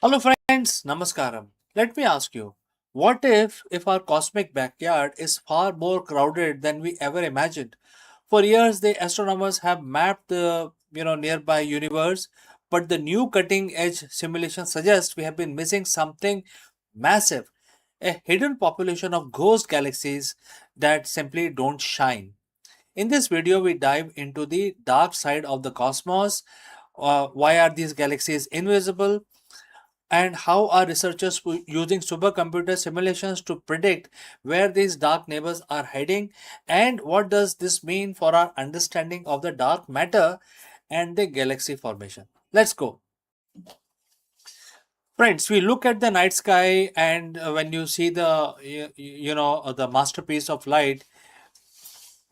Hello friends, Namaskaram. Let me ask you, what if our cosmic backyard is far more crowded than we ever imagined? For years the astronomers have mapped the nearby universe, but the new cutting edge simulation suggests we have been missing something massive, a hidden population of ghost galaxies that simply don't shine. In this video we dive into the dark side of the cosmos. Why are these galaxies invisible? And how are researchers using supercomputer simulations to predict where these dark neighbors are heading? And what does this mean for our understanding of the dark matter and the galaxy formation? Let's go. Friends, we look at the night sky, and when you see the masterpiece of light,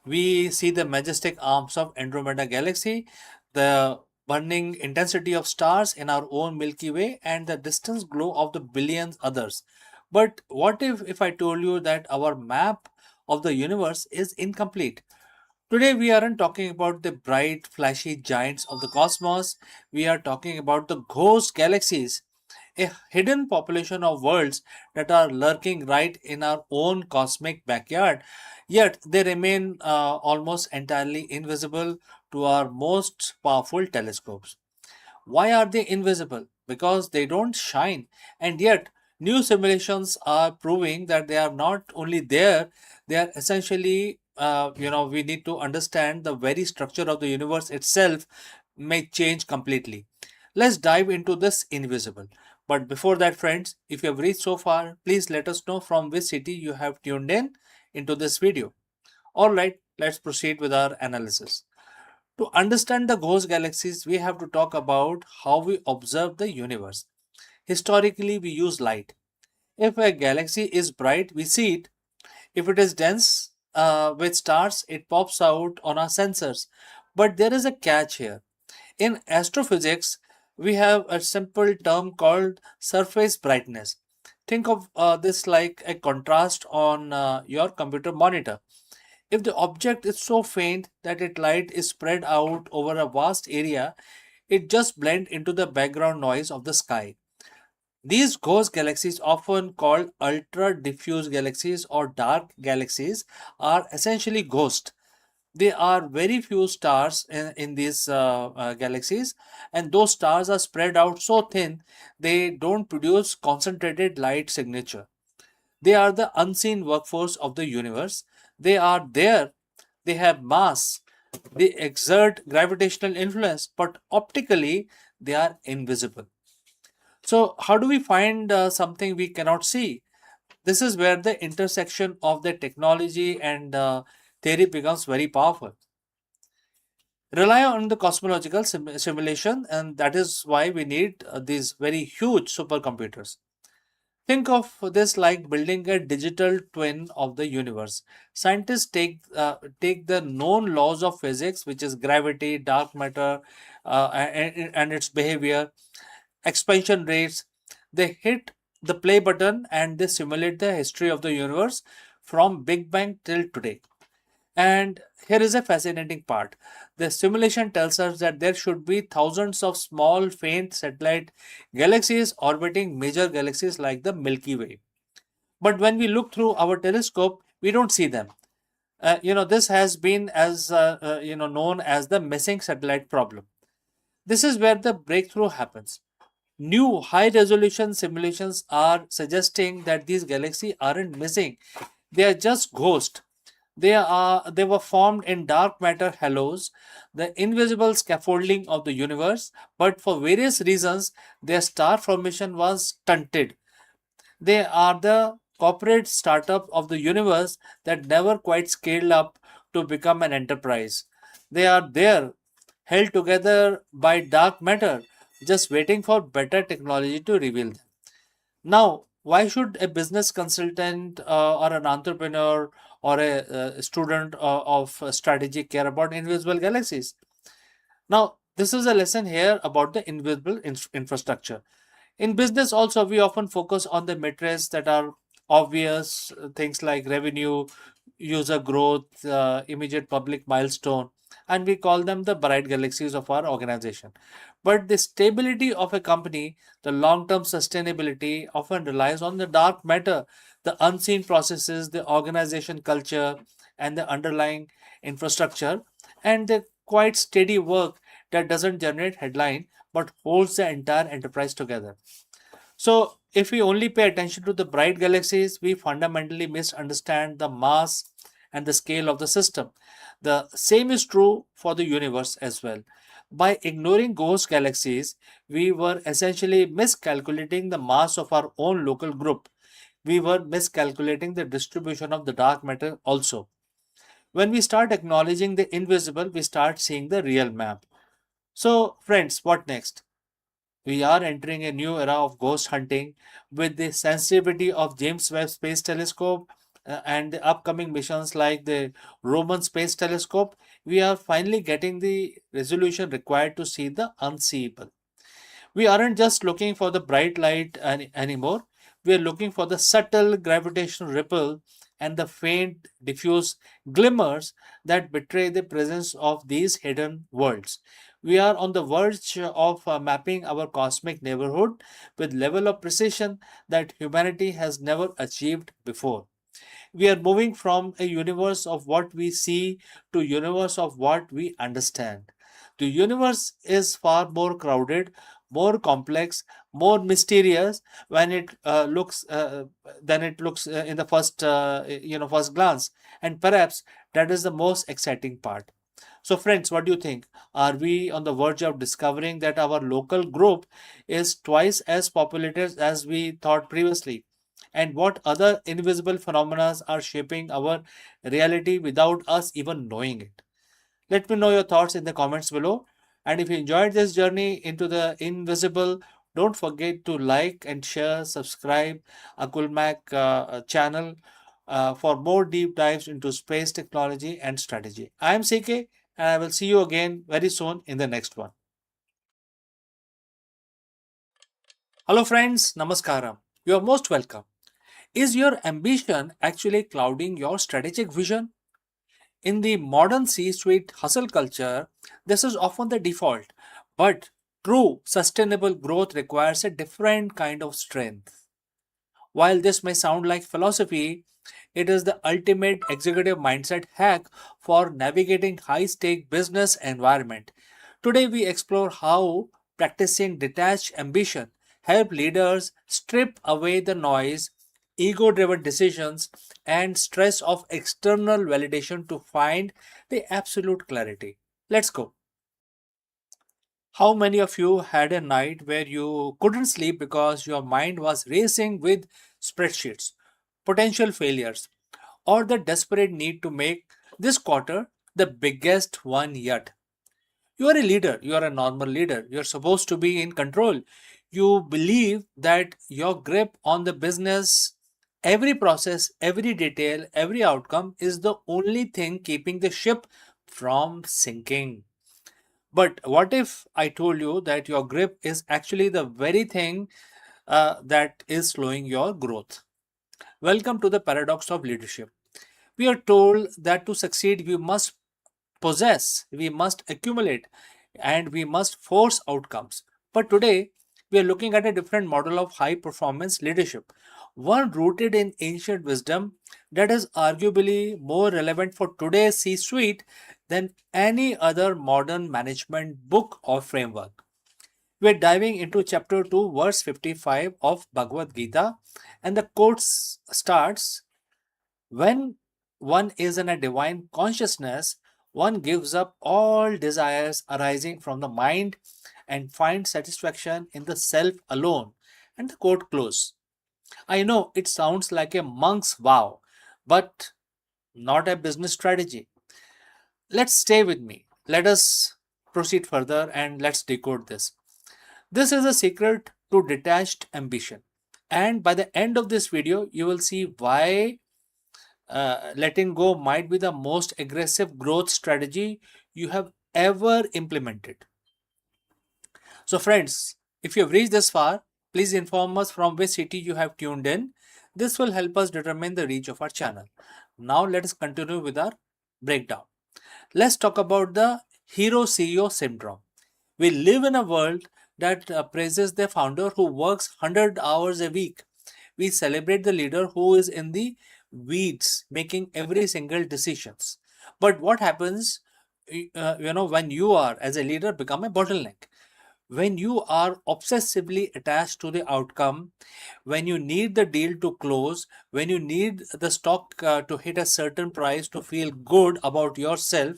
we see the majestic arms of Andromeda Galaxy, the burning intensity of stars in our own Milky Way, and the distant glow of the billions others. But what if I told you that our map of the universe is incomplete? Today, we aren't talking about the bright, flashy giants of the cosmos. We are talking about the ghost galaxies, a hidden population of worlds that are lurking right in our own cosmic backyard, yet they remain almost entirely invisible to our most powerful telescopes. Why are they invisible? Because they don't shine, and yet new simulations are proving that they are not only there, they are essentially, we need to understand the very structure of the universe itself may change completely. Let's dive into this invisible. But before that, friends, if you have reached so far, please let us know from which city you have tuned in into this video. Alright, let's proceed with our analysis. To understand the ghost galaxies, we have to talk about how we observe the universe. Historically, we use light. If a galaxy is bright, we see it. If it is dense with stars, it pops out on our sensors. But there is a catch here. In astrophysics, we have a simple term called surface brightness. Think of this like a contrast on your computer monitor. If the object is so faint that its light is spread out over a vast area, it just blends into the background noise of the sky. These ghost galaxies, often called ultra diffuse galaxies or dark galaxies, are essentially ghosts. There are very few stars in these galaxies, and those stars are spread out so thin they don't produce concentrated light signature. They are the unseen workforce of the universe. They are there, they have mass, they exert gravitational influence, but optically they are invisible. So, how do we find something we cannot see? This is where the intersection of the technology and theory becomes very powerful. Rely on the cosmological simulation, and that is why we need these very huge supercomputers. Think of this like building a digital twin of the universe. Scientists take the known laws of physics, which is gravity, dark matter, and its behavior, expansion rates. They hit the play button and they simulate the history of the universe from Big Bang till today. And here is a fascinating part. The simulation tells us that there should be thousands of small, faint satellite galaxies orbiting major galaxies like the Milky Way. But when we look through our telescope, we don't see them. This has been as known as the missing satellite problem. This is where the breakthrough happens. New high resolution simulations are suggesting that these galaxies aren't missing, they are just ghosts. They were formed in dark matter halos, the invisible scaffolding of the universe, but for various reasons their star formation was stunted. They are the corporate startup of the universe that never quite scaled up to become an enterprise. They are there, held together by dark matter, just waiting for better technology to reveal them. Now, why should a business consultant or an entrepreneur or a student of strategy care about invisible galaxies? Now, this is a lesson here about the invisible infrastructure. In business, also, we often focus on the metrics that are obvious, things like revenue, user growth, immediate public milestone. and we call them the bright galaxies of our organization. But the stability of a company, the long term sustainability, often relies on the dark matter, the unseen processes, the organization culture, and the underlying infrastructure, and the quite steady work that doesn't generate headline but holds the entire enterprise together. So, if we only pay attention to the bright galaxies, we fundamentally misunderstand the mass and the scale of the system. The same is true for the universe as well. By ignoring ghost galaxies, we were essentially miscalculating the mass of our own local group. We were miscalculating the distribution of the dark matter also. When we start acknowledging the invisible, we start seeing the real map. So, friends, what next? We are entering a new era of ghost hunting with the sensitivity of James Webb Space Telescope and the upcoming missions like the Roman Space Telescope. We are finally getting the resolution required to see the unseeable. We aren't just looking for the bright light anymore. We are looking for the subtle gravitational ripple and the faint, diffuse glimmers that betray the presence of these hidden worlds. We are on the verge of mapping our cosmic neighborhood with level of precision that humanity has never achieved before. We are moving from a universe of what we see to universe of what we understand. The universe is far more crowded, more complex, more mysterious when it looks than it looks in the first glance, and perhaps that is the most exciting part. So, friends, what do you think? Are we on the verge of discovering that our local group is twice as populated as we thought previously? And what other invisible phenomena are shaping our reality without us even knowing it? Let me know your thoughts in the comments below. And if you enjoyed this journey into the invisible, don't forget to like and share, subscribe Akulmach channel for more deep dives into space technology and strategy. I am CK and I will see you again very soon in the next one. Hello friends, Namaskaram. You are most welcome. Is your ambition actually clouding your strategic vision? In the modern C suite hustle culture, this is often the default, but true sustainable growth requires a different kind of strength. While this may sound like philosophy, it is the ultimate executive mindset hack for navigating high stake business environment. Today we explore how practicing detached ambition help leaders strip away the noise, ego driven decisions and stress of external validation to find the absolute clarity. Let's go. How many of you had a night where you couldn't sleep because your mind was racing with spreadsheets, potential failures, or the desperate need to make this quarter the biggest one yet? You are a leader, you are a normal leader, you are supposed to be in control. You believe that your grip on the business, every process, every detail, every outcome is the only thing keeping the ship from sinking. But what if I told you that your grip is actually the very thing that is slowing your growth? Welcome to the paradox of leadership. We are told that to succeed, we must possess, we must accumulate, and we must force outcomes. But today, we are looking at a different model of high performance leadership, one rooted in ancient wisdom that is arguably more relevant for today's C suite than any other modern management book or framework. We're diving into chapter 2, verse 55 of Bhagavad Gita, and the quote starts: when one is in a divine consciousness, one gives up all desires arising from the mind and finds satisfaction in the self alone. And the quote close. I know it sounds like a monk's vow, but not a business strategy. Let's stay with me. Let us proceed further and let's decode this. This is a secret to detached ambition. And by the end of this video, you will see why letting go might be the most aggressive growth strategy you have ever implemented. So, friends, if you have reached this far, please inform us from which city you have tuned in. This will help us determine the reach of our channel. Now, let us continue with our breakdown. Let's talk about the hero CEO syndrome. We live in a world that praises the founder who works 100 hours a week. We celebrate the leader who is in the weeds making every single decisions. But what happens when you are as a leader become a bottleneck? When you are obsessively attached to the outcome, when you need the deal to close, when you need the stock to hit a certain price to feel good about yourself,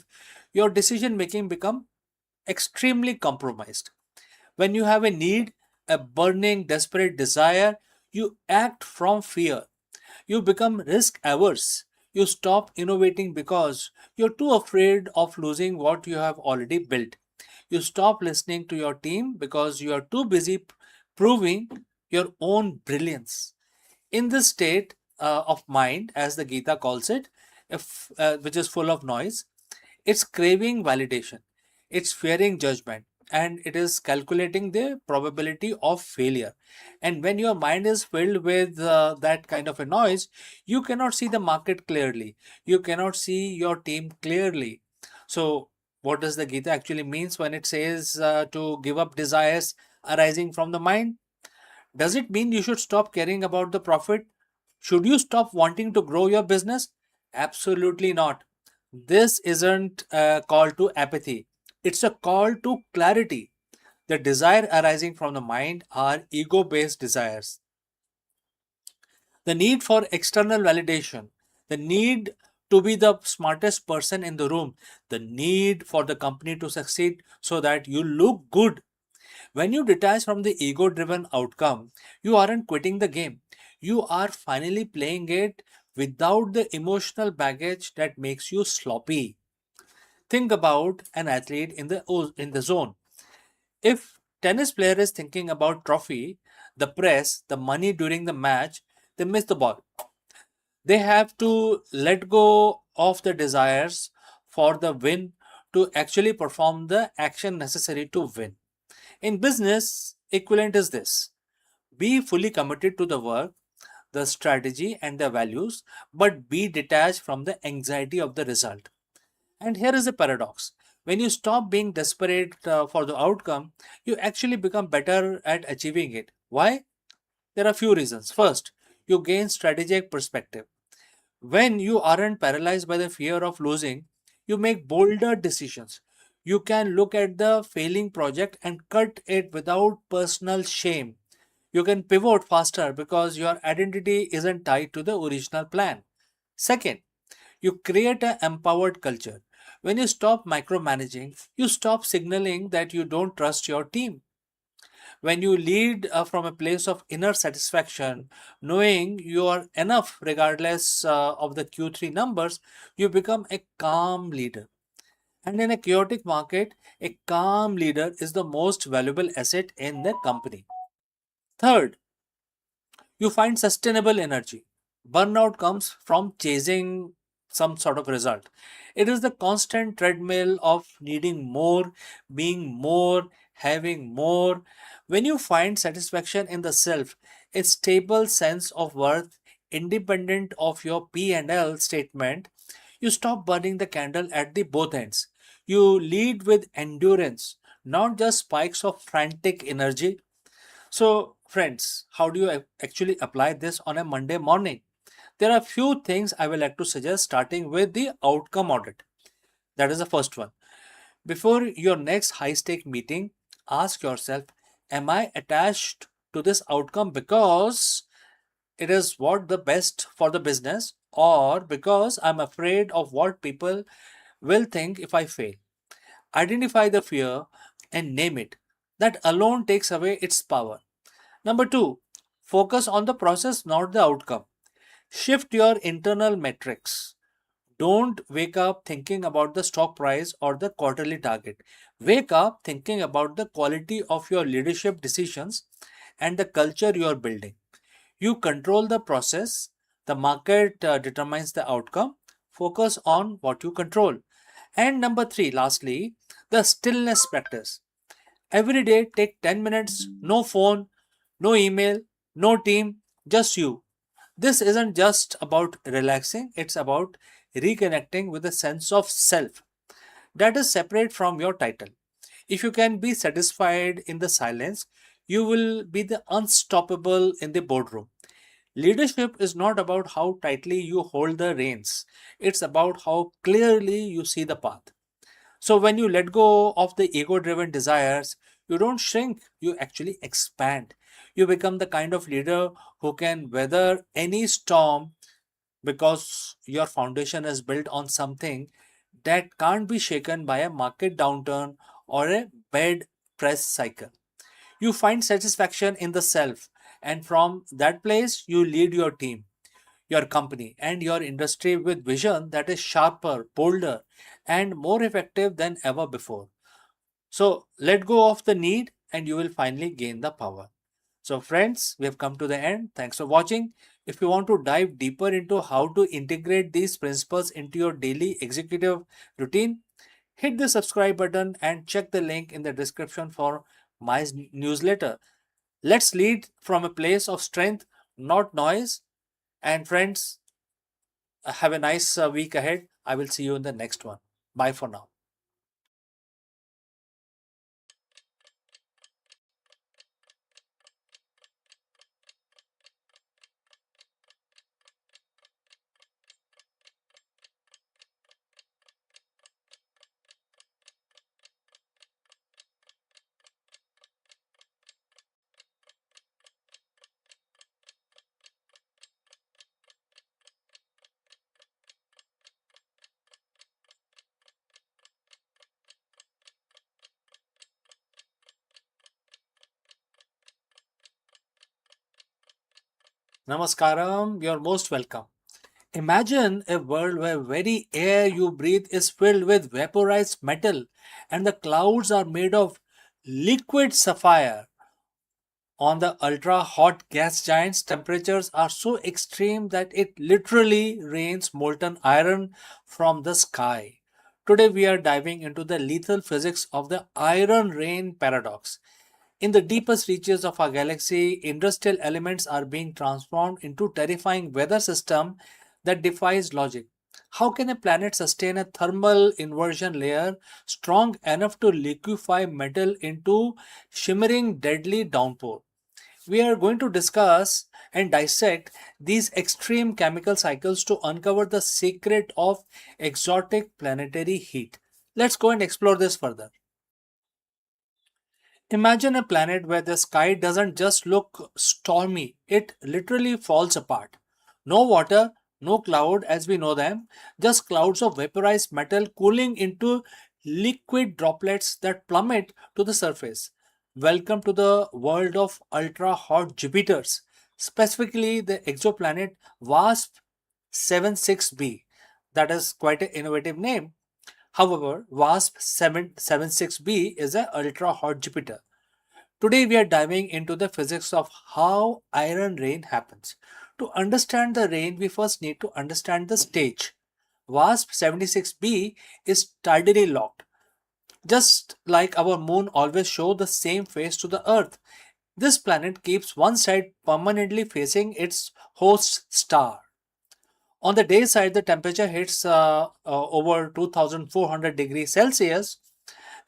your decision making become extremely compromised. When you have a need, a burning, desperate desire, you act from fear. You become risk averse. You stop innovating because you're too afraid of losing what you have already built. You stop listening to your team because you are too busy proving your own brilliance. In this state of mind, as the Gita calls it, which is full of noise, it's craving validation, it's fearing judgment, and it is calculating the probability of failure. And when your mind is filled with that kind of a noise, you cannot see the market clearly, you cannot see your team clearly. So, what does the Gita actually means when it says to give up desires arising from the mind? Does it mean you should stop caring about the profit? Should you stop wanting to grow your business? Absolutely not. This isn't a call to apathy, it's a call to clarity. The desire arising from the mind are ego based desires. The need for external validation, the need to be the smartest person in the room, the need for the company to succeed so that you look good. When you detach from the ego driven outcome, you aren't quitting the game. You are finally playing it without the emotional baggage that makes you sloppy. Think about an athlete in the zone. If tennis player is thinking about trophy, the press, the money during the match, they miss the ball. They have to let go of the desires for the win to actually perform the action necessary to win. In business, equivalent is this: be fully committed to the work, the strategy, and the values, but be detached from the anxiety of the result. And here is a paradox: when you stop being desperate for the outcome, you actually become better at achieving it. Why? There are few reasons. First, you gain strategic perspective. When you aren't paralyzed by the fear of losing, you make bolder decisions. You can look at the failing project and cut it without personal shame. You can pivot faster because your identity isn't tied to the original plan. Second, you create an empowered culture. When you stop micromanaging, you stop signaling that you don't trust your team. When you lead from a place of inner satisfaction, knowing you are enough regardless of the Q3 numbers, you become a calm leader. And in a chaotic market, a calm leader is the most valuable asset in the company. Third, you find sustainable energy. Burnout comes from chasing some sort of result. It is the constant treadmill of needing more, being more, having more. When you find satisfaction in the self, a stable sense of worth, independent of your P and L statement, you stop burning the candle at the both ends. You lead with endurance, not just spikes of frantic energy. So, friends, how do you actually apply this on a Monday morning? There are few things I would like to suggest, starting with the outcome audit. That is the first one. Before your next high stake meeting, ask yourself: am I attached to this outcome because it is what the best for the business, or because I'm afraid of what people will think if I fail? Identify the fear and name it. That alone takes away its power. Number two, focus on the process, not the outcome. Shift your internal metrics. Don't wake up thinking about the stock price or the quarterly target. Wake up thinking about the quality of your leadership decisions and the culture you are building. You control the process, the market determines the outcome. Focus on what you control. And number three, lastly, the stillness practice. Every day, take 10 minutes, no phone, no email, no team, just you. This isn't just about relaxing, it's about reconnecting with a sense of self. that is separate from your title. If you can be satisfied in the silence, you will be the unstoppable in the boardroom. Leadership is not about how tightly you hold the reins, it's about how clearly you see the path. So, when you let go of the ego driven desires, you don't shrink, you actually expand. You become the kind of leader who can weather any storm because your foundation is built on something that can't be shaken by a market downturn or a bad press cycle. You find satisfaction in the self, and from that place, you lead your team, your company, and your industry with vision that is sharper, bolder, and more effective than ever before. So, let go of the need, and you will finally gain the power. So, friends, we have come to the end. Thanks for watching. If you want to dive deeper into how to integrate these principles into your daily executive routine, hit the subscribe button and check the link in the description for my newsletter. Let's lead from a place of strength, not noise. And, friends, have a nice week ahead. I will see you in the next one. Bye for now. Namaskaram. You're most welcome. Imagine a world where very air you breathe is filled with vaporized metal and the clouds are made of liquid sapphire. On the ultra hot gas giants, temperatures are so extreme that it literally rains molten iron from the sky. Today, we are diving into the lethal physics of the iron rain paradox. In the deepest reaches of our galaxy, industrial elements are being transformed into terrifying weather system that defies logic. How can a planet sustain a thermal inversion layer strong enough to liquefy metal into shimmering deadly downpour? We are going to discuss and dissect these extreme chemical cycles to uncover the secret of exotic planetary heat. Let's go and explore this further. Imagine a planet where the sky doesn't just look stormy, it literally falls apart. No water, no cloud as we know them, just clouds of vaporized metal cooling into liquid droplets that plummet to the surface. Welcome to the world of ultra hot Jupiters, specifically the exoplanet WASP 76b. That is quite an innovative name. However, WASP 776b is an ultra hot Jupiter. Today, we are diving into the physics of how iron rain happens. To understand the rain, we first need to understand the stage. WASP 76b is tidally locked, just like our moon always shows the same face to the earth. This planet keeps one side permanently facing its host star. On the day side, the temperature hits over 2400 degrees Celsius,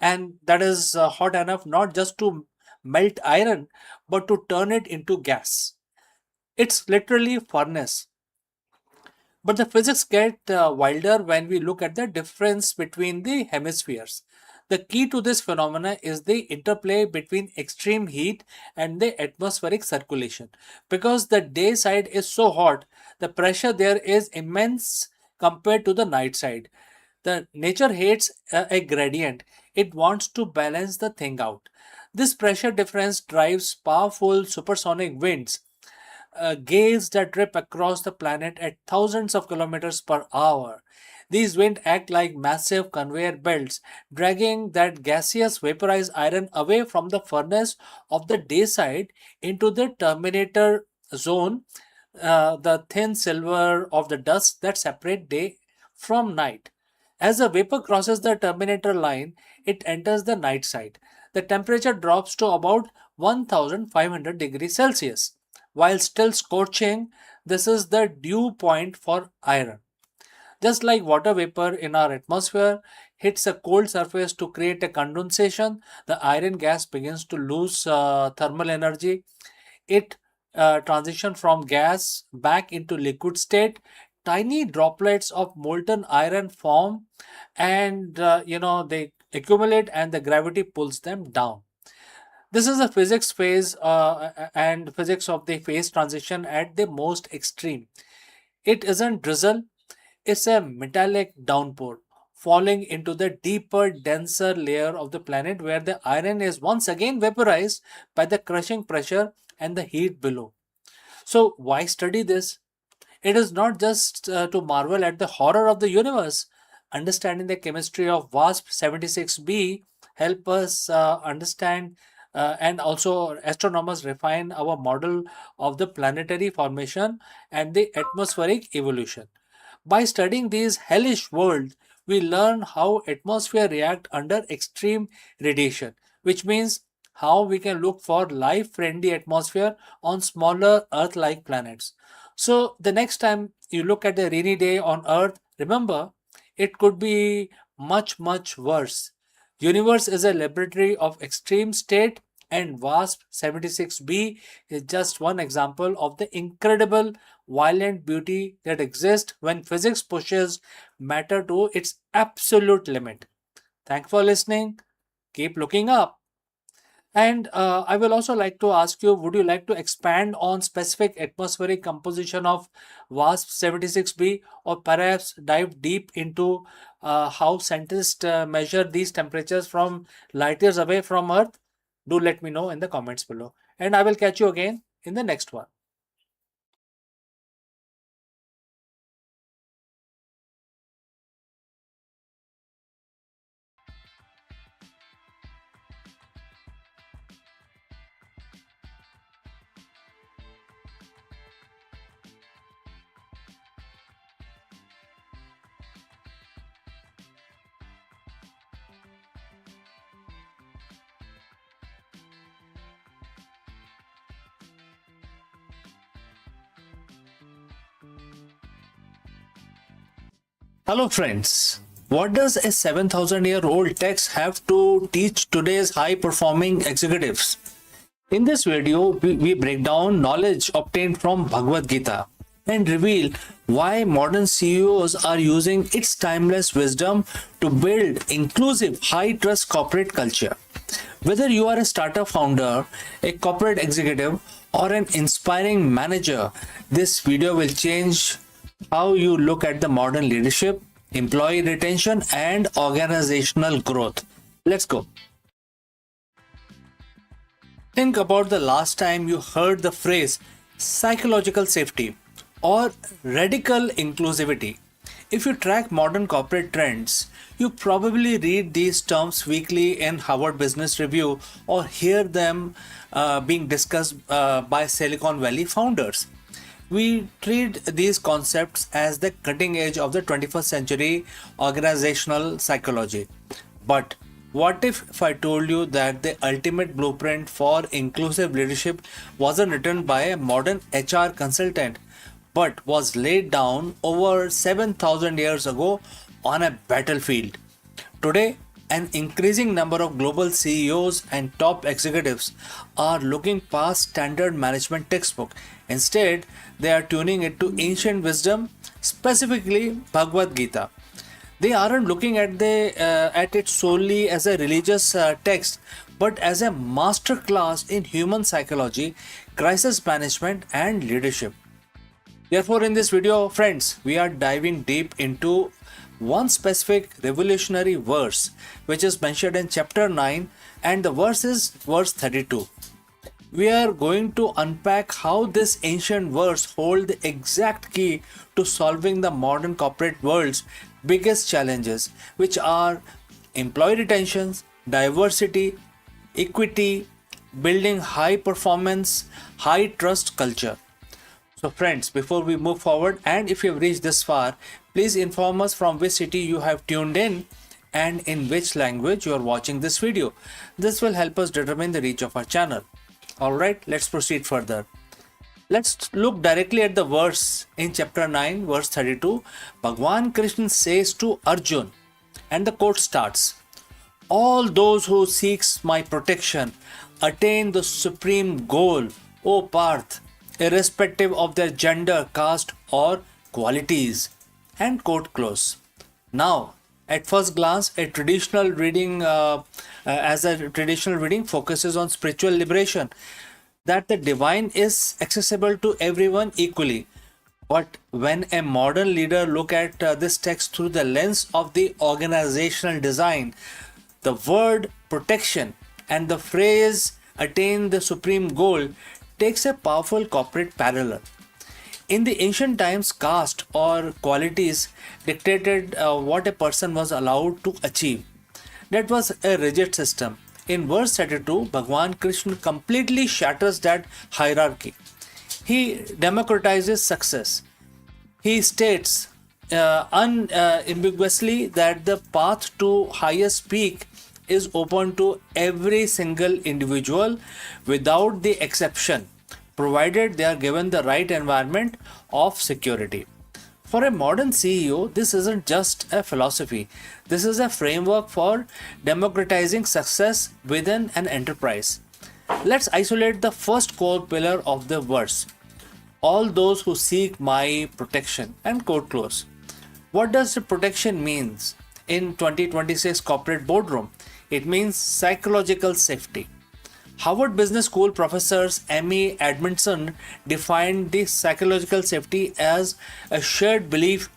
and that is hot enough not just to melt iron but to turn it into gas. It's literally furnace. But the physics get wilder when we look at the difference between the hemispheres. The key to this phenomena is the interplay between extreme heat and the atmospheric circulation. Because the day side is so hot, the pressure there is immense compared to the night side. The nature hates a gradient. It wants to balance the thing out. This pressure difference drives powerful supersonic winds, gales that drip across the planet at thousands of kilometers per hour. These winds act like massive conveyor belts, dragging that gaseous vaporized iron away from the furnace of the day side into the terminator zone, the thin silver of the dust that separate day from night. As the vapor crosses the terminator line, it enters the night side. The temperature drops to about 1500 degrees Celsius. While still scorching, this is the dew point for iron. Just like water vapor in our atmosphere, hits a cold surface to create a condensation, the iron gas begins to lose thermal energy. It transitions from gas back into liquid state. Tiny droplets of molten iron form, and they accumulate, and the gravity pulls them down. This is the physics phase and physics of the phase transition at the most extreme. It isn't drizzle, it's a metallic downpour falling into the deeper, denser layer of the planet where the iron is once again vaporized by the crushing pressure and the heat below. So, why study this? It is not just to marvel at the horror of the universe. Understanding the chemistry of WASP 76b help us understand and also astronomers refine our model of the planetary formation and the atmospheric evolution. By studying these hellish worlds, we learn how atmosphere react under extreme radiation, which means how we can look for life-friendly atmosphere on smaller Earth-like planets. So the next time you look at a rainy day on Earth, remember it could be much worse. Universe is a laboratory of extreme state, and WASP 76b is just one example of the incredible violent beauty that exists when physics pushes matter to its absolute limit. Thanks for listening. Keep looking up. And I will also like to ask you, would you like to expand on specific atmospheric composition of WASP 76b, or perhaps dive deep into how scientists measure these temperatures from light years away from Earth? Do let me know in the comments below. And I will catch you again in the next one. Hello, friends. What does a 7,000-year-old text have to teach today's high performing executives? In this video, we break down knowledge obtained from Bhagavad Gita and reveal why modern CEOs are using its timeless wisdom to build inclusive, high trust corporate culture. Whether you are a startup founder, a corporate executive, or an inspiring manager, this video will change how you look at the modern leadership, employee retention, and organizational growth. Let's go. Think about the last time you heard the phrase psychological safety or radical inclusivity. If you track modern corporate trends, you probably read these terms weekly in Harvard Business Review or hear them being discussed by Silicon Valley founders. We treat these concepts as the cutting edge of the 21st century organizational psychology. But what if I told you that the ultimate blueprint for inclusive leadership wasn't written by a modern HR consultant, but was laid down over 7,000 years ago on a battlefield? Today, an increasing number of global CEOs and top executives are looking past standard management textbook. Instead, they are tuning into ancient wisdom, specifically Bhagavad Gita. They aren't looking at it solely as a religious text, but as a master class in human psychology, crisis management, and leadership. Therefore, in this video, friends, we are diving deep into one specific revolutionary verse, which is mentioned in chapter 9, and the verse is verse 32. We are going to unpack how this ancient verse holds the exact key to solving the modern corporate world's biggest challenges, which are employee retention, diversity, equity, building high performance, high trust culture. So friends, before we move forward, and if you have reached this far, please inform us from which city you have tuned in and in which language you are watching this video. This will help us determine the reach of our channel. Alright, let's proceed further. Let's look directly at the verse in chapter 9, verse 32. Bhagwan Krishna says to Arjun, And the quote starts, all those who seeks my protection attain the supreme goal, O Parth, irrespective of their gender, caste, or qualities. And quote close. Now, at first glance, a traditional reading focuses on spiritual liberation, that the divine is accessible to everyone equally. But when a modern leader look at this text through the lens of the organizational design, the word protection and the phrase attain the supreme goal takes a powerful corporate parallel. In the ancient times, caste or qualities dictated what a person was allowed to achieve. That was a rigid system. In verse 32, Bhagwan Krishna completely shatters that hierarchy. He democratizes success. He states unambiguously that the path to highest peak is open to every single individual without the exception, provided they are given the right environment of security. For a modern CEO, this isn't just a philosophy, this is a framework for democratizing success within an enterprise. Let's isolate the first core pillar of the verse, all those who seek my protection, and quote close. What does the protection means in 2026 corporate boardroom? It means psychological safety. Harvard Business School professors Amy Edmondson defined the psychological safety as a shared belief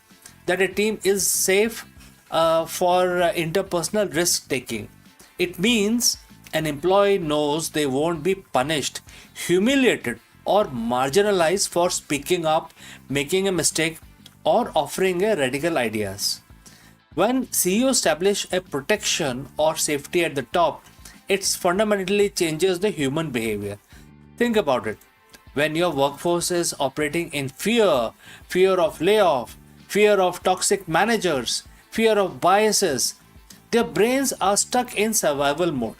that a team is safe for interpersonal risk taking. It means an employee knows they won't be punished, humiliated, or marginalized for speaking up, making a mistake, or offering a radical ideas. When CEO establish a protection or safety at the top, it fundamentally changes the human behavior. Think about it. When your workforce is operating in fear of layoff, fear of toxic managers, fear of biases, their brains are stuck in survival mode.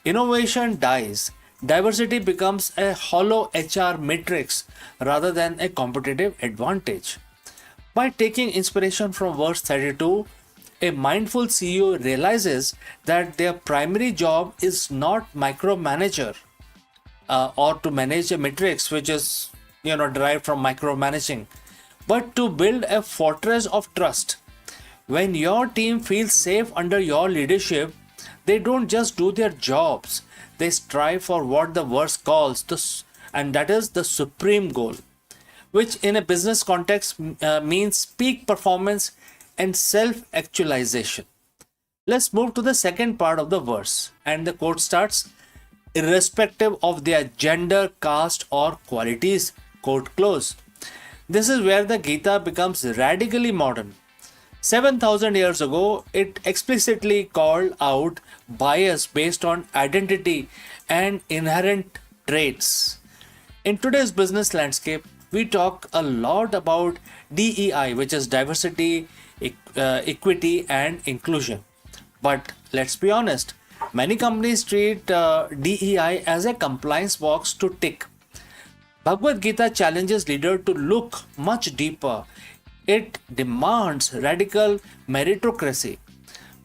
Innovation dies. Diversity becomes a hollow HR matrix rather than a competitive advantage. By taking inspiration from verse 32, a mindful CEO realizes that their primary job is not micromanager or to manage a matrix which is derived from micromanaging, but to build a fortress of trust. When your team feels safe under your leadership, they don't just do their jobs, they strive for what the verse calls and that is the supreme goal, which in a business context means peak performance and self-actualization. Let's move to the second part of the verse, and the quote starts, irrespective of their gender, caste, or qualities, quote close. This is where the Gita becomes radically modern. 7,000 years ago, it explicitly called out bias based on identity and inherent traits. In today's business landscape, we talk a lot about DEI, which is diversity, equity, and inclusion. But let's be honest, many companies treat DEI as a compliance box to tick. Bhagavad Gita challenges leaders to look much deeper. It demands radical meritocracy.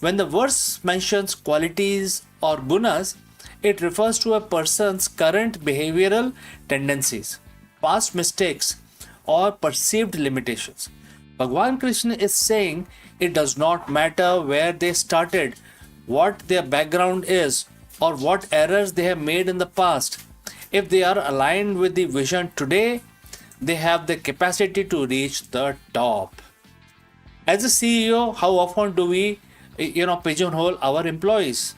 When the verse mentions qualities or gunas, it refers to a person's current behavioral tendencies, past mistakes, or perceived limitations. Bhagwan Krishna is saying it does not matter where they started, what their background is, or what errors they have made in the past. If they are aligned with the vision today, they have the capacity to reach the top. As a CEO, how often do we, pigeonhole our employees?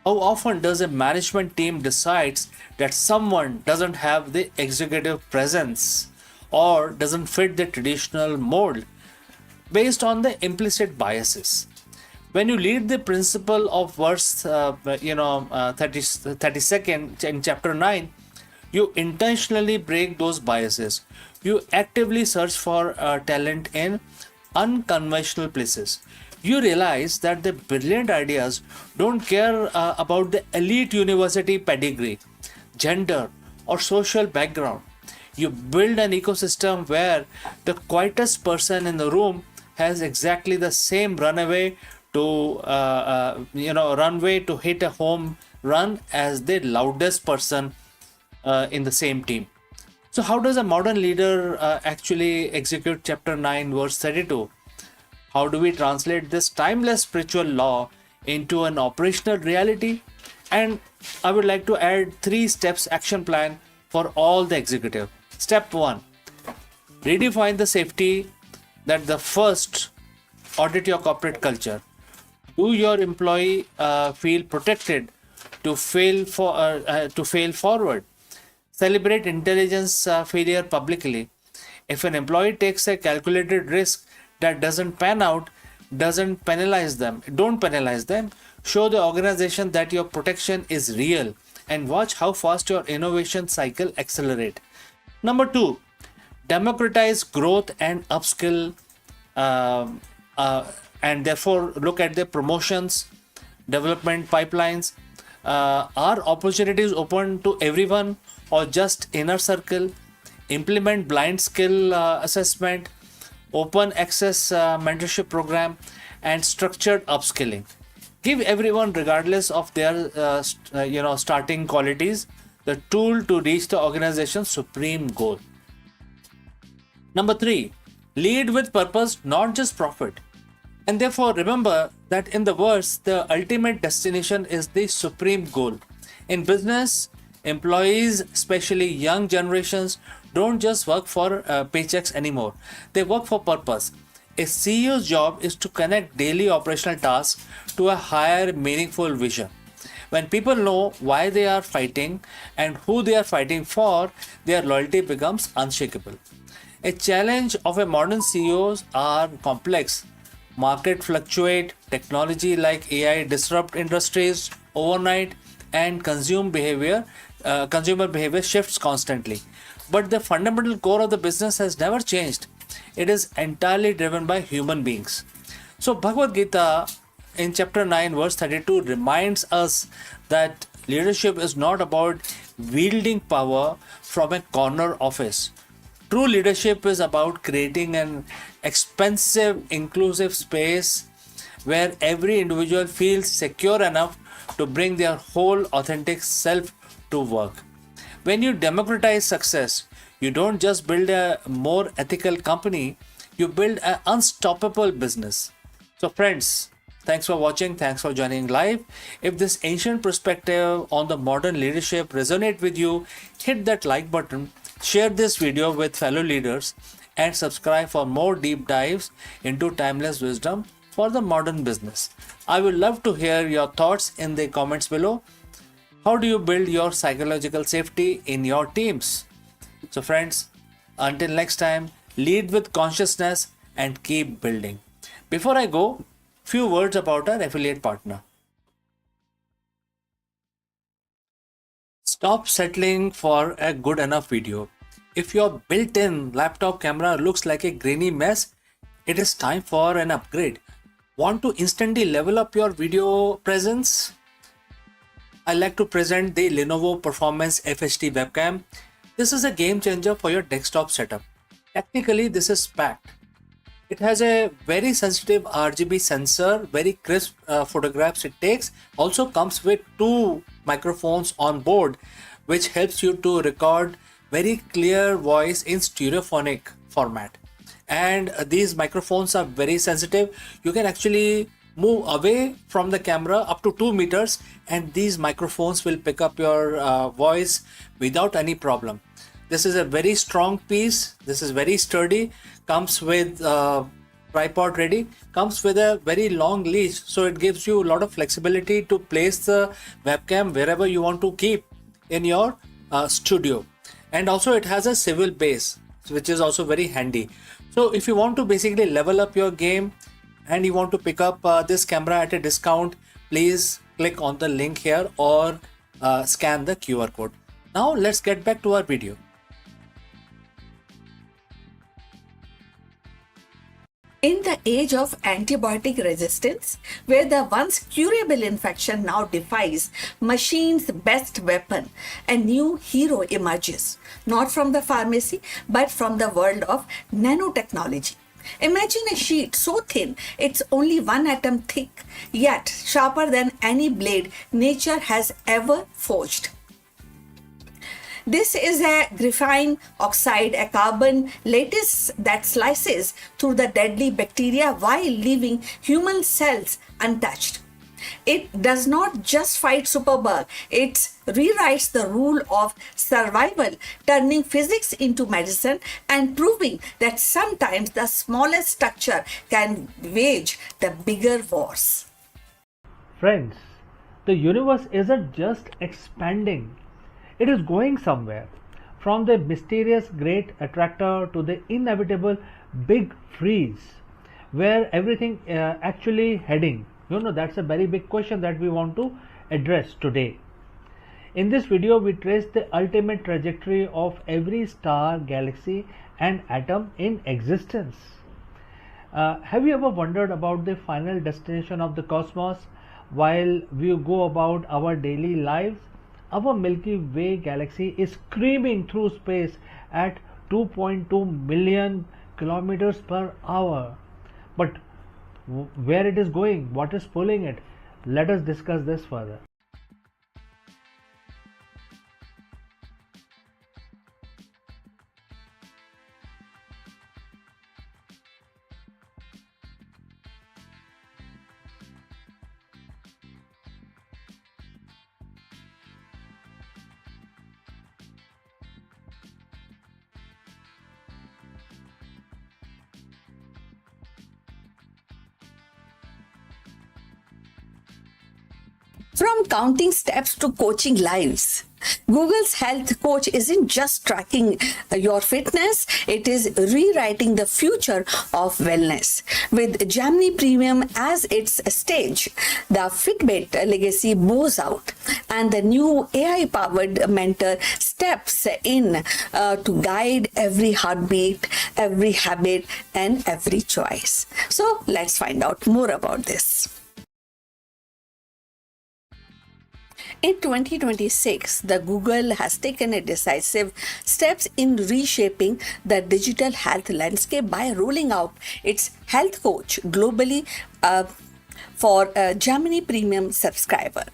How often does a management team decides that someone doesn't have the executive presence or doesn't fit the traditional mold based on the implicit biases? When you lead the principle of verse 32nd in chapter 9, you intentionally break those biases. You actively search for talent in unconventional places. You realize that the brilliant ideas don't care about the elite university pedigree, gender, or social background. You build an ecosystem where the quietest person in the room has exactly the same runaway to runway to hit a home run as the loudest person in the same team. So how does a modern leader actually execute chapter 9 verse 32? How do we translate this timeless spiritual law into an operational reality? And I would like to add 3 steps action plan for all the executive. Step 1, redefine the safety. That the first, audit your corporate culture. Do your employee feel protected to fail forward? Celebrate intelligence failure publicly. If an employee takes a calculated risk that doesn't pan out, don't penalize them. Show the organization that your protection is real and watch how fast your innovation cycle accelerate. Number 2, democratize growth and upskill, and therefore look at the promotions, development pipelines. Are opportunities open to everyone or just inner circle? Implement blind skill assessment, open access mentorship program, and structured upskilling. Give everyone, regardless of their starting qualities, the tool to reach the organization's supreme goal. Number 3, lead with purpose, not just profit. And therefore, remember that in the verse, the ultimate destination is the supreme goal. In business, employees, especially young generations, don't just work for paychecks anymore. They work for purpose. A CEO's job is to connect daily operational tasks to a higher, meaningful vision. When people know why they are fighting and who they are fighting for, their loyalty becomes unshakable. A challenge of a modern CEOs are complex. Market fluctuate, technology like AI disrupt industries overnight, and consumer behavior shifts constantly. But the fundamental core of the business has never changed. It is entirely driven by human beings. So Bhagavad Gita in chapter 9 verse 32 reminds us that leadership is not about wielding power from a corner office. True leadership is about creating an expansive, inclusive space where every individual feels secure enough to bring their whole authentic self to work. When you democratize success, you don't just build a more ethical company, you build an unstoppable business. So friends, thanks for watching, thanks for joining live. If this ancient perspective on the modern leadership resonate with you, hit that like button, share this video with fellow leaders, and subscribe for more deep dives into timeless wisdom for the modern business. I would love to hear your thoughts in the comments below. How do you build your psychological safety in your teams? So friends, until next time, lead with consciousness and keep building. Before I go, few words about our affiliate partner. Stop settling for a good enough video. If your built-in laptop camera looks like a grainy mess, it is time for an upgrade. Want to instantly level up your video presence? I like to present the Lenovo Performance FHD webcam. This is a game changer for your desktop setup. Technically, this is packed. It has a very sensitive RGB sensor, very crisp photographs it takes. Also comes with 2 microphones on board, which helps you to record very clear voice in stereophonic format. And these microphones are very sensitive. You can actually move away from the camera up to 2 meters and these microphones will pick up your voice without any problem. This is a very strong piece. This is very sturdy. Comes with tripod ready. Comes with a very long leash, so it gives you a lot of flexibility to place the webcam wherever you want to keep in your studio. And also it has a swivel base, which is also very handy. So if you want to basically level up your game and you want to pick up this camera at a discount, please click on the link here or scan the QR code. Now let's get back to our video. In the age of antibiotic resistance, where the once curable infection now defies machine's best weapon, a new hero emerges, not from the pharmacy, but from the world of nanotechnology. Imagine a sheet so thin it's only one atom thick, yet sharper than any blade nature has ever forged. This is a graphene oxide, a carbon lattice that slices through the deadly bacteria while leaving human cells untouched. It does not just fight superbug, it rewrites the rule of survival, turning physics into medicine and proving that sometimes the smallest structure can wage the bigger wars. Friends, the universe isn't just expanding, it is going somewhere. From the mysterious great attractor to the inevitable big freeze, where everything actually heading? That's a very big question that we want to address today. In this video, we trace the ultimate trajectory of every star, galaxy, and atom in existence. Have you ever wondered about the final destination of the cosmos while we go about our daily lives? Our Milky Way galaxy is screaming through space at 2.2 million kilometers per hour. But where it is going, what is pulling it? Let us discuss this further. From counting steps to coaching lives, Google's health coach isn't just tracking your fitness, it is rewriting the future of wellness. With Gemini Premium as its stage, the Fitbit legacy bows out, and the new AI powered mentor steps in to guide every heartbeat, every habit, and every choice. So, let's find out more about this. In 2026, the Google has taken a decisive steps in reshaping the digital health landscape by rolling out its health coach globally for a Gemini Premium subscriber.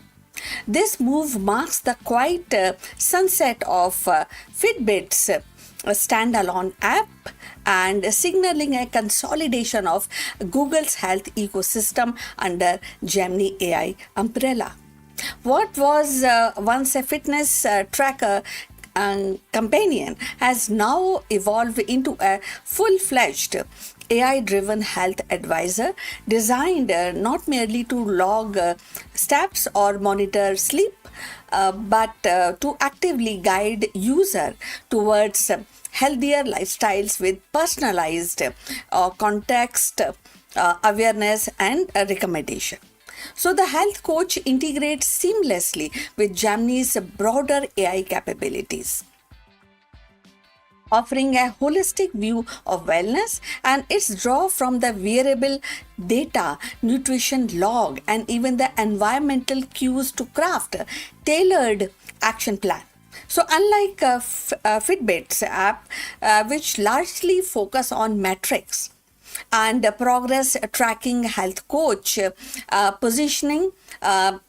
This move marks the quiet sunset of Fitbit's standalone app and signaling a consolidation of Google's health ecosystem under Gemini AI umbrella. What was once a fitness tracker companion has now evolved into a full-fledged AI-driven health advisor designed not merely to log steps or monitor sleep, but to actively guide user towards healthier lifestyles with personalized context, awareness, and recommendation. So the health coach integrates seamlessly with Gemini's broader AI capabilities, offering a holistic view of wellness and its draw from the wearable data, nutrition log, and even the environmental cues to craft a tailored action plan. So unlike Fitbit's app, which largely focus on metrics, and progress tracking health coach positioning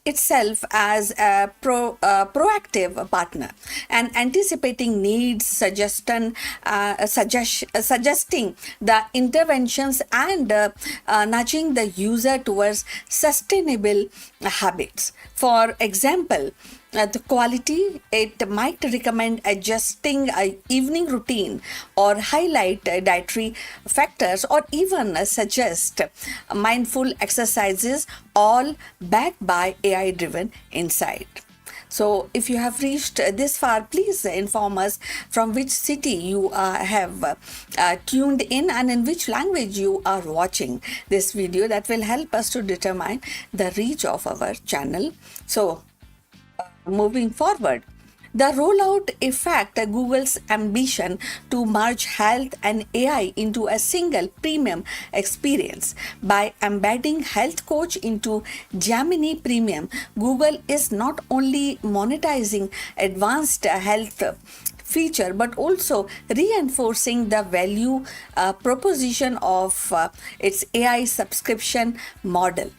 itself as a proactive partner and anticipating needs, suggesting the interventions and nudging the user towards sustainable habits. For example, the quality, it might recommend adjusting a evening routine or highlight dietary factors or even suggest mindful exercises, all backed by AI driven insight. So if you have reached this far, please inform us from which city you have tuned in and in which language you are watching this video. That will help us to determine the reach of our channel. So moving forward, the rollout effect Google's ambition to merge health and AI into a single premium experience. By embedding health coach into Gemini Premium, Google is not only monetizing advanced health feature, but also reinforcing the value proposition of its AI subscription model.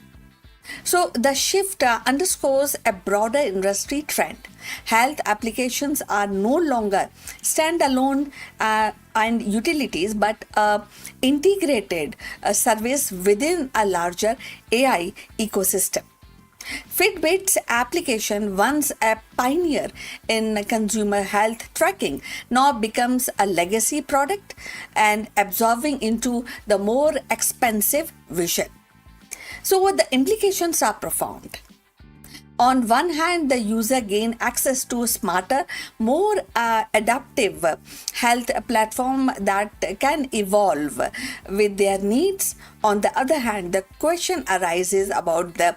So the shift underscores a broader industry trend. Health applications are no longer standalone and utilities, but integrated service within a larger AI ecosystem. Fitbit's application, once a pioneer in consumer health tracking, now becomes a legacy product and absorbing into the more expensive vision. So the implications are profound. On one hand, the user gain access to smarter, more adaptive health platform that can evolve with their needs. On the other hand, the question arises about the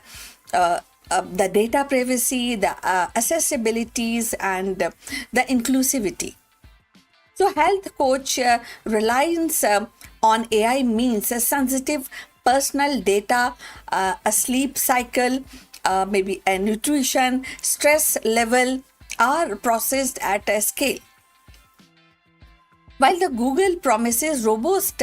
data privacy, the accessibilities, and the inclusivity. So, health coach reliance on AI means a sensitive personal data, a sleep cycle, maybe a nutrition, stress level are processed at a scale. While the Google promises robust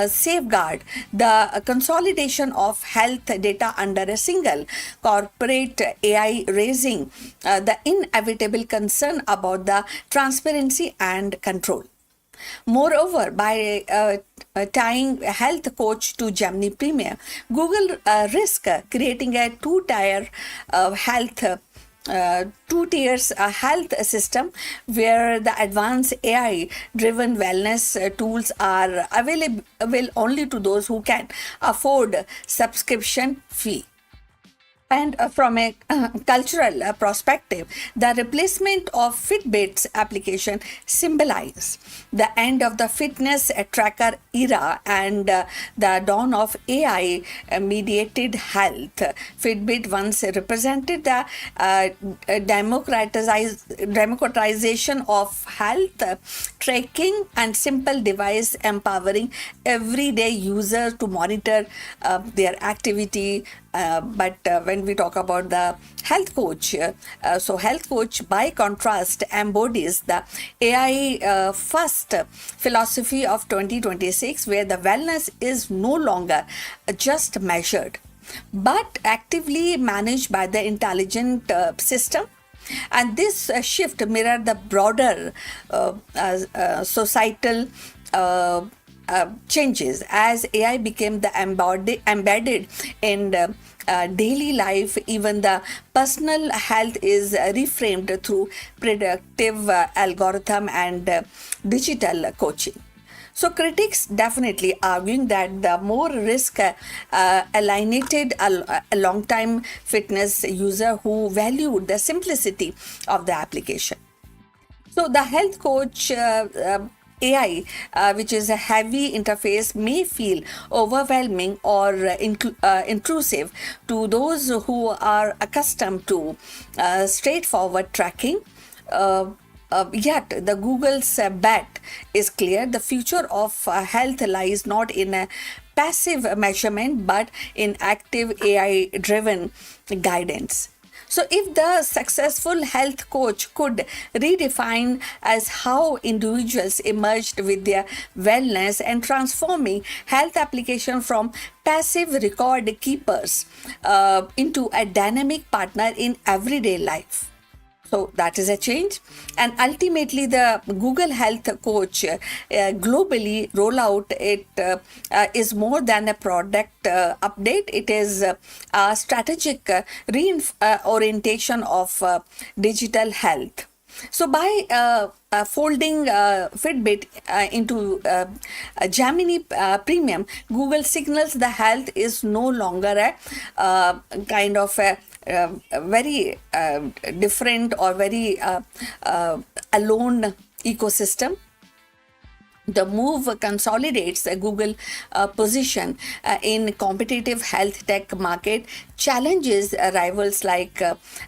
safeguard, the consolidation of health data under a single corporate AI raising the inevitable concern about the transparency and control. Moreover, by tying a health coach to Gemini Premier, Google risk creating a two tiers health system where the advanced AI driven wellness tools are available only to those who can afford subscription fee. And from a cultural perspective, the replacement of Fitbit's application symbolizes the end of the fitness tracker era and the dawn of AI mediated health. Fitbit once represented the democratization of health tracking and simple device empowering everyday users to monitor their activity. But when we talk about the health coach, so health coach by contrast embodies the AI first philosophy of 2026, where the wellness is no longer just measured but actively managed by the intelligent system. And this shift mirrored the broader societal changes as AI became the embedded in daily life. Even the personal health is reframed through predictive algorithm and digital coaching. So critics definitely arguing that the more risk alienated a long time fitness user who valued the simplicity of the application. So the health coach AI, which is a heavy interface, may feel overwhelming or intrusive to those who are accustomed to straightforward tracking. Yet, the Google's bet is clear. The future of health lies not in a passive measurement but in active AI driven guidance. So, if the successful health coach could redefine as how individuals emerged with their wellness and transforming health application from passive record keepers into a dynamic partner in everyday life. So that is a change. And ultimately, the Google Health Coach globally rollout is more than a product update. It is a strategic orientation of digital health. So by folding Fitbit into Gemini Premium, Google signals the health is no longer a kind of a very different or very alone ecosystem. The move consolidates the Google position in competitive health tech market, challenges rivals like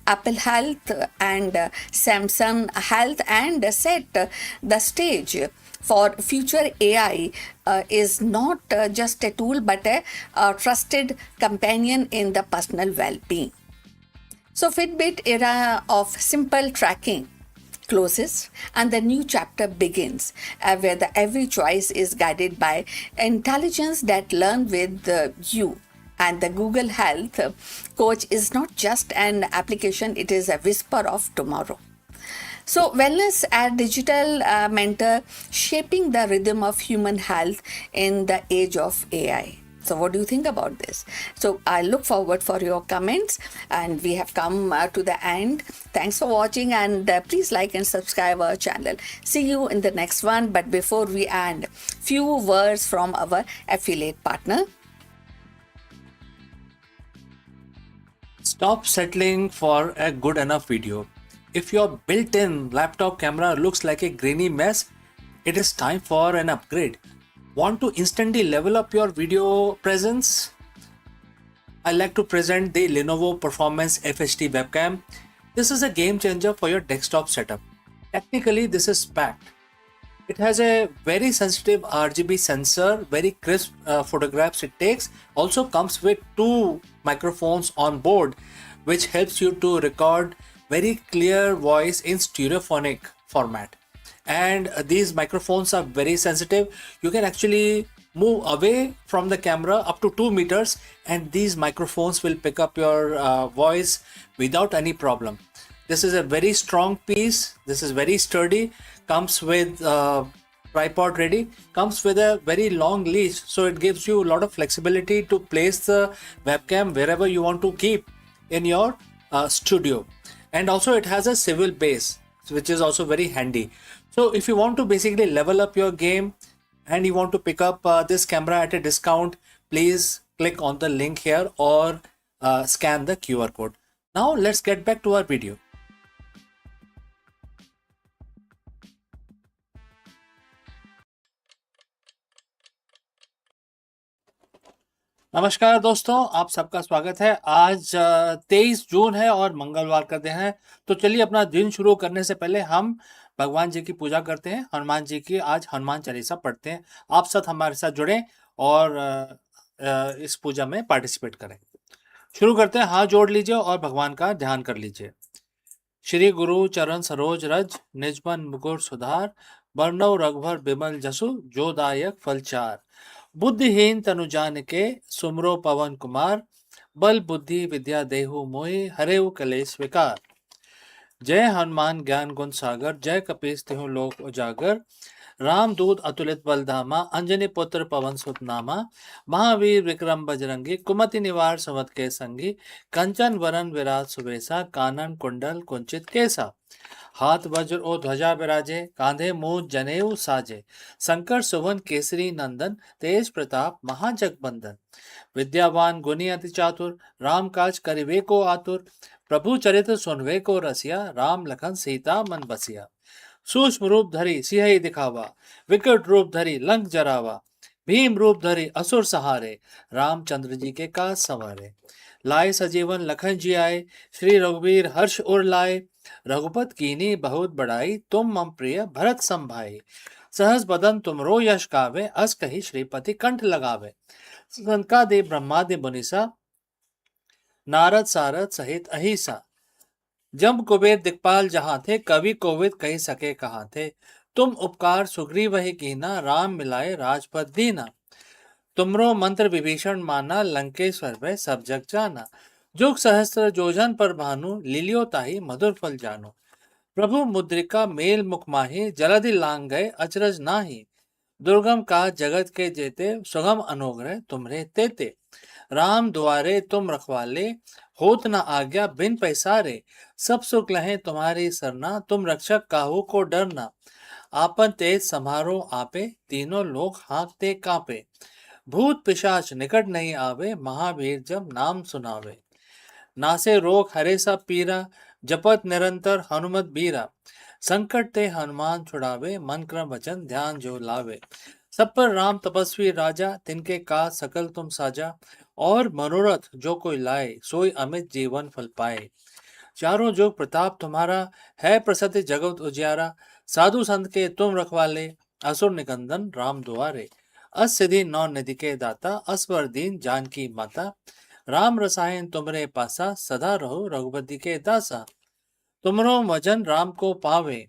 Apple Health and Samsung Health, and set the stage for future AI is not just a tool but a trusted companion in the personal well-being. So Fitbit era of simple tracking closes and the new chapter begins, where every choice is guided by intelligence that learn with you. And the Google Health Coach is not just an application, it is a whisper of tomorrow. So, wellness as digital mentor shaping the rhythm of human health in the age of AI. So, what do you think about this? So, I look forward for your comments, and we have come to the end. Thanks for watching, and please like and subscribe our channel. See you in the next one. But before we end, few words from our affiliate partner. Stop settling for a good enough video. If your built-in laptop camera looks like a grainy mess, it is time for an upgrade. Want to instantly level up your video presence? I like to present the Lenovo Performance FHD webcam. This is a game changer for your desktop setup. Technically, this is packed. It has a very sensitive RGB sensor, very crisp photographs it takes. Also comes with 2 microphones on board, which helps you to record very clear voice in stereophonic format. And these microphones are very sensitive. You can actually move away from the camera up to 2 meters, and these microphones will pick up your voice without any problem. This is a very strong piece. This is very sturdy. Comes with tripod ready. Comes with a very long leash, so it gives you a lot of flexibility to place the webcam wherever you want to keep in your studio. And also it has a swivel base, which is also very handy. So if you want to basically level up your game and you want to pick up this camera at a discount, please click on the link here or scan the QR code. Now let's get back to our video. नमस्कार दोस्तों, आप सबका स्वागत है। आज 23 जून है और मंगलवार का दिन है। तो चलिए अपना दिन शुरू करने से पहले हम भगवान जी की पूजा करते हैं। हनुमान जी की आज हनुमान चालीसा पढ़ते हैं। आप सब हमारे साथ जुड़ें और इस पूजा में पार्टिसिपेट करें। शुरू करते हैं। हाथ जोड़ लीजिए और भगवान का ध्यान कर लीजिए। श्री गुरु चरण सरोज रज, निजमन मुकुर सुधार, बरनौ रघुवर बिमल जसु, जो दायक फलचार। बुद्धिहीन तनु जान के, सुमरो पवन कुमार, बल बुद्धि विद्या देहु मोहि, हरेउ कलेश विकार। जय हनुमान ज्ञान गुण सागर, जय कपीस तिहु लोक उजागर। राम दूत अतुलित बलधामा, अंजनी पुत्र पवन सुत नामा। महावीर विक्रम बजरंगी, कुमति निवार सुमति के संगी। कंचन वरन विराज सुबेसा, कानन कुंडल कुंचित केसा। हाथ वज्र और ध्वजा विराजे, कांधे मूंज जनेऊ साजे। शंकर सुवन केसरी नंदन, तेज प्रताप महाजगबंदन। विद्यावान गुणी अति चातुर, राम काज करिवे को आतुर। प्रभु चरित्र सुनवे को रसिया, राम लखन सीता मन बसिया। सूक्ष्म रूप धरि सिंह दिखावा, विकट रूप धरि लंक जरावा। भीम रूप धरि असुर सहारे, रामचंद्र जी के काज संवारे। लाए सजीवन लखन जी आए, श्री रघुवीर हर्ष उर लाए। रघुपत कीनी बहुत बड़ाई, तुम मम प्रिय भरत संभाई। सहस बदन तुमरो यश गावे, अस कही श्रीपति कंठ लगावे। संकादि ब्रह्मादि मुनीसा, नारद सारद सहित अहिसा। जब कुबेर दिक्पाल जहां थे, कवि कोविद कही सके कहां थे। तुम उपकार सुग्रीव ही कीना, राम मिलाए राजपद दीना। तुमरो मंत्र विभीषण माना, लंकेश्वर में सब जग जाना। जुग सहस्त्र जोजन पर भानु, लीलियो ताही मधुर फल जानो। प्रभु मुद्रिका मेल मुख माही, जलधि लांग गए अचरज नाही। दुर्गम का जगत के जेते, सुगम अनुग्रह तुमरे तेते। राम द्वारे तुम रखवाले, होत न आज्ञा बिन पैसारे। सब सुख लहे तुम्हारी सरना, तुम रक्षक काहू को डरना। आपन तेज समारो आपे, तीनों लोग हाँकते कांपे। भूत पिशाच निकट नहीं आवे, महावीर जब नाम सुनावे। नासे रोग हरे सब पीरा, जपत निरंतर हनुमत बीरा। संकट ते हनुमान छुड़ावे, मन क्रम वचन ध्यान जो लावे। सब पर राम तपस्वी राजा, तिनके काज सकल तुम साजा। और मनोरथ जो कोई लाए, सोई अमित जीवन फल पाए। चारों जुग प्रताप तुम्हारा, है प्रसिद्ध जगत उजियारा। साधु संत के तुम रखवाले, असुर निकंदन राम दुआरे। अस सिद्धि नौ निधि के दाता, असवर दीन जानकी माता। राम रसायन तुमरे पासा, सदा रहो रघुपति के दासा। तुमरो वचन राम को पावे,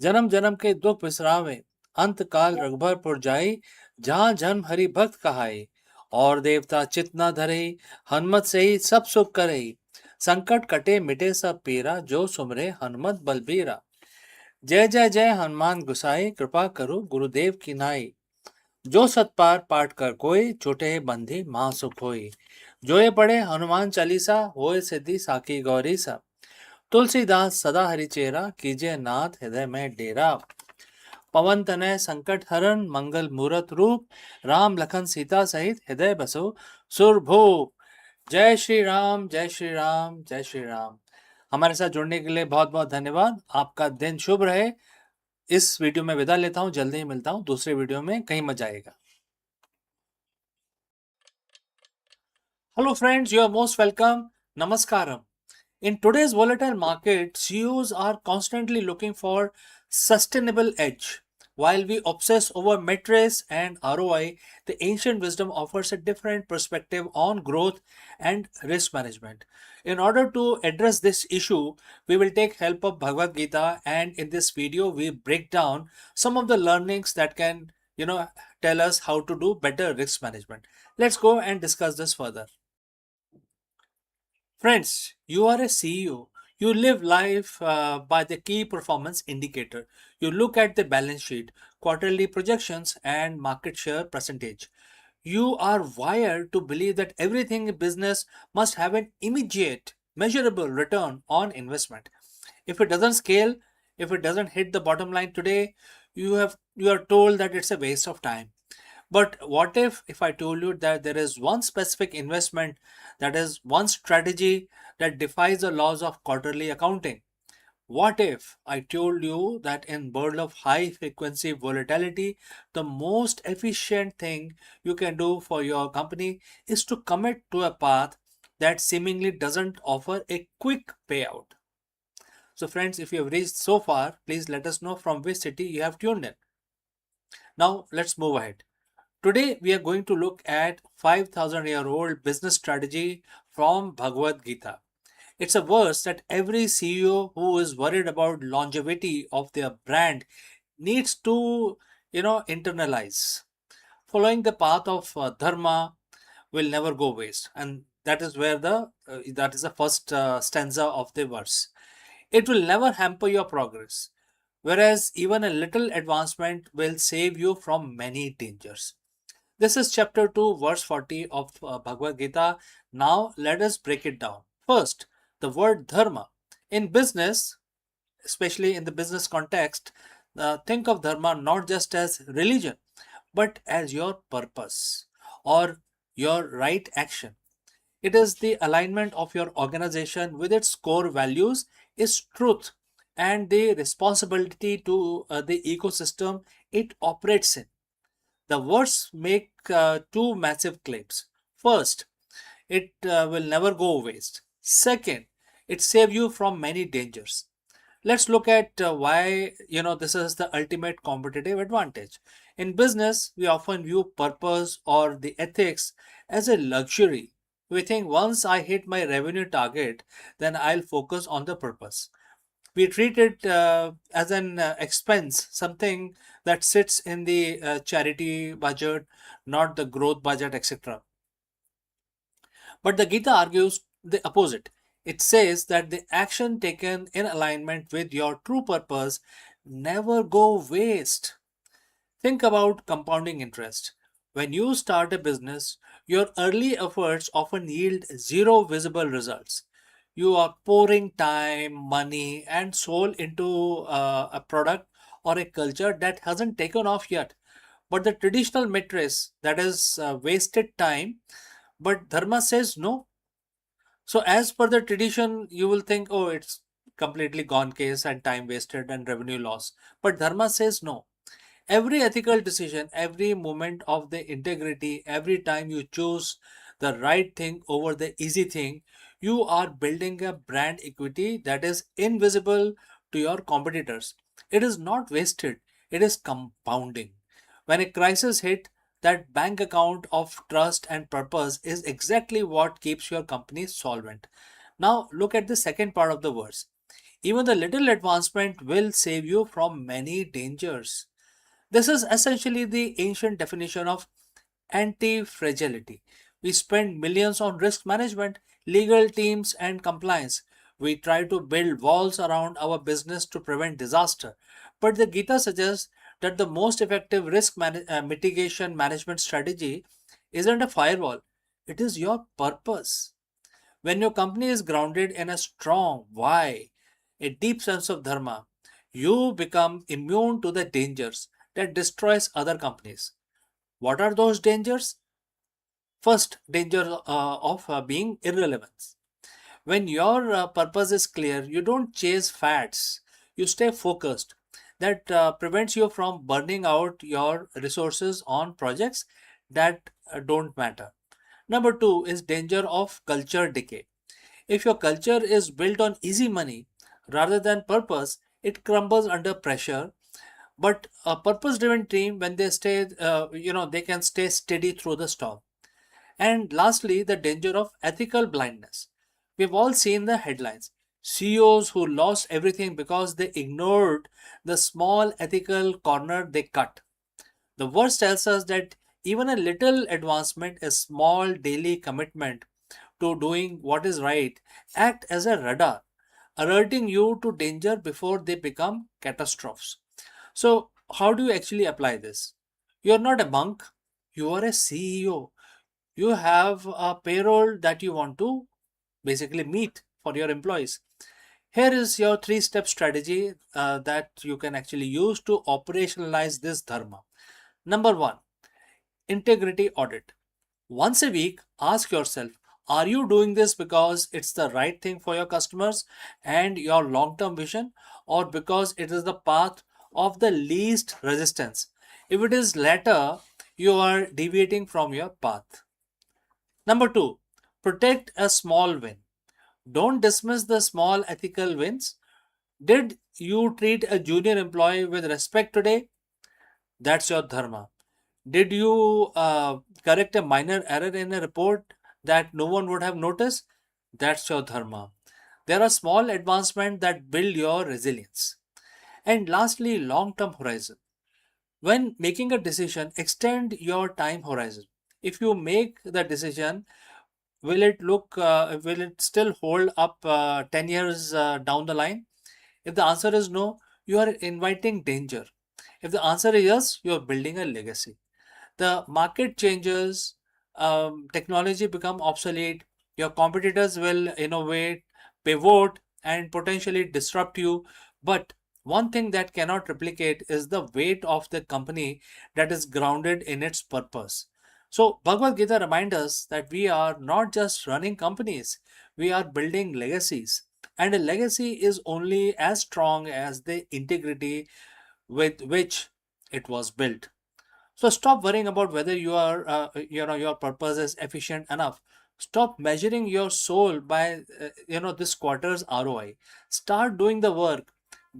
जन्म जन्म के दुख बिसरावे, अंत काल रघुबरपुर जाई, जहाँ जन्म हरि भक्त कहाई। और देवता चित न धरे, हनुमत से ही सब सुख करे। संकट कटे मिटे सब पीरा, जो सुमरे हनुमत बलबीरा। जय जय जय हनुमान गुसाई, कृपा करो गुरुदेव की नाई। जो सतपार पाठ कर कोई, छूटे बंधी महा सुख होई। जो ये पढ़े हनुमान चालीसा, होए सिद्धि साकी गौरी सा। तुलसीदास सदा हरिचेरा, कीजिए नाथ हृदय में डेरा। पवन तनय संकट हरन, मंगल मूरत रूप। राम लखन सीता सहित हृदय बसो सुरभूप। जय श्री राम, जय श्री राम, जय श्री राम। हमारे साथ जुड़ने के लिए बहुत बहुत धन्यवाद। आपका दिन शुभ रहे। इस वीडियो में विदा लेता हूँ, जल्दी ही मिलता हूँ दूसरे वीडियो में, कहीं मजा आएगा। Hello friends, you are most welcome. Namaskaram. In today's volatile market, CEOs are constantly looking for sustainable edge. While we obsess over metrics and ROI, the ancient wisdom offers a different perspective on growth and risk management. In order to address this issue, we will take help of Bhagavad Gita, and in this video we break down some of the learnings that can, tell us how to do better risk management. Let's go and discuss this further. Friends, you are a CEO. You live life by the key performance indicator. You look at the balance sheet, quarterly projections, and market share percentage. You are wired to believe that everything in business must have an immediate, measurable return on investment. If it doesn't scale, if it doesn't hit the bottom line today, you are told that it's a waste of time. But what if I told you that there is one specific investment, that is one strategy that defies the laws of quarterly accounting? What if I told you that in world of high frequency volatility, the most efficient thing you can do for your company is to commit to a path that seemingly doesn't offer a quick payout? So friends, if you have reached so far, please let us know from which city you have tuned in. Now let's move ahead. Today, we are going to look at 5,000-year-old business strategy from Bhagavad Gita. It's a verse that every CEO who is worried about longevity of their brand needs to, internalize. Following the path of dharma will never go waste, and that is where that is the first stanza of the verse. It will never hamper your progress, whereas even a little advancement will save you from many dangers. This is chapter 2, verse 40 of Bhagavad Gita. Now, let us break it down. First, the word dharma. In business, especially in the business context, think of dharma not just as religion, but as your purpose or your right action. It is the alignment of your organization with its core values, its truth, and the responsibility to the ecosystem it operates in. The words make two massive claims. First, it will never go waste. Second, it saves you from many dangers. Let's look at why this is the ultimate competitive advantage. In business, we often view purpose or the ethics as a luxury. We think once I hit my revenue target, then I'll focus on the purpose. We treat it as an expense, something that sits in the charity budget, not the growth budget, etc. But the Gita argues the opposite. It says that the action taken in alignment with your true purpose never go waste. Think about compounding interest. When you start a business, your early efforts often yield zero visible results. You are pouring time, money, and soul into a product or a culture that hasn't taken off yet. But the traditional metrics, that is wasted time, but Dharma says no. So, as per the tradition, you will think, oh, it's completely gone case and time wasted and revenue loss. But Dharma says no. Every ethical decision, every moment of the integrity, every time you choose the right thing over the easy thing, you are building a brand equity that is invisible to your competitors. It is not wasted, it is compounding. When a crisis hit, that bank account of trust and purpose is exactly what keeps your company solvent. Now look at the second part of the verse. Even the little advancement will save you from many dangers. This is essentially the ancient definition of anti fragility. We spend millions on risk management, legal teams, and compliance. We try to build walls around our business to prevent disaster. But the Gita suggests that the most effective mitigation management strategy isn't a firewall, it is your purpose. When your company is grounded in a strong why, a deep sense of dharma, you become immune to the dangers that destroys other companies. What are those dangers? First, danger of being irrelevant. When your purpose is clear, you don't chase fads. You stay focused. That prevents you from burning out your resources on projects that don't matter. Number two is danger of culture decay. If your culture is built on easy money rather than purpose, it crumbles under pressure. But a purpose-driven team, when they stay, they can stay steady through the storm. And lastly, the danger of ethical blindness. We've all seen the headlines. CEOs who lost everything because they ignored the small ethical corner they cut. The verse tells us that even a little advancement, a small daily commitment to doing what is right, act as a radar, alerting you to danger before they become catastrophes. So, how do you actually apply this? You're not a monk, you are a CEO. You have a payroll that you want to basically meet for your employees. Here is your three-step strategy that you can actually use to operationalize this dharma. Number one, integrity audit. Once a week, ask yourself, are you doing this because it's the right thing for your customers and your long term vision, or because it is the path of the least resistance? If it is latter, you are deviating from your path. Number two, protect a small win. Don't dismiss the small ethical wins. Did you treat a junior employee with respect today? That's your dharma. Did you correct a minor error in a report that no one would have noticed? That's your dharma. There are small advancements that build your resilience. And lastly, long term horizon. When making a decision, extend your time horizon. If you make the decision, will it still hold up 10 years down the line? If the answer is no, you are inviting danger. If the answer is yes, you are building a legacy. The market changes, technology become obsolete, your competitors will innovate, pivot, and potentially disrupt you. But one thing that cannot replicate is the weight of the company that is grounded in its purpose. So Bhagavad Gita reminds us that we are not just running companies, we are building legacies. And a legacy is only as strong as the integrity with which it was built. So stop worrying about whether your purpose is efficient enough. Stop measuring your soul by this quarter's ROI. Start doing the work.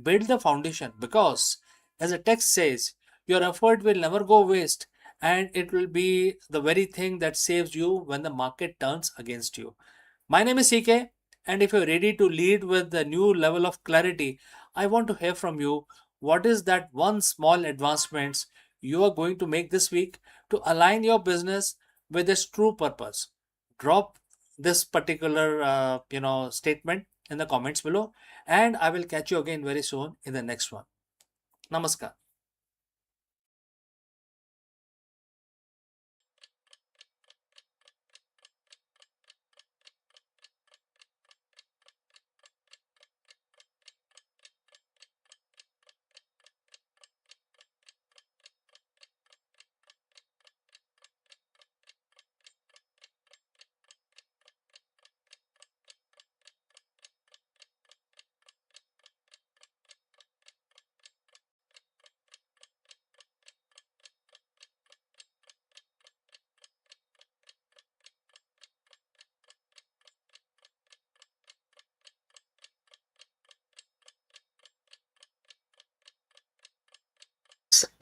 Build the foundation, because as the text says, your effort will never go waste, and it will be the very thing that saves you when the market turns against you. My name is CK, and if you're ready to lead with the new level of clarity, I want to hear from you. What is that one small advancements you are going to make this week to align your business with its true purpose? Drop this particular statement in the comments below, and I will catch you again very soon in the next one. Namaskar.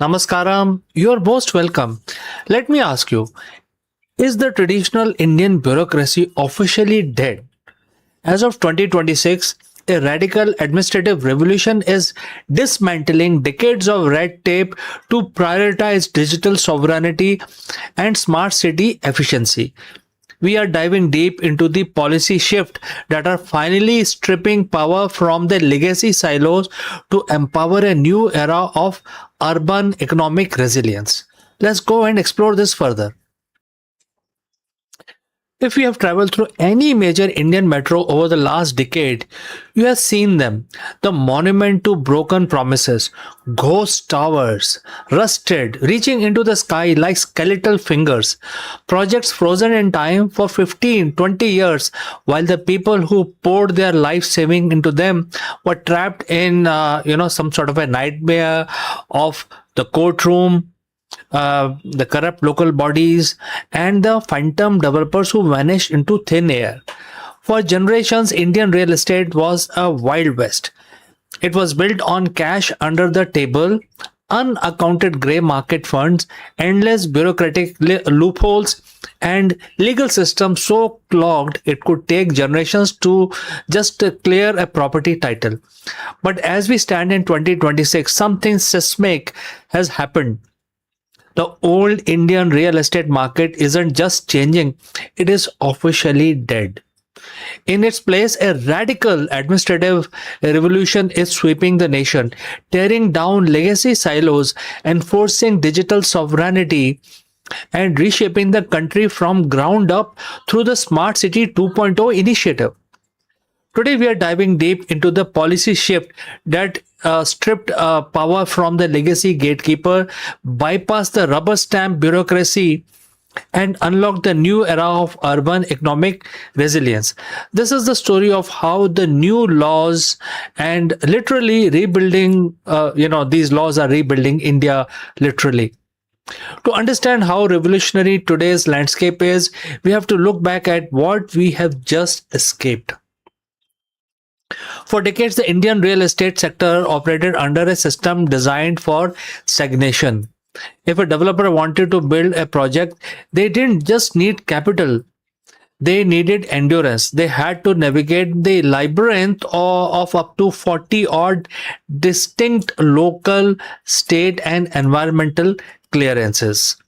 Namaskaram. You are most welcome. Let me ask you, is the traditional Indian bureaucracy officially dead? As of 2026, a radical administrative revolution is dismantling decades of red tape to prioritize digital sovereignty and smart city efficiency. We are diving deep into the policy shift that are finally stripping power from the legacy silos to empower a new era of urban economic resilience. Let's go and explore this further. If you have traveled through any major Indian metro over the last decade, you have seen them. The monument to broken promises, ghost towers, rusted, reaching into the sky like skeletal fingers, projects frozen in time for 15, 20 years, while the people who poured their life saving into them were trapped in, some sort of a nightmare of the courtroom, the corrupt local bodies, and the phantom developers who vanished into thin air. For generations, Indian real estate was a wild west. It was built on cash under the table, unaccounted grey market funds, endless bureaucratic loopholes, and legal systems so clogged it could take generations to just clear a property title. But as we stand in 2026, something seismic has happened. The old Indian real estate market isn't just changing, it is officially dead. In its place, a radical administrative revolution is sweeping the nation, tearing down legacy silos, enforcing digital sovereignty, and reshaping the country from ground up through the Smart City 2.0 initiative. Today, we are diving deep into the policy shift that stripped power from the legacy gatekeeper, bypassed the rubber stamp bureaucracy, and unlocked the new era of urban economic resilience. This is the story of how the new laws and literally rebuilding, these laws are rebuilding India literally. To understand how revolutionary today's landscape is, we have to look back at what we have just escaped. For decades, the Indian real estate sector operated under a system designed for stagnation. If a developer wanted to build a project, they didn't just need capital, they needed endurance. They had to navigate the labyrinth of up to 40 odd distinct local, state, and environmental clearances.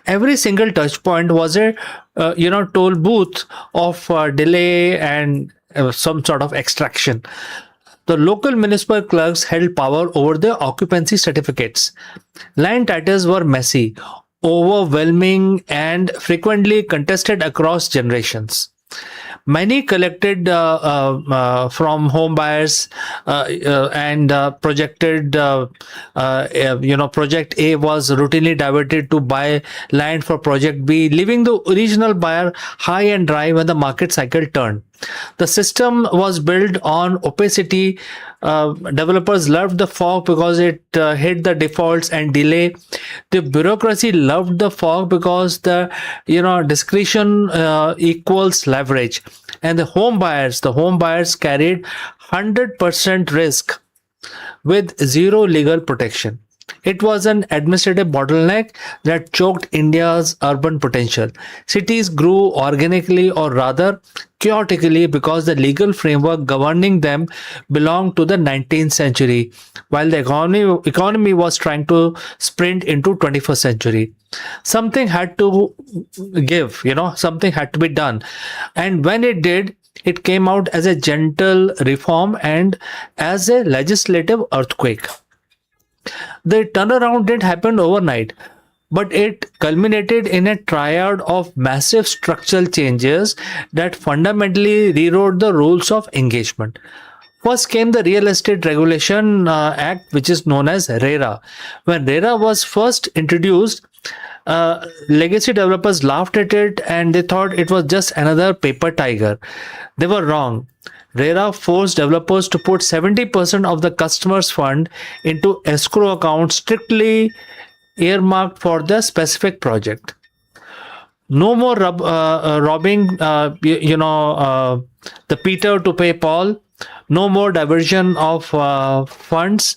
Every single touch point was a toll booth of delay and some sort of extraction. The local municipal clerks held power over the occupancy certificates. Land titles were messy, overwhelming, and frequently contested across generations. Many collected from home buyers and project A was routinely diverted to buy land for project B, leaving the original buyer high and dry when the market cycle turned. The system was built on opacity. Developers loved the fog because it hid the defaults and delay. The bureaucracy loved the fog because the discretion equals leverage. And the home buyers carried 100% risk with zero legal protection. It was an administrative bottleneck that choked India's urban potential. Cities grew organically, or rather chaotically, because the legal framework governing them belonged to the 19th century, while the economy was trying to sprint into 21st century. Something had to give, something had to be done. And when it did, it came out as a gentle reform and as a legislative earthquake. The turnaround didn't happen overnight, but it culminated in a triad of massive structural changes that fundamentally rewrote the rules of engagement. First came the Real Estate Regulation Act, which is known as RERA. When RERA was first introduced, legacy developers laughed at it and they thought it was just another paper tiger. They were wrong. RERA forced developers to put 70% of the customer's fund into escrow accounts strictly earmarked for the specific project. No more robbing, the Peter to pay Paul. No more diversion of funds.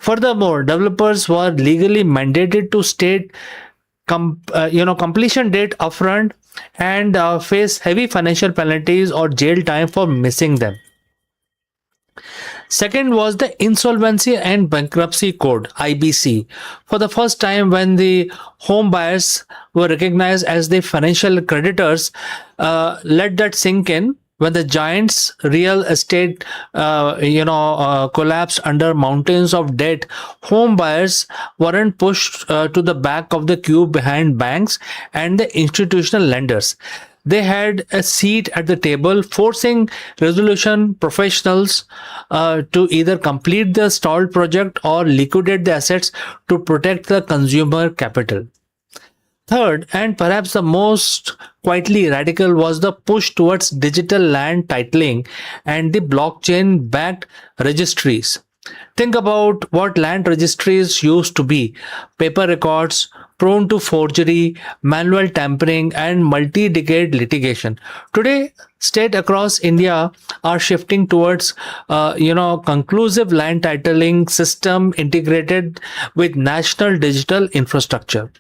Furthermore, developers were legally mandated to state completion date upfront and face heavy financial penalties or jail time for missing them. Second was the Insolvency and Bankruptcy Code, IBC. For the first time, when the home buyers were recognized as the financial creditors, let that sink in. When the giants real estate, collapsed under mountains of debt, home buyers weren't pushed to the back of the queue behind banks and the institutional lenders. They had a seat at the table, forcing resolution professionals to either complete the stalled project or liquidate the assets to protect the consumer capital. Third, and perhaps the most quietly radical, was the push towards digital land titling and the blockchain backed registries. Think about what land registries used to be: paper records, prone to forgery, manual tampering, and multi decade litigation. Today, states across India are shifting towards conclusive land titling system integrated with national digital infrastructure.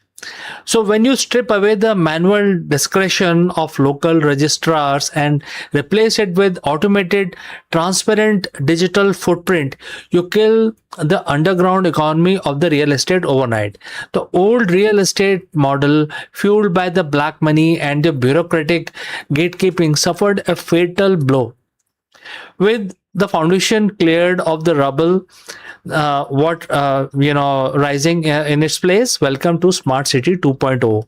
So when you strip away the manual discretion of local registrars and replace it with automated, transparent digital footprint, you kill the underground economy of the real estate overnight. The old real estate model, fueled by the black money and the bureaucratic gatekeeping, suffered a fatal blow. With the foundation cleared of the rubble, what rising in its place, welcome to Smart City 2.0.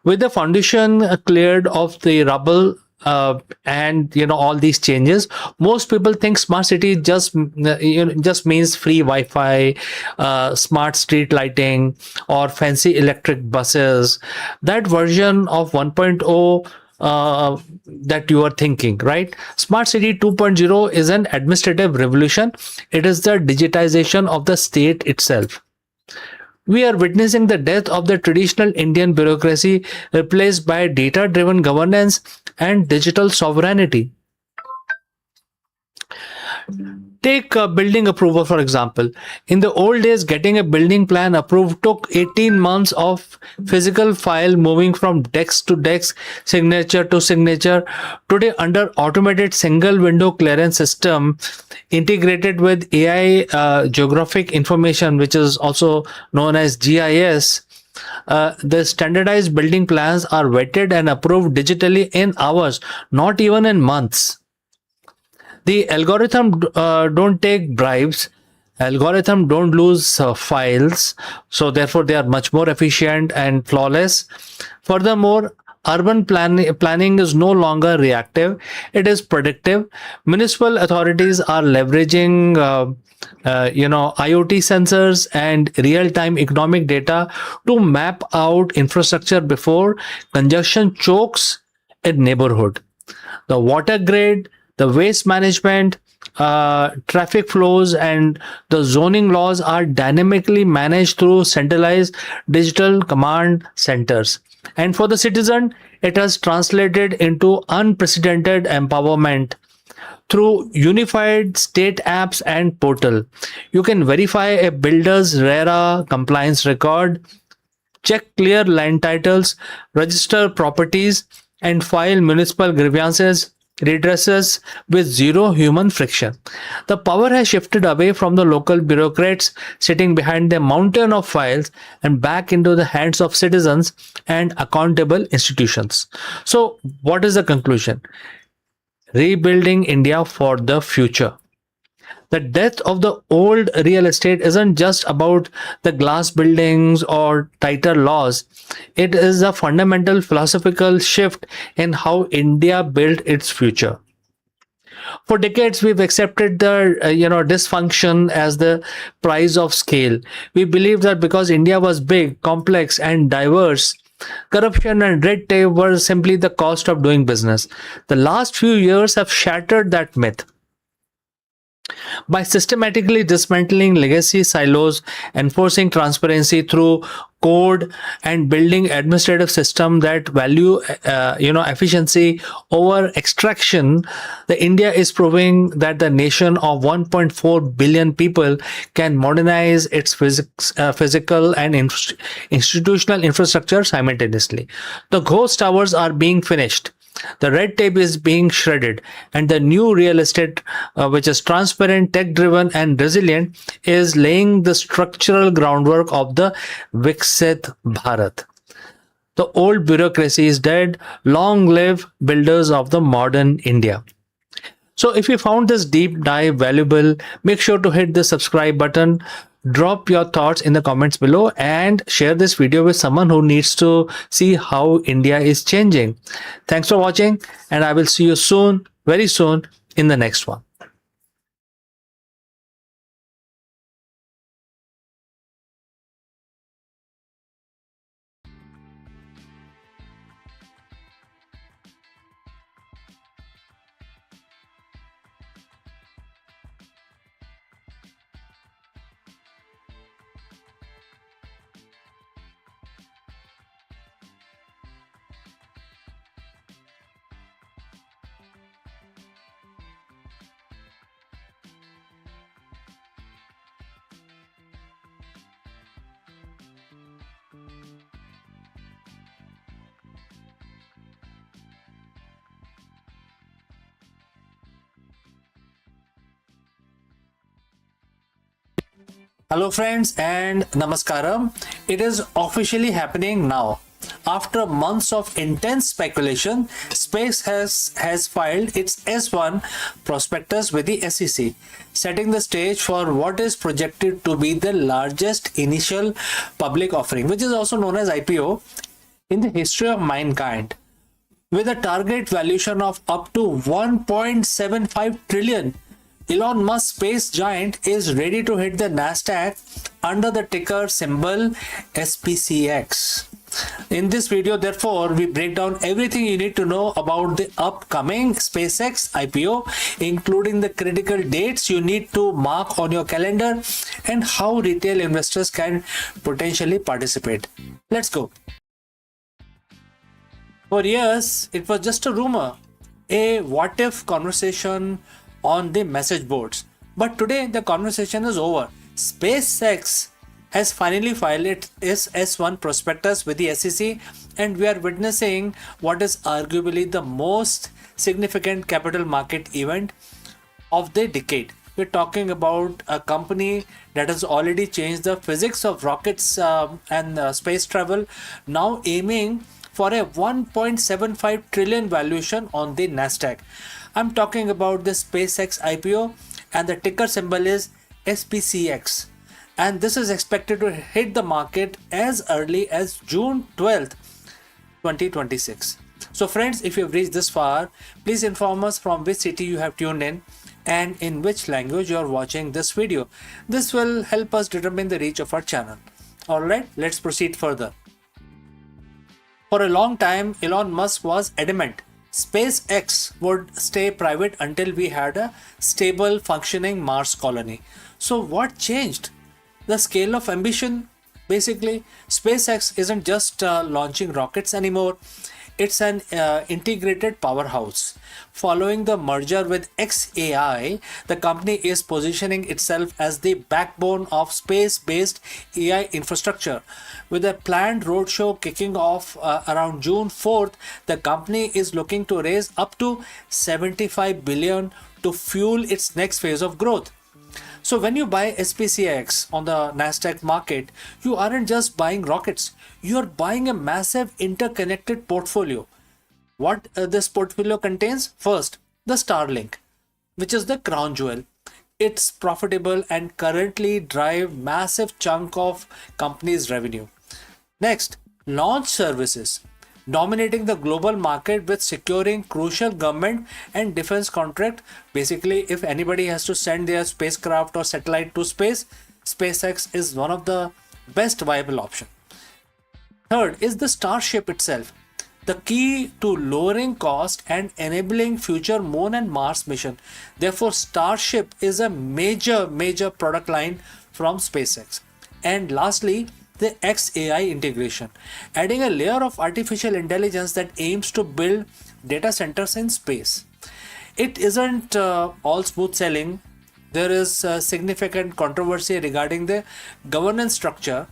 With the foundation cleared of the rubble, and all these changes, most people think smart city just means free wi-fi, smart street lighting, or fancy electric buses. That version of 1.0 that you are thinking, right? Smart City 2.0 is an administrative revolution. It is the digitization of the state itself. We are witnessing the death of the traditional Indian bureaucracy, replaced by data driven governance and digital sovereignty. Take building approval, for example. In the old days, getting a building plan approved took 18 months of physical file moving from desk to desk, signature to signature. Today, under automated single window clearance system integrated with AI geographic information, which is also known as GIS, the standardized building plans are vetted and approved digitally in hours, not even in months. The algorithm don't take bribes. Algorithm don't lose files, so therefore they are much more efficient and flawless. Furthermore, urban planning is no longer reactive; it is predictive. Municipal authorities are leveraging IoT sensors and real-time economic data to map out infrastructure before congestion chokes a neighborhood. The water grid, the waste management, traffic flows, and the zoning laws are dynamically managed through centralized digital command centers. And for the citizen, it has translated into unprecedented empowerment through unified state apps and portal. You can verify a builder's RERA compliance record, check clear land titles, register properties, and file municipal grievances redresses with zero human friction. The power has shifted away from the local bureaucrats sitting behind a mountain of files and back into the hands of citizens and accountable institutions. So, what is the conclusion? Rebuilding India for the future. The death of the old real estate isn't just about the glass buildings or tighter laws. It is a fundamental philosophical shift in how India built its future. For decades, we've accepted the dysfunction as the price of scale. We believed that because India was big, complex, and diverse, corruption and red tape were simply the cost of doing business. The last few years have shattered that myth. By systematically dismantling legacy silos, enforcing transparency through code, and building administrative system that value efficiency over extraction, the India is proving that the nation of 1.4 billion people can modernize its physical and institutional infrastructure simultaneously. The ghost towers are being finished. The red tape is being shredded, and the new real estate, which is transparent, tech driven, and resilient, is laying the structural groundwork of the Viksit Bharat. The old bureaucracy is dead. Long live builders of the modern India. So if you found this deep dive valuable, make sure to hit the subscribe button, drop your thoughts in the comments below, and share this video with someone who needs to see how India is changing. Thanks for watching, and I will see you soon, very soon, in the next one. Hello friends and namaskaram. It is officially happening now. After months of intense speculation, Space has filed its S1 prospectus with the SEC, setting the stage for what is projected to be the largest initial public offering, which is also known as IPO, in the history of mankind. With a target valuation of up to 1.75 trillion, Elon Musk's space giant is ready to hit the Nasdaq under the ticker symbol SPCX. In this video, therefore, we break down everything you need to know about the upcoming SpaceX IPO, including the critical dates you need to mark on your calendar and how retail investors can potentially participate. Let's go. For years, it was just a rumor, a what if conversation on the message boards. But today, the conversation is over. SpaceX has finally filed its S1 prospectus with the SEC, and we are witnessing what is arguably the most significant capital market event of the decade. We're talking about a company that has already changed the physics of rockets and space travel, now aiming for a 1.75 trillion valuation on the Nasdaq. I'm talking about the SpaceX IPO, and the ticker symbol is SPCX. And this is expected to hit the market as early as June 12th, 2026. So friends, if you've reached this far, please inform us from which city you have tuned in and in which language you are watching this video. This will help us determine the reach of our channel. Alright, let's proceed further. For a long time, Elon Musk was adamant SpaceX would stay private until we had a stable, functioning Mars colony. So what changed? The scale of ambition. Basically, SpaceX isn't just launching rockets anymore. It's an integrated powerhouse. Following the merger with XAI, the company is positioning itself as the backbone of space-based AI infrastructure. With a planned roadshow kicking off around June 4th, the company is looking to raise up to 75 billion to fuel its next phase of growth. So when you buy SPCX on the Nasdaq market, you aren't just buying rockets, you're buying a massive interconnected portfolio. What this portfolio contains? First, the Starlink, which is the crown jewel. It's profitable and currently drive massive chunk of company's revenue. Next, launch services, dominating the global market with securing crucial government and defense contract. Basically, if anybody has to send their spacecraft or satellite to space, SpaceX is one of the best viable option. Third is the Starship itself, the key to lowering cost and enabling future Moon and Mars mission. Therefore, Starship is a major product line from SpaceX. And lastly, the XAI integration, adding a layer of artificial intelligence that aims to build data centers in space. It isn't all smooth sailing. There is significant controversy regarding the governance structure.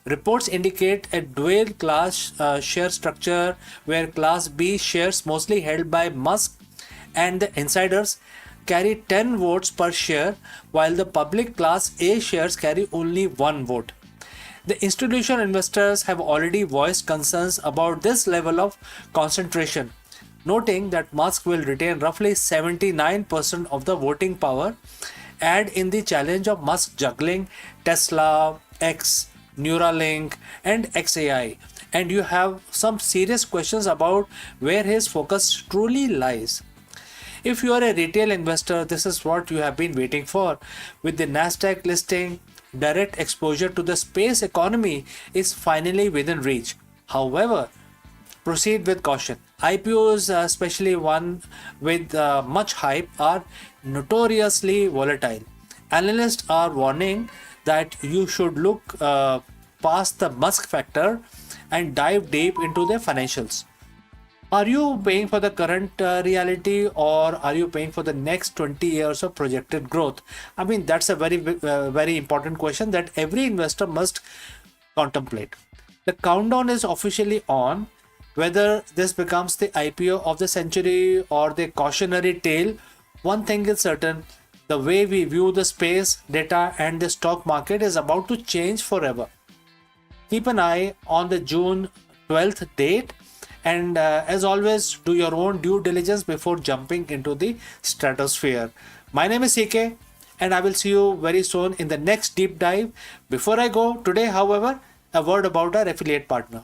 Reports indicate a dual class share structure where Class B shares, mostly held by Musk and the insiders, carry 10 votes per share, while the public Class A shares carry only one vote. The institutional investors have already voiced concerns about this level of concentration, noting that Musk will retain roughly 79% of the voting power. Add in the challenge of Musk juggling Tesla, X, Neuralink, and XAI, and you have some serious questions about where his focus truly lies. If you are a retail investor, this is what you have been waiting for. With the Nasdaq listing, direct exposure to the space economy is finally within reach. However, proceed with caution. IPOs, especially one with much hype, are notoriously volatile. Analysts are warning that you should look past the Musk factor and dive deep into their financials. Are you paying for the current reality, or are you paying for the next 20 years of projected growth? I mean, that's a very important question that every investor must contemplate. The countdown is officially on. Whether this becomes the IPO of the century or the cautionary tale, one thing is certain: the way we view the space, data, and the stock market is about to change forever. Keep an eye on the June 12th date, and as always, do your own due diligence before jumping into the stratosphere. My name is CK, and I will see you very soon in the next deep dive. Before I go today, however, a word about our affiliate partner.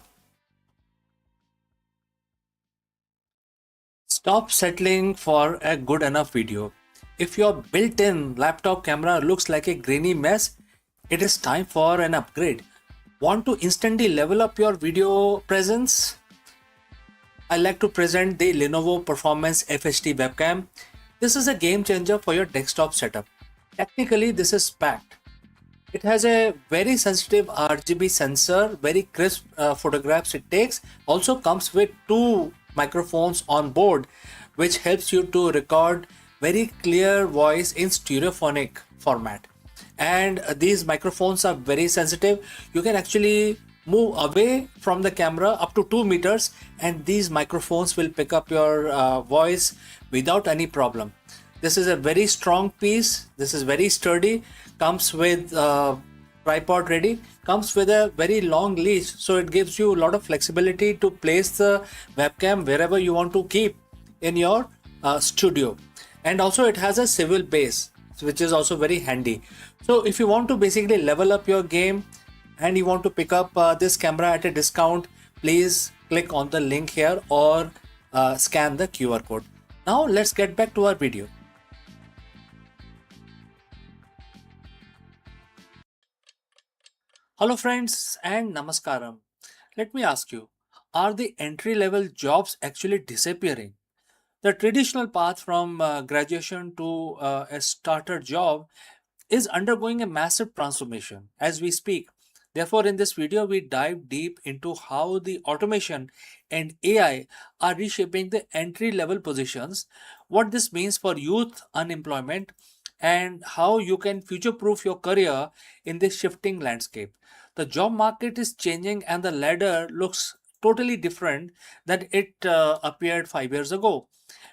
Stop settling for a good enough video. If your built-in laptop camera looks like a grainy mess, it is time for an upgrade. Want to instantly level up your video presence? I like to present the Lenovo Performance FHD webcam. This is a game changer for your desktop setup. Technically, this is packed. It has a very sensitive RGB sensor, very crisp photographs it takes. Also comes with two microphones on board, which helps you to record very clear voice in stereophonic format. And these microphones are very sensitive. You can actually move away from the camera up to 2 meters, and these microphones will pick up your voice without any problem. This is a very strong piece. This is very sturdy. Comes with tripod ready. Comes with a very long leash, so it gives you a lot of flexibility to place the webcam wherever you want to keep in your studio. And also it has a swivel base, which is also very handy. So if you want to basically level up your game and you want to pick up this camera at a discount, please click on the link here or scan the QR code. Now let's get back to our video. Hello friends and namaskaram. Let me ask you, are the entry level jobs actually disappearing? The traditional path from graduation to a starter job is undergoing a massive transformation as we speak. Therefore, in this video, we dive deep into how the automation and AI are reshaping the entry level positions, what this means for youth unemployment, and how you can future proof your career in this shifting landscape. The job market is changing and the ladder looks totally different than it appeared 5 years ago.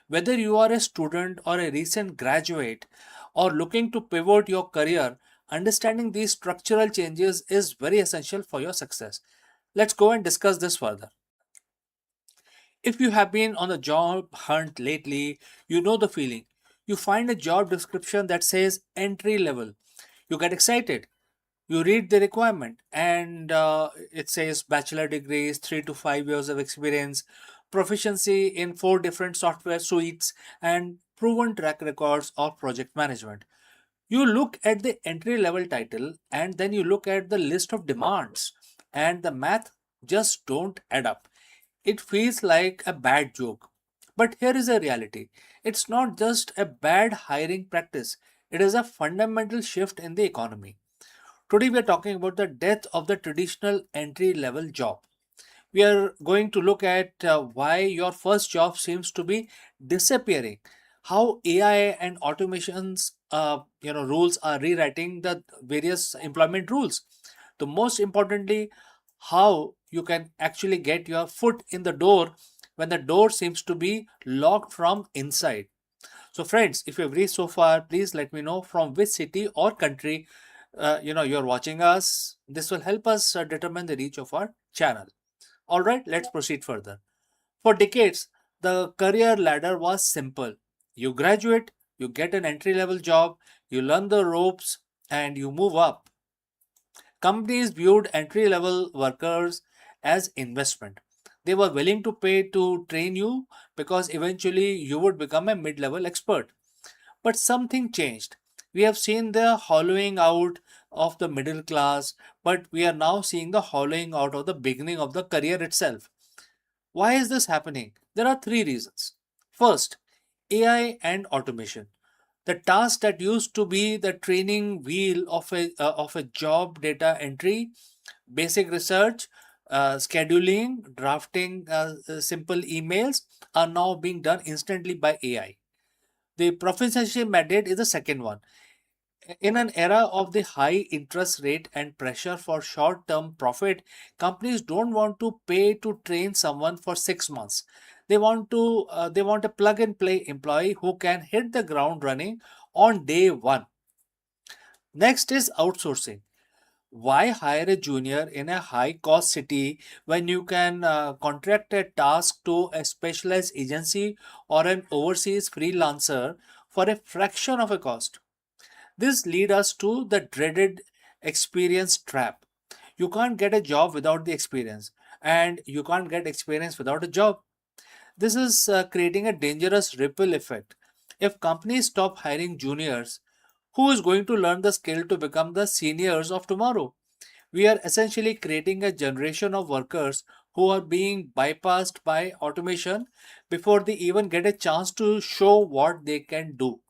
Whether you are a student or a recent graduate or looking to pivot your career, understanding these structural changes is very essential for your success. Let's go and discuss this further. If you have been on a job hunt lately, you know the feeling. You find a job description that says entry level. You get excited. You read the requirement, and it says bachelor degrees, 3 to 5 years of experience, proficiency in 4 different software suites, and proven track records of project management. You look at the entry level title and then you look at the list of demands, and the math just don't add up. It feels like a bad joke. But here is a reality: it's not just a bad hiring practice, it is a fundamental shift in the economy. Today, we are talking about the death of the traditional entry level job. We are going to look at why your first job seems to be disappearing, how AI and automations rules are rewriting the various employment rules. The most importantly, how you can actually get your foot in the door when the door seems to be locked from inside. So, friends, if you've reached so far, please let me know from which city or country you're watching us. This will help us determine the reach of our channel. All right, let's proceed further. For decades, the career ladder was simple. You graduate, you get an entry level job, you learn the ropes, and you move up. Companies viewed entry level workers as investment. They were willing to pay to train you because eventually you would become a mid level expert. But something changed. We have seen the hollowing out of the middle class, but we are now seeing the hollowing out of the beginning of the career itself. Why is this happening? There are three reasons. First, AI and automation. The task that used to be the training wheel of a job, data entry, basic research, scheduling, drafting simple emails, are now being done instantly by AI. The proficiency mandate is the second one. In an era of the high interest rate and pressure for short term profit, companies don't want to pay to train someone for 6 months. They want a plug and play employee who can hit the ground running on day one. Next is outsourcing. Why hire a junior in a high cost city when you can contract a task to a specialized agency or an overseas freelancer for a fraction of a cost? This leads us to the dreaded experience trap. You can't get a job without the experience, and you can't get experience without a job. This is creating a dangerous ripple effect. If companies stop hiring juniors, who is going to learn the skill to become the seniors of tomorrow? We are essentially creating a generation of workers who are being bypassed by automation before they even get a chance to show what they can do.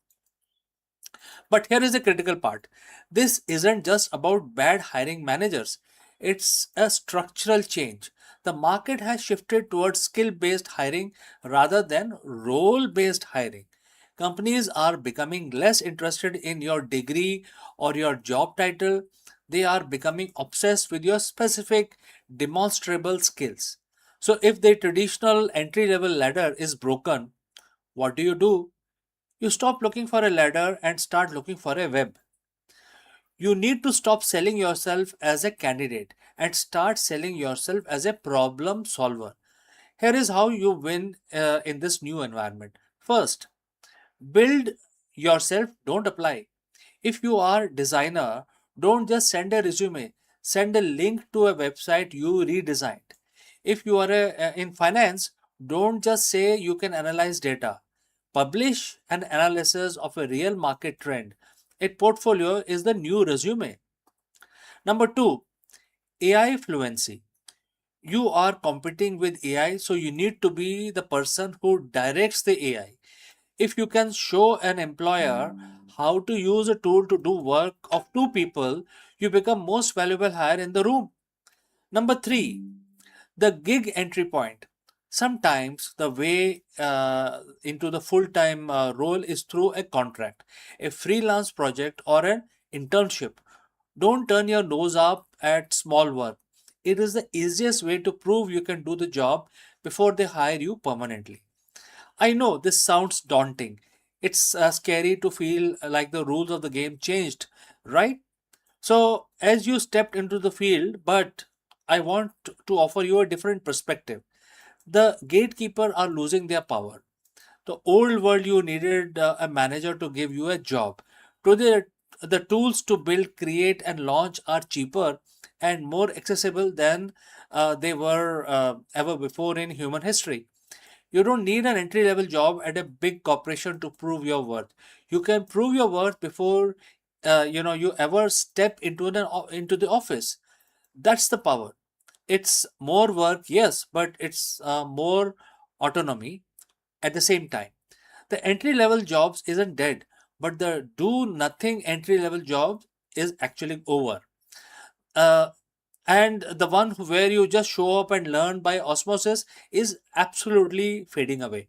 But here is the critical part. This isn't just about bad hiring managers, it's a structural change. The market has shifted towards skill based hiring rather than role based hiring. Companies are becoming less interested in your degree or your job title. They are becoming obsessed with your specific demonstrable skills. So, if the traditional entry level ladder is broken, what do? You stop looking for a ladder and start looking for a web. You need to stop selling yourself as a candidate and start selling yourself as a problem solver. Here is how you win in this new environment. First, build yourself, don't apply. If you are designer, don't just send a resume, send a link to a website you redesigned. If you are in finance, don't just say you can analyze data. Publish an analysis of a real market trend. A portfolio is the new resume. Number two, AI fluency. You are competing with AI, so you need to be the person who directs the AI. If you can show an employer how to use a tool to do work of two people, you become most valuable hire in the room. Number three, the gig entry point. Sometimes the way into the full time role is through a contract, a freelance project, or an internship. Don't turn your nose up at small work. It is the easiest way to prove you can do the job before they hire you permanently. I know this sounds daunting. It's scary to feel like the rules of the game changed, right? So, as you stepped into the field, but I want to offer you a different perspective. The gatekeeper are losing their power. The old world, you needed a manager to give you a job. Today, the tools to build, create, and launch are cheaper and more accessible than they were ever before in human history. You don't need an entry level job at a big corporation to prove your worth. You can prove your worth before you ever step into the office. That's the power. It's more work, yes, but it's more autonomy at the same time. The entry level jobs isn't dead, but the do nothing entry level job is actually over. Uh, and the one where you just show up and learn by osmosis is absolutely fading away.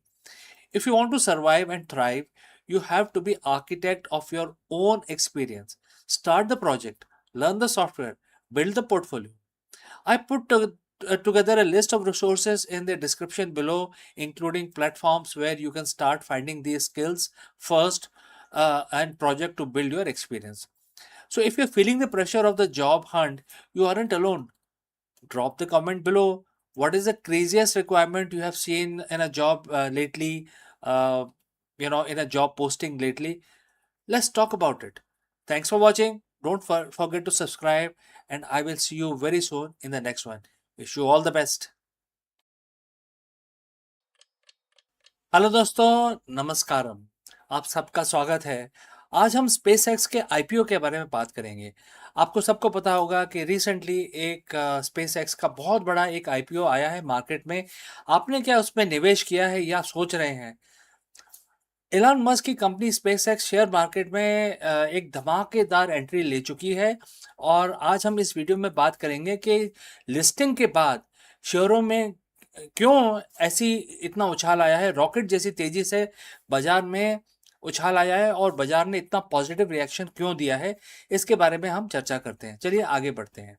If you want to survive and thrive, you have to be architect of your own experience. Start the project, learn the software, build the portfolio. I put together a list of resources in the description below, including platforms where you can start finding these skills first and project to build your experience. So if you're feeling the pressure of the job hunt, you aren't alone. Drop the comment below. What is the craziest requirement you have seen in a job lately? Uh, in a job posting lately. Let's talk about it. Thanks for watching. Don't forget to subscribe, and I will see you very soon in the next one. Wish you all the best. Hello दोस्तों, नमस्कारम। आप सबका स्वागत है। आज हम space x के IPO के बारे में बात करेंगे। आपको सबको पता होगा कि रिसेंटली एक स्पेस एक्स का बहुत बड़ा एक आईपीओ आया है मार्केट में। आपने क्या उसमें निवेश किया है या सोच रहे हैं? एलन मस्क की कंपनी स्पेसएक्स शेयर मार्केट में एक धमाकेदार एंट्री ले चुकी है और आज हम इस वीडियो में बात करेंगे कि लिस्टिंग के बाद शेयरों में क्यों ऐसी इतना उछाल आया है, रॉकेट जैसी तेजी से बाजार में उछाल आया है और बाजार ने इतना पॉजिटिव रिएक्शन क्यों दिया है, इसके बारे में हम चर्चा करते हैं। चलिए आगे बढ़ते हैं।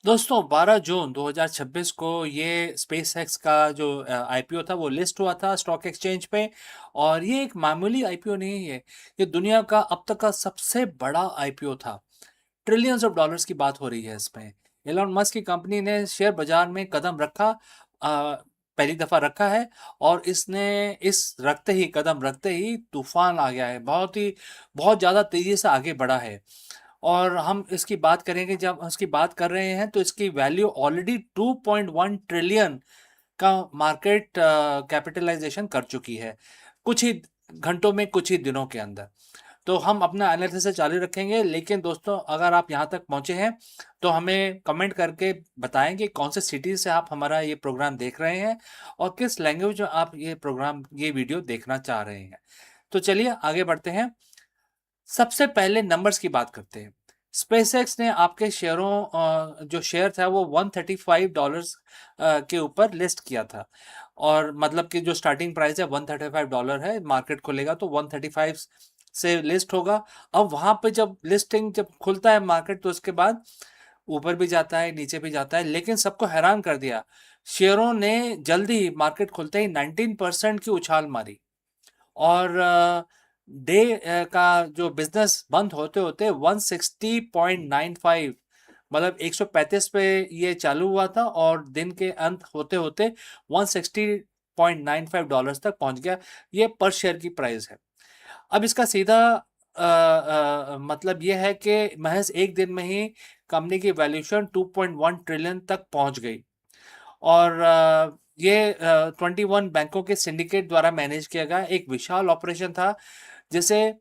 दोस्तों 12 जून 2026 को ये स्पेसएक्स का जो आईपीओ था वो लिस्ट हुआ था स्टॉक एक्सचेंज पे। और ये एक मामूली आईपीओ नहीं है, ये दुनिया का अब तक का सबसे बड़ा आईपीओ था। ट्रिलियंस ऑफ डॉलर्स की बात हो रही है इसमें। एलन मस्क की कंपनी ने शेयर बाजार में कदम रखा, पहली दफा रखा है और इसने इस रखते ही कदम रखते ही तूफान आ गया है, बहुत ज़्यादा तेज़ी से आगे बढ़ा है। और हम इसकी बात करेंगे, जब इसकी बात कर रहे हैं तो इसकी वैल्यू ऑलरेडी 2.1 ट्रिलियन का मार्केट कैपिटलाइजेशन कर चुकी है कुछ ही घंटों में, कुछ ही दिनों के अंदर। तो हम अपना एनालिसिस चालू रखेंगे, लेकिन दोस्तों अगर आप यहाँ तक पहुँचे हैं तो हमें कमेंट करके बताएं कि कौन से सिटी से आप हमारा ये प्रोग्राम देख रहे हैं और किस लैंग्वेज में आप ये वीडियो देखना चाह रहे हैं। तो चलिए आगे बढ़ते हैं। सबसे पहले नंबर्स की बात करते हैं। स्पेसएक्स ने आपके शेयरों जो शेयर था वो $135 के ऊपर लिस्ट किया था और मतलब कि जो स्टार्टिंग प्राइस है $135 है, मार्केट खुलेगा तो 135 से लिस्ट होगा। अब वहाँ पे जब खुलता है मार्केट तो उसके बाद ऊपर भी जाता है, नीचे भी जाता है, लेकिन सबको हैरान कर दिया। शेयरों ने जल्दी ही मार्केट खुलते ही 19% की उछाल मारी और डे का जो बिजनेस बंद होते होते 160.95 मतलब 135 पे ये चालू हुआ था और दिन के अंत होते होते $160.95 तक पहुंच गया। ये पर शेयर की प्राइस है। अब इसका सीधा मतलब ये है कि महज एक दिन में ही कंपनी की वैल्यूएशन 2.1 ट्रिलियन तक पहुंच गई और ये 21 बैंकों के सिंडिकेट द्वारा मैनेज किया गया एक विशाल ऑपरेशन था, जिसे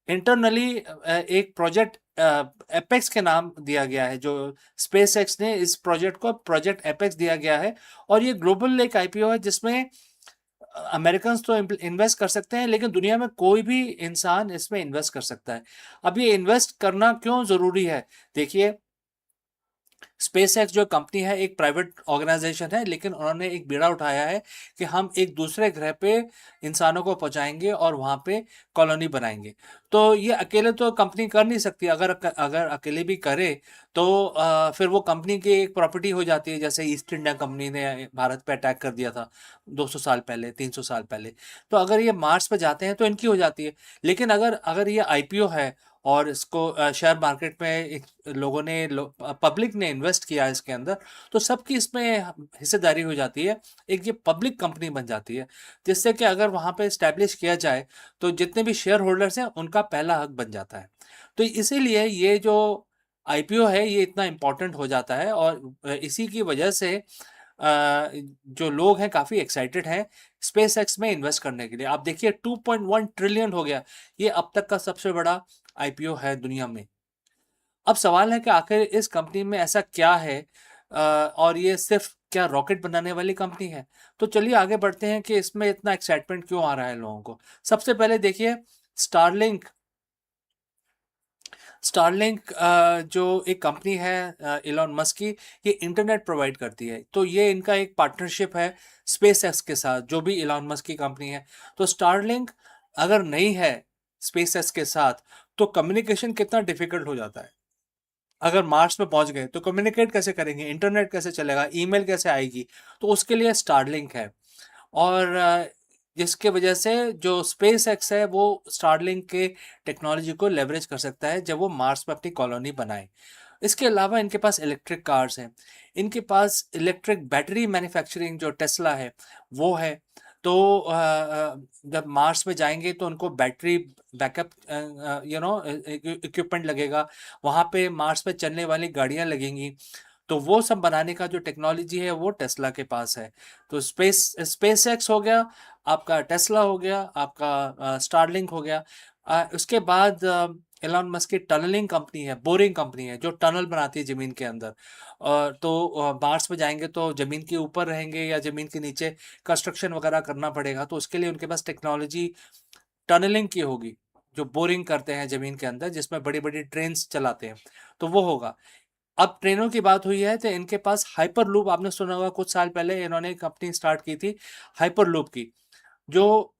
इंटरनली एक प्रोजेक्ट एपेक्स के नाम दिया गया है। जो स्पेसएक्स ने इस प्रोजेक्ट को प्रोजेक्ट एपेक्स दिया गया है और ये ग्लोबल एक आईपीओ है जिसमें अमेरिकन तो इन्वेस्ट कर सकते हैं, लेकिन दुनिया में कोई भी इंसान इसमें इन्वेस्ट कर सकता है। अब ये इन्वेस्ट करना क्यों जरूरी है? देखिए, स्पेसएक्स जो कंपनी है एक प्राइवेट ऑर्गेनाइजेशन है, लेकिन उन्होंने एक बीड़ा उठाया है कि हम एक दूसरे ग्रह पे इंसानों को पहुंचाएंगे और वहां पे कॉलोनी बनाएंगे। तो ये अकेले तो कंपनी कर नहीं सकती। अगर अगर अकेले भी करे तो फिर वो कंपनी की एक प्रॉपर्टी हो जाती है, जैसे ईस्ट इंडिया कंपनी ने भारत पे अटैक कर दिया था 200 साल पहले, 300 साल पहले। तो अगर ये मार्स पे जाते हैं तो इनकी हो जाती है। लेकिन अगर अगर ये आईपीओ है और इसको शेयर मार्केट में लोगों ने पब्लिक ने इन्वेस्ट किया इसके अंदर, तो सबकी इसमें हिस्सेदारी हो जाती है। एक ये पब्लिक कंपनी बन जाती है, जिससे कि अगर वहाँ पे इस्टेब्लिश किया जाए तो जितने भी शेयर होल्डर्स हैं उनका पहला हक बन जाता है। तो इसीलिए ये जो आईपीओ है ये इतना इम्पोर्टेंट हो जाता है और इसी की वजह से जो लोग हैं काफ़ी एक्साइटेड हैं स्पेस एक्स में इन्वेस्ट करने के लिए। आप देखिए 2.1 ट्रिलियन हो गया, ये अब तक का सबसे बड़ा आईपीओ है दुनिया में। अब सवाल है कि आखिर इस कंपनी में ऐसा क्या है और ये सिर्फ क्या रॉकेट बनाने वाली कंपनी है? तो चलिए आगे बढ़ते हैं कि इसमें इतना एक्साइटमेंट क्यों आ रहा है लोगों को। सबसे पहले देखिए, स्टारलिंक स्टारलिंक जो एक कंपनी है एलन मस्क की, ये इंटरनेट प्रोवाइड करती है। तो ये इनका एक पार्टनरशिप है स्पेस एक्स के साथ, जो भी एलन मस्क की कंपनी है। तो स्टारलिंक अगर नहीं है स्पेस एक्स के साथ तो कम्युनिकेशन कितना डिफिकल्ट हो जाता है। अगर मार्स पे पहुंच गए तो कम्युनिकेट कैसे करेंगे, इंटरनेट कैसे चलेगा, ईमेल कैसे आएगी, तो उसके लिए स्टारलिंक है। और जिसके वजह से जो स्पेस एक्स है वो स्टारलिंक के टेक्नोलॉजी को लेवरेज कर सकता है जब वो मार्स पे अपनी कॉलोनी बनाए। इसके अलावा इनके पास इलेक्ट्रिक कार्स हैं, इनके पास इलेक्ट्रिक बैटरी मैन्युफैक्चरिंग जो टेस्ला है वो है। तो जब मार्स में जाएंगे तो उनको बैटरी बैकअप इक्विपमेंट लगेगा, वहाँ पे मार्स पे चलने वाली गाड़ियाँ लगेंगी। तो वो सब बनाने का जो टेक्नोलॉजी है वो टेस्ला के पास है। तो स्पेस एक्स हो गया, आपका टेस्ला हो गया, आपका स्टारलिंक हो गया। उसके बाद एलॉन मस्क की टनलिंग कंपनी है, बोरिंग कंपनी है, जो टनल बनाती है ज़मीन के अंदर। और तो मार्स पे जाएंगे तो ज़मीन के ऊपर रहेंगे या ज़मीन के नीचे कंस्ट्रक्शन वगैरह करना पड़ेगा, तो उसके लिए उनके पास टेक्नोलॉजी टनलिंग की होगी, जो बोरिंग करते हैं ज़मीन के अंदर, जिसमें बड़ी बड़ी ट्रेन्स चलाते हैं, तो वो होगा। अब ट्रेनों की बात हुई है तो इनके पास हाइपर लूप, आपने सुना होगा, कुछ साल पहले इन्होंने कंपनी स्टार्ट की थी हाइपर लूप की, जो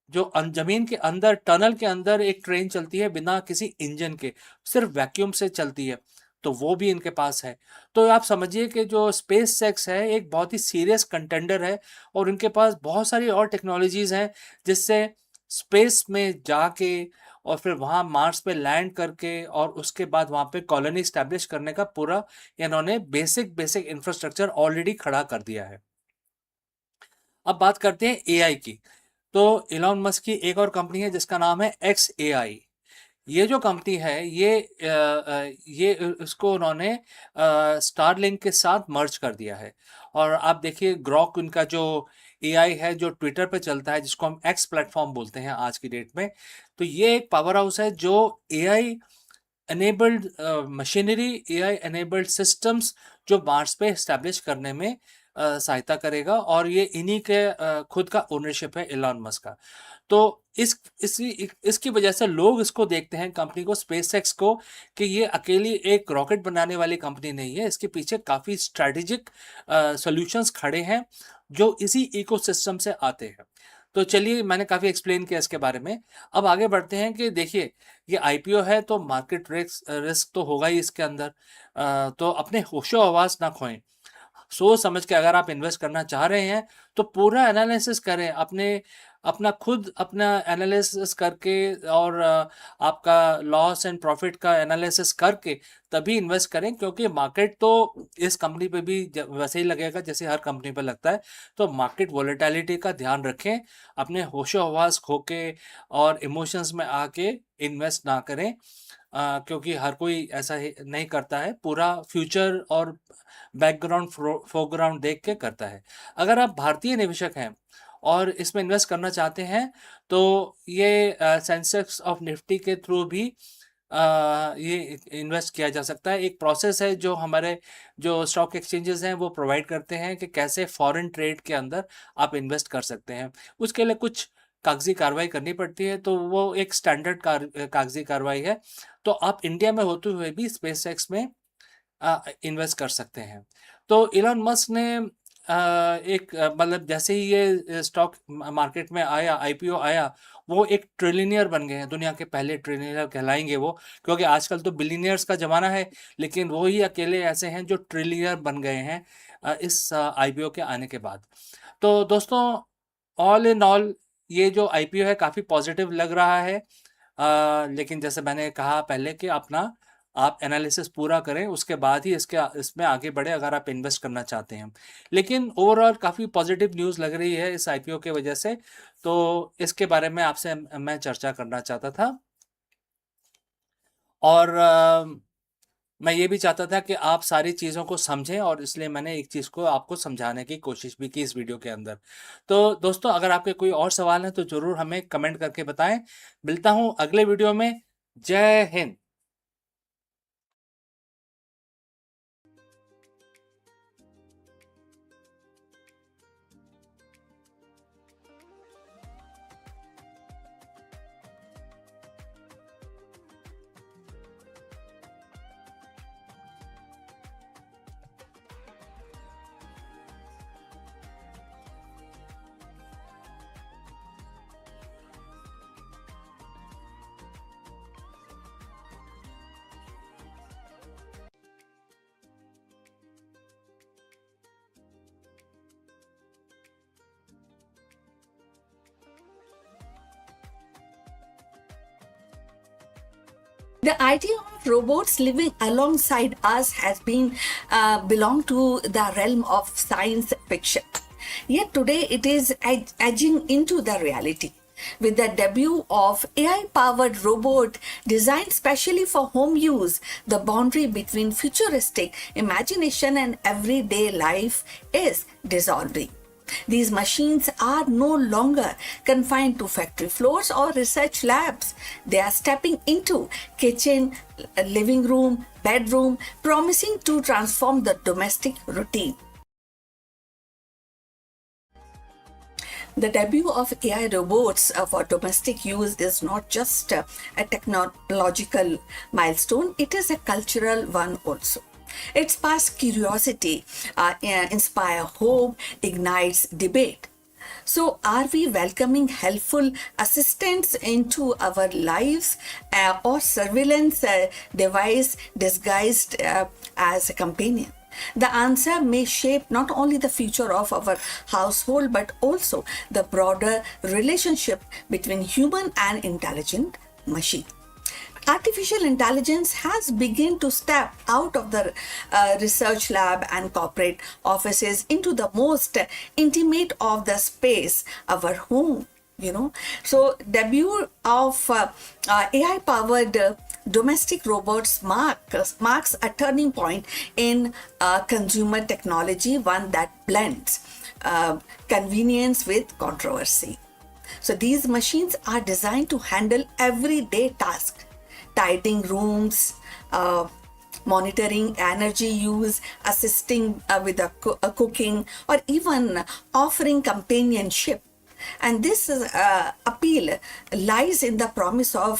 जो जमीन के अंदर टनल के अंदर एक ट्रेन चलती है बिना किसी इंजन के, सिर्फ वैक्यूम से चलती है, तो वो भी इनके पास है। तो आप समझिए कि जो स्पेस सेक्स है एक बहुत ही सीरियस कंटेंडर है, और इनके पास बहुत सारी और टेक्नोलॉजीज हैं जिससे स्पेस में जाके और फिर वहाँ मार्स पे लैंड करके और उसके बाद वहाँ पे कॉलोनी स्टैब्लिश करने का पूरा इन्होंने बेसिक बेसिक इंफ्रास्ट्रक्चर ऑलरेडी खड़ा कर दिया है। अब बात करते हैं एआई की। तो इलॉन मस्क की एक और कंपनी है जिसका नाम है एक्स एआई। ये जो कंपनी है ये इसको उन्होंने स्टारलिंक के साथ मर्ज कर दिया है। और आप देखिए ग्रॉक उनका जो एआई है जो ट्विटर पे चलता है, जिसको हम एक्स प्लेटफॉर्म बोलते हैं आज की डेट में, तो ये एक पावर हाउस है जो AI enabled machinery, AI enabled systems जो मार्स पे इस्टेब्लिश करने में सहायता करेगा, और ये इन्हीं के खुद का ओनरशिप है एलॉन मस्क का। तो इसकी वजह से लोग इसको देखते हैं कंपनी को, स्पेसएक्स को, कि ये अकेली एक रॉकेट बनाने वाली कंपनी नहीं है, इसके पीछे काफ़ी स्ट्रैटेजिक सॉल्यूशंस खड़े हैं जो इसी इकोसिस्टम से आते हैं। तो चलिए, मैंने काफ़ी एक्सप्लेन किया इसके बारे में। अब आगे बढ़ते हैं कि देखिए, ये आईपीओ है तो मार्केट रिस्क रिस्क तो होगा ही इसके अंदर। तो अपने होशो हवास ना खोएं, सोच समझ के अगर आप इन्वेस्ट करना चाह रहे हैं तो पूरा एनालिसिस करें, अपना एनालिसिस करके, और आपका लॉस एंड प्रॉफिट का एनालिसिस करके तभी इन्वेस्ट करें, क्योंकि मार्केट तो इस कंपनी पे भी वैसे ही लगेगा जैसे हर कंपनी पे लगता है। तो मार्केट वॉलेटिलिटी का ध्यान रखें, अपने होशो हवास खो के और इमोशंस में आके इन्वेस्ट ना करें, क्योंकि हर कोई ऐसा नहीं करता है, पूरा फ्यूचर और बैकग्राउंड फोरग्राउंड देख के करता है। अगर आप भारतीय निवेशक हैं और इसमें इन्वेस्ट करना चाहते हैं तो ये सेंसेक्स ऑफ निफ्टी के थ्रू भी ये इन्वेस्ट किया जा सकता है। एक प्रोसेस है जो हमारे जो स्टॉक एक्सचेंजेस हैं वो प्रोवाइड करते हैं कि कैसे फॉरेन ट्रेड के अंदर आप इन्वेस्ट कर सकते हैं। उसके लिए कुछ कागजी कार्रवाई करनी पड़ती है, तो वो एक स्टैंडर्ड कागजी कार्रवाई है। तो आप इंडिया में होते हुए भी स्पेस एक्स में इन्वेस्ट कर सकते हैं। तो इलॉन मस्क ने मतलब जैसे ही ये स्टॉक मार्केट में आया, आईपीओ आया, वो एक ट्रिलियनियर बन गए हैं, दुनिया के पहले ट्रिलियनियर कहलाएंगे वो, क्योंकि आजकल तो बिलियनियर्स का ज़माना है, लेकिन वो ही अकेले ऐसे हैं जो ट्रिलियनियर बन गए हैं इस आईपीओ के आने के बाद। तो दोस्तों, ऑल इन ऑल ये जो आईपीओ है काफ़ी पॉजिटिव लग रहा है। लेकिन जैसे मैंने कहा पहले कि आप एनालिसिस पूरा करें, उसके बाद ही इसमें आगे बढ़े अगर आप इन्वेस्ट करना चाहते हैं। लेकिन ओवरऑल काफ़ी पॉजिटिव न्यूज़ लग रही है इस आईपीओ के वजह से, तो इसके बारे में आपसे मैं चर्चा करना चाहता था। और मैं ये भी चाहता था कि आप सारी चीज़ों को समझें, और इसलिए मैंने एक चीज़ को आपको समझाने की कोशिश भी की इस वीडियो के अंदर। तो दोस्तों, अगर आपके कोई और सवाल हैं तो ज़रूर हमें कमेंट करके बताएं। मिलता हूँ अगले वीडियो में। जय Hind. The idea of robots living alongside us has been belonged to the realm of science fiction. Yet today it is edging into the reality. With the debut of AI-powered robot designed specially for home use, the boundary between futuristic imagination and everyday life is dissolving. These machines are no longer confined to factory floors or research labs. They are stepping into kitchen, living room, bedroom, promising to transform the domestic routine. The debut of AI robots for domestic use is not just a technological milestone, it is a cultural one also. It sparks curiosity, inspires hope, ignites debate. So, are we welcoming helpful assistants into our lives or surveillance device disguised as a companion? The answer may shape not only the future of our household but also the broader relationship between human and intelligent machine. Artificial intelligence has begun to step out of the research lab and corporate offices into the most intimate of the space, our home. So debut of AI powered domestic robots marks a turning point in consumer technology, one that blends convenience with controversy. So these machines are designed to handle everyday tasks, tidying rooms, monitoring energy use, assisting with cooking, or even offering companionship. And this appeal lies in the promise of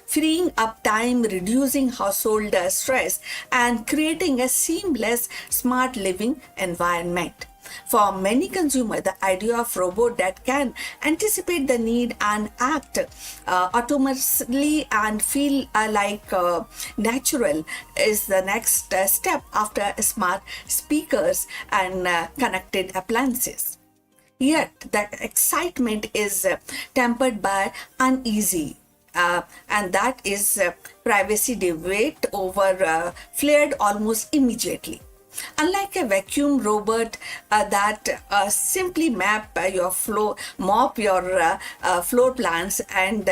freeing up time, reducing household stress, and creating a seamless, smart living environment. For many consumers, the idea of robot that can anticipate the need and act autonomously and feel natural is the next step after smart speakers and connected appliances. Yet that excitement is tempered by uneasy, and that is privacy debate over flared almost immediately. Unlike a vacuum robot that simply mop your floor plans, and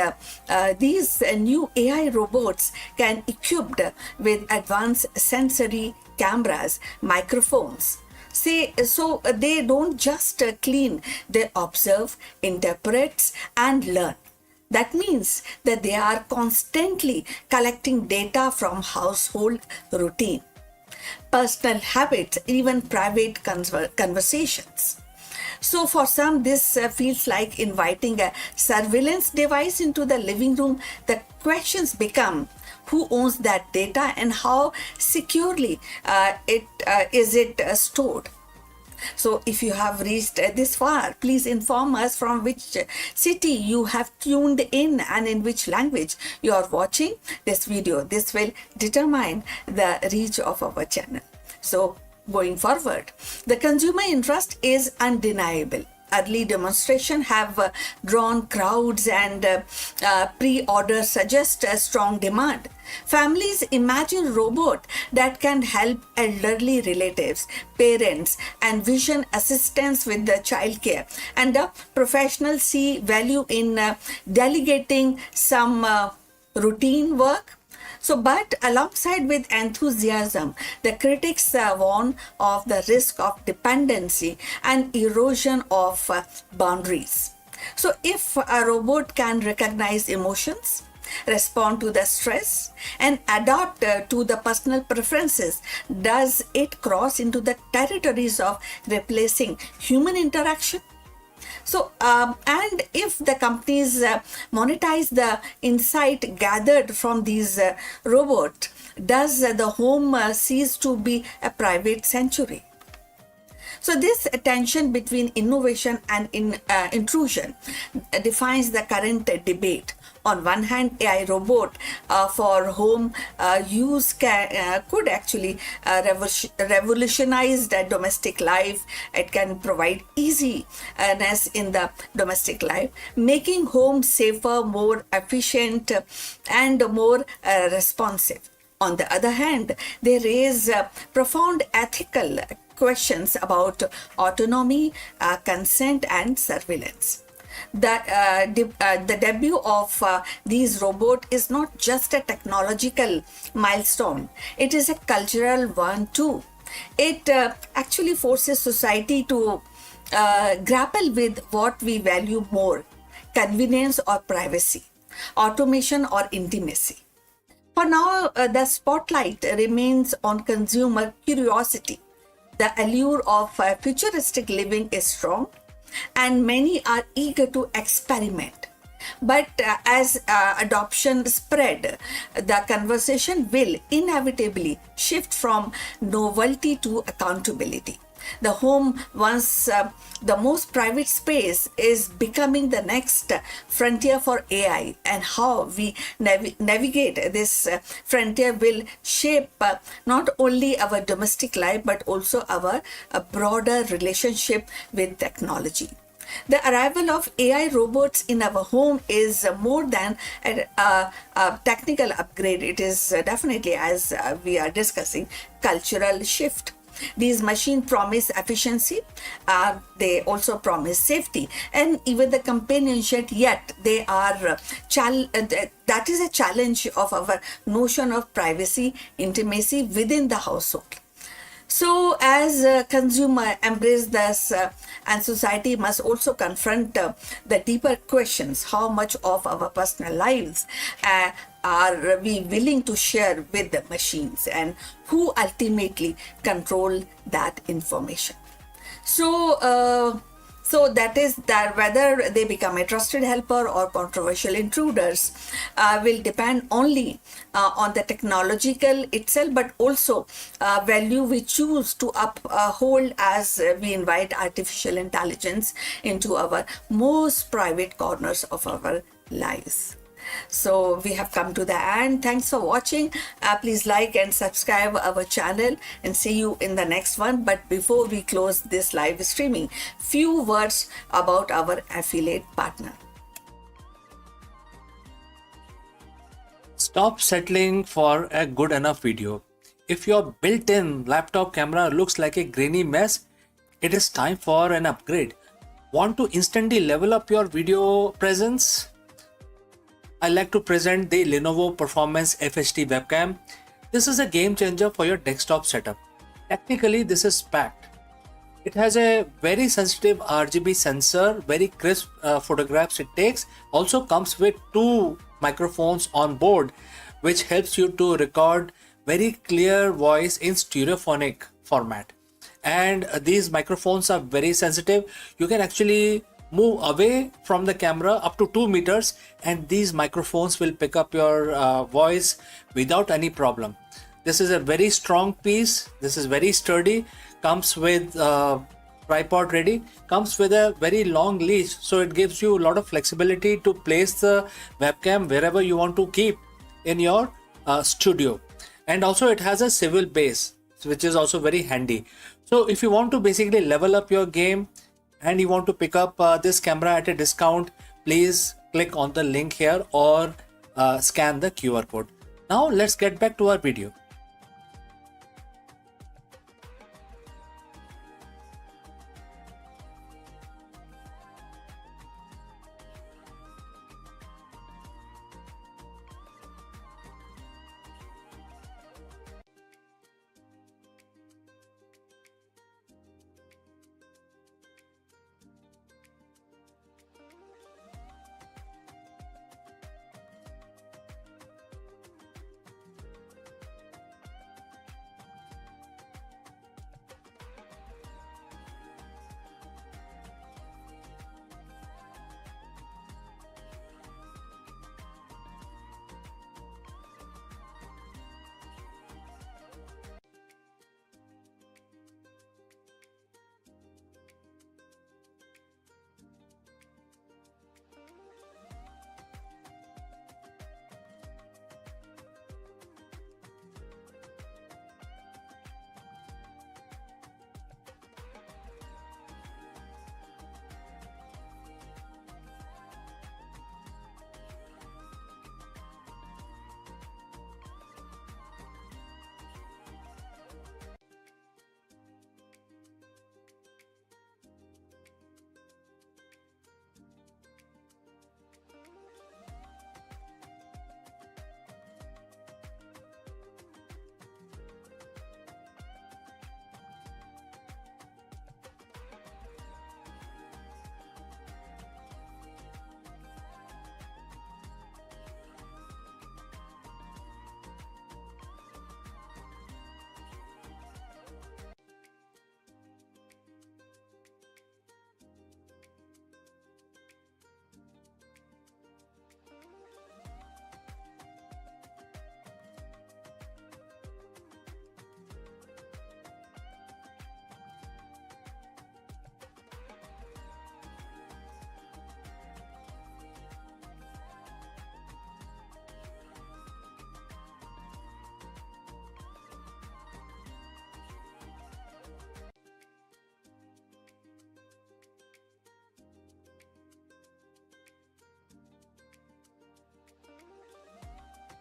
these new AI robots can equipped with advanced sensory cameras, microphones. So they don't just clean, they observe, interpret, and learn. That means that they are constantly collecting data from household routine, personal habits, even private conversations. So for some, this feels like inviting a surveillance device into the living room. The questions become: who owns that data and how securely it is stored? So if you have reached this far, please inform us from which city you have tuned in and in which language you are watching this video. This will determine the reach of our channel. So going forward, the consumer interest is undeniable. Early demonstrations have drawn crowds, and pre-order suggests a strong demand. Families imagine robots that can help elderly relatives, parents, and vision assistants with the childcare. And the professionals see value in delegating some routine work. So, but alongside with enthusiasm, the critics warn of the risk of dependency and erosion of boundaries. So, if a robot can recognize emotions, respond to the stress, and adapt to the personal preferences, does it cross into the territories of replacing human interaction? So, and if the companies monetize the insight gathered from these robots, does the home cease to be a private sanctuary? So this tension between innovation and intrusion defines the current debate. On one hand, AI robot for home could actually revolutionize the domestic life. It can provide easiness in the domestic life, making home safer, more efficient, and more responsive. On the other hand, they raise profound ethical questions about autonomy, consent, and surveillance. The debut of these robots is not just a technological milestone, it is a cultural one too. It actually forces society to grapple with what we value more: convenience or privacy, automation or intimacy. For now, the spotlight remains on consumer curiosity. The allure of futuristic living is strong, and many are eager to experiment. But as adoption spread, the conversation will inevitably shift from novelty to accountability. The home, once the most private space, is becoming the next frontier for AI, and how we navigate this frontier will shape not only our domestic life but also our broader relationship with technology. The arrival of AI robots in our home is more than a technical upgrade. It is definitely, as we are discussing, cultural shift. These machines promise efficiency, they also promise safety, and even the companionship, yet they are that is a challenge of our notion of privacy, intimacy within the household. So, as consumer embrace this, and society must also confront the deeper questions: how much of our personal lives are we willing to share with the machines, and who ultimately control that information? So, so that is that whether they become a trusted helper or controversial intruders will depend only on the technological itself, but also value we choose to uphold as we invite artificial intelligence into our most private corners of our lives. So we have come to the end. Thanks for watching. Please like and subscribe our channel, and see you in the next one. But before we close this live streaming, few words about our affiliate partner. Stop settling for a good enough video. If your built-in laptop camera looks like a grainy mess, it is time for an upgrade. Want to instantly level up your video presence? I like to present the Lenovo Performance FHD webcam. This is a game changer for your desktop setup. Technically, this is packed. It has a very sensitive RGB sensor, very crisp photographs it takes. Also comes with two microphones on board, which helps you to record very clear voice in stereophonic format. And these microphones are very sensitive. You can actually move away from the camera up to 2 meters, and these microphones will pick up your voice without any problem. This is a very strong piece. This is very sturdy. Comes with tripod ready. Comes with a very long leash, so it gives you a lot of flexibility to place the webcam wherever you want to keep in your studio. And also it has a swivel base, which is also very handy. So if you want to basically level up your game and you want to pick up this camera at a discount, please click on the link here or scan the QR code. Now let's get back to our video.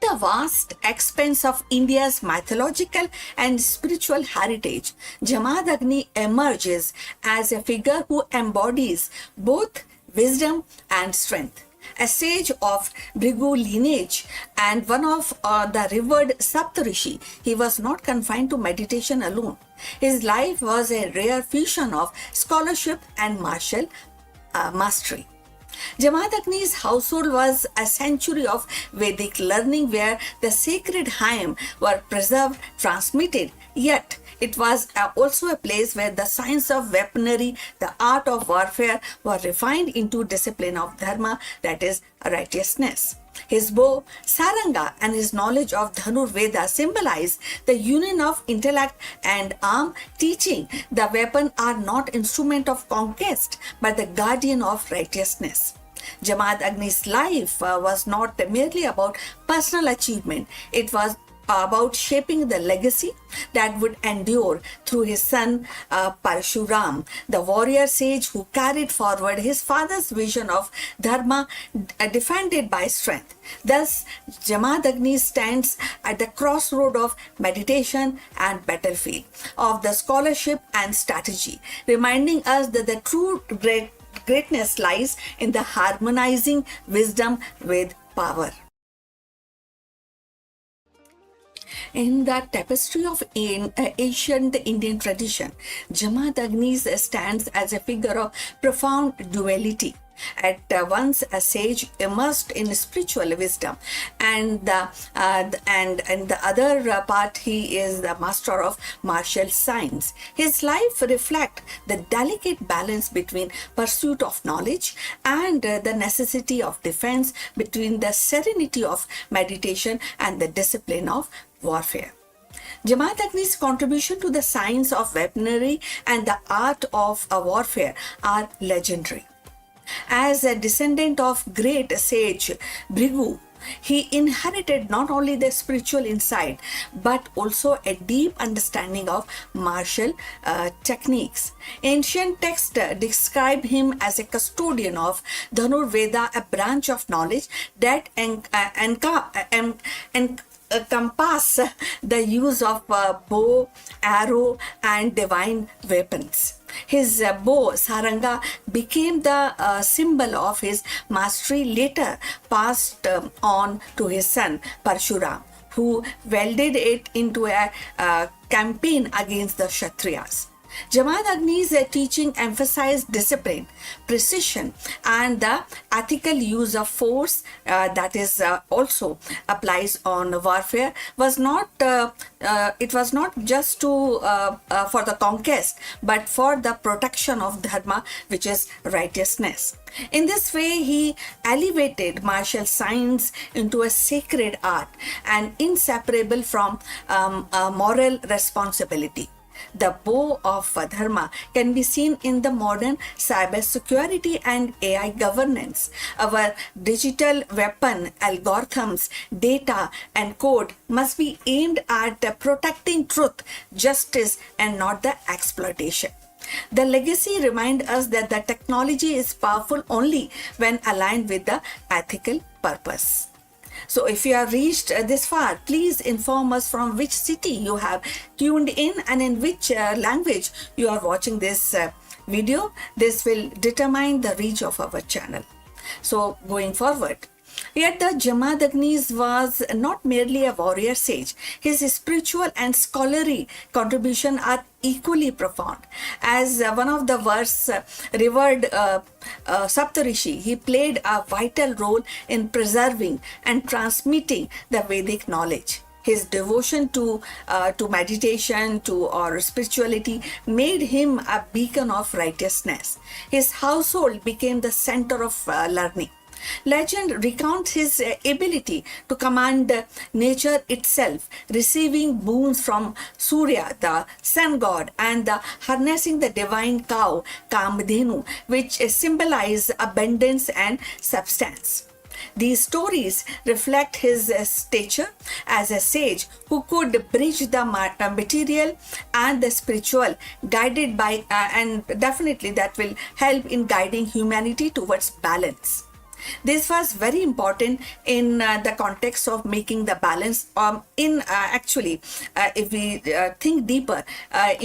the vast expanse of India's mythological and spiritual heritage, Jamadagni emerges as a figure who embodies both wisdom and strength. A sage of Bhrigu lineage and one of the revered Saptarishi, he was not confined to meditation alone. His life was a rare fusion of scholarship and martial mastery. Jamadagni's household was a sanctuary of Vedic learning where the sacred hymns were preserved, transmitted, yet it was also a place where the science of weaponry, the art of warfare were refined into discipline of dharma, that is righteousness. His bow, saranga, and his knowledge of Dhanur Veda symbolize the union of intellect and arm, teaching the weapon are not instrument of conquest but the guardian of righteousness. Jamadagni's life was not merely about personal achievement, it was about shaping the legacy that would endure through his son Parshuram, the warrior sage who carried forward his father's vision of dharma defended by strength. Thus, Jamadagni stands at the crossroad of meditation and battlefield, of the scholarship and strategy, reminding us that the true greatness lies in the harmonizing wisdom with power. In the tapestry of ancient Indian tradition, Jamadagni stands as a figure of profound duality. At once a sage immersed in spiritual wisdom, and the other part he is the master of martial science. His life reflects the delicate balance between pursuit of knowledge and the necessity of defense, between the serenity of meditation and the discipline of warfare. Jamadagni's contribution to the science of weaponry and the art of warfare are legendary. As a descendant of great sage Bhrigu, he inherited not only the spiritual insight but also a deep understanding of martial techniques. Ancient texts describe him as a custodian of Dhanur Veda, a branch of knowledge that encompass the use of bow, arrow, and divine weapons. His bow, saranga, became the symbol of his mastery, later passed on to his son Parshuram, who wielded it into a campaign against the Kshatriyas. Jamadagni's teaching emphasized discipline, precision, and the ethical use of force that is also applies on warfare. It was not just for the conquest, but for the protection of dharma, which is righteousness. In this way, he elevated martial science into a sacred art and inseparable from moral responsibility. The bow of dharma can be seen in the modern cybersecurity and AI governance. Our digital weapon, algorithms, data, and code must be aimed at protecting truth, justice, and not the exploitation. The legacy reminds us that the technology is powerful only when aligned with the ethical purpose. So if you have reached this far, please inform us from which city you have tuned in and in which language you are watching this video. This will determine the reach of our channel. So going forward, yet the Jamadagni was not merely a warrior sage. His spiritual and scholarly contributions are equally profound. As one of the world's revered Saptarishi, he played a vital role in preserving and transmitting the Vedic knowledge. His devotion to meditation, or spirituality made him a beacon of righteousness. His household became the center of learning. Legend recounts his ability to command nature itself, receiving boons from Surya, the sun god, and harnessing the divine cow, Kamadhenu, which symbolize abundance and substance. These stories reflect his stature as a sage who could bridge the material and the spiritual, guided by, and definitely that will help in guiding humanity towards balance. This was very important in the context of making the balance. If we think deeper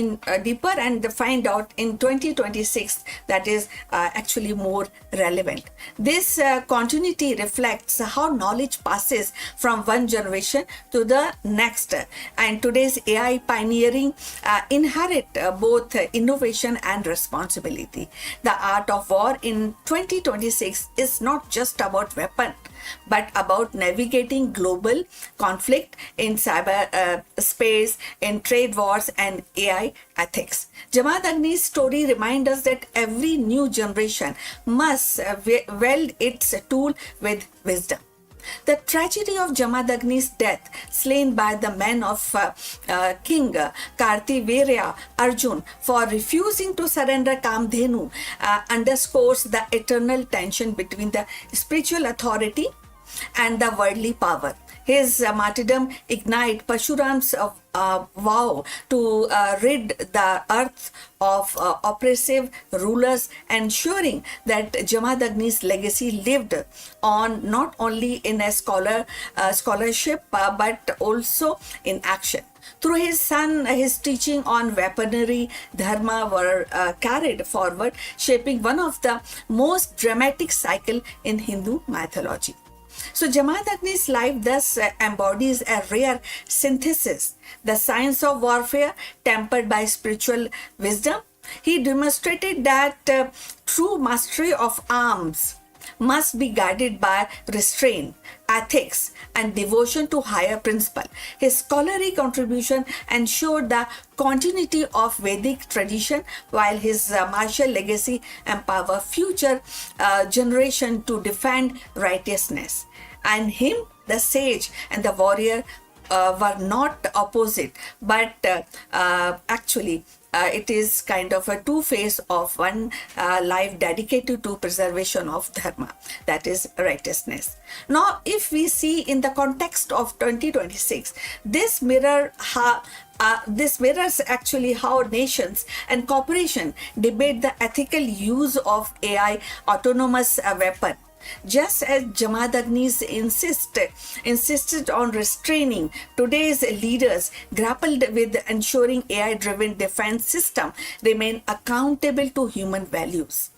and find out in 2026, that is actually more relevant. This continuity reflects how knowledge passes from one generation to the next, and today's AI pioneering inherit both innovation and responsibility. The art of war in 2026 is not just about weapon, but about navigating global conflict in cyber space, in trade wars, and AI ethics. Jamaat Agni's story reminds us that every new generation must weld its tool with wisdom. The tragedy of Jamadagni's death, slain by the men of King Kartivirya Arjun for refusing to surrender Kamdhenu, underscores the eternal tension between the spiritual authority and the worldly power. His martyrdom ignited Pashuram's vow to rid the earth of oppressive rulers, ensuring that Jamadagni's legacy lived on not only in a scholarship but also in action. Through his son, his teaching on weaponry, dharma were carried forward, shaping one of the most dramatic cycles in Hindu mythology. So Jamaat Agni's life thus embodies a rare synthesis, the science of warfare tempered by spiritual wisdom. He demonstrated that true mastery of arms must be guided by restraint, ethics, and devotion to higher principle. His scholarly contribution ensured the continuity of Vedic tradition, while his martial legacy empowered future generation to defend righteousness. And him, the sage and the warrior, were not opposite, but it is kind of a two-face of one life dedicated to preservation of dharma, that is righteousness. Now, if we see in the context of 2026, this mirrors actually how nations and corporations debate the ethical use of AI autonomous weapon. Just as Jamadagnis insisted on restraining, today's leaders grappled with ensuring AI-driven defense system remain accountable to human values.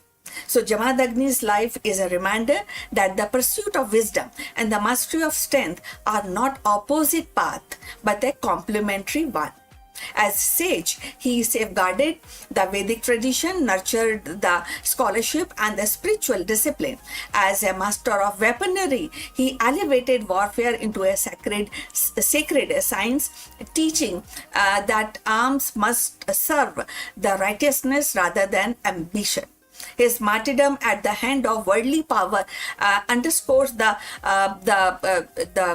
So Jamadagni's life is a reminder that the pursuit of wisdom and the mastery of strength are not opposite paths, but a complementary one. As sage, he safeguarded the Vedic tradition, nurtured the scholarship and the spiritual discipline. As a master of weaponry, he elevated warfare into a sacred science, teaching that arms must serve the righteousness rather than ambition. His martyrdom at the hand of worldly power underscores the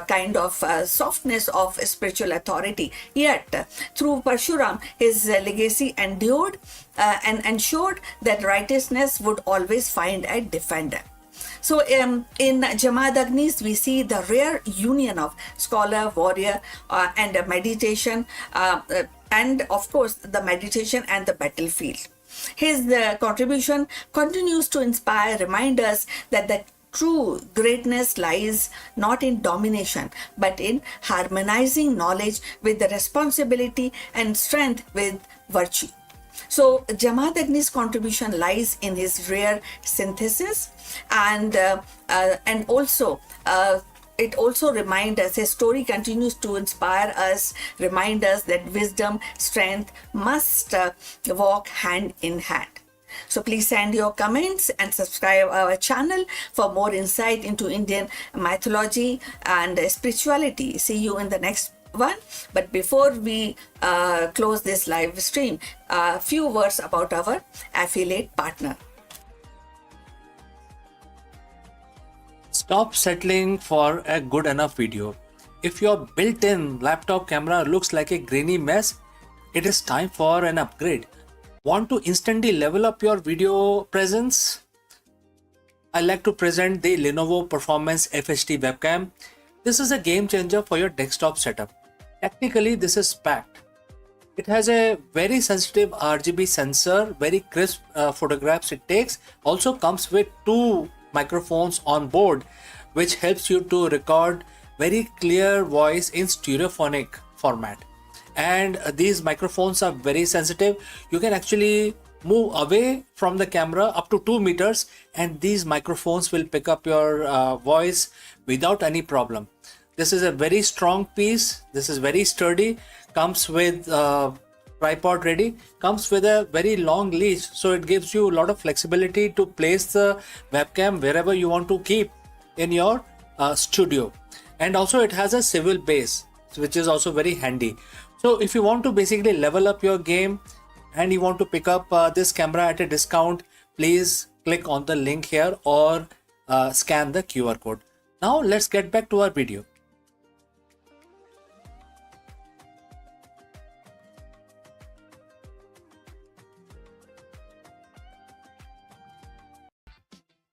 kind of softness of spiritual authority. Yet, through Parshuram, his legacy endured and ensured that righteousness would always find a defender. So in Jamadagnis, we see the rare union of scholar, warrior, and meditation, and of course, the meditation and the battlefield. His contribution continues to inspire, remind us that the true greatness lies not in domination, but in harmonizing knowledge with the responsibility and strength with virtue. So Jamadagni's contribution lies in his rare synthesis, and also it also reminds us, his story continues to inspire us, remind us that wisdom, strength must walk hand in hand. So please send your comments and subscribe our channel for more insight into Indian mythology and spirituality. See you in the next one. But before we close this live stream, a few words about our affiliate partner. Stop settling for a good enough video. If your built-in laptop camera looks like a grainy mess, it is time for an upgrade. Want to instantly level up your video presence? I like to present the Lenovo Performance FHD webcam. This is a game changer for your desktop setup. Technically, this is packed. It has a very sensitive RGB sensor, very crisp photographs it takes. Also comes with two microphones on board, which helps you to record very clear voice in stereophonic format. And these microphones are very sensitive. You can actually move away from the camera up to 2 meters, and these microphones will pick up your voice without any problem. This is a very strong piece. This is very sturdy. Comes with tripod ready. Comes with a very long leash, so it gives you a lot of flexibility to place the webcam wherever you want to keep in your studio. And also it has a swivel base, which is also very handy. So if you want to basically level up your game and you want to pick up this camera at a discount, please click on the link here or scan the QR code. Now let's get back to our video.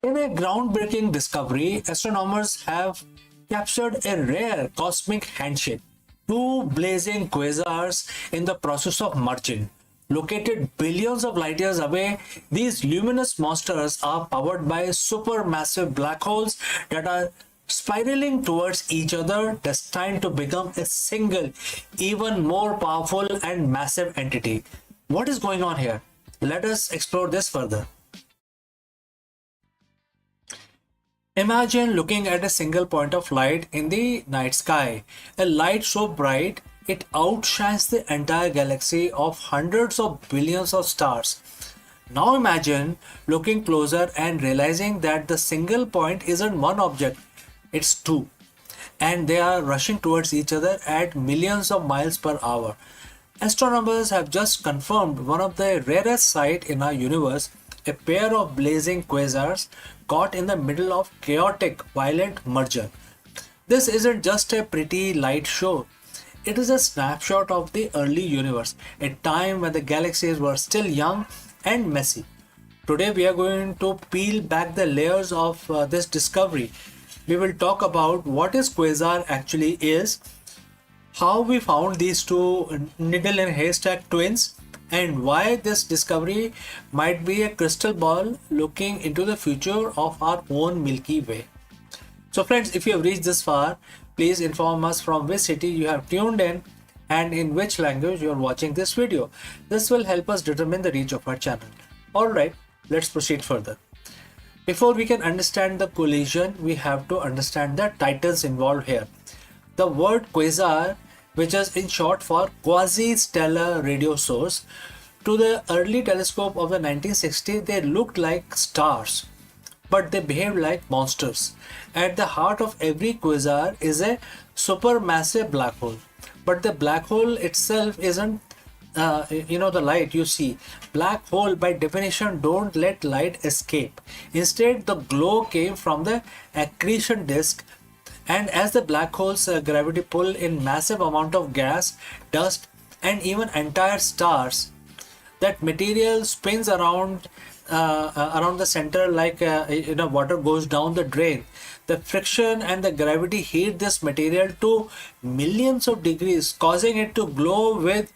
In a groundbreaking discovery, astronomers have captured a rare cosmic handshake. Two blazing quasars in the process of merging. Located billions of light years away, these luminous monsters are powered by supermassive black holes that are spiraling towards each other, destined to become a single, even more powerful and massive entity. What is going on here? Let us explore this further. Imagine looking at a single point of light in the night sky. A light so bright it outshines the entire galaxy of hundreds of billions of stars. Now imagine looking closer and realizing that the single point isn't one object, it's two. And they are rushing towards each other at millions of miles per hour. Astronomers have just confirmed one of the rarest sights in our universe, a pair of blazing quasars caught in the middle of chaotic, violent merger. This isn't just a pretty light show. It is a snapshot of the early universe, a time when the galaxies were still young and messy. Today we are going to peel back the layers of this discovery. We will talk about what is quasar actually is, how we found these two needle and haystack twins, and why this discovery might be a crystal ball looking into the future of our own Milky Way. So friends, if you have reached this far, please inform us from which city you have tuned in and in which language you are watching this video. This will help us determine the reach of our channel. Alright, let's proceed further. Before we can understand the collision, we have to understand the titans involved here. The word quasar, which is in short for quasi-stellar radio source, to the early telescope of the 1960s, they looked like stars, but they behaved like monsters. At the heart of every quasar is a supermassive black hole, but the black hole itself isn't the light you see. Black hole by definition don't let light escape. Instead, the glow came from the accretion disk, and as the black hole's gravity pull in massive amount of gas, dust, and even entire stars, that material spins around the center like water goes down the drain. The friction and the gravity heat this material to millions of degrees, causing it to glow with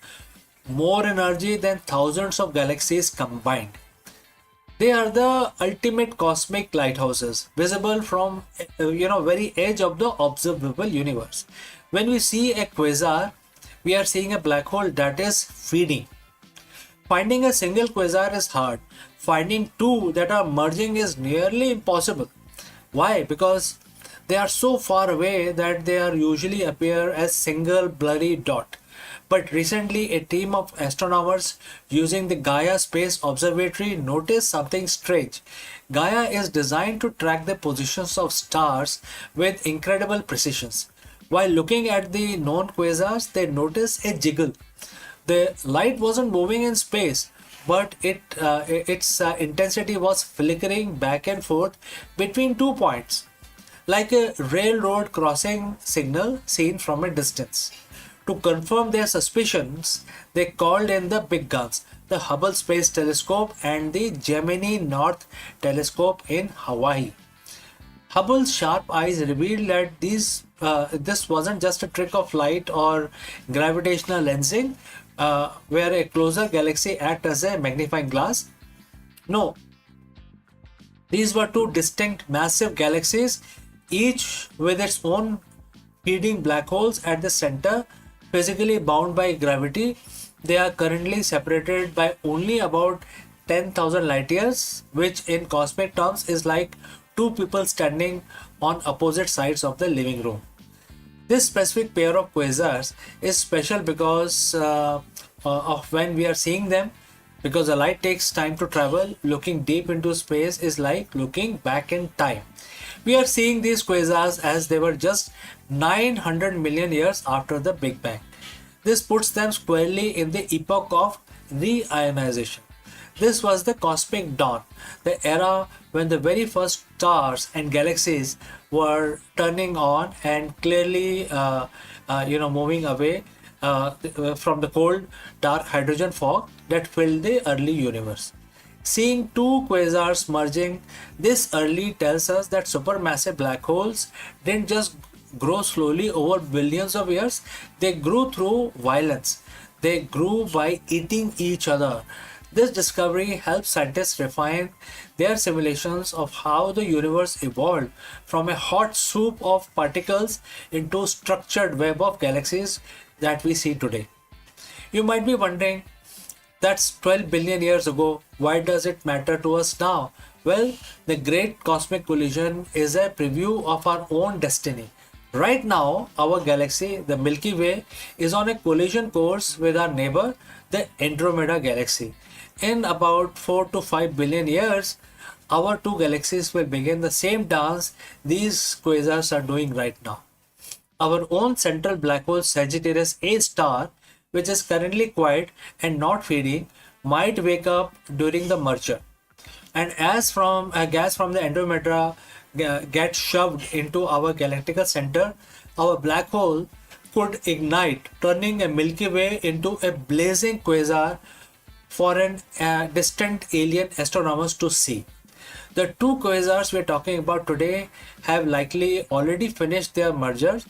more energy than thousands of galaxies combined. They are the ultimate cosmic lighthouses, visible from very edge of the observable universe. When we see a quasar, we are seeing a black hole that is feeding. Finding a single quasar is hard. Finding two that are merging is nearly impossible. Why? Because they are so far away that they are usually appear as single blurry dot. But recently, a team of astronomers using the Gaia Space Observatory noticed something strange. Gaia is designed to track the positions of stars with incredible precision. While looking at the known quasars, they noticed a jiggle. The light wasn't moving in space, but its intensity was flickering back and forth between 2 points, like a railroad crossing signal seen from a distance. To confirm their suspicions, they called in the big guns, the Hubble Space Telescope and the Gemini North Telescope in Hawaii. Hubble's sharp eyes revealed that this wasn't just a trick of light or gravitational lensing, where a closer galaxy acts as a magnifying glass. No, These were two distinct massive galaxies, each with its own feeding black holes at the center, physically bound by gravity. They are currently separated by only about 10,000 light years, which in cosmic terms is like two people standing on opposite sides of the living room. This specific pair of quasars is special because of when we are seeing them, because the light takes time to travel. Looking deep into space is like looking back in time. We are seeing these quasars as they were just 900 million years after the Big Bang. This puts them squarely in the epoch of reionization. This was the cosmic dawn, the era when the very first stars and galaxies were turning on and clearly, moving away from the cold, dark hydrogen fog that filled the early universe. Seeing two quasars merging this early tells us that supermassive black holes didn't just grow slowly over billions of years, they grew through violence. They grew by eating each other. This discovery helps scientists refine their simulations of how the universe evolved from a hot soup of particles into a structured web of galaxies that we see today. You might be wondering, that's 12 billion years ago. Why does it matter to us now? Well, the Great Cosmic Collision is a preview of our own destiny. Right now, our galaxy, the Milky Way, is on a collision course with our neighbor, the Andromeda Galaxy. In about 4 to 5 billion years, our two galaxies will begin the same dance these quasars are doing right now. Our own central black hole Sagittarius A star, which is currently quiet and not feeding, might wake up during the merger. And as from a gas from the Andromeda gets shoved into our galactical center, our black hole could ignite, turning a Milky Way into a blazing quasar for an distant alien astronomers to see. The two quasars we're talking about today have likely already finished their merger.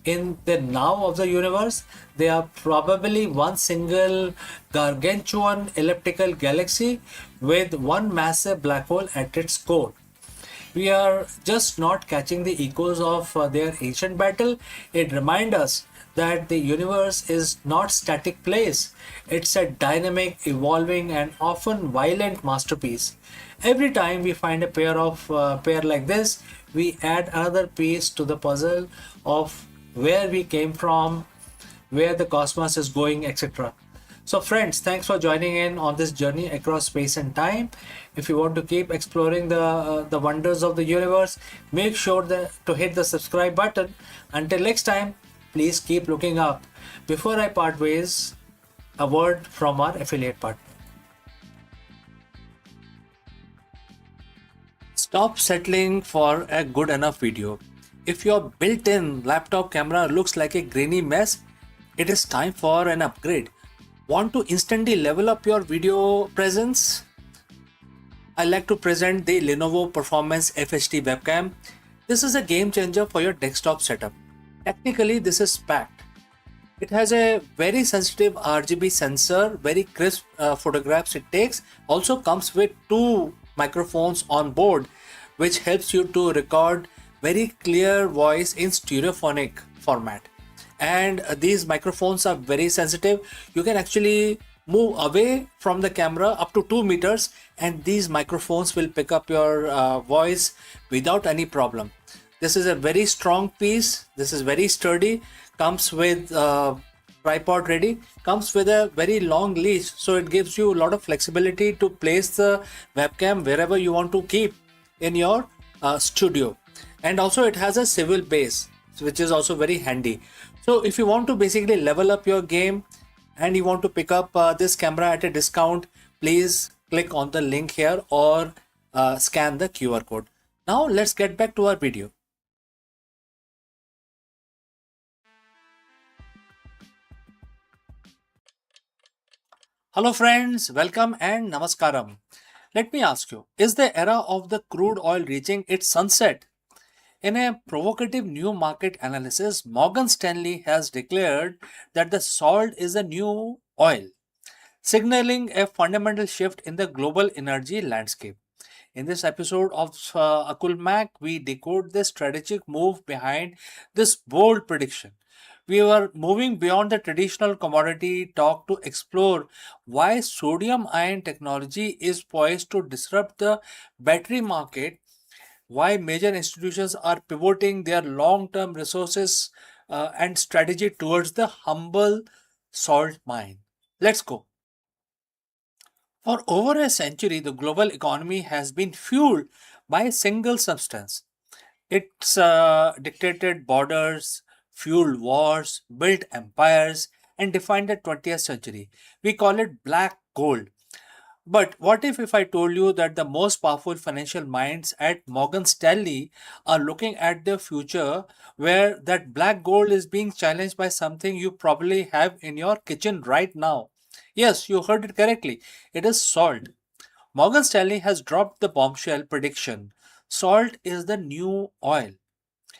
In the now of the universe, they are probably one single gargantuan elliptical galaxy with one massive black hole at its core. We are just not catching the echoes of their ancient battle. It reminds us that the universe is not static place. It's a dynamic, evolving, and often violent masterpiece. Every time we find a pair like this, we add another piece to the puzzle of where we came from, where the cosmos is going, etc. So friends, thanks for joining in on this journey across space and time. If you want to keep exploring the wonders of the universe, make sure to hit the subscribe button. Until next time, please keep looking up. Before I part ways, a word from our affiliate partner. Stop settling for a good enough video. If your built-in laptop camera looks like a grainy mess, it is time for an upgrade. Want to instantly level up your video presence? I like to present the Lenovo Performance FHD webcam. This is a game changer for your desktop setup. Technically, this is packed. It has a very sensitive RGB sensor, very crisp photographs it takes. Also comes with two microphones on board, which helps you to record very clear voice in stereophonic format. And these microphones are very sensitive. You can actually move away from the camera up to 2 meters and these microphones will pick up your voice without any problem. This is a very strong piece. This is very sturdy. Comes with tripod ready. Comes with a very long leash, so it gives you a lot of flexibility to place the webcam wherever you want to keep in your studio. And also it has a swivel base, which is also very handy. So if you want to basically level up your game and you want to pick up this camera at a discount, please click on the link here or scan the QR code. Now let's get back to our video. Hello friends, welcome and namaskaram. Let me ask you, is the era of the crude oil reaching its sunset? In a provocative new market analysis, Morgan Stanley has declared that the salt is the new oil, signaling a fundamental shift in the global energy landscape. In this episode of Akulmach, we decode the strategic move behind this bold prediction. We were moving beyond the traditional commodity talk to explore why sodium ion technology is poised to disrupt the battery market, why major institutions are pivoting their long term resources and strategy towards the humble salt mine. Let's go. For over a century, the global economy has been fueled by a single substance. It's dictated borders, fueled wars, built empires, and defined the 20th century. We call it black gold. But what if I told you that the most powerful financial minds at Morgan Stanley are looking at the future where that black gold is being challenged by something you probably have in your kitchen right now? Yes, you heard it correctly. It is salt. Morgan Stanley has dropped the bombshell prediction. Salt is the new oil.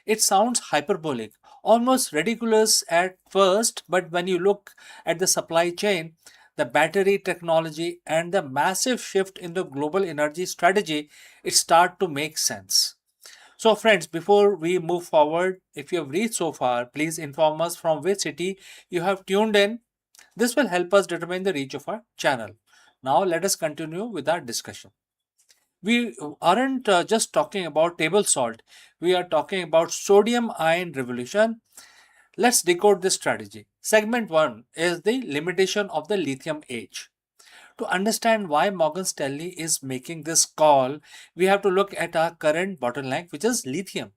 It sounds hyperbolic, almost ridiculous at first, but when you look at the supply chain, the battery technology, and the massive shift in the global energy strategy, it starts to make sense. So, friends, before we move forward, if you have reached so far, please inform us from which city you have tuned in. This will help us determine the reach of our channel. Now, let us continue with our discussion. We aren't just talking about table salt, we are talking about sodium ion revolution. Let's decode this strategy. Segment 1 is the limitation of the lithium age. To understand why Morgan Stanley is making this call, we have to look at our current bottleneck, which is lithium.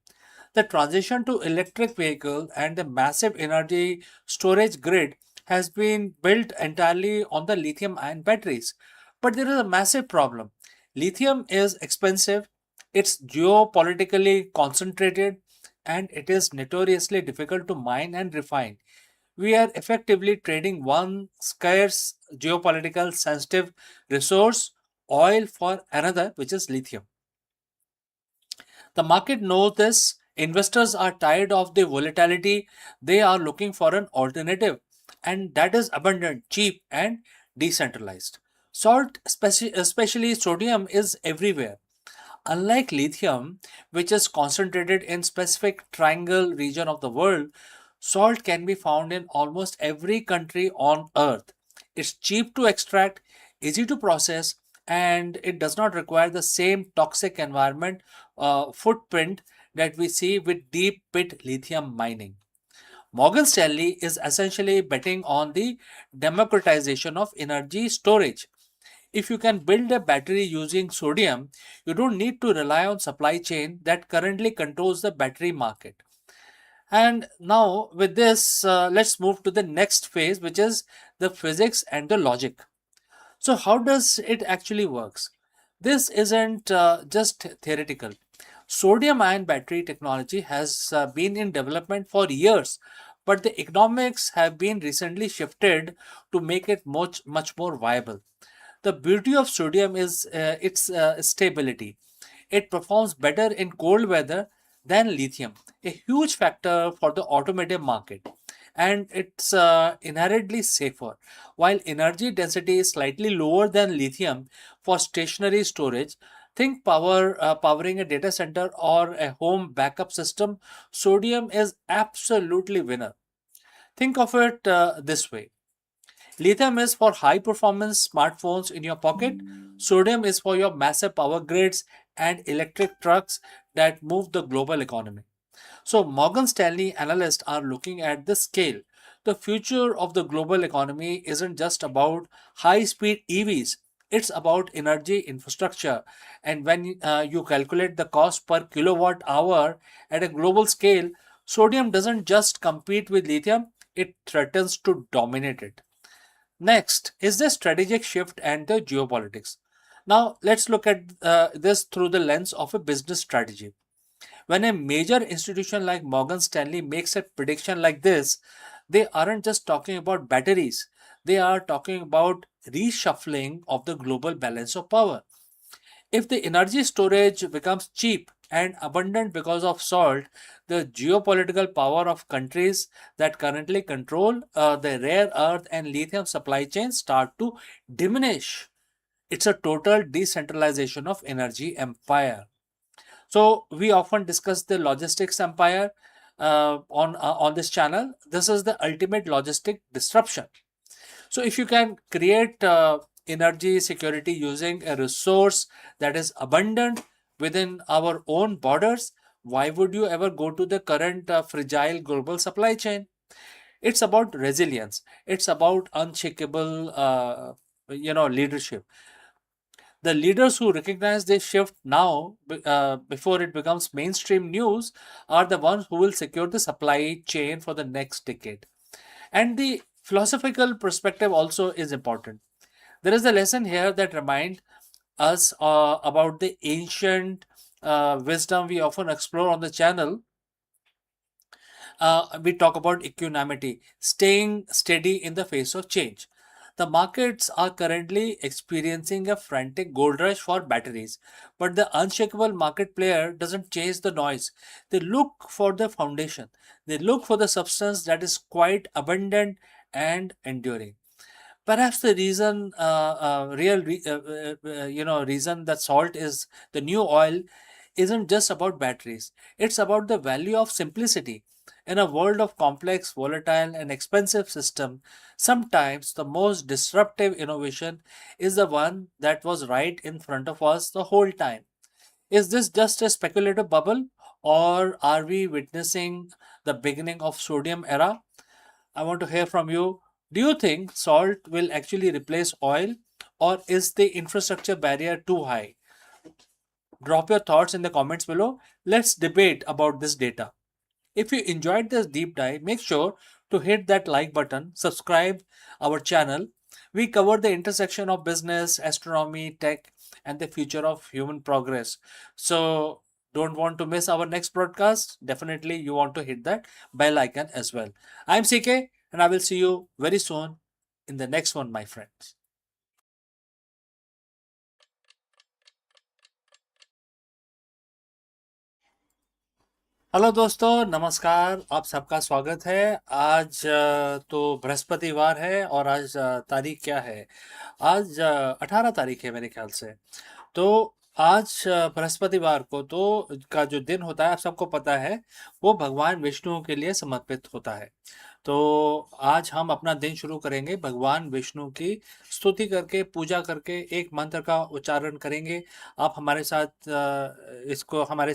The transition to electric vehicle and the massive energy storage grid has been built entirely on the lithium ion batteries. But there is a massive problem. Lithium is expensive, it's geopolitically concentrated, and it is notoriously difficult to mine and refine. We are effectively trading one scarce geopolitical sensitive resource, oil, for another, which is lithium. The market knows this. Investors are tired of the volatility. They are looking for an alternative, and that is abundant, cheap, and decentralized. Salt, especially sodium, is everywhere. Unlike lithium, which is concentrated in specific triangle region of the world, salt can be found in almost every country on earth. It's cheap to extract, easy to process, and it does not require the same toxic environment footprint that we see with deep pit lithium mining. Morgan Stanley is essentially betting on the democratization of energy storage. If you can build a battery using sodium, you don't need to rely on supply chain that currently controls the battery market. And now with this, let's move to the next phase, which is the physics and the logic. So how does it actually works? This isn't just theoretical. Sodium ion battery technology has been in development for years, but the economics have been recently shifted to make it much more viable. The beauty of sodium is its stability. It performs better in cold weather than lithium, a huge factor for the automotive market. And it's inherently safer. While energy density is slightly lower than lithium for stationary storage, think powering a data center or a home backup system, sodium is absolutely winner. Think of it this way. Lithium is for high performance smartphones in your pocket. Sodium is for your massive power grids and electric trucks that move the global economy. So, Morgan Stanley analysts are looking at the scale. The future of the global economy isn't just about high speed EVs, it's about energy infrastructure. And when you calculate the cost per kilowatt hour at a global scale, sodium doesn't just compete with lithium, it threatens to dominate it. Next is the strategic shift and the geopolitics. Now, let's look at this through the lens of a business strategy. When a major institution like Morgan Stanley makes a prediction like this, they aren't just talking about batteries, they are talking about reshuffling of the global balance of power. If the energy storage becomes cheap and abundant because of salt, the geopolitical power of countries that currently control the rare earth and lithium supply chains start to diminish. It's a total decentralization of energy empire. So we often discuss the logistics empire on this channel. This is the ultimate logistic disruption. So if you can create energy security using a resource that is abundant within our own borders, why would you ever go to the current fragile global supply chain? It's about resilience. It's about unshakable, leadership. The leaders who recognize this shift now, before it becomes mainstream news, are the ones who will secure the supply chain for the next decade. And the philosophical perspective also is important. There is a lesson here that reminds us about the ancient wisdom we often explore on the channel. We talk about equanimity, staying steady in the face of change. The markets are currently experiencing a frantic gold rush for batteries, but the unshakable market player doesn't chase the noise. They look for the foundation. They look for the substance that is quite abundant and enduring. Perhaps the reason, real, reason that salt is the new oil isn't just about batteries. It's about the value of simplicity. In a world of complex, volatile, and expensive system, sometimes the most disruptive innovation is the one that was right in front of us the whole time. Is this just a speculative bubble, or are we witnessing the beginning of sodium era? I want to hear from you. Do you think salt will actually replace oil, or is the infrastructure barrier too high? Drop your thoughts in the comments below. Let's debate about this data. If you enjoyed this deep dive, make sure to hit that like button, subscribe our channel. We cover the intersection of business, astronomy, tech, and the future of human progress. So don't want to miss our next broadcast? Definitely you want to hit that bell icon as well. I'm CK and I will see you very soon in the next one, my friends. Hello दोस्तों, नमस्कार। आप सबका स्वागत है। आज तो बृहस्पतिवार है और आज तारीख क्या है? आज 18 तारीख है मेरे ख्याल से। तो आज बृहस्पतिवार को तो का जो दिन होता है, आप सबको पता है, वो भगवान विष्णु के लिए समर्पित होता है। तो आज हम अपना दिन शुरू करेंगे भगवान विष्णु की स्तुति करके, पूजा करके, एक मंत्र का उच्चारण करेंगे। आप हमारे साथ इसको हमारे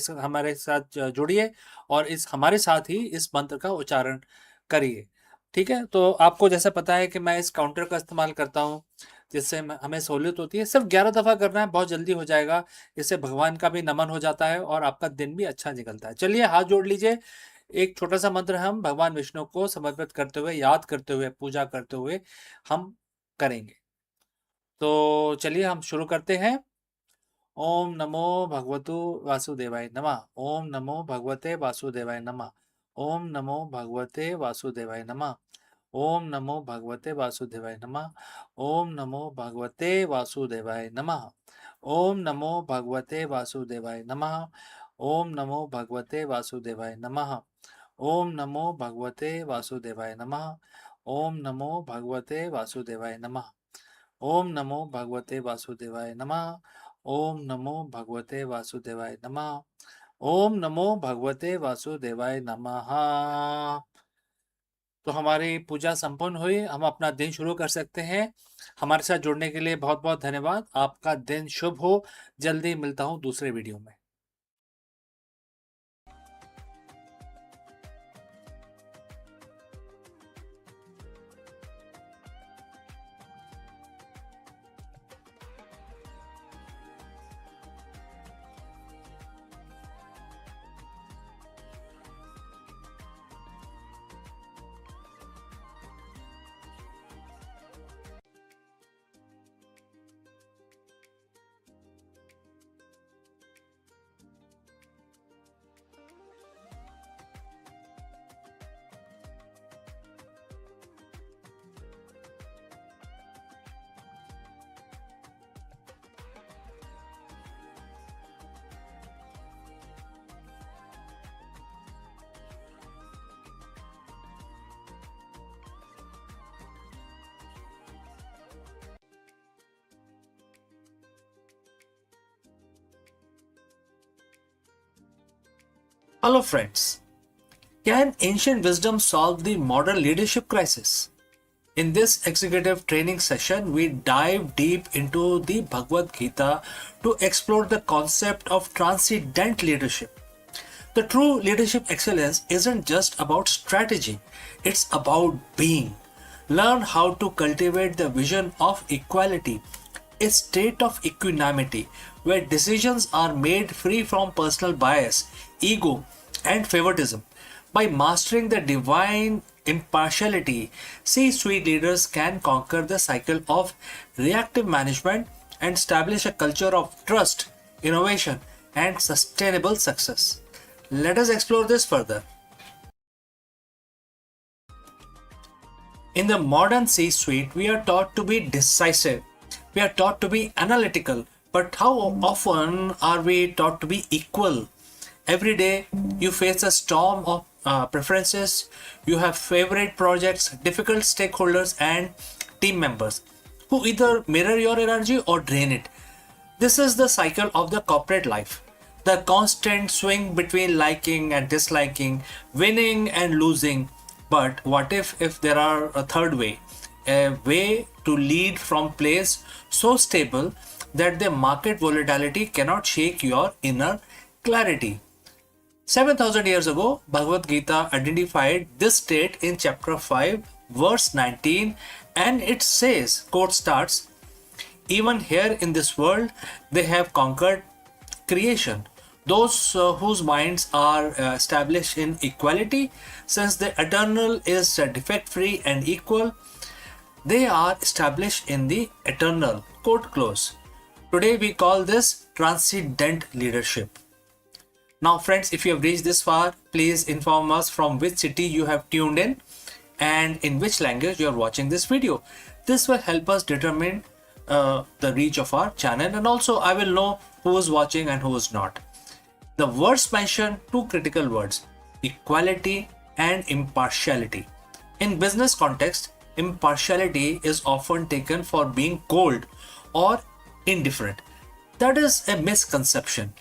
साथ जुड़िए और इस हमारे साथ ही इस मंत्र का उच्चारण करिए। ठीक है? तो आपको जैसे पता है कि मैं इस काउंटर का इस्तेमाल करता हूँ, जिससे हमें सहूलियत होती है। सिर्फ 11 दफ़ा करना है, बहुत जल्दी हो जाएगा। इससे भगवान का भी नमन हो जाता है और आपका दिन भी अच्छा निकलता है। चलिए हाथ जोड़ लीजिए। एक छोटा सा मंत्र हम भगवान विष्णु को समर्पित करते हुए, याद करते हुए, पूजा करते हुए हम करेंगे। तो चलिए हम शुरू करते हैं। ओम नमो भगवतु वासुदेवाय नमः। ओम नमो भगवते वासुदेवाय नमः। ओम नमो भगवते वासुदेवाय नमः। ओम नमो भगवते वासुदेवाय नमः। ओम नमो भगवते वासुदेवाय नमः। ओम नमो भगवते वासुदेवाय नमः। ओम नमो भगवते वासुदेवाय नमः। ओम नमो भगवते वासुदेवाय नमः। ओम नमो भगवते वासुदेवाय नमः। ओम नमो भगवते वासुदेवाय नमः। ओम नमो भगवते वासुदेवाय नमः। ओम नमो भगवते वासुदेवाय नमः। तो हमारी पूजा संपन्न हुई, हम अपना दिन शुरू कर सकते हैं। हमारे साथ जुड़ने के लिए बहुत बहुत धन्यवाद। आपका दिन शुभ हो। जल्दी मिलता हूँ दूसरे वीडियो में। Hello, friends. Can ancient wisdom solve the modern leadership crisis? In this executive training session, we dive deep into the Bhagavad Gita to explore the concept of transcendent leadership. The true leadership excellence isn't just about strategy, it's about being. Learn how to cultivate the vision of equality, a state of equanimity where decisions are made free from personal bias, ego, and favoritism. By mastering the divine impartiality, C suite leaders can conquer the cycle of reactive management and establish a culture of trust, innovation, and sustainable success. Let us explore this further. In the modern C suite, we are taught to be decisive, we are taught to be analytical, but how often are we taught to be equal? Every day you face a storm of preferences, you have favorite projects, difficult stakeholders, and team members who either mirror your energy or drain it. This is the cycle of the corporate life. The constant swing between liking and disliking, winning and losing. But what if there are a third way? A way to lead from place so stable that the market volatility cannot shake your inner clarity. 7,000 years ago, Bhagavad Gita identified this state in chapter 5, verse 19, and it says, quote starts, even here in this world, they have conquered creation. Those whose minds are established in equality, since the eternal is defect free and equal, they are established in the eternal. Quote close. Today we call this transcendent leadership. Now, friends, if you have reached this far, please inform us from which city you have tuned in and in which language you are watching this video. This will help us determine the reach of our channel, and also I will know who is watching and who is not. The words mention two critical words, equality and impartiality. In business context, impartiality is often taken for being cold or indifferent. That is a misconception.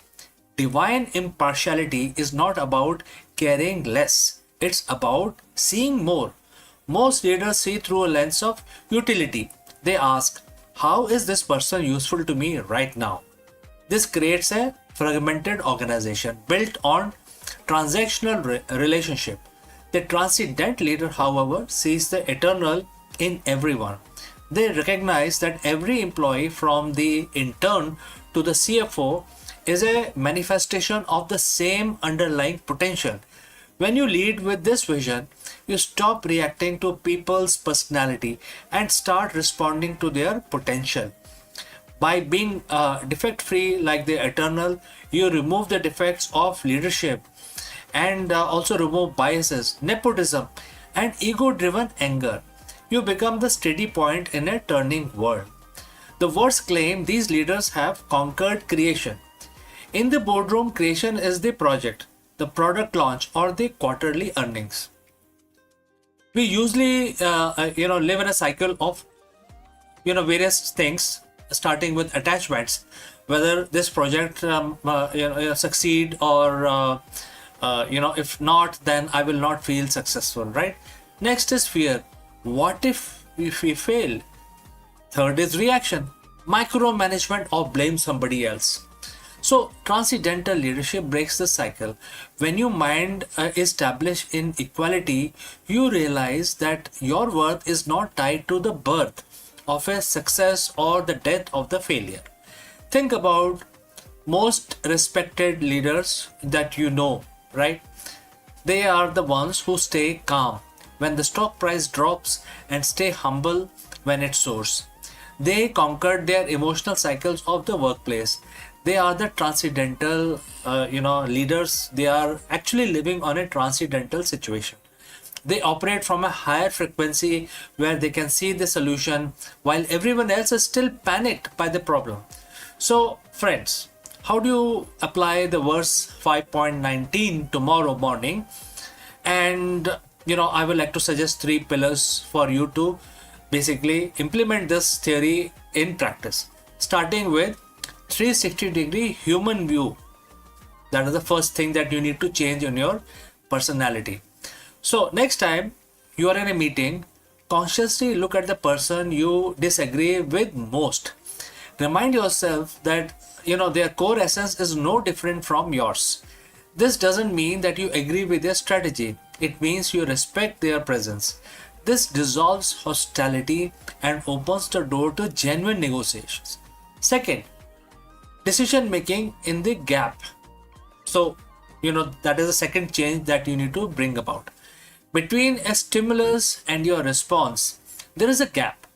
Divine impartiality is not about caring less, it's about seeing more. Most leaders see through a lens of utility. They ask, how is this person useful to me right now? This creates a fragmented organization built on transactional relationship. The transcendent leader, however, sees the eternal in everyone. They recognize that every employee, from the intern to the CFO, is a manifestation of the same underlying potential. When you lead with this vision, you stop reacting to people's personality and start responding to their potential. By being defect free like the eternal, you remove the defects of leadership and also remove biases, nepotism, and ego driven anger. You become the steady point in a turning world. The words claim these leaders have conquered creation. In the boardroom, creation is the project, the product launch, or the quarterly earnings. We usually live in a cycle of various things, starting with attachments, whether this project succeed or if not, then I will not feel successful, right? Next is fear. What if we fail? Third is reaction, micromanagement, or blame somebody else. So transcendental leadership breaks the cycle. When your mind is established in equality, you realize that your worth is not tied to the birth of a success or the death of the failure. Think about most respected leaders that you know, right? They are the ones who stay calm when the stock price drops and stay humble when it soars. They conquered their emotional cycles of the workplace. They are the transcendental leaders. They are actually living on a transcendental situation. They operate from a higher frequency where they can see the solution while everyone else is still panicked by the problem. So friends, how do you apply the verse 5.19 tomorrow morning? And I would like to suggest 3 pillars for you to basically implement this theory in practice, starting with 360-degree human view. That is the first thing that you need to change in your personality. So next time you are in a meeting, consciously look at the person you disagree with most. Remind yourself that their core essence is no different from yours. This doesn't mean that you agree with their strategy. It means you respect their presence. This dissolves hostility and opens the door to genuine negotiations. Second, decision making in the gap. So, that is the second change that you need to bring about. Between a stimulus and your response, there is a gap.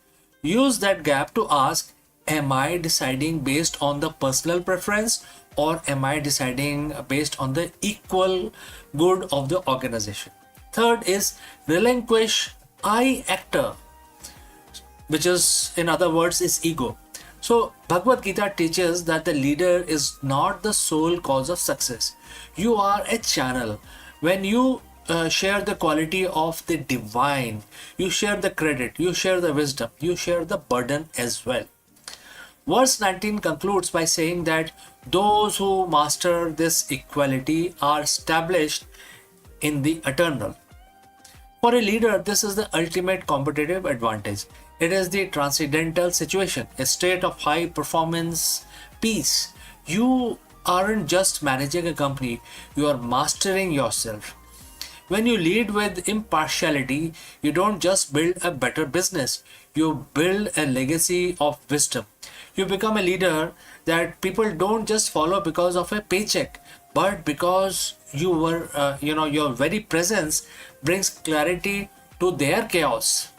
Use that gap to ask, am I deciding based on the personal preference, or am I deciding based on the equal good of the organization? Third is relinquish I actor, which is, in other words, is ego. So Bhagavad Gita teaches that the leader is not the sole cause of success. You are a channel. When you share the quality of the divine, you share the credit, you share the wisdom, you share the burden as well. Verse 19 concludes by saying that those who master this equality are established in the eternal. For a leader, this is the ultimate competitive advantage. It is the transcendental situation, a state of high performance peace. You aren't just managing a company, you are mastering yourself. When you lead with impartiality, you don't just build a better business, you build a legacy of wisdom. You become a leader that people don't just follow because of a paycheck, but because your very presence brings clarity to their chaos.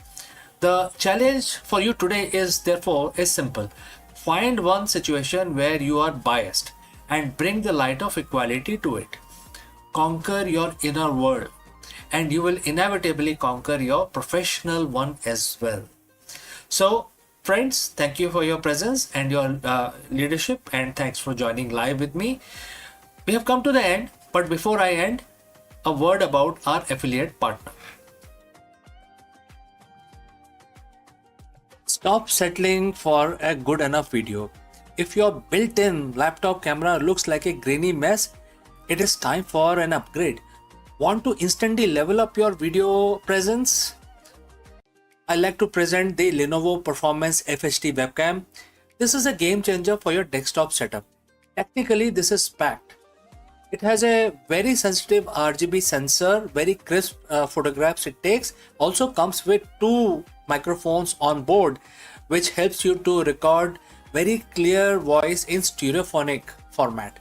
The challenge for you today is therefore is simple. Find one situation where you are biased and bring the light of equality to it. Conquer your inner world, and you will inevitably conquer your professional one as well. So, friends, thank you for your presence and your leadership, and thanks for joining live with me. We have come to the end, but before I end, a word about our affiliate partner. Stop settling for a good enough video. If your built-in laptop camera looks like a grainy mess, it is time for an upgrade. Want to instantly level up your video presence? I like to present the Lenovo Performance FHD webcam. This is a game changer for your desktop setup. Technically, this is packed. It has a very sensitive RGB sensor, very crisp photographs it takes. Also comes with two microphones on board, which helps you to record very clear voice in stereophonic format.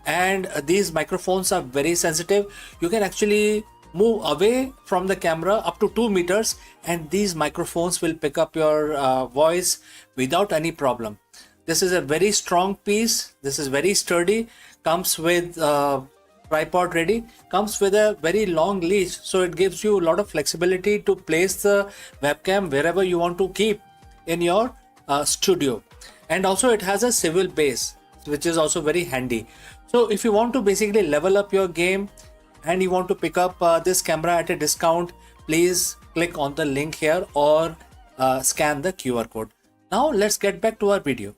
And these microphones are very sensitive. You can actually move away from the camera up to 2 meters, and these microphones will pick up your voice without any problem. This is a very strong piece. This is very sturdy. Comes with tripod ready. Comes with a very long leash, so it gives you a lot of flexibility to place the webcam wherever you want to keep in your studio. And also it has a swivel base, which is also very handy. So if you want to basically level up your game and you want to pick up this camera at a discount, please click on the link here or scan the QR code. Now let's get back to our video.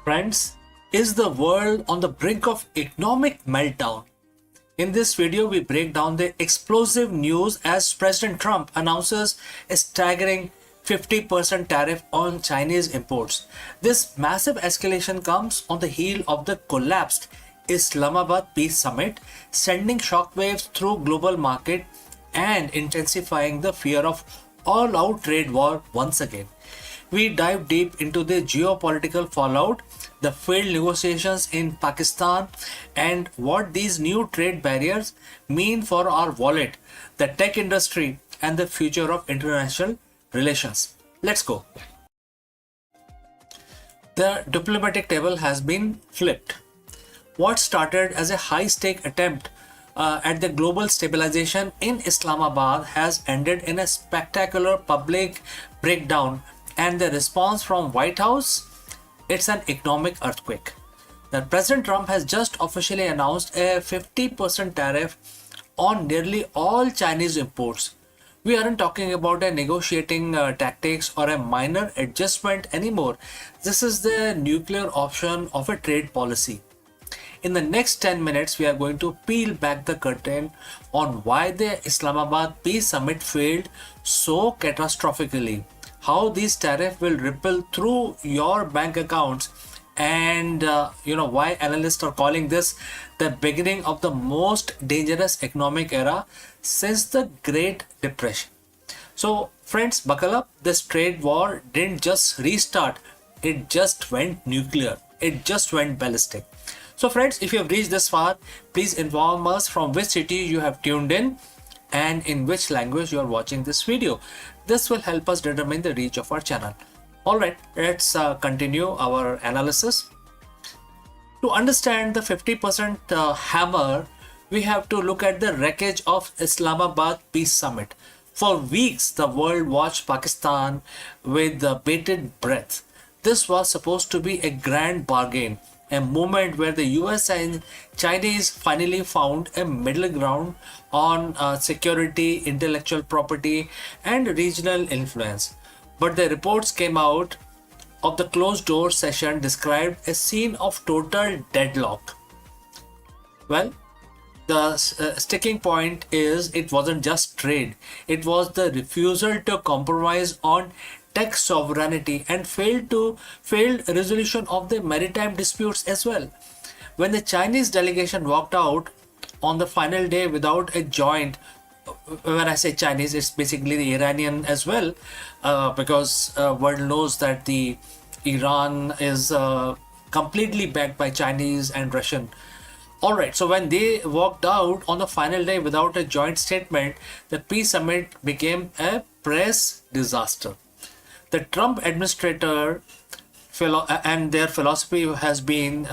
Friends, is the world on the brink of economic meltdown? In this video, we break down the explosive news as President Trump announces a staggering 50% tariff on Chinese imports. This massive escalation comes on the heel of the collapsed Islamabad Peace Summit, sending shockwaves through global market and intensifying the fear of all-out trade war once again. We dive deep into the geopolitical fallout, the failed negotiations in Pakistan, and what these new trade barriers mean for our wallet, the tech industry, and the future of international relations. Let's go. The diplomatic table has been flipped. What started as a high stake attempt at the global stabilization in Islamabad has ended in a spectacular public breakdown, and the response from White House, it's an economic earthquake. That President Trump has just officially announced a 50% tariff on nearly all Chinese imports. We aren't talking about a negotiating tactics or a minor adjustment anymore. This is the nuclear option of a trade policy. In the next 10 minutes, we are going to peel back the curtain on why the Islamabad Peace Summit failed so catastrophically, how these tariffs will ripple through your bank accounts, and why analysts are calling this the beginning of the most dangerous economic era since the Great Depression. So friends, buckle up. This trade war didn't just restart, it just went nuclear, it just went ballistic. So friends, if you have reached this far, please inform us from which city you have tuned in and in which language you are watching this video. This will help us determine the reach of our channel. Alright, let's continue our analysis. To understand the 50% hammer, we have to look at the wreckage of Islamabad Peace Summit. For weeks, the world watched Pakistan with bated breath. This was supposed to be a grand bargain, a moment where the US and Chinese finally found a middle ground on security, intellectual property, and regional influence. But the reports came out of the closed door session described a scene of total deadlock. Well, the sticking point is it wasn't just trade, it was the refusal to compromise on tech sovereignty and failed resolution of the maritime disputes as well. When the Chinese delegation walked out on the final day without a joint, when I say Chinese, it's basically the Iranian as well, because world knows that the Iran is completely backed by Chinese and Russian. Alright, so when they walked out on the final day without a joint statement, the peace summit became a press disaster. The Trump administrator and their philosophy has been,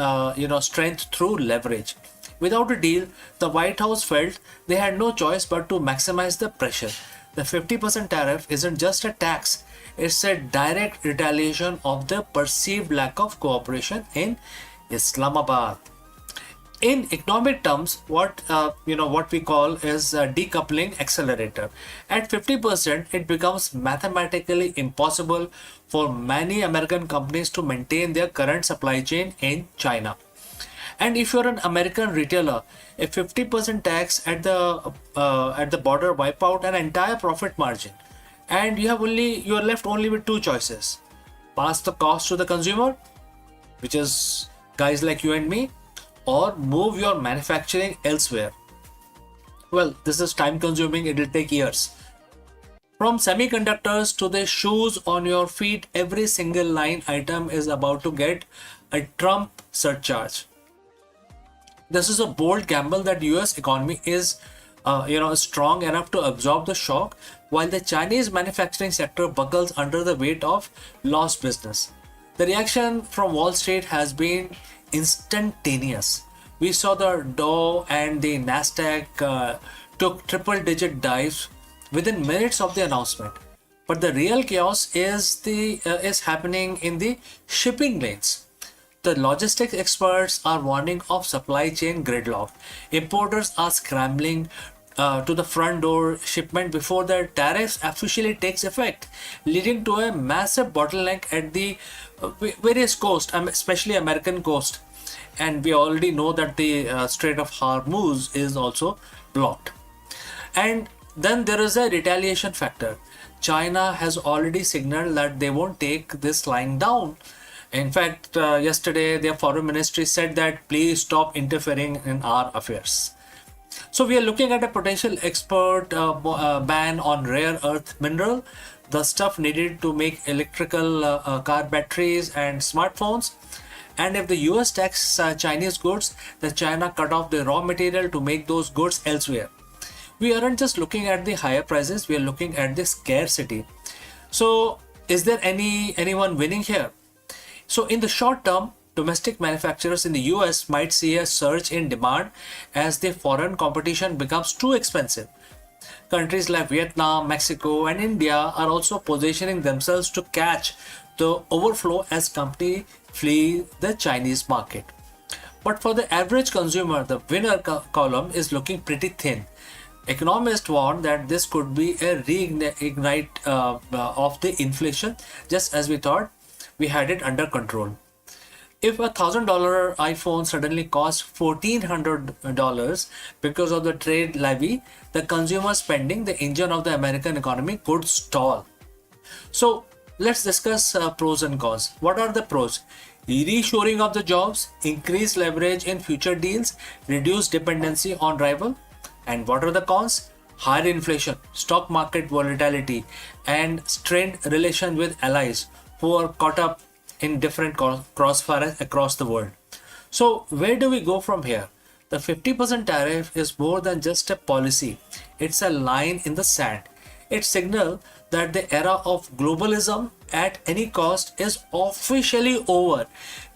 strength through leverage. Without a deal, the White House felt they had no choice but to maximize the pressure. The 50% tariff isn't just a tax, it's a direct retaliation of the perceived lack of cooperation in Islamabad. In economic terms, what we call is a decoupling accelerator. At 50%, it becomes mathematically impossible for many American companies to maintain their current supply chain in China. And if you're an American retailer, a 50% tax at the border wipe out an entire profit margin, and you are left only with two choices: pass the cost to the consumer, which is guys like you and me, or move your manufacturing elsewhere. Well, this is time consuming, it will take years. From semiconductors to the shoes on your feet, every single line item is about to get a Trump surcharge. This is a bold gamble that US economy is strong enough to absorb the shock, while the Chinese manufacturing sector buckles under the weight of lost business. The reaction from Wall Street has been instantaneous. We saw the Dow and the Nasdaq took triple-digit dives within minutes of the announcement. But the real chaos is happening in the shipping lanes. The logistics experts are warning of supply chain gridlock. Importers are scrambling to the front door shipment before the tariffs officially takes effect, leading to a massive bottleneck at the various coast, especially American coast. And we already know that the Strait of Hormuz is also blocked. And then there is a retaliation factor. China has already signaled that they won't take this lying down. In fact, yesterday their foreign ministry said that please stop interfering in our affairs. So we are looking at a potential export ban on rare earth mineral, the stuff needed to make electrical car batteries and smartphones. And if the US tax Chinese goods, then China cut off the raw material to make those goods elsewhere. We aren't just looking at the higher prices, we are looking at the scarcity. So is there anyone winning here? So in the short term, domestic manufacturers in the US might see a surge in demand as the foreign competition becomes too expensive. Countries like Vietnam, Mexico, and India are also positioning themselves to catch the overflow as companies flee the Chinese market. But for the average consumer, the winner column is looking pretty thin. Economists warn that this could be a reignite of the inflation, just as we thought we had it under control. If $1,000 iPhone suddenly costs $1,400 because of the trade levy, the consumer spending, the engine of the American economy, could stall. So let's discuss pros and cons. What are the pros? Reshoring of the jobs, increased leverage in future deals, reduced dependency on rival. And what are the cons? Higher inflation, stock market volatility, and strained relation with allies who are caught up in different crossfires across the world. So where do we go from here? The 50% tariff is more than just a policy. It's a line in the sand. It signals that the era of globalism at any cost is officially over.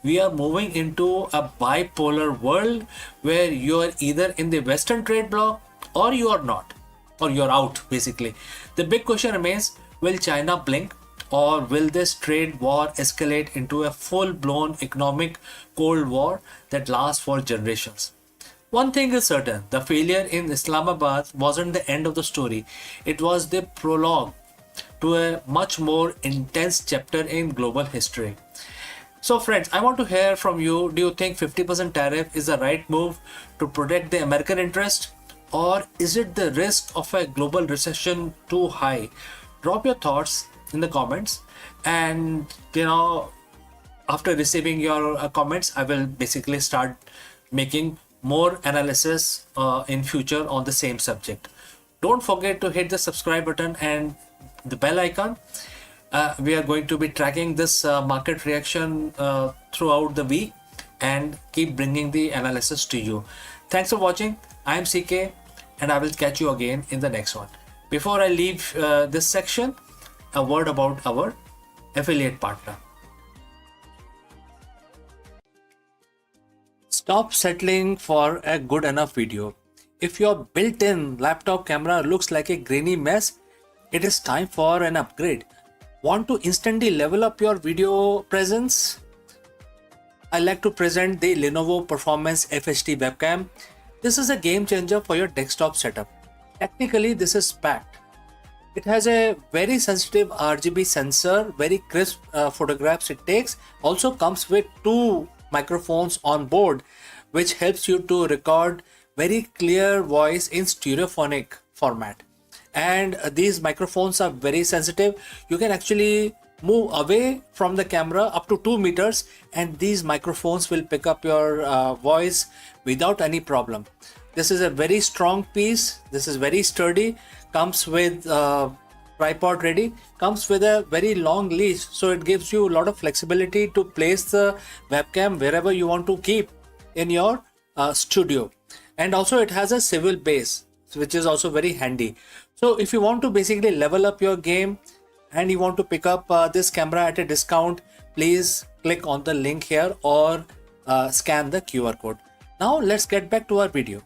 We are moving into a bipolar world where you are either in the Western trade bloc or you are not, or you're out basically. The big question remains, will China blink? Or will this trade war escalate into a full-blown economic Cold War that lasts for generations? One thing is certain, the failure in Islamabad wasn't the end of the story. It was the prologue to a much more intense chapter in global history. So friends, I want to hear from you. Do you think 50% tariff is the right move to protect the American interest? Or is it the risk of a global recession too high? Drop your thoughts in the comments, and after receiving your comments, I will basically start making more analysis in future on the same subject. Don't forget to hit the subscribe button and the bell icon. We are going to be tracking this market reaction throughout the week and keep bringing the analysis to you. Thanks for watching. I am CK, and I will catch you again in the next one. Before I leave this section, a word about our affiliate partner. Stop settling for a good enough video. If your built-in laptop camera looks like a grainy mess, it is time for an upgrade. Want to instantly level up your video presence? I like to present the Lenovo Performance FHD webcam. This is a game changer for your desktop setup. Technically, this is packed. It has a very sensitive RGB sensor, very crisp photographs it takes. Also comes with 2 microphones on board, which helps you to record very clear voice in stereophonic format. And these microphones are very sensitive. You can actually move away from the camera up to 2 meters, and these microphones will pick up your voice without any problem. This is a very strong piece. This is very sturdy. Comes with tripod ready. Comes with a very long leash, so it gives you a lot of flexibility to place the webcam wherever you want to keep in your studio. And also it has a swivel base, which is also very handy. So if you want to basically level up your game and you want to pick up this camera at a discount, please click on the link here or scan the QR code. Now let's get back to our video.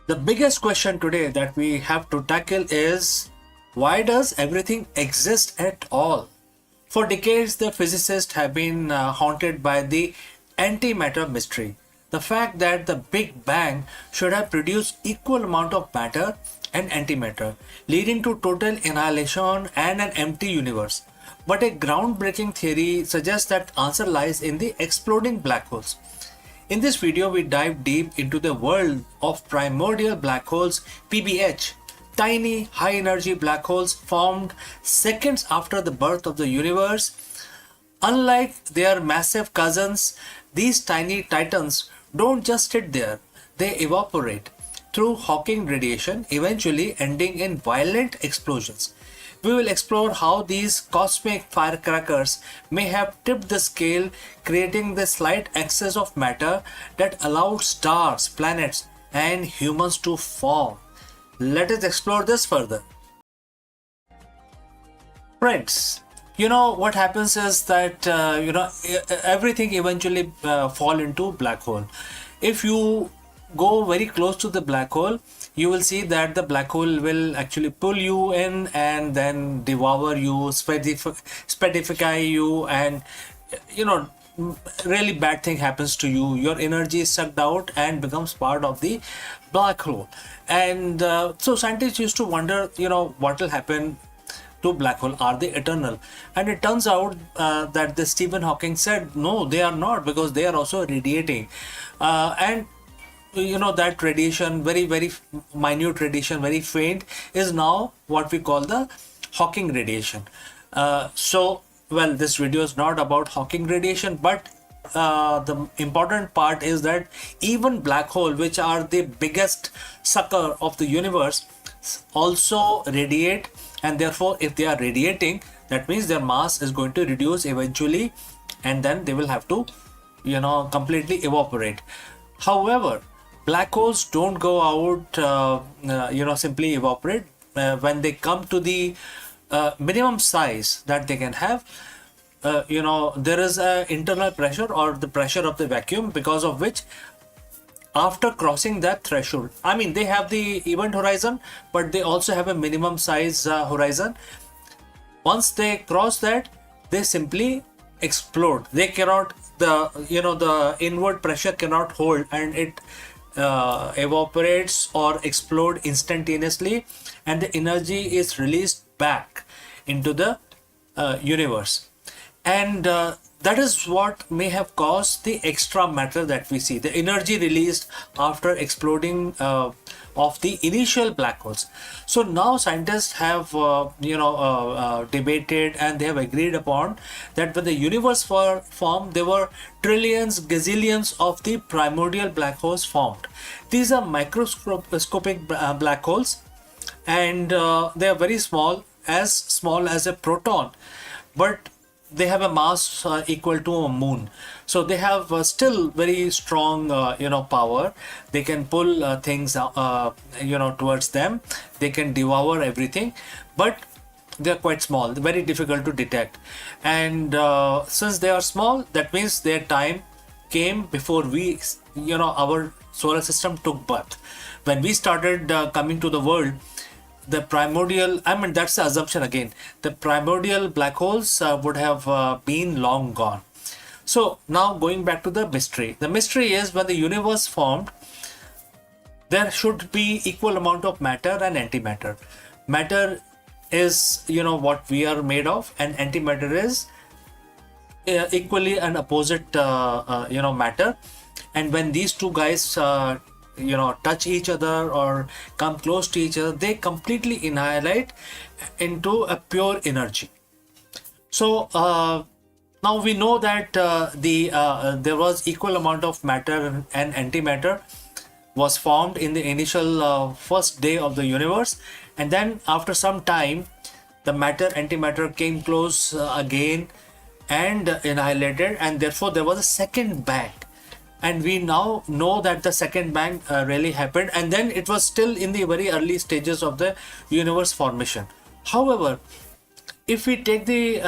The biggest question today that we have to tackle is, why does everything exist at all? For decades, the physicists have been haunted by the antimatter mystery. The fact that the Big Bang should have produced equal amount of matter and antimatter, leading to total annihilation and an empty universe. But a groundbreaking theory suggests that answer lies in the exploding black holes. In this video, we dive deep into the world of primordial black holes, PBH, tiny high energy black holes formed seconds after the birth of the universe. Unlike their massive cousins, these tiny titans don't just sit there, they evaporate through Hawking radiation, eventually ending in violent explosions. We will explore how these cosmic firecrackers may have tipped the scale, creating the slight excess of matter that allowed stars, planets, and humans to form. Let us explore this further. Friends, what happens is that everything eventually fall into black hole. If you go very close to the black hole, you will see that the black hole will actually pull you in and then devour you, spedify you, and you know really bad thing happens to you. Your energy is sucked out and becomes part of the black hole. And so scientists used to wonder, what will happen to black hole. Are they eternal? And it turns out that the Stephen Hawking said no, they are not, because they are also radiating. And that radiation, very minute radiation, very faint, is now what we call the Hawking radiation. Well, this video is not about Hawking radiation, but the important part is that even black hole, which are the biggest sucker of the universe, also radiate, and therefore if they are radiating, that means their mass is going to reduce eventually, and then they will have to completely evaporate. However, black holes don't go out simply evaporate. When they come to the minimum size that they can have, there is a internal pressure, or the pressure of the vacuum, because of which after crossing that threshold, they have the event horizon, but they also have a minimum size horizon. Once they cross that, they simply explode. They cannot, the inward pressure cannot hold, and it evaporates or explode instantaneously, and the energy is released back into the universe. And that is what may have caused the extra matter that we see, the energy released after exploding of the initial black holes. So now scientists have debated, and they have agreed upon that when the universe formed, there were trillions, gazillions of the primordial black holes formed. These are microscopic black holes, and they are very small as a proton, but they have a mass equal to a moon. So they have still very strong power. They can pull things towards them. They can devour everything, but they are quite small, very difficult to detect. And since they are small, that means their time came before our solar system took birth. When we started coming to the world, the primordial, that's the assumption again, the primordial black holes would have been long gone. So now going back to the mystery. The mystery is, when the universe formed, there should be equal amount of matter and antimatter. Matter is what we are made of, and antimatter is equally an opposite matter. And when these two guys touch each other or come close to each other, they completely annihilate into a pure energy. So now we know that there was equal amount of matter and antimatter was formed in the initial first day of the universe, and then after some time the matter antimatter came close again and annihilated, and therefore there was a second bang. And we now know that the second bang really happened, and then it was still in the very early stages of the universe formation. However, if we take the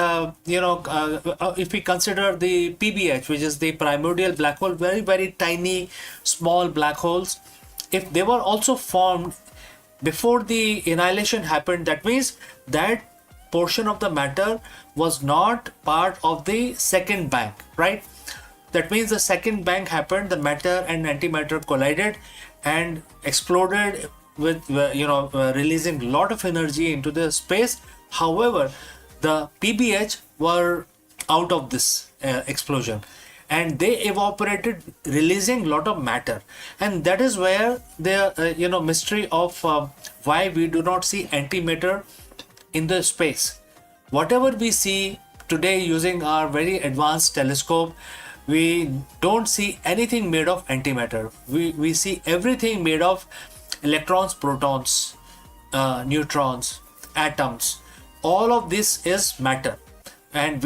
if we consider the PBH, which is the primordial black hole, very tiny small black holes, if they were also formed before the annihilation happened, that means that portion of the matter was not part of the second bang, right? That means the second bang happened, the matter and antimatter collided and exploded with releasing a lot of energy into the space. However, the PBH were out of this explosion, and they evaporated, releasing a lot of matter. And that is where the mystery of why we do not see antimatter in the space. Whatever we see today using our very advanced telescope, we don't see anything made of antimatter. We see everything made of electrons, protons, neutrons, atoms. All of this is matter, and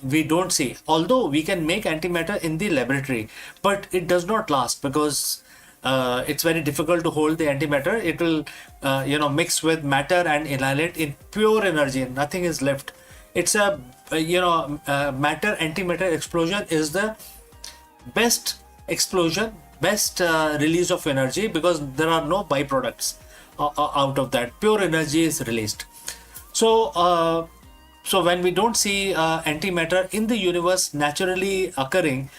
we don't see. Although we can make antimatter in the laboratory, but it does not last because it's very difficult to hold the antimatter. It will mix with matter and annihilate in pure energy, and nothing is left. It's a matter antimatter explosion is the best explosion, best release of energy, because there are no byproducts out of that. Pure energy is released. So when we don't see antimatter in the universe naturally occurring,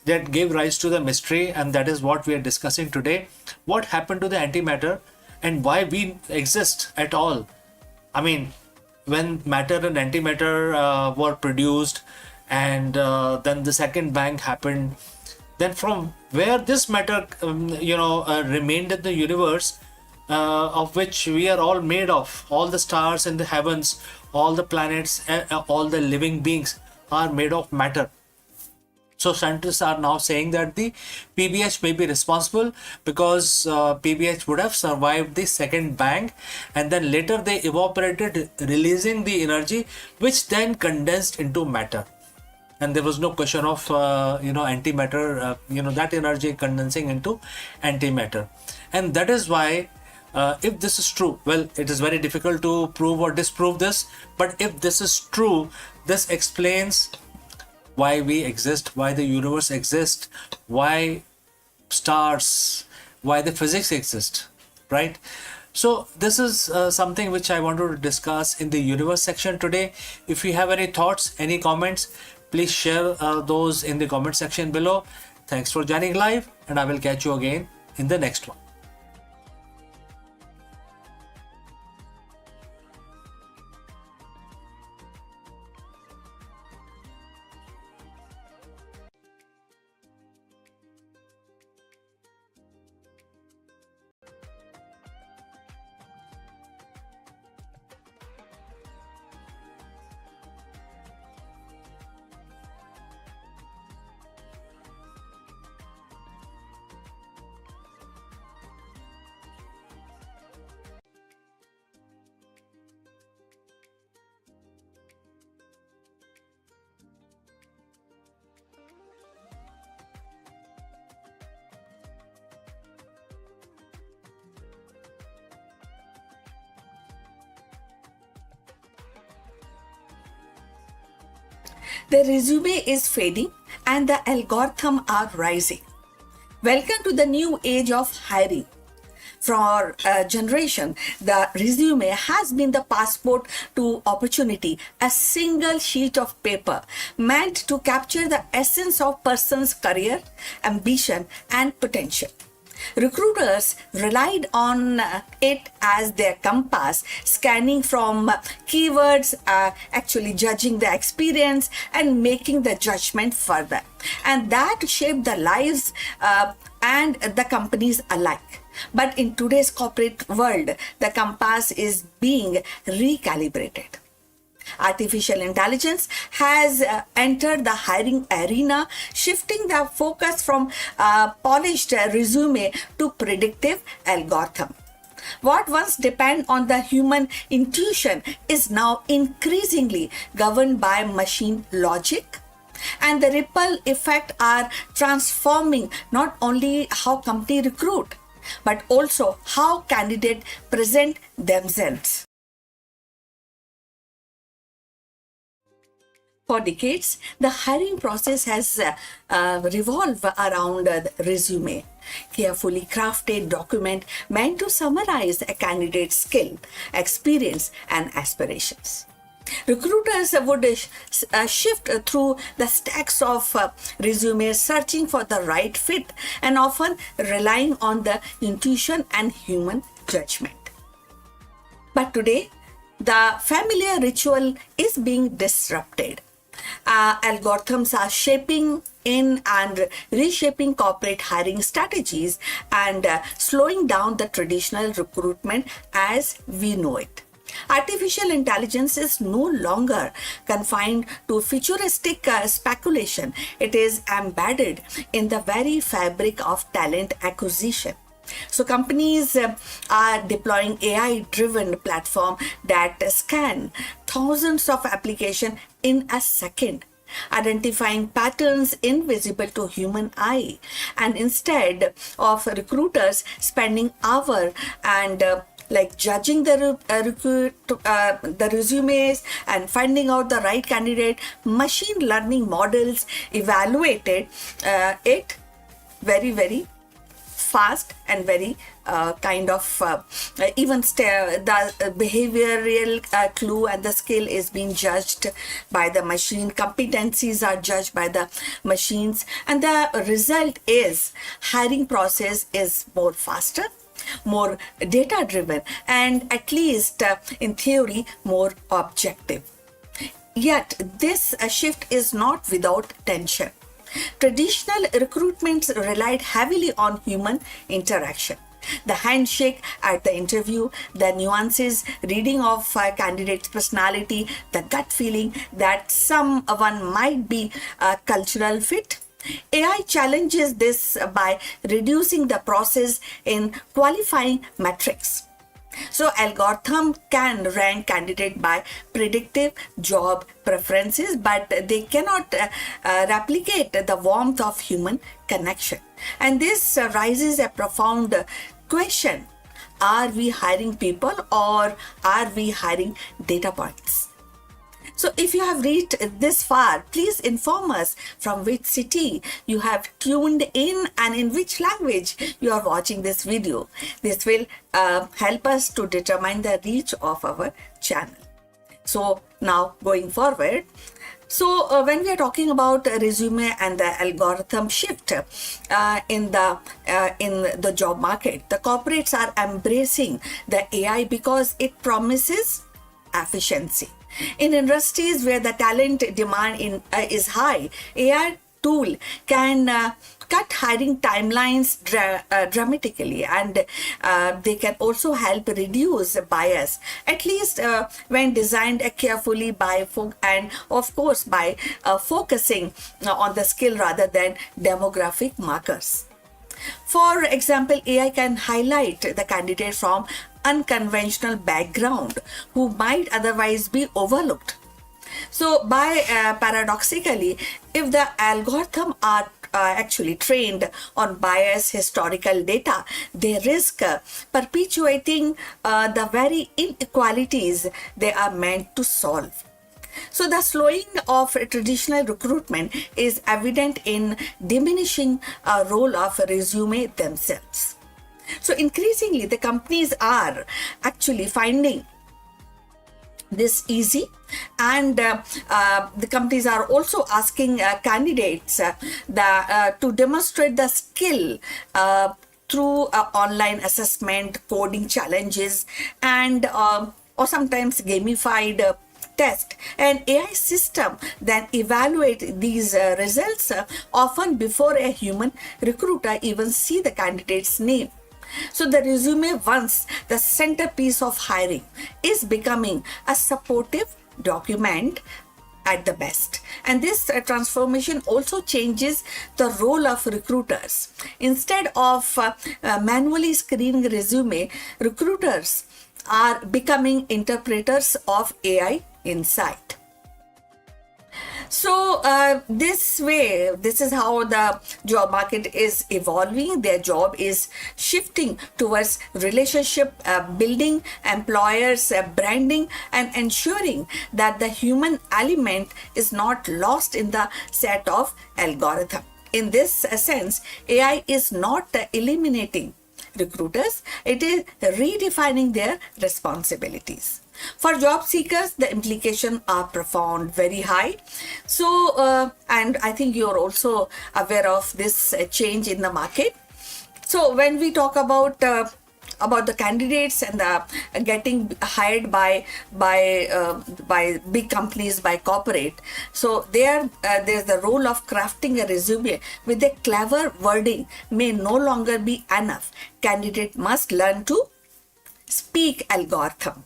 that gave rise to the mystery, and that is what we are discussing today. What happened to the antimatter and why we exist at all? I mean, when matter and antimatter were produced, and then the second bang happened, then from where this matter remained in the universe, of which we are all made of, all the stars in the heavens, all the planets, all the living beings are made of matter. So scientists are now saying that the PBH may be responsible, because PBH would have survived the second bang, and then later they evaporated, releasing the energy, which then condensed into matter. And there was no question of antimatter, that energy condensing into antimatter. And that is why, if this is true, well, it is very difficult to prove or disprove this, but if this is true, this explains why we exist, why the universe exists, why stars, why the physics exist, right? So this is something which I wanted to discuss in the universe section today. If you have any thoughts, any comments, please share those in the comment section below. Thanks for joining live, and I will catch you again in the next one. The resume is fading and the algorithm are rising. Welcome to the new age of hiring. For a generation, the resume has been the passport to opportunity, a single sheet of paper meant to capture the essence of person's career, ambition, and potential. Recruiters relied on it as their compass, scanning from keywords, actually judging the experience and making the judgment further. And that shaped the lives and the companies alike. But in today's corporate world, the compass is being recalibrated. Artificial intelligence has entered the hiring arena, shifting the focus from polished resume to predictive algorithm. What once depended on the human intuition is now increasingly governed by machine logic. And the ripple effect are transforming not only how company recruit, but also how candidates present themselves. For decades, the hiring process has revolved around the resume, carefully crafted document meant to summarize a candidate's skill, experience, and aspirations. Recruiters would shift through the stacks of resumes, searching for the right fit and often relying on the intuition and human judgment. But today, the familiar ritual is being disrupted. Algorithms are shaping in and reshaping corporate hiring strategies and slowing down the traditional recruitment as we know it. Artificial intelligence is no longer confined to futuristic speculation. It is embedded in the very fabric of talent acquisition. So companies are deploying AI-driven platform that scan thousands of applications in a second, identifying patterns invisible to human eye. And instead of recruiters spending hours and judging the resumes and finding out the right candidate, machine learning models evaluated it very fast and very the behavioral clue and the skill is being judged by the machine. Competencies are judged by the machines, and the result is hiring process is more faster, more data driven, and at least in theory more objective. Yet this shift is not without tension. Traditional recruitments relied heavily on human interaction. The handshake at the interview, the nuances, reading of a candidate's personality, the gut feeling that someone might be a cultural fit. AI challenges this by reducing the process in qualifying metrics. So algorithm can rank candidate by predictive job preferences, but they cannot replicate the warmth of human connection. And this raises a profound question. Are we hiring people or are we hiring data points? So if you have reached this far, please inform us from which city you have tuned in and in which language you are watching this video. This will help us to determine the reach of our channel. So now going forward, when we are talking about resume and the algorithm shift in the job market, the corporates are embracing the AI because it promises efficiency. In industries where the talent demand is high, AI tool can cut hiring timelines dramatically, and they can also help reduce bias, at least when designed carefully by focusing on the skill rather than demographic markers. For example, AI can highlight the candidate from unconventional background who might otherwise be overlooked. So paradoxically, if the algorithm are actually trained on biased historical data, they risk perpetuating the very inequalities they are meant to solve. So the slowing of traditional recruitment is evident in diminishing role of resume themselves. So increasingly, the companies are actually finding this easy, and the companies are also asking candidates to demonstrate the skill through online assessment, coding challenges, and or sometimes gamified test. An AI system then evaluate these results often before a human recruiter even see the candidate's name. So the resume, once the centerpiece of hiring, is becoming a supportive document at the best. And this transformation also changes the role of recruiters. Instead of manually screening resume, recruiters are becoming interpreters of AI insight. This way, this is how the job market is evolving. Their job is shifting towards relationship building, employers branding, and ensuring that the human element is not lost in the set of algorithm. In this sense, AI is not eliminating recruiters, it is redefining their responsibilities. For job seekers, the implications are profound, very high. And I think you're also aware of this change in the market. So when we talk about the candidates and the getting hired by big companies, by corporate, so there's the role of crafting a resume with a clever wording may no longer be enough. Candidate must learn to speak algorithm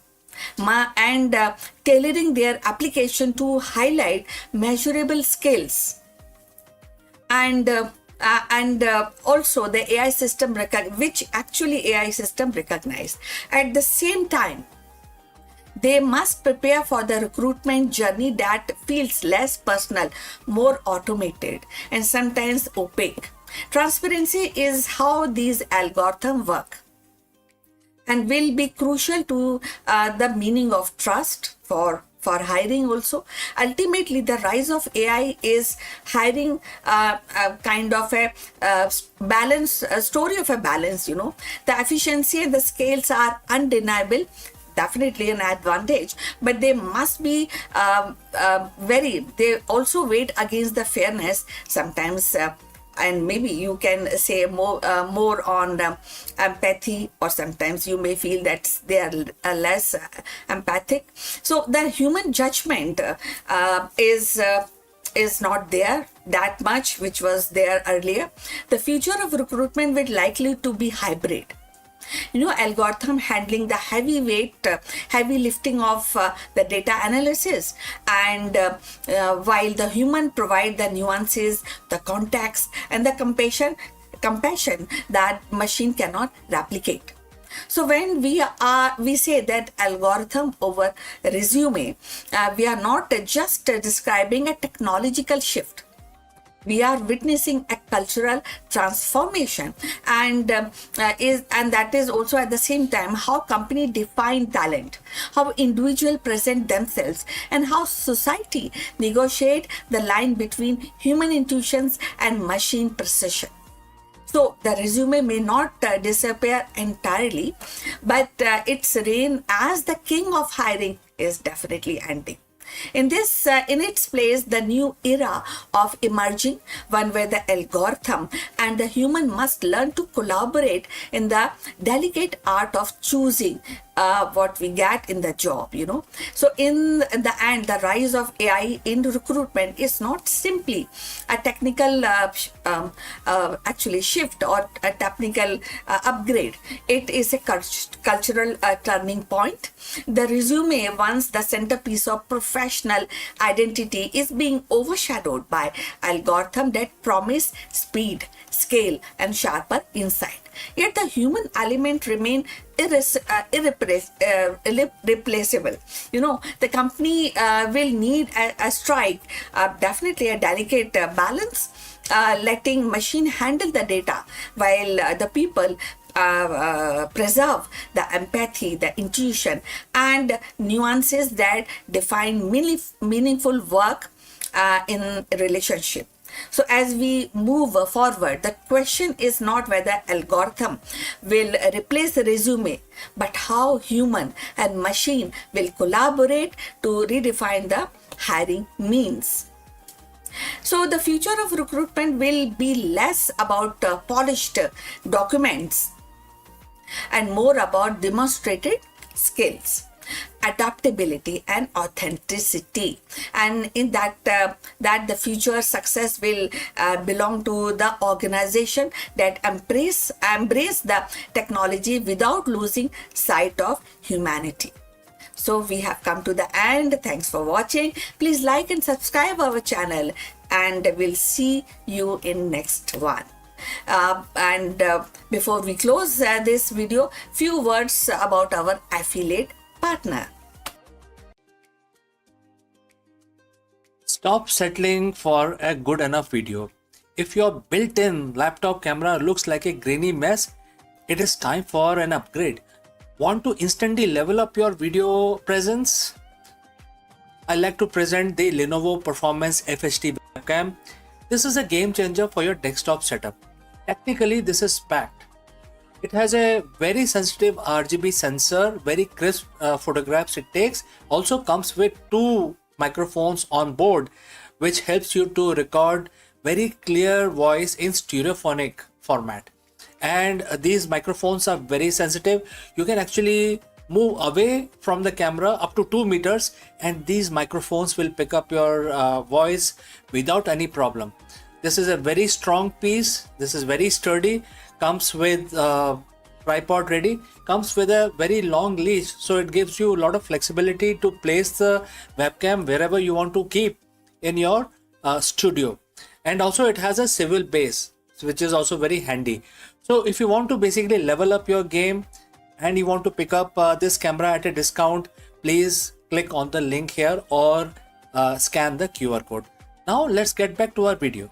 and tailoring their application to highlight measurable skills, and also the AI system which actually AI system recognize. At the same time, they must prepare for the recruitment journey that feels less personal, more automated, and sometimes opaque. Transparency is how these algorithms work and will be crucial to the meaning of trust for hiring also. Ultimately, the rise of AI is hiring kind of a balance, a story of a balance, The efficiency and the scales are undeniable, definitely an advantage, but they must be they also weigh against the fairness sometimes. And maybe you can say more on empathy, or sometimes you may feel that they are less empathic. So the human judgment is not there that much, which was there earlier. The future of recruitment will likely to be hybrid. Algorithm handling the heavy lifting of the data analysis, and while the human provide the nuances, the context, and the compassion that machine cannot replicate. So when we say that algorithm over resume, we are not just describing a technological shift. We are witnessing a cultural transformation, and that is also at the same time how company define talent, how individual present themselves, and how society negotiate the line between human intuitions and machine precision. So the resume may not disappear entirely, but its reign as the king of hiring is definitely ending. In its place, the new era of emerging, one where the algorithm and the human must learn to collaborate in the delicate art of choosing what we get in the job, So in the end, the rise of AI in recruitment is not simply a technical actually shift or a technical upgrade. It is a cultural turning point. The resume, once the centerpiece of professional identity, is being overshadowed by algorithms that promise speed, scale, and sharper insight. Yet the human element remain irreplaceable. The company will need a strike, definitely a delicate balance, letting machine handle the data while the people preserve the empathy, the intuition, and nuances that define meaningful work in relationship. So as we move forward, the question is not whether algorithm will replace the resume, but how human and machine will collaborate to redefine the hiring means. So the future of recruitment will be less about polished documents and more about demonstrated skills, adaptability, and authenticity. And in that the future success will belong to the organization that embrace the technology without losing sight of humanity. So we have come to the end. Thanks for watching. Please like and subscribe our channel, and we'll see you in next one. Before we close this video, few words about our affiliate partner. Stop settling for a good enough video. If your built in laptop camera looks like a grainy mess, it is time for an upgrade. Want to instantly level up your video presence? I like to present the Lenovo Performance FHD webcam. This is a game changer for your desktop setup. Technically, this is packed. It has a very sensitive RGB sensor, very crisp photographs it takes. Also comes with two microphones on board, which helps you to record very clear voice in stereophonic format. And these microphones are very sensitive. You can actually move away from the camera up to 2 meters, and these microphones will pick up your voice without any problem. This is a very strong piece. This is very sturdy. Comes with tripod ready. Comes with a very long leash, so it gives you a lot of flexibility to place the webcam wherever you want to keep in your studio. And also it has a swivel base, which is also very handy. So if you want to basically level up your game and you want to pick up this camera at a discount, please click on the link here or scan the QR code. Now let's get back to our video.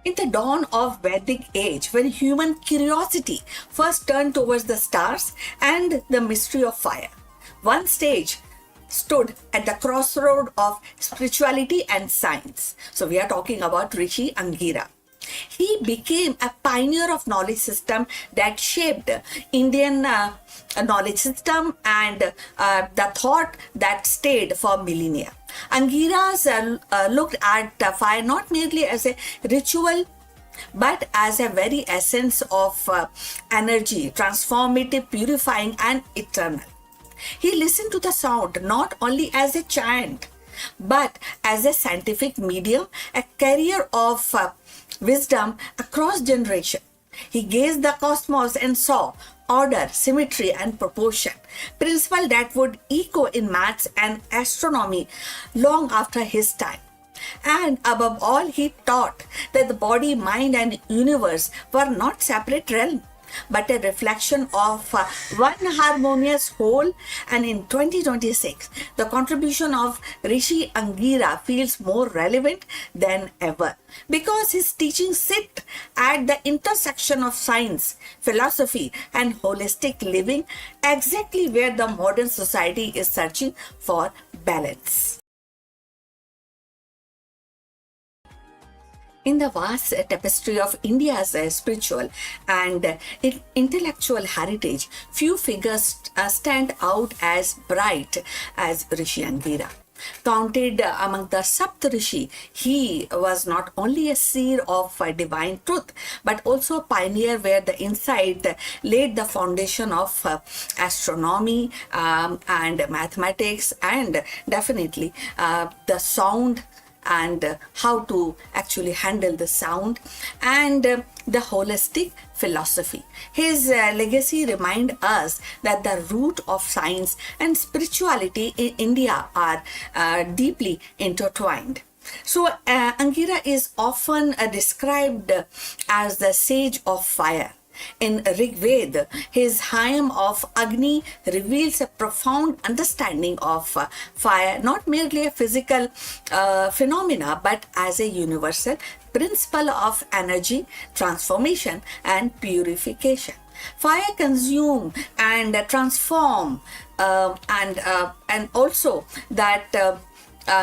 In the dawn of Vedic age, when human curiosity first turned towards the stars and the mystery of fire, one sage stood at the crossroad of spirituality and science. So we are talking about Rishi Angira. He became a pioneer of knowledge system that shaped Indian knowledge system and the thought that stayed for millennia. Angiras looked at fire not merely as a ritual but as a very essence of energy, transformative, purifying and eternal. He listened to the sound not only as a chant but as a scientific medium, a carrier of wisdom across generation. He gazed the cosmos and saw order, symmetry and proportion, principle that would echo in maths and astronomy long after his time. And above all, he taught that the body, mind and universe were not separate realms, but a reflection of one harmonious whole. And in 2026, the contribution of Rishi Angira feels more relevant than ever because his teachings sit at the intersection of science, philosophy, and holistic living, exactly where the modern society is searching for balance. In the vast tapestry of India's spiritual and intellectual heritage, few figures stand out as bright as Rishi Angira. Counted among the Saptarishi, he was not only a seer of divine truth, but also a pioneer where the insight laid the foundation of astronomy and mathematics, and definitely the sound and how to actually handle the sound and the holistic philosophy. His legacy reminds us that the root of science and spirituality in India are deeply intertwined. So, Angira is often described as the sage of fire. In Rig Veda, his hymn of Agni reveals a profound understanding of fire, not merely a physical phenomena, but as a universal principle of energy, transformation, and purification. Fire consume and transform, and also that.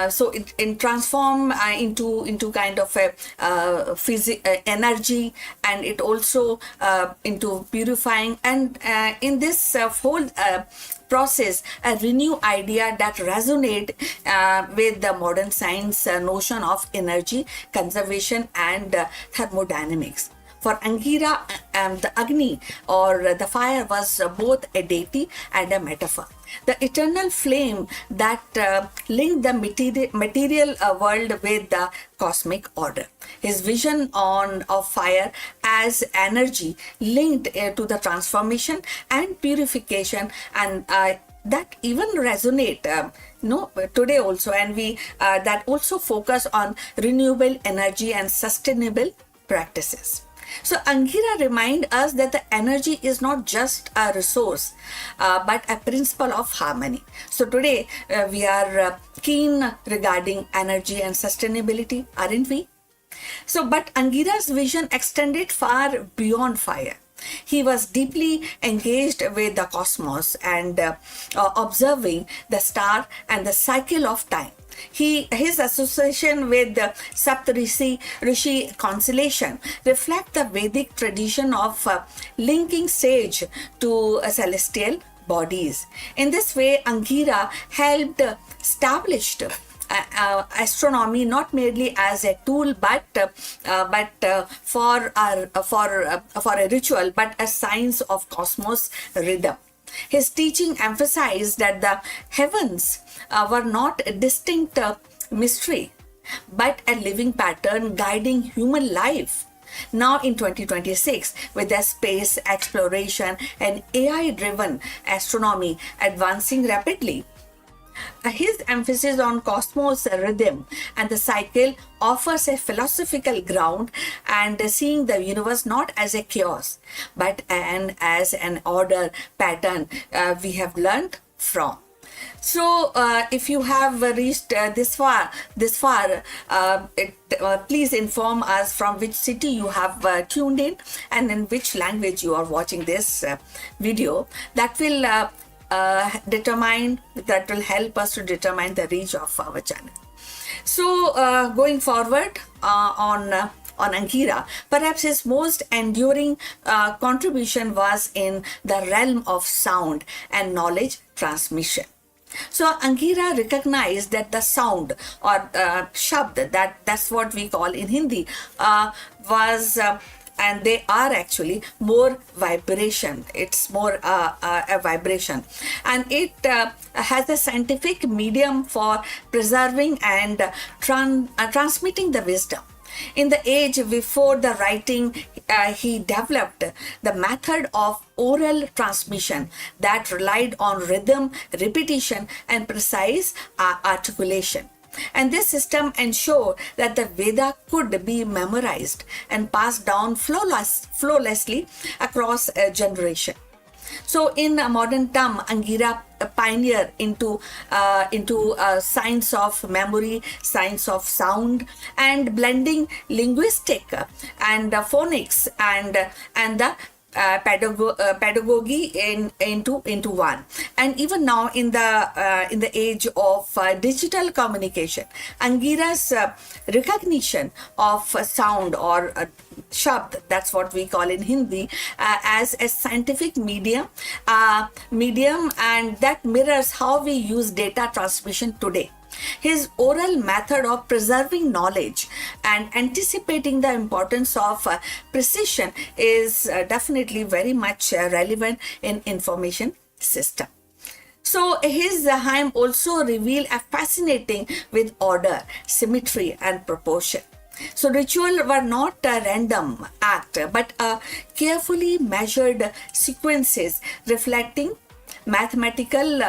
So it transform into kind of a energy, and it also into purifying, and in this whole process a renew idea that resonate with the modern science notion of energy conservation and thermodynamics. For Angira, the Agni or the fire was both a deity and a metaphor. The eternal flame that linked the material world with the cosmic order. His vision of fire as energy linked to the transformation and purification, and that even resonate today also, and we that also focus on renewable energy and sustainable practices. So Angira reminds us that the energy is not just a resource, but a principle of harmony. So today we are keen regarding energy and sustainability, aren't we? So, but Angira's vision extended far beyond fire. He was deeply engaged with the cosmos and observing the star and the cycle of time. His association with the Rishi constellation reflect the Vedic tradition of linking sage to celestial bodies. In this way, Angira helped establish astronomy not merely as a tool but for a ritual, but a science of cosmos rhythm. His teaching emphasized that the heavens were not a distinct mystery, but a living pattern guiding human life. Now in 2026, with the space exploration and AI-driven astronomy advancing rapidly, his emphasis on cosmos rhythm and the cycle offers a philosophical ground and seeing the universe not as a chaos but as an order pattern we have learned from. So if you have reached this far, please inform us from which city you have tuned in and in which language you are watching this video. That will that will help us to determine the reach of our channel. So going forward on Angira, perhaps his most enduring contribution was in the realm of sound and knowledge transmission. So Angira recognized that the sound or shabd, that's what we call in Hindi, was and they are actually more vibration. It's more a vibration, and it has a scientific medium for preserving and transmitting the wisdom. In the age before the writing, he developed the method of oral transmission that relied on rhythm, repetition, and precise articulation. And this system ensured that the Veda could be memorized and passed down flawlessly across a generation. So, in a modern term, Angira pioneer into science of memory, science of sound, and blending linguistic and phonics and the pedagogy into one. And even now in the age of digital communication, Angira's recognition of sound or shabd, that's what we call in Hindi, as a scientific medium, and that mirrors how we use data transmission today. His oral method of preserving knowledge and anticipating the importance of precision is definitely very much relevant in information system. So his hymn also reveal a fascinating with order, symmetry and proportion. So ritual were not a random act but a carefully measured sequences reflecting mathematical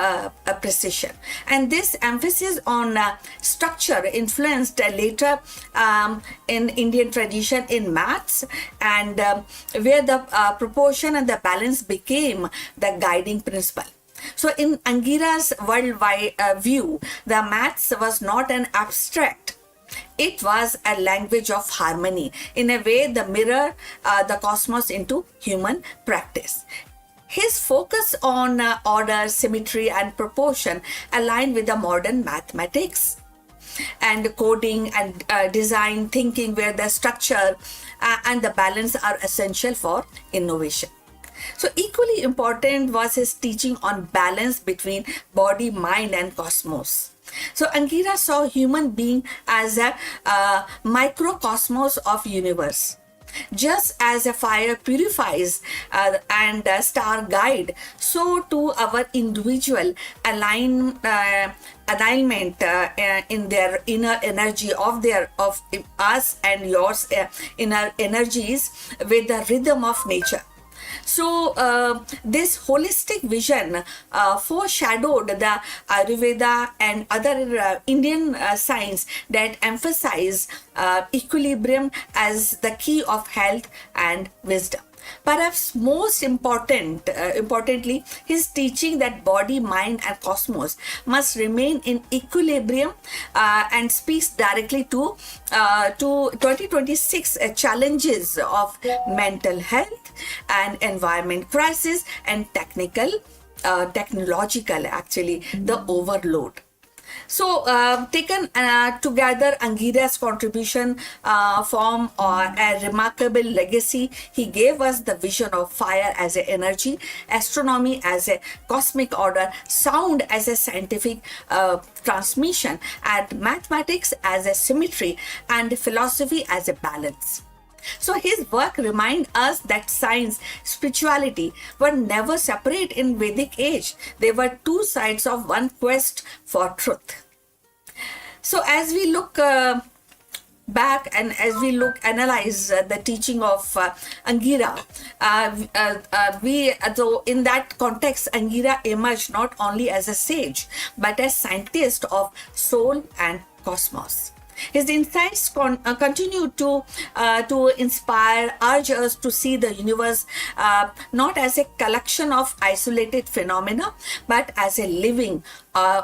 precision, and this emphasis on structure influenced later in Indian tradition in maths, and where the proportion and the balance became the guiding principle. So in Angira's worldwide view, the maths was not an abstract, it was a language of harmony, in a way the mirror the cosmos into human practice. His focus on order, symmetry and proportion aligned with the modern mathematics and coding and design thinking, where the structure and the balance are essential for innovation. So equally important was his teaching on balance between body, mind and cosmos. So Angira saw human being as a microcosmos of universe. Just as a fire purifies and a star guide, so too our individual alignment in their inner energy of us and yours inner energies with the rhythm of nature. So this holistic vision foreshadowed the Ayurveda and other Indian science that emphasize equilibrium as the key of health and wisdom. Perhaps most importantly, his teaching that body, mind and cosmos must remain in equilibrium and speaks directly to 2026 challenges of mental health and environment crisis and technological actually the overload. So taken together, Angira's contribution form a remarkable legacy. He gave us the vision of fire as an energy, astronomy as a cosmic order, sound as a scientific transmission, and mathematics as a symmetry, and philosophy as a balance. So his work reminds us that science, spirituality were never separate in Vedic age. They were two sides of one quest for truth. So as we look back and as we analyze the teaching of Angira, though in that context, Angira emerged not only as a sage but as scientist of soul and cosmos. His insights continue to inspire, urge us to see the universe not as a collection of isolated phenomena, but as a living,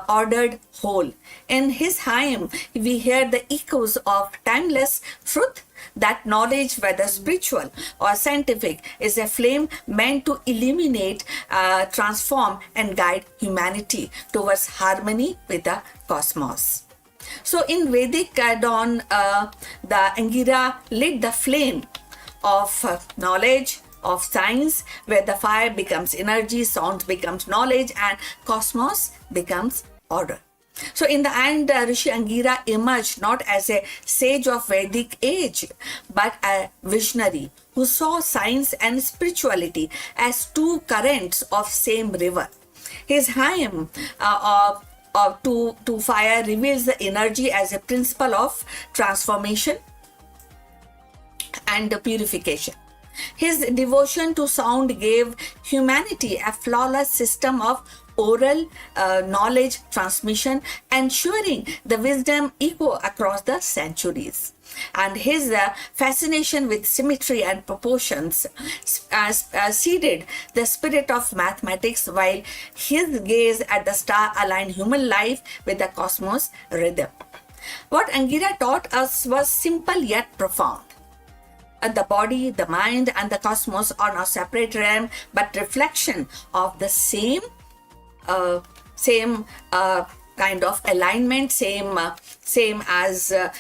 ordered whole. In his hymn, we hear the echoes of timeless truth, that knowledge, whether spiritual or scientific, is a flame meant to illuminate, transform, and guide humanity towards harmony with the cosmos. So in Vedic dawn, the Angira lit the flame of knowledge, of science, where the fire becomes energy, sound becomes knowledge, and cosmos becomes order. So in the end, Rishi Angira emerged not as a sage of Vedic age, but a visionary who saw science and spirituality as two currents of same river. His hymn to fire reveals the energy as a principle of transformation and purification. His devotion to sound gave humanity a flawless system of oral knowledge transmission, ensuring the wisdom echo across the centuries. And his fascination with symmetry and proportions seeded the spirit of mathematics, while his gaze at the star aligned human life with the cosmos rhythm. What Angira taught us was simple yet profound. The body, the mind, and the cosmos are not separate realm, but reflection of the same kind of alignment, same as a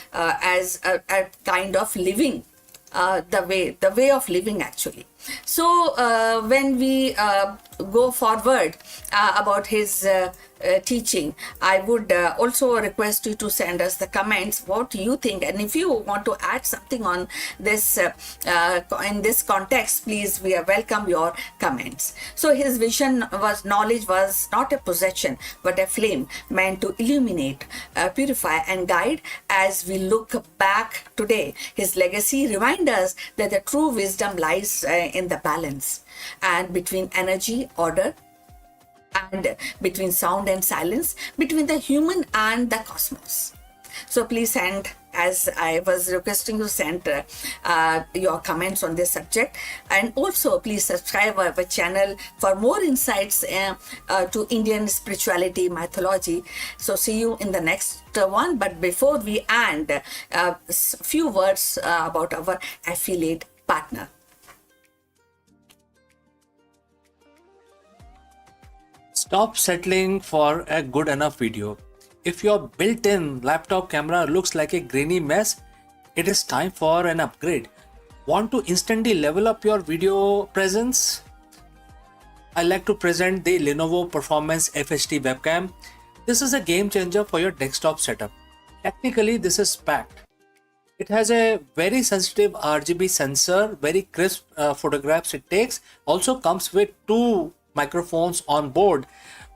kind of living, the way of living actually. So when we go forward about his teaching, I would also request you to send us the comments what you think, and if you want to add something on this in this context, please, we welcome your comments. So his vision was knowledge was not a possession but a flame meant to illuminate, purify and guide. As we look back today, his legacy reminds us that the true wisdom lies in the balance and between energy, order, and between sound and silence, between the human and the cosmos. So please send, as I was requesting you, send your comments on this subject, and also please subscribe our channel for more insights to Indian spirituality, mythology. So see you in the next one. But before we end, few words about our affiliate partner. Stop settling for a good enough video. If your built-in laptop camera looks like a grainy mess, it is time for an upgrade. Want to instantly level up your video presence? I like to present the Lenovo Performance FHD webcam. This is a game changer for your desktop setup. Technically, this is packed. It has a very sensitive RGB sensor, very crisp photographs it takes. Also comes with 2 microphones on board,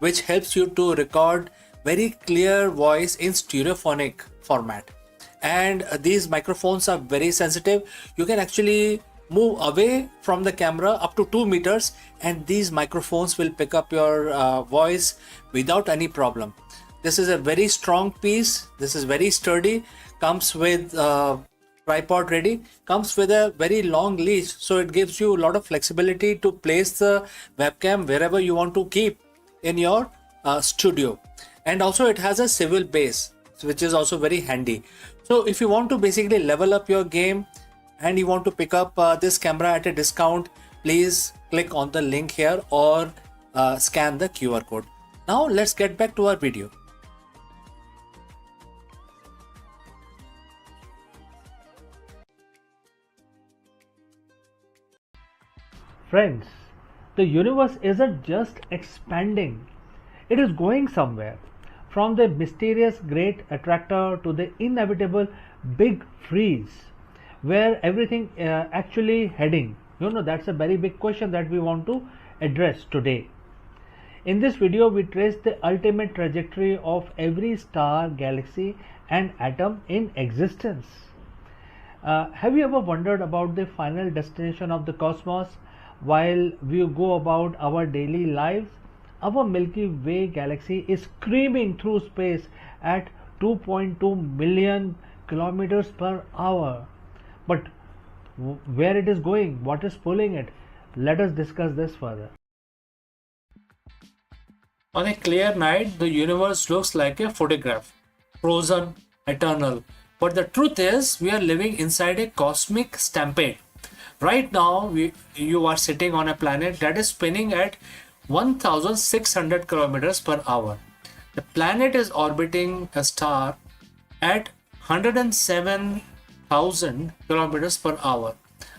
which helps you to record very clear voice in stereophonic format. And these microphones are very sensitive. You can actually move away from the camera up to 2 meters and these microphones will pick up your voice without any problem. This is a very strong piece. This is very sturdy. Comes with tripod ready, comes with a very long leash, so it gives you a lot of flexibility to place the webcam wherever you want to keep in your studio. And also it has a swivel base, which is also very handy. So if you want to basically level up your game and you want to pick up this camera at a discount, please click on the link here or scan the QR code. Now let's get back to our video. Friends, the universe isn't just expanding, it is going somewhere. From the mysterious great attractor to the inevitable big freeze, where everything actually heading? That's a very big question that we want to address today. In this video, we trace the ultimate trajectory of every star, galaxy, and atom in existence. Have you ever wondered about the final destination of the cosmos? While we go about our daily lives, our Milky Way galaxy is screaming through space at 2.2 million kilometers per hour. But where it is going, what is pulling it? Let us discuss this further. On a clear night, the universe looks like a photograph, frozen, eternal. But the truth is, we are living inside a cosmic stampede. Right now, you are sitting on a planet that is spinning at 1,600 kilometers per hour. The planet is orbiting a star at 107,000 kilometers per hour.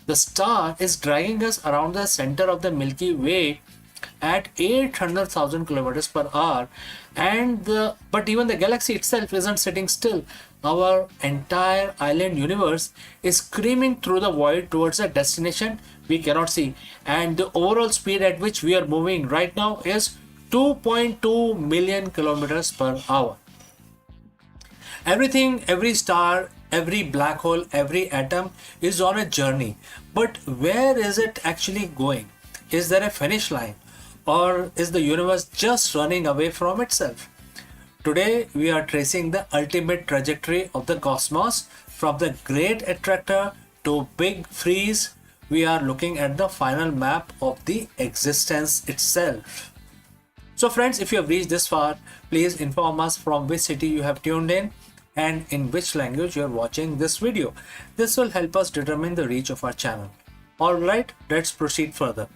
The star is dragging us around the center of the Milky Way at 800,000 kilometers per hour, but even the galaxy itself isn't sitting still. Our entire island universe is screaming through the void towards a destination we cannot see, and the overall speed at which we are moving right now is 2.2 million kilometers per hour. Everything, every star, every black hole, every atom is on a journey, but where is it actually going? Is there a finish line, Or is the universe just running away from itself? Today, we are tracing the ultimate trajectory of the cosmos from the great attractor to big freeze. We are looking at the final map of the existence itself. So, friends, if you have reached this far, please inform us from which city you have tuned in and in which language you are watching this video. This will help us determine the reach of our channel. Alright, let's proceed further.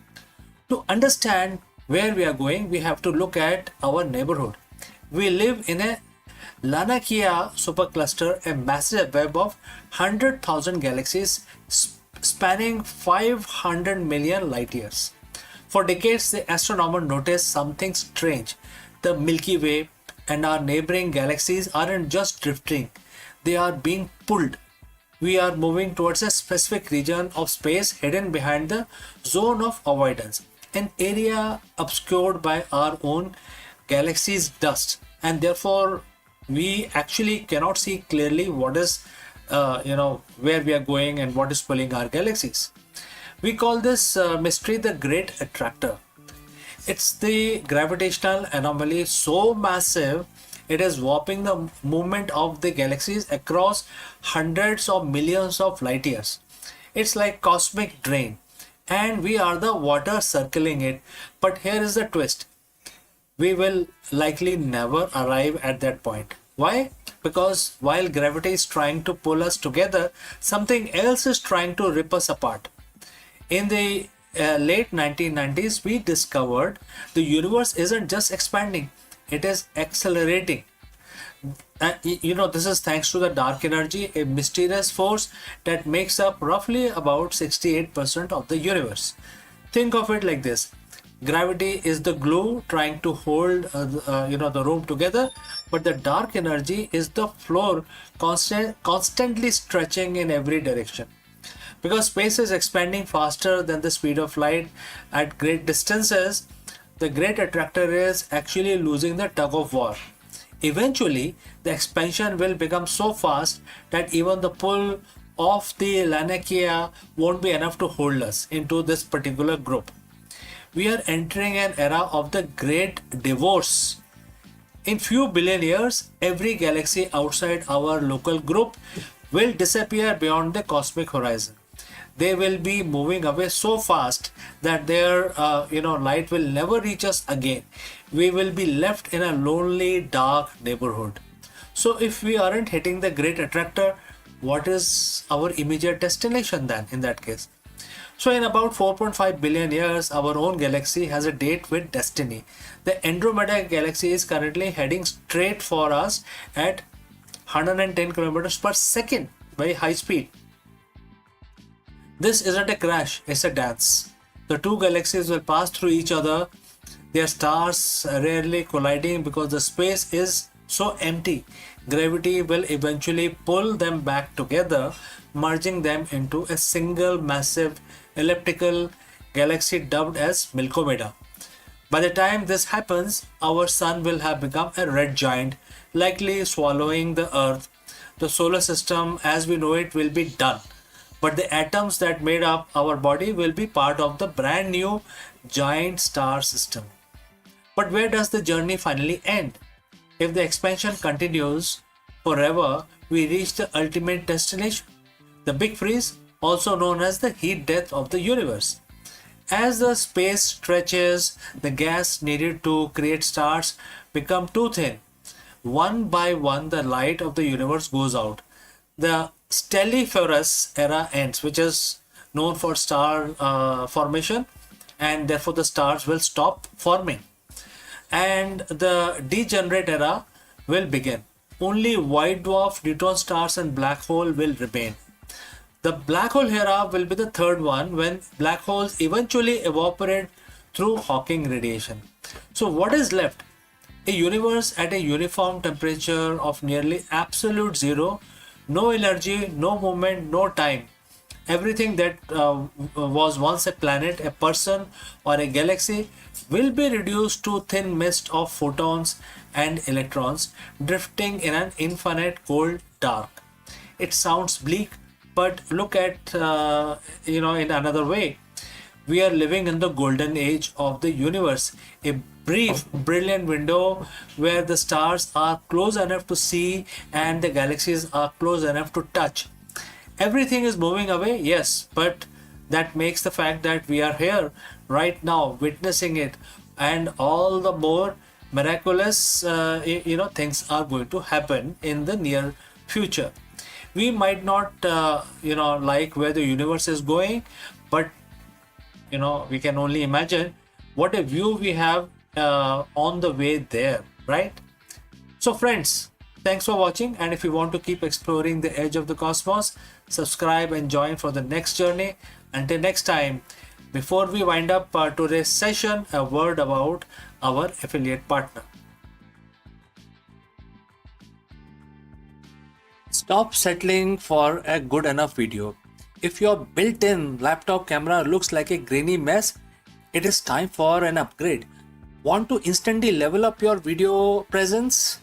To understand where we are going, we have to look at our neighborhood. We live in a Lanakia supercluster, a massive web of 100,000 galaxies spanning 500 million light years. For decades, the astronomer noticed something strange. The Milky Way and our neighboring galaxies aren't just drifting, they are being pulled. We are moving towards a specific region of space hidden behind the zone of avoidance, an area obscured by our own galaxy's dust, and therefore we actually cannot see clearly what is where we are going and what is pulling our galaxies. We call this mystery the great attractor. It's the gravitational anomaly so massive it is warping the movement of the galaxies across hundreds of millions of light years. It's like cosmic drain, and we are the water circling it. But here is the twist: we will likely never arrive at that point. Why? Because while gravity is trying to pull us together, something else is trying to rip us apart. In the late 1990s, we discovered the universe isn't just expanding, it is accelerating. This is thanks to the dark energy, a mysterious force that makes up roughly about 68% of the universe. Think of it like this: gravity is the glue trying to hold the room together, but the dark energy is the floor constantly stretching in every direction. Because space is expanding faster than the speed of light at great distances, the great attractor is actually losing the tug of war. Eventually, the expansion will become so fast that even the pull of the Lanakia won't be enough to hold us into this particular group. We are entering an era of the great divorce. In few billion years, every galaxy outside our local group will disappear beyond the cosmic horizon. They will be moving away so fast that their light will never reach us again. We will be left in a lonely, dark neighborhood. So if we aren't hitting the great attractor, what is our immediate destination then in that case? So in about 4.5 billion years, our own galaxy has a date with destiny. The Andromeda galaxy is currently heading straight for us at 110 kilometers per second, very high speed. This isn't a crash, it's a dance. The two galaxies will pass through each other, their stars rarely colliding because the space is so empty. Gravity will eventually pull them back together, merging them into a single massive elliptical galaxy dubbed as Milkomeda. By the time this happens, our sun will have become a red giant, likely swallowing the Earth. The solar system as we know it will be done, but the atoms that made up our body will be part of the brand new giant star system. But where does the journey finally end? If the expansion continues forever, we reach the ultimate destination, the big freeze, also known as the heat death of the universe. As the space stretches, the gas needed to create stars become too thin. One by one, the light of the universe goes out. The stelliferous era ends, which is known for star formation, and therefore the stars will stop forming. And the degenerate era will begin. Only white dwarf, neutron stars, and black hole will remain. The black hole era will be the third one, when black holes eventually evaporate through Hawking radiation. So what is left? A universe at a uniform temperature of nearly absolute zero, no energy, no movement, no time. Everything that was once a planet, a person, or a galaxy will be reduced to thin mist of photons and electrons drifting in an infinite cold dark. It sounds bleak, but look at in another way. We are living in the golden age of the universe, a brief, brilliant window where the stars are close enough to see and the galaxies are close enough to touch. Everything is moving away, yes, but that makes the fact that we are here right now witnessing it, and all the more miraculous things are going to happen in the near future. We might not like where the universe is going, but we can only imagine what a view we have on the way there, right? So friends, thanks for watching, and if you want to keep exploring the edge of the cosmos, subscribe and join for the next journey. Until next time, before we wind up today's session, a word about our affiliate partner. Stop settling for a good enough video. If your built-in laptop camera looks like a grainy mess, it is time for an upgrade. Want to instantly level up your video presence?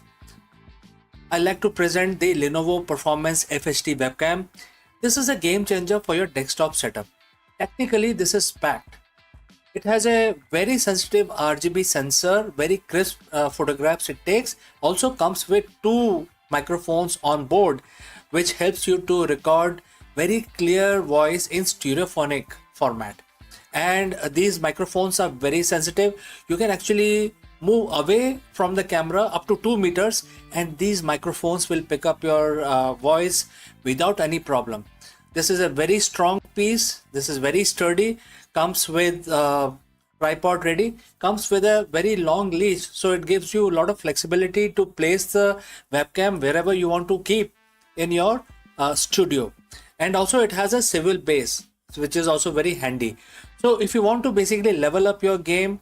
I like to present the Lenovo Performance FHD webcam. This is a game changer for your desktop setup. Technically, this is packed. It has a very sensitive RGB sensor, very crisp photographs it takes. Also comes with two microphones on board, which helps you to record very clear voice in stereophonic format. And these microphones are very sensitive. You can actually move away from the camera up to 2 meters, and these microphones will pick up your voice without any problem. This is a very strong piece. This is very sturdy. Comes with tripod ready. Comes with a very long leash, so it gives you a lot of flexibility to place the webcam wherever you want to keep in your studio. And also it has a swivel base, which is also very handy. So if you want to basically level up your game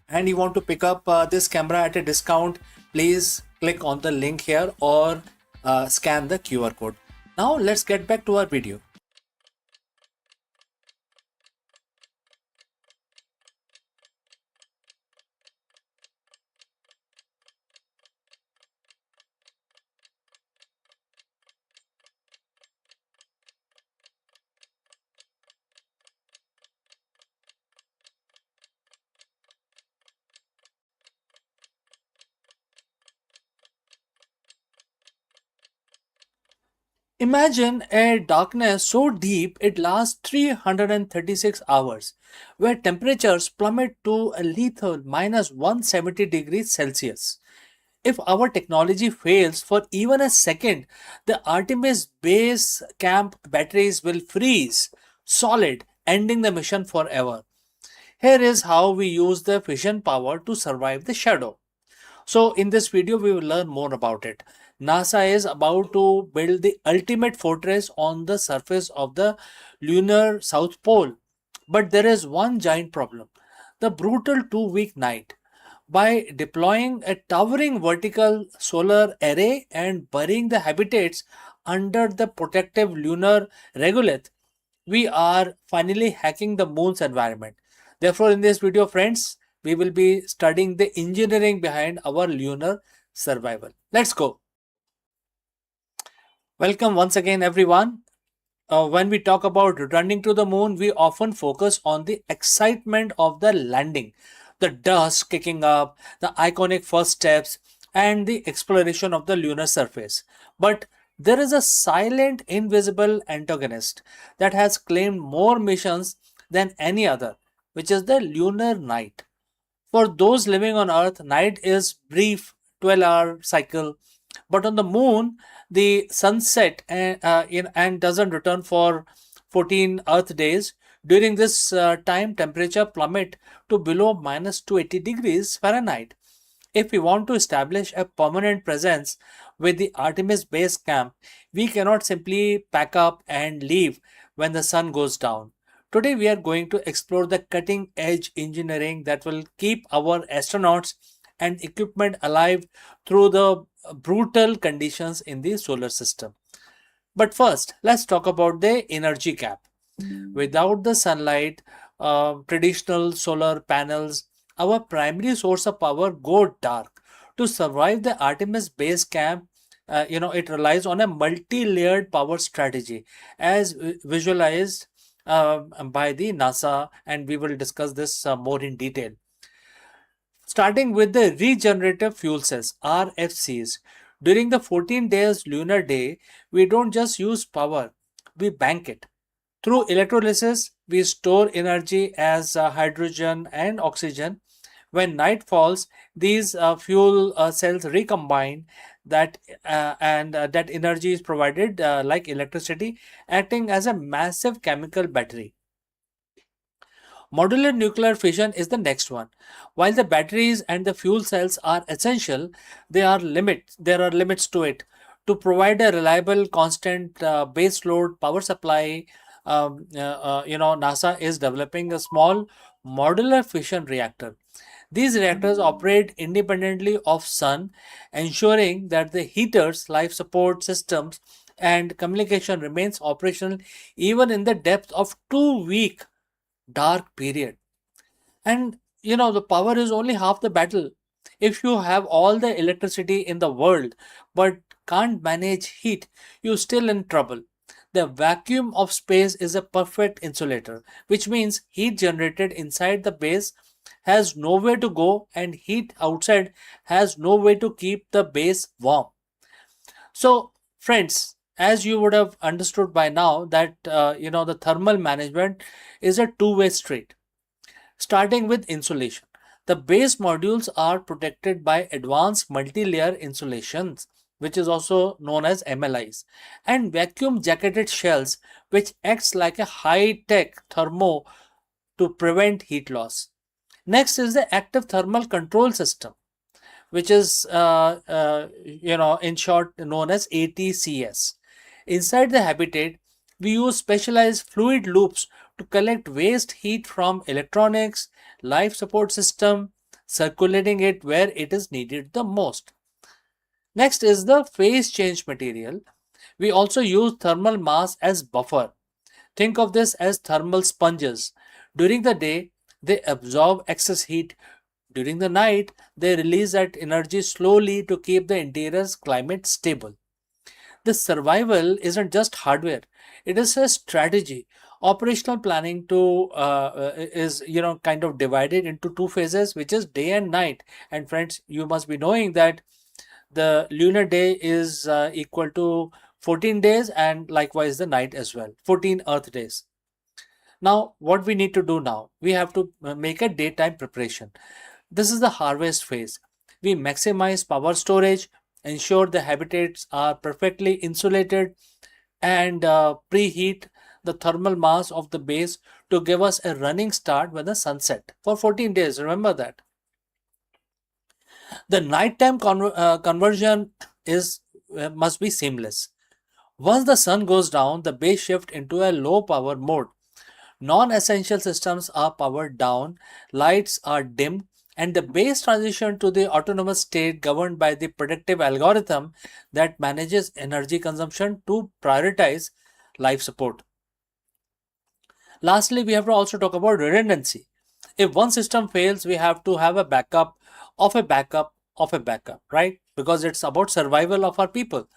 and you want to pick up this camera at a discount, please click on the link here or scan the QR code. Now let's get back to our video. Imagine a darkness so deep it lasts 336 hours, where temperatures plummet to a lethal minus 170 degrees Celsius. If our technology fails for even a second, the Artemis base camp batteries will freeze solid, ending the mission forever. Here is how we use the fission power to survive the shadow. So in this video, we will learn more about it. NASA is about to build the ultimate fortress on the surface of the lunar South Pole. But there is one giant problem: the brutal 2 week night. By deploying a towering vertical solar array and burying the habitats under the protective lunar regolith, we are finally hacking the moon's environment. Therefore, in this video, friends, we will be studying the engineering behind our lunar survival. Let's go. Welcome once again, everyone. When we talk about returning to the moon, we often focus on the excitement of the landing, the dust kicking up, the iconic first steps, and the exploration of the lunar surface. But there is a silent, invisible antagonist that has claimed more missions than any other, which is the lunar night. For those living on Earth, night is brief 12-hour cycle, but on the moon, the sunset and doesn't return for 14 Earth days. During this time, temperature plummet to below minus 280 degrees Fahrenheit. If we want to establish a permanent presence with the Artemis base camp, we cannot simply pack up and leave when the sun goes down. Today, we are going to explore the cutting edge engineering that will keep our astronauts and equipment alive through the brutal conditions in the solar system. But first, let's talk about the energy cap. Without the sunlight, traditional solar panels, our primary source of power go dark. To survive the Artemis base camp, it relies on a multi-layered power strategy, as visualized by the NASA, and we will discuss this more in detail. Starting with the regenerative fuel cells, RFCs. During the 14 days lunar day, we don't just use power, we bank it. Through electrolysis, we store energy as hydrogen and oxygen. When night falls, these fuel cells recombine that energy is provided like electricity, acting as a massive chemical battery. Modular nuclear fission is the next one. While the batteries and the fuel cells are essential, there are limits to it. To provide a reliable, constant base load power supply, NASA is developing a small modular fission reactor. These reactors operate independently of sun, ensuring that the heaters, life support systems, and communication remains operational even in the depth of 2 week dark period. And the power is only half the battle. If you have all the electricity in the world but can't manage heat, you're still in trouble. The vacuum of space is a perfect insulator, which means heat generated inside the base has nowhere to go and heat outside has no way to keep the base warm. So, friends, as you would have understood by now that the thermal management is a two-way street. Starting with insulation. The base modules are protected by advanced multi-layer insulations, which is also known as MLIs, and vacuum jacketed shells, which acts like a high-tech thermo to prevent heat loss. Next is the active thermal control system, which is in short known as ATCS. Inside the habitat, we use specialized fluid loops to collect waste heat from electronics, life support system, circulating it where it is needed the most. Next is the phase change material. We also use thermal mass as buffer. Think of this as thermal sponges. During the day, they absorb excess heat. During the night, they release that energy slowly to keep the interior's climate stable. This survival isn't just hardware, it is a strategy. Operational planning is kind of divided into two phases, which is day and night. And friends, you must be knowing that the lunar day is equal to 14 days, and likewise the night as well, 14 earth days. Now what we need to do now, we have to make a daytime preparation. This is the harvest phase. We maximize power storage, ensure the habitats are perfectly insulated, and preheat the thermal mass of the base to give us a running start when the sun set for 14 days. Remember that. The nighttime conversion is must be seamless. Once the sun goes down, the base shift into a low power mode. Non-essential systems are powered down, lights are dimmed, and the base transition to the autonomous state governed by the predictive algorithm that manages energy consumption to prioritize life support. Lastly, we have to also talk about redundancy. If one system fails, we have to have a backup of a backup of a backup, right? Because it's about survival of our people.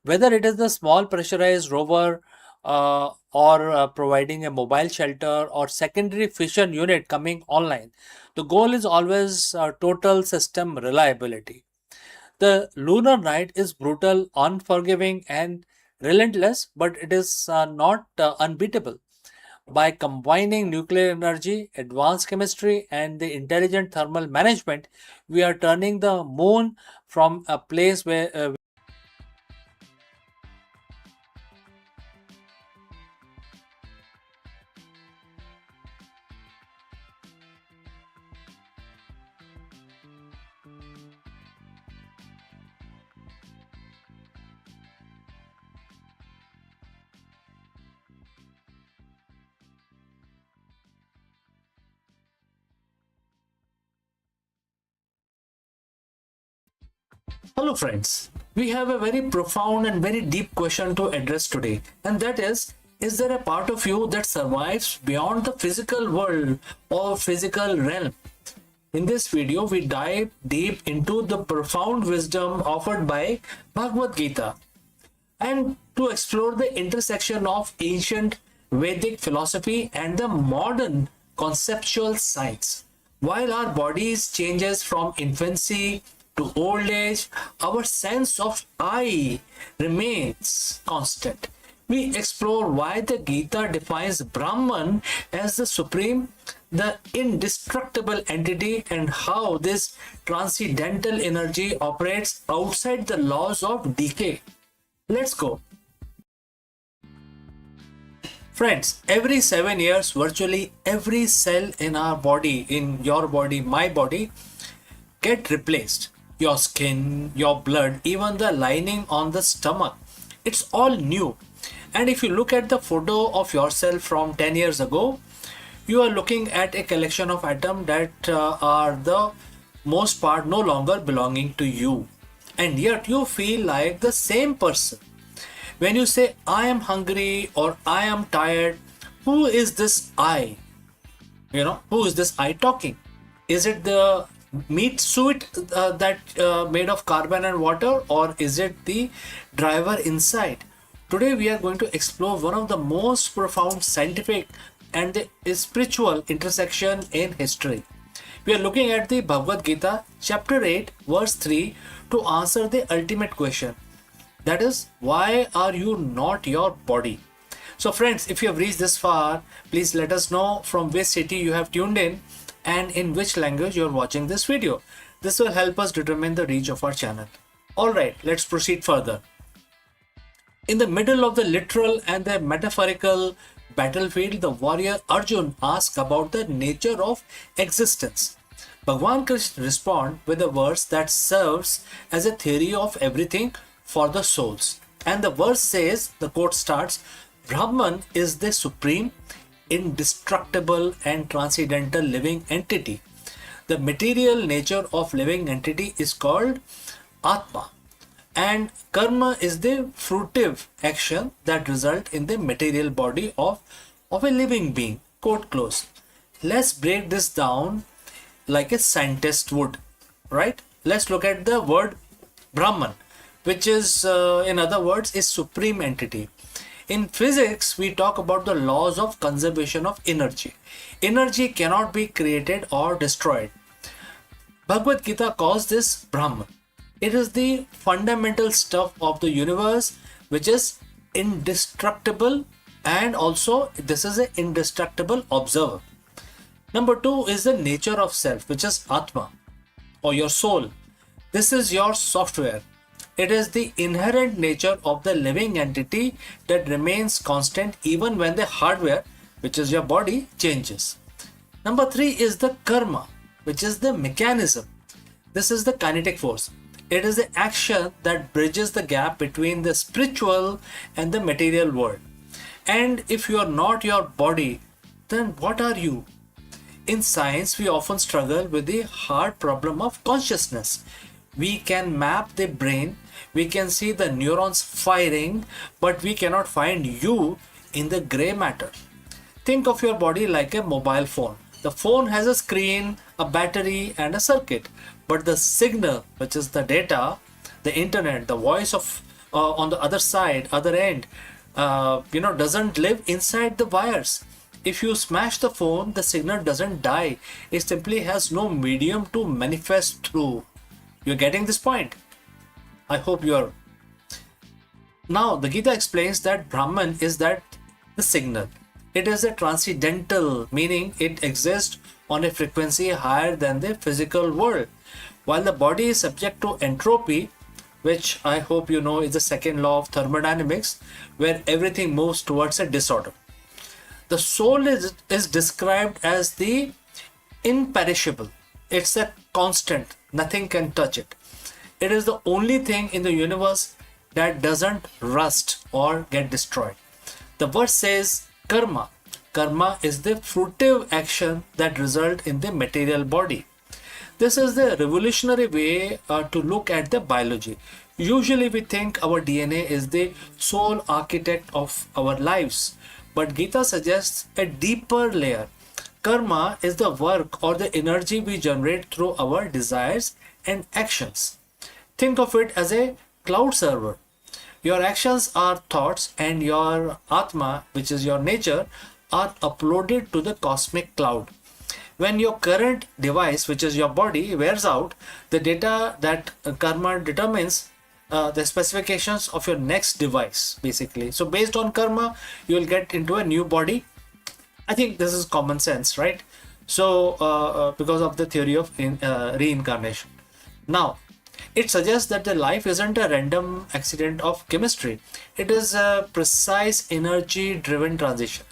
Whether it is the small pressurized rover or providing a mobile shelter or secondary fission unit coming online, the goal is always total system reliability. The lunar night is brutal, unforgiving, and relentless, but it is not unbeatable. By combining nuclear energy, advanced chemistry, and the intelligent thermal management, we are turning the moon from a place where Hello, friends. We have a very profound and very deep question to address today, and that is there a part of you that survives beyond the physical world or physical realm? In this video, we dive deep into the profound wisdom offered by Bhagavad Gita and to explore the intersection of ancient Vedic philosophy, and the modern conceptual science. While our bodies changes from infancy to old age, our sense of I remains constant. We explore why the Gita defines Brahman as the supreme, the indestructible entity, and how this transcendental energy operates outside the laws of decay. Let's go. Friends, every 7 years, virtually every cell in our body, in your body, my body, get replaced. Your skin, your blood, even the lining on the stomach. It's all new. And if you look at the photo of yourself from 10 years ago, you are looking at a collection of atoms that are the most part no longer belonging to you. And yet you feel like the same person. When you say, I am hungry or I am tired, who is this I? Who is this I talking? Is it the meat suit that made of carbon and water, or is it the driver inside? Today we are going to explore one of the most profound scientific and the spiritual intersection in history. We are looking at the Bhagavad Gita, chapter 8, verse 3, to answer the ultimate question. That is, why are you not your body? So friends, if you have reached this far, please let us know from which city you have tuned in and in which language you are watching this video. This will help us determine the reach of our channel. Alright, let's proceed further. In the middle of the literal and the metaphorical battlefield, the warrior Arjun asks about the nature of existence. Bhagwan Krishna responds with a verse that serves as a theory of everything for the souls. And the verse says, the quote starts, Brahman is the supreme, indestructible and transcendental living entity. The material nature of living entity is called Atma. And karma is the fruitive action that result in the material body of a living being. Quote close. Let's break this down like a scientist would, right? Let's look at the word Brahman, which is, in other words, is supreme entity. In physics, we talk about the laws of conservation of energy. Energy cannot be created or destroyed. Bhagavad Gita calls this Brahman. It is the fundamental stuff of the universe, which is indestructible, and also this is an indestructible observer. Number 2 is the nature of self, which is Atma or your soul. This is your software. It is the inherent nature of the living entity that remains constant even when the hardware, which is your body, changes. Number 3 is the karma, which is the mechanism. This is the kinetic force. It is the action that bridges the gap between the spiritual and the material world. And if you are not your body, then what are you? In science, we often struggle with the hard problem of consciousness. We can map the brain, we can see the neurons firing, but we cannot find you in the gray matter. Think of your body like a mobile phone. The phone has a screen, a battery, and a circuit, but the signal, which is the data, the internet, the voice of on the other side, other end, doesn't live inside the wires. If you smash the phone, the signal doesn't die. It simply has no medium to manifest through. You're getting this point? I hope you're. Now, the Gita explains that Brahman is that the signal. It is a transcendental, meaning it exists on a frequency higher than the physical world. While the body is subject to entropy, which I hope you know is the second law of thermodynamics, where everything moves towards a disorder. The soul is described as the imperishable. It's a constant. Nothing can touch it. It is the only thing in the universe that doesn't rust or get destroyed. The verse says karma. Karma is the fruitive action that result in the material body. This is the revolutionary way to look at the biology. Usually we think our DNA is the sole architect of our lives, but Gita suggests a deeper layer. Karma is the work or the energy we generate through our desires and actions. Think of it as a cloud server. Your actions are thoughts, and your Atma, which is your nature, are uploaded to the cosmic cloud. When your current device, which is your body, wears out, the data that karma determines the specifications of your next device, basically. So based on karma, you will get into a new body. I think this is common sense, right? So because of the theory of reincarnation. Now, it suggests that the life isn't a random accident of chemistry. It is a precise energy driven transition.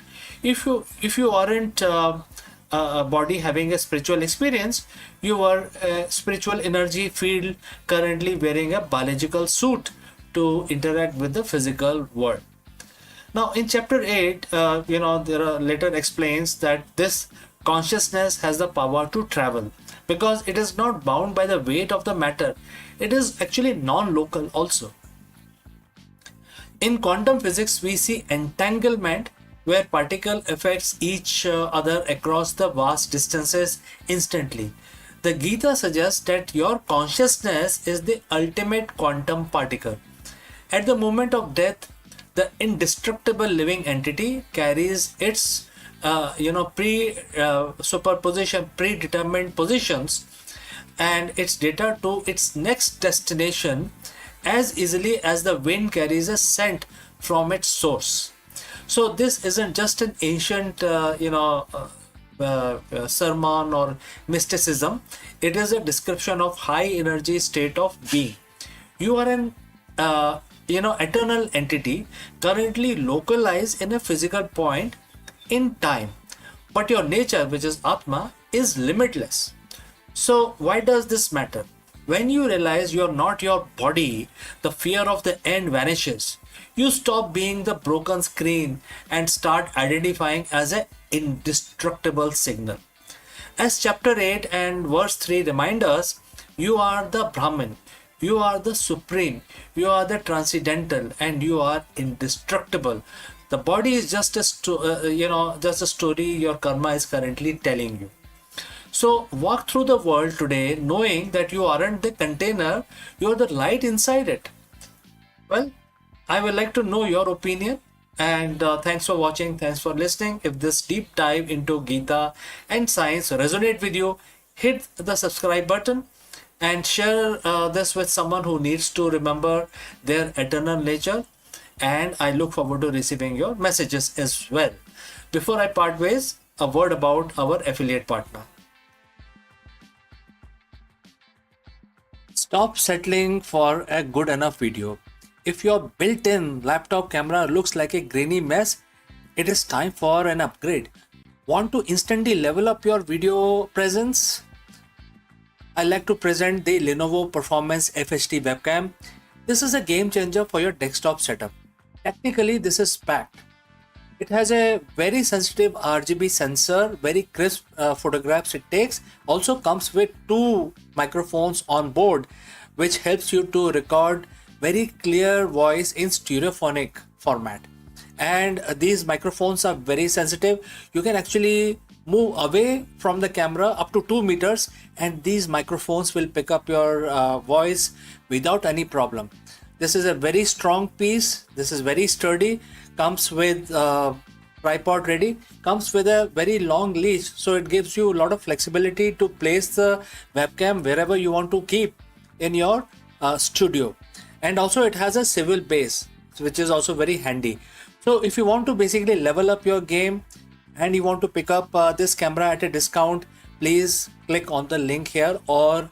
If you aren't a body having a spiritual experience, you are a spiritual energy field currently wearing a biological suit to interact with the physical world. Now, in chapter 8, there are later explains that this consciousness has the power to travel because it is not bound by the weight of the matter. It is actually non-local also. In quantum physics, we see entanglement where particle affects each other across the vast distances instantly. The Gita suggests that your consciousness is the ultimate quantum particle. At the moment of death, the indestructible living entity carries its superposition predetermined positions and its data to its next destination as easily as the wind carries a scent from its source. So this isn't just an ancient sermon or mysticism. It is a description of high energy state of being. You are an eternal entity currently localized in a physical point in time, but your nature, which is Atma, is limitless. So why does this matter? When you realize you're not your body, the fear of the end vanishes. You stop being the broken screen and start identifying as an indestructible signal. As chapter 8 and verse 3 remind us, you are the Brahman, you are the supreme, you are the transcendental, and you are indestructible. The body is just just a story your karma is currently telling you. So walk through the world today knowing that you aren't the container, you are the light inside it. Well, I would like to know your opinion, and thanks for watching, thanks for listening. If this deep dive into Gita and science resonate with you, hit the subscribe button and share this with someone who needs to remember their eternal nature. And I look forward to receiving your messages as well. Before I part ways, a word about our affiliate partner. Stop settling for a good enough video. If your built-in laptop camera looks like a grainy mess, it is time for an upgrade. Want to instantly level up your video presence? I like to present the Lenovo Performance FHD webcam. This is a game changer for your desktop setup. Technically, this is packed. It has a very sensitive RGB sensor, very crisp photographs it takes. Also comes with 2 microphones on board, which helps you to record very clear voice in stereophonic format. And these microphones are very sensitive. You can actually move away from the camera up to 2 meters and these microphones will pick up your voice without any problem. This is a very strong piece. This is very sturdy. Comes with tripod ready. Comes with a very long leash, so it gives you a lot of flexibility to place the webcam wherever you want to keep in your studio. And also it has a swivel base, which is also very handy. So if you want to basically level up your game and you want to pick up this camera at a discount, please click on the link here or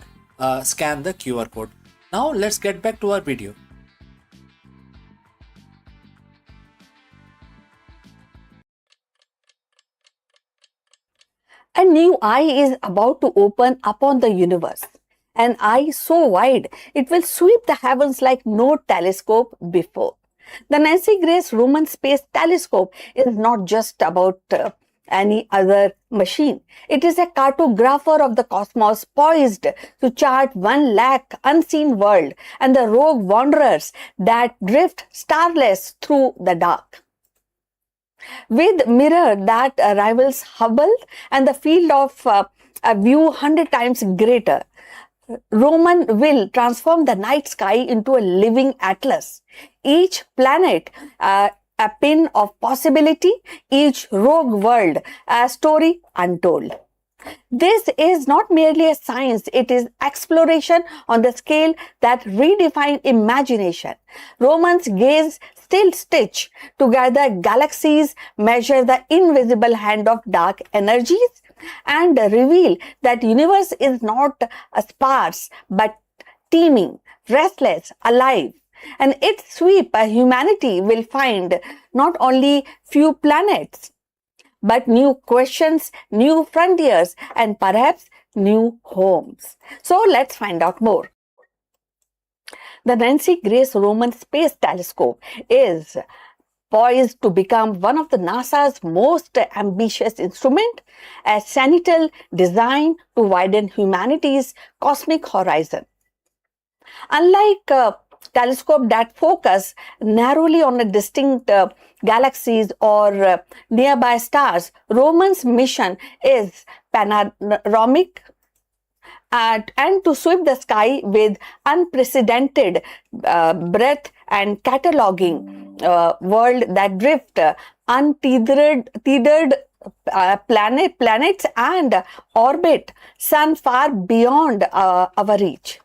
scan the QR code. Now let's get back to our video. A new eye is about to open upon the universe. An eye so wide it will sweep the heavens like no telescope before. The Nancy Grace Roman Space Telescope is not just about any other machine. It is a cartographer of the cosmos poised to chart 1 lakh unseen world and the rogue wanderers that drift starless through the dark. With mirror that rivals Hubble and the field of view 100 times greater, Roman will transform the night sky into a living atlas. Each planet, a pin of possibility, each rogue world, a story untold. This is not merely a science, it is exploration on the scale that redefines imagination. Romans gaze still stitch together galaxies, measure the invisible hand of dark energies, and reveal that universe is not sparse but teeming, restless, alive. And its sweep, humanity will find not only few planets, but new questions, new frontiers, and perhaps new homes. So let's find out more. The Nancy Grace Roman Space Telescope is poised to become one of the NASA's most ambitious instruments, a cenital designed to widen humanity's cosmic horizon. Unlike telescopes that focus narrowly on a distinct galaxies or nearby stars, Roman's mission is panoramic and to sweep the sky with unprecedented breadth and cataloging world that drift untethered planets and orbit sun far beyond our reach.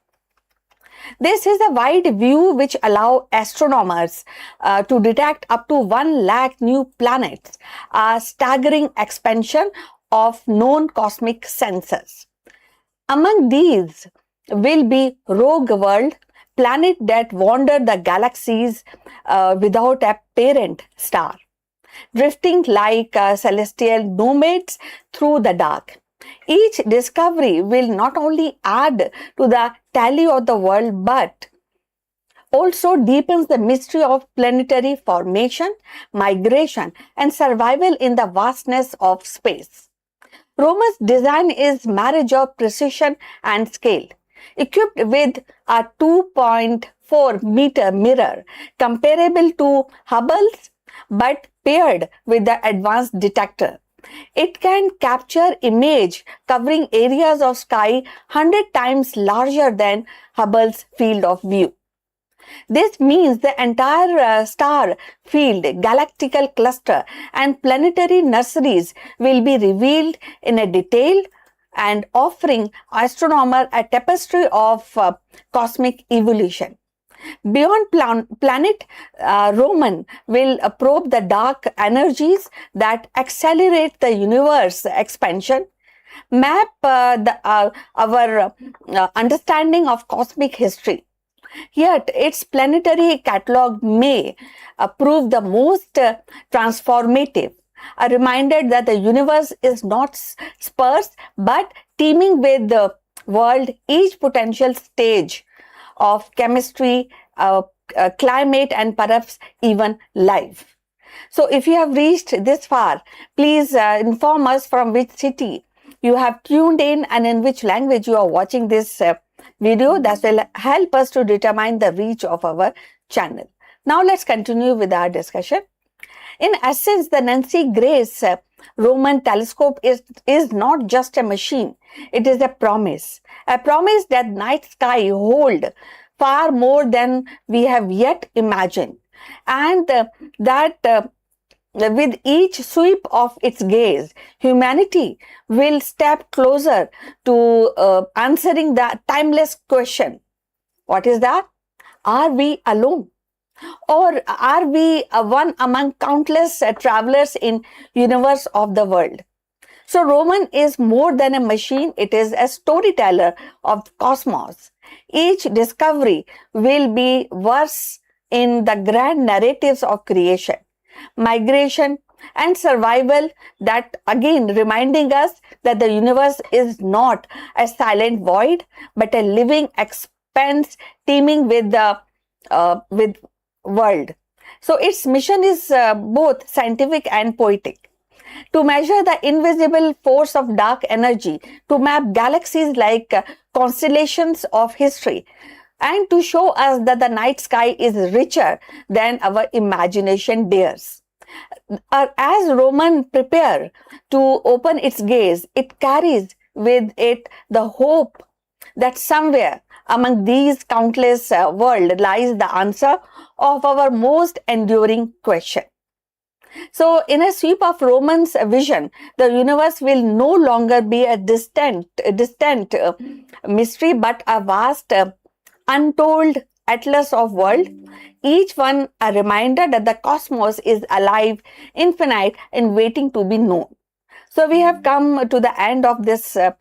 This is a wide view which allows astronomers to detect up to 1 lakh new planets, a staggering expansion of known cosmic sensors. Among these will be rogue world, planets that wander the galaxies without a parent star, drifting like celestial nomads through the dark. Each discovery will not only add to the tally of the world but also deepens the mystery of planetary formation, migration, and survival in the vastness of space. Roma's design is marriage of precision and scale. Equipped with a 2.4-meter mirror comparable to Hubble's but paired with the advanced detector, it can capture image covering areas of sky 100 times larger than Hubble's field of view. This means the entire star field, galactical cluster, and planetary nurseries will be revealed in a detail and offering astronomers a tapestry of cosmic evolution. Beyond planet, Roman will probe the dark energies that accelerate the universe expansion, map our understanding of cosmic history. Yet its planetary catalog may prove the most transformative, a reminder that the universe is not sparse but teeming with the world, each potential stage of chemistry, climate, and perhaps even life. So if you have reached this far, please inform us from which city you have tuned in and in which language you are watching this video. That will help us to determine the reach of our channel. Now let's continue with our discussion. In essence, the Nancy Grace Roman telescope is not just a machine, it is a promise that night sky hold far more than we have yet imagined, and that with each sweep of its gaze, humanity will step closer to answering the timeless question. What is that? Are we alone? Or are we one among countless travelers in universe of the world? So Roman is more than a machine, it is a storyteller of cosmos. Each discovery will be verse in the grand narratives of creation, migration, and survival, that again reminding us that the universe is not a silent void but a living expanse teeming with the world. So its mission is both scientific and poetic. To measure the invisible force of dark energy, to map galaxies like constellations of history, and to show us that the night sky is richer than our imagination dares. As Roman prepare to open its gaze, it carries with it the hope that somewhere among these countless world lies the answer of our most enduring question. So, in a sweep of Romans' vision, the universe will no longer be a distant mystery, but a vast, untold atlas of world. Each one a reminder that the cosmos is alive, infinite, and waiting to be known. So, we have come to the end of this uh,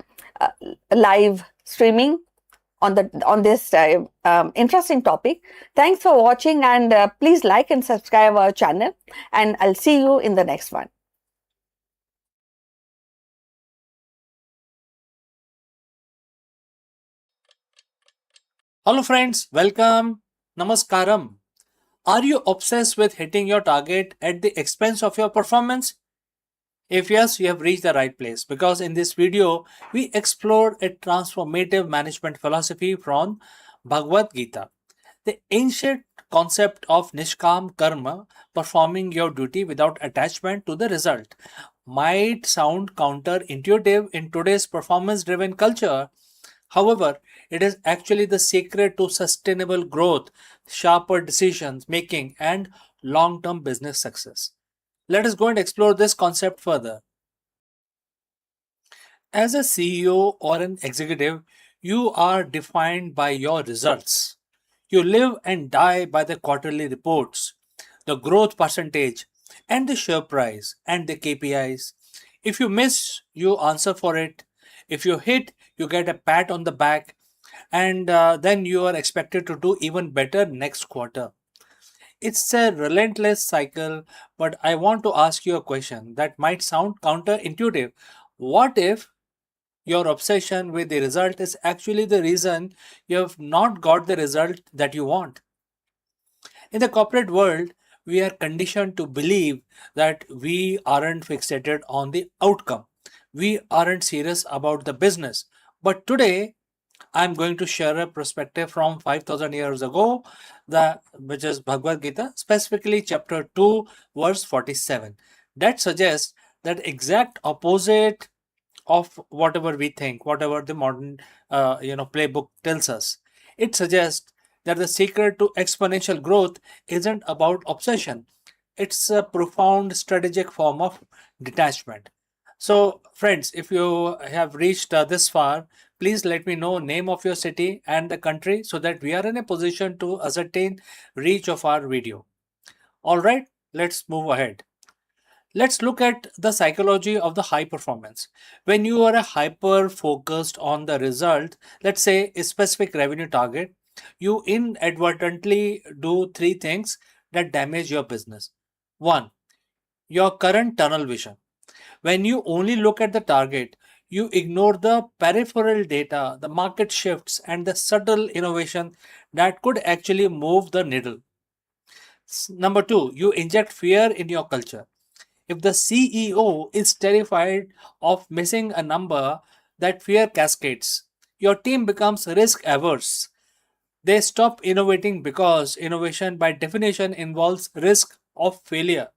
live streaming on this interesting topic. Thanks for watching, and please like and subscribe our channel, and I'll see you in the next one. Hello, friends. Welcome. Namaskaram. Are you obsessed with hitting your target at the expense of your performance? If yes, you have reached the right place because in this video, we explore a transformative management philosophy from Bhagavad Gita. The ancient concept of Nishkam Karma, performing your duty without attachment to the result, might sound counterintuitive in today's performance driven culture. However, it is actually the secret to sustainable growth, sharper decisions making, and long term business success. Let us go and explore this concept further. As a CEO or an executive, you are defined by your results. You live and die by the quarterly reports, the growth percentage, and the share price and the KPIs. If you miss, you answer for it. If you hit, you get a pat on the back, and then you are expected to do even better next quarter. It's a relentless cycle, but I want to ask you a question that might sound counterintuitive. What if your obsession with the result is actually the reason you have not got the result that you want? In the corporate world, we are conditioned to believe that we aren't fixated on the outcome. We aren't serious about the business. But today, I'm going to share a perspective from 5,000 years ago, which is Bhagavad Gita, specifically chapter 2, verse 47, that suggests that exact opposite of whatever we think, whatever the modern playbook tells us. It suggests that the secret to exponential growth isn't about obsession. It's a profound strategic form of detachment. So, friends, if you have reached this far, please let me know name of your city and the country so that we are in a position to ascertain reach of our video. All right, let's move ahead. Let's look at the psychology of the high performance. When you are a hyper focused on the result, let's say a specific revenue target, you inadvertently do three things that damage your business. One, your current tunnel vision. When you only look at the target, you ignore the peripheral data, the market shifts, and the subtle innovation that could actually move the needle. Number two, you inject fear in your culture. If the CEO is terrified of missing a number, that fear cascades. Your team becomes risk averse. They stop innovating because innovation, by definition, involves risk of failure.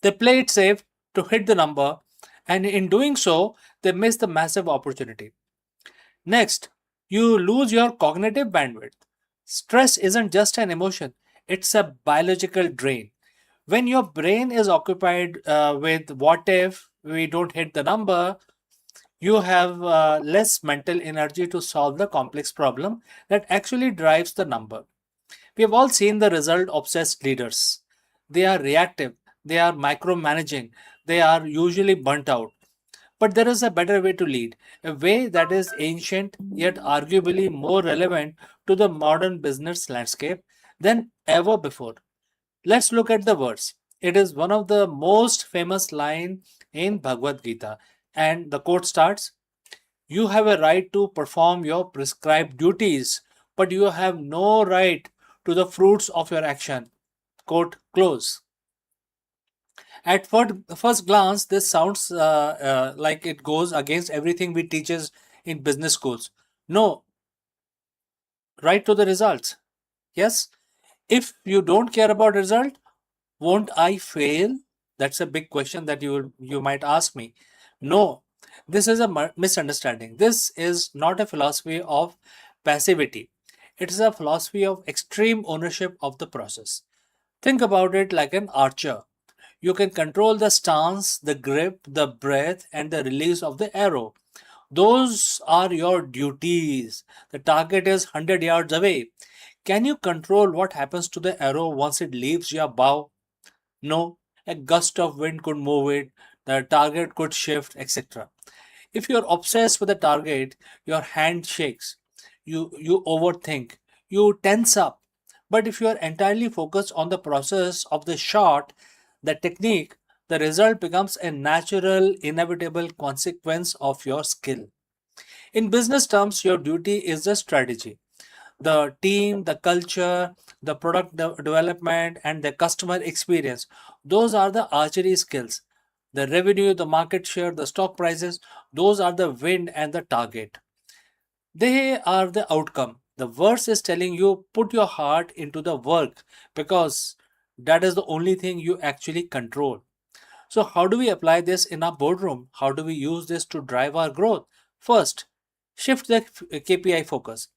They play it safe to hit the number, and in doing so, they miss the massive opportunity. Next, you lose your cognitive bandwidth. Stress isn't just an emotion, it's a biological drain. When your brain is occupied with what if we don't hit the number, you have less mental energy to solve the complex problem that actually drives the number. We have all seen the result obsessed leaders. They are reactive, they are micromanaging, they are usually burnt out. But there is a better way to lead, a way that is ancient yet arguably more relevant to the modern business landscape than ever before. Let's look at the verse. It is one of the most famous line in Bhagavad Gita, and the quote starts, "You have a right to perform your prescribed duties, but you have no right to the fruits of your action." Quote close. At first glance, this sounds like it goes against everything we teaches in business schools. No, right to the results. Yes, if you don't care about result, won't I fail? That's a big question that you might ask me. No, This is a misunderstanding. This is not a philosophy of passivity. It is a philosophy of extreme ownership of the process. Think about it like an archer. You can control the stance, the grip, the breath, and the release of the arrow. Those are your duties. The target is 100 yards away. Can you control what happens to the arrow once it leaves your bow? No. A gust of wind could move it, the target could shift, etc. If you're obsessed with the target, your hand shakes, you overthink, you tense up. But if you are entirely focused on the process of the shot, the technique, the result becomes a natural, inevitable consequence of your skill. In business terms, your duty is the strategy. The team, the culture, the product development, and the customer experience. Those are the archery skills. The revenue, the market share, the stock prices, those are the wind and the target. They are the outcome. The verse is telling you put your heart into the work because that is the only thing you actually control. So, how do we apply this in our boardroom? How do we use this to drive our growth? First, shift the KPI focus.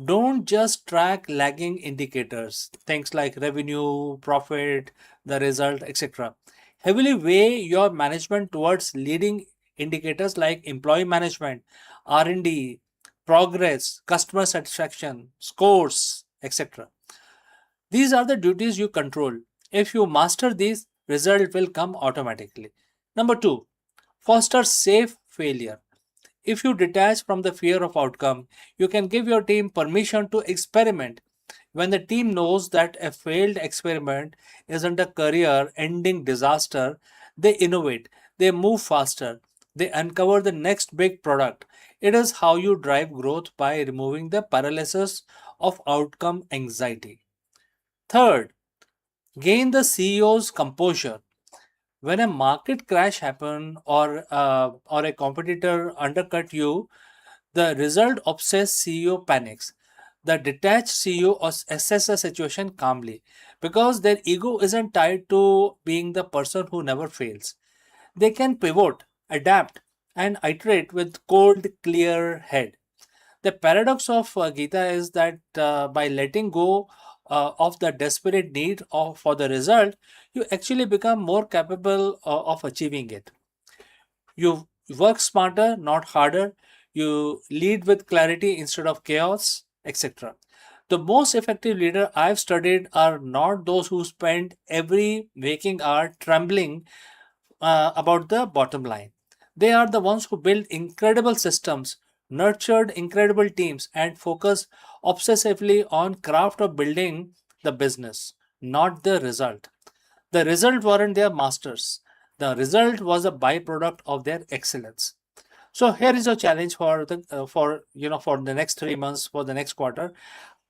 Don't just track lagging indicators, things like revenue, profit, the result, etc. Heavily weigh your management towards leading indicators like employee management, R&D, progress, customer satisfaction, scores, etc. These are the duties you control. If you master these, result will come automatically. Number 2, foster safe failure. If you detach from the fear of outcome, you can give your team permission to experiment. When the team knows that a failed experiment isn't a career ending disaster, they innovate, they move faster, they uncover the next big product. It is how you drive growth by removing the paralysis of outcome anxiety. Third, gain the CEO's composure. When a market crash happen or a competitor undercut you, the result obsessed CEO panics. The detached CEO assess the situation calmly because their ego isn't tied to being the person who never fails. They can pivot, adapt, and iterate with cold, clear head. The paradox of Gita is that by letting go of the desperate need for the result, you actually become more capable of achieving it. You work smarter, not harder. You lead with clarity instead of chaos, etc. The most effective leader I've studied are not those who spend every waking hour trembling about the bottom line. They are the ones who build incredible systems, nurtured incredible teams, and focus obsessively on craft of building the business, not the result. The result weren't their masters. The result was a byproduct of their excellence. So here is a challenge for the next 3 months, for the next quarter.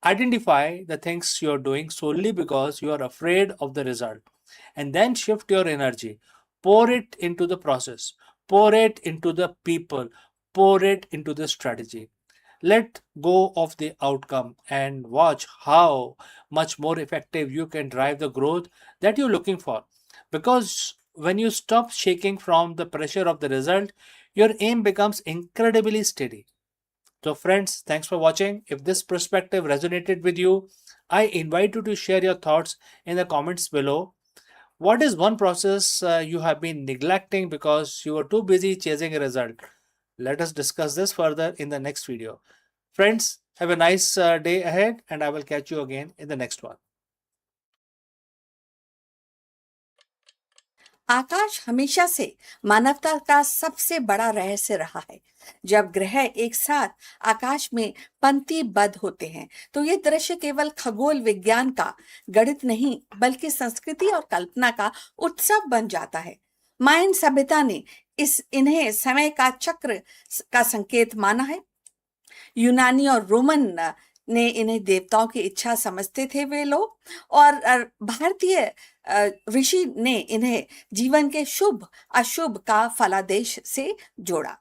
Identify the things you're doing solely because you are afraid of the result, and then shift your energy. Pour it into the process, pour it into the people, pour it into the strategy. Let go of the outcome and watch how much more effective you can drive the growth that you're looking for. Because when you stop shaking from the pressure of the result, your aim becomes incredibly steady. So, friends, thanks for watching. If this perspective resonated with you, I invite you to share your thoughts in the comments below. What is one process you have been neglecting because you were too busy chasing a result? Let us discuss this further in the next video. Friends, have a nice day ahead, and I will catch you again in the next one. आकाश हमेशा से मानवता का सबसे बड़ा रहस्य रहा है। जब ग्रह एक साथ आकाश में पंक्तिबद्ध होते हैं, तो ये दृश्य केवल खगोल विज्ञान का गणित नहीं, बल्कि संस्कृति और कल्पना का उत्सव बन जाता है। मायन सभ्यता ने इन्हें समय का चक्र का संकेत माना है। यूनानी और रोमन ने इन्हें देवताओं की इच्छा समझते थे वे लोग, और भारतीय ऋषि ने इन्हें जीवन के शुभ अशुभ का फलादेश से जोड़ा।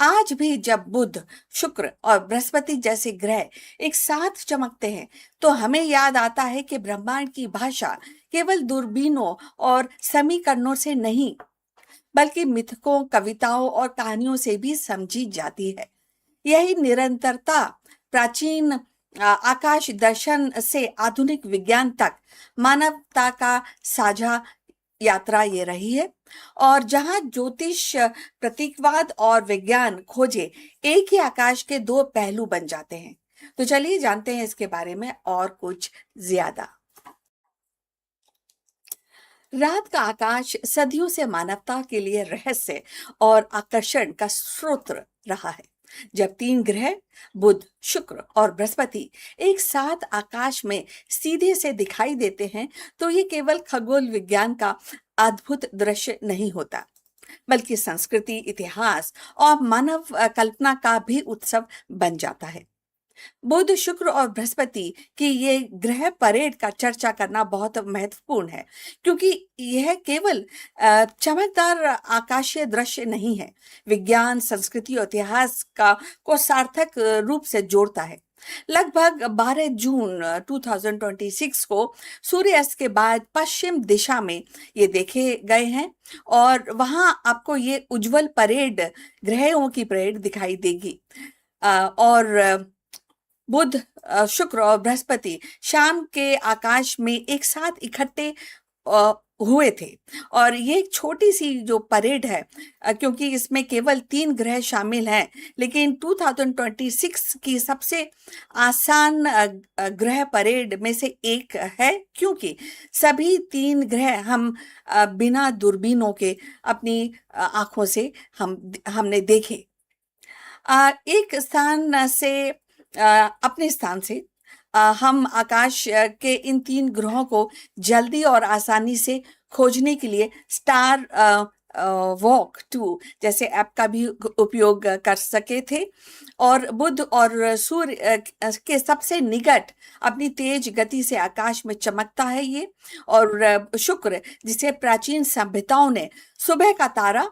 आज भी जब बुध, शुक्र और बृहस्पति जैसे ग्रह एक साथ चमकते हैं, तो हमें याद आता है कि ब्रह्मांड की भाषा केवल दूरबीनों और समीकरणों से नहीं, बल्कि मिथकों, कविताओं और कहानियों से भी समझी जाती है। यही निरंतरता प्राचीन आकाश दर्शन से आधुनिक विज्ञान तक मानवता का साझा यात्रा ये रही है। और जहां ज्योतिष, प्रतीकवाद और विज्ञान खोजे एक ही आकाश के दो पहलू बन जाते हैं। तो चलिए जानते हैं इसके बारे में और कुछ ज्यादा। रात का आकाश सदियों से मानवता के लिए रहस्य और आकर्षण का स्रोत रहा है। जब तीन ग्रह बुध, शुक्र और बृहस्पति एक साथ आकाश में सीधे से दिखाई देते हैं तो ये केवल खगोल विज्ञान का अद्भुत दृश्य नहीं होता, बल्कि संस्कृति, इतिहास और मानव कल्पना का भी उत्सव बन जाता है। बुध, शुक्र और बृहस्पति की ये ग्रह परेड का चर्चा करना बहुत महत्वपूर्ण है, क्योंकि यह केवल चमकदार आकाशीय दृश्य नहीं है, विज्ञान, संस्कृति और इतिहास का को सार्थक रूप से जोड़ता है। लगभग 12 जून 2026 को सूर्यास्त के बाद पश्चिम दिशा में ये देखे गए हैं और वहां आपको ये उज्जवल परेड, ग्रहों की परेड दिखाई देगी। और बुध, शुक्र और बृहस्पति शाम के आकाश में एक साथ इकट्ठे हुए थे। और ये एक छोटी सी जो परेड है, क्योंकि इसमें केवल 3 ग्रह शामिल हैं, लेकिन 2026 की सबसे आसान ग्रह परेड में से एक है, क्योंकि सभी 3 ग्रह हम बिना दूरबीनों के अपनी आंखों से हमने देखे। एक स्थान से अपने स्थान से हम आकाश के इन 3 ग्रहों को जल्दी और आसानी से खोजने के लिए स्टार वॉक 2 जैसे ऐप का भी उपयोग कर सके थे। और बुध और सूर्य के सबसे निकट अपनी तेज गति से आकाश में चमकता है ये। और शुक्र, जिसे प्राचीन सभ्यताओं ने सुबह का तारा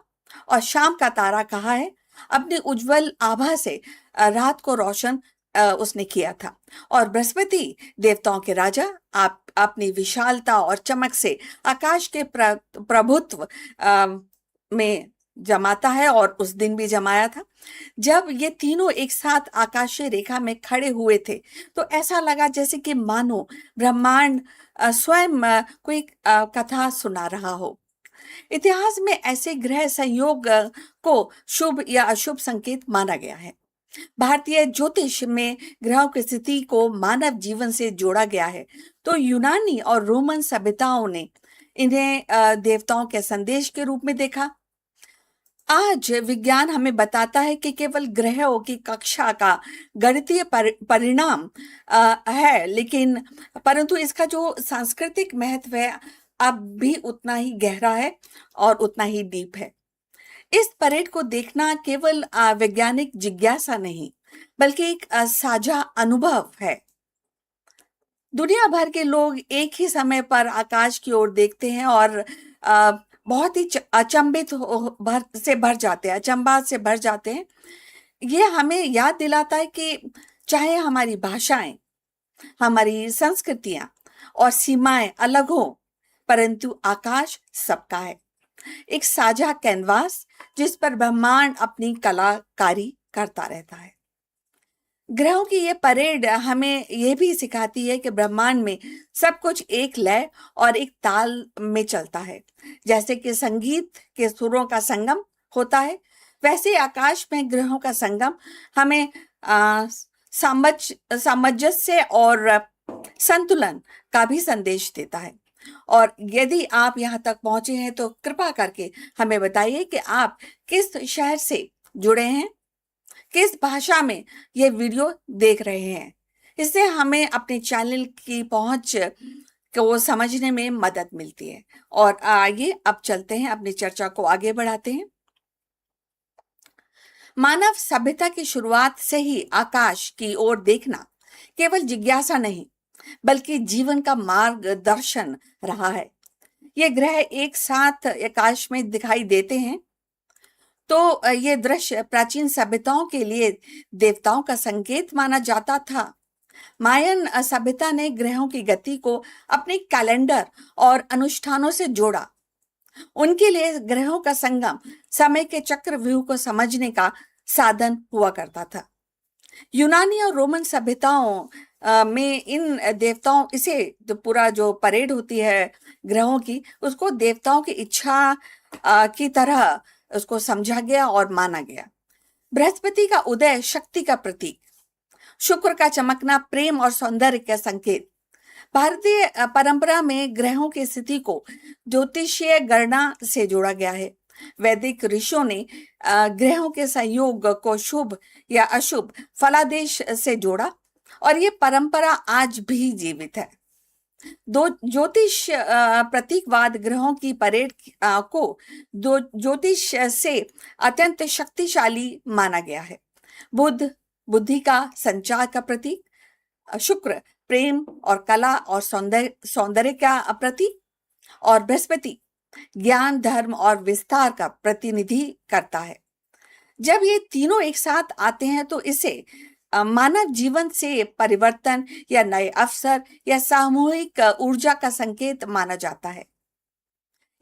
और शाम का तारा कहा है, अपनी उज्जवल आभा से रात को रोशन उसने किया था। और बृहस्पति, देवताओं के राजा, आप अपनी विशालता और चमक से आकाश के प्रभुत्व में जमाता है और उस दिन भी जमाया था। जब ये तीनों एक साथ आकाशीय रेखा में खड़े हुए थे तो ऐसा लगा जैसे कि मानो ब्रह्मांड स्वयं कोई कथा सुना रहा हो। इतिहास में ऐसे ग्रह संयोग को शुभ या अशुभ संकेत माना गया है। भारतीय ज्योतिष में ग्रहों की स्थिति को मानव जीवन से जोड़ा गया है, तो यूनानी और रोमन सभ्यताओं ने इन्हें देवताओं के संदेश के रूप में देखा। आज विज्ञान हमें बताता है कि केवल ग्रहों की कक्षा का गणितीय परिणाम है, लेकिन परंतु इसका जो सांस्कृतिक महत्व है अब भी उतना ही गहरा है और उतना ही डीप है। इस परेड को देखना केवल वैज्ञानिक जिज्ञासा नहीं, बल्कि एक साझा अनुभव है। दुनिया भर के लोग एक ही समय पर आकाश की ओर देखते हैं और बहुत ही अचंभा से भर जाते हैं। ये हमें याद दिलाता है कि चाहे हमारी भाषाएं, हमारी संस्कृतियां और सीमाएं अलग हो, परंतु आकाश सबका है, एक साझा कैनवास जिस पर ब्रह्मांड अपनी कलाकारी करता रहता है। ग्रहों की ये परेड हमें यह भी सिखाती है कि ब्रह्मांड में सब कुछ एक लय और एक ताल में चलता है। जैसे कि संगीत के सुरों का संगम होता है, वैसे आकाश में ग्रहों का संगम हमें सामंजस्य और संतुलन का भी संदेश देता है। और यदि आप यहाँ तक पहुंचे हैं तो कृपा करके हमें बताइए कि आप किस शहर से जुड़े हैं, किस भाषा में ये वीडियो देख रहे हैं। इससे हमें अपने चैनल की पहुंच को समझने में मदद मिलती है। और आइए अब चलते हैं, अपनी चर्चा को आगे बढ़ाते हैं। मानव सभ्यता की शुरुआत से ही आकाश की ओर देखना केवल जिज्ञासा नहीं, बल्कि जीवन का मार्गदर्शन रहा है। ये ग्रह एक साथ आकाश में दिखाई देते हैं तो ये दृश्य प्राचीन सभ्यताओं के लिए देवताओं का संकेत माना जाता था। मायन सभ्यता ने ग्रहों की गति को अपने कैलेंडर और अनुष्ठानों से जोड़ा। उनके लिए ग्रहों का संगम समय के चक्रव्यूह को समझने का साधन हुआ करता था। यूनानी और रोमन सभ्यताओं में इन देवताओं इसे जो पूरा जो परेड होती है ग्रहों की, उसको देवताओं की इच्छा की तरह उसको समझा गया और माना गया। बृहस्पति का उदय शक्ति का प्रतीक, शुक्र का चमकना प्रेम और सौंदर्य का संकेत। भारतीय परंपरा में ग्रहों की स्थिति को ज्योतिषीय गणना से जोड़ा गया है। वैदिक ऋषियों ने ग्रहों के संयोग को शुभ या अशुभ फलादेश से जोड़ा और ये परंपरा आज भी जीवित है। दो ज्योतिष प्रतीकवाद ग्रहों की परेड को दो ज्योतिष से अत्यंत शक्तिशाली माना गया है। बुध बुद्धि का संचार का प्रतीक, शुक्र प्रेम और कला और सौंदर्य का प्रतीक, और बृहस्पति ज्ञान धर्म और विस्तार का प्रतिनिधि करता है। जब ये तीनों एक साथ आते हैं तो इसे मानव जीवन से परिवर्तन या नए अवसर या सामूहिक ऊर्जा का संकेत माना जाता है।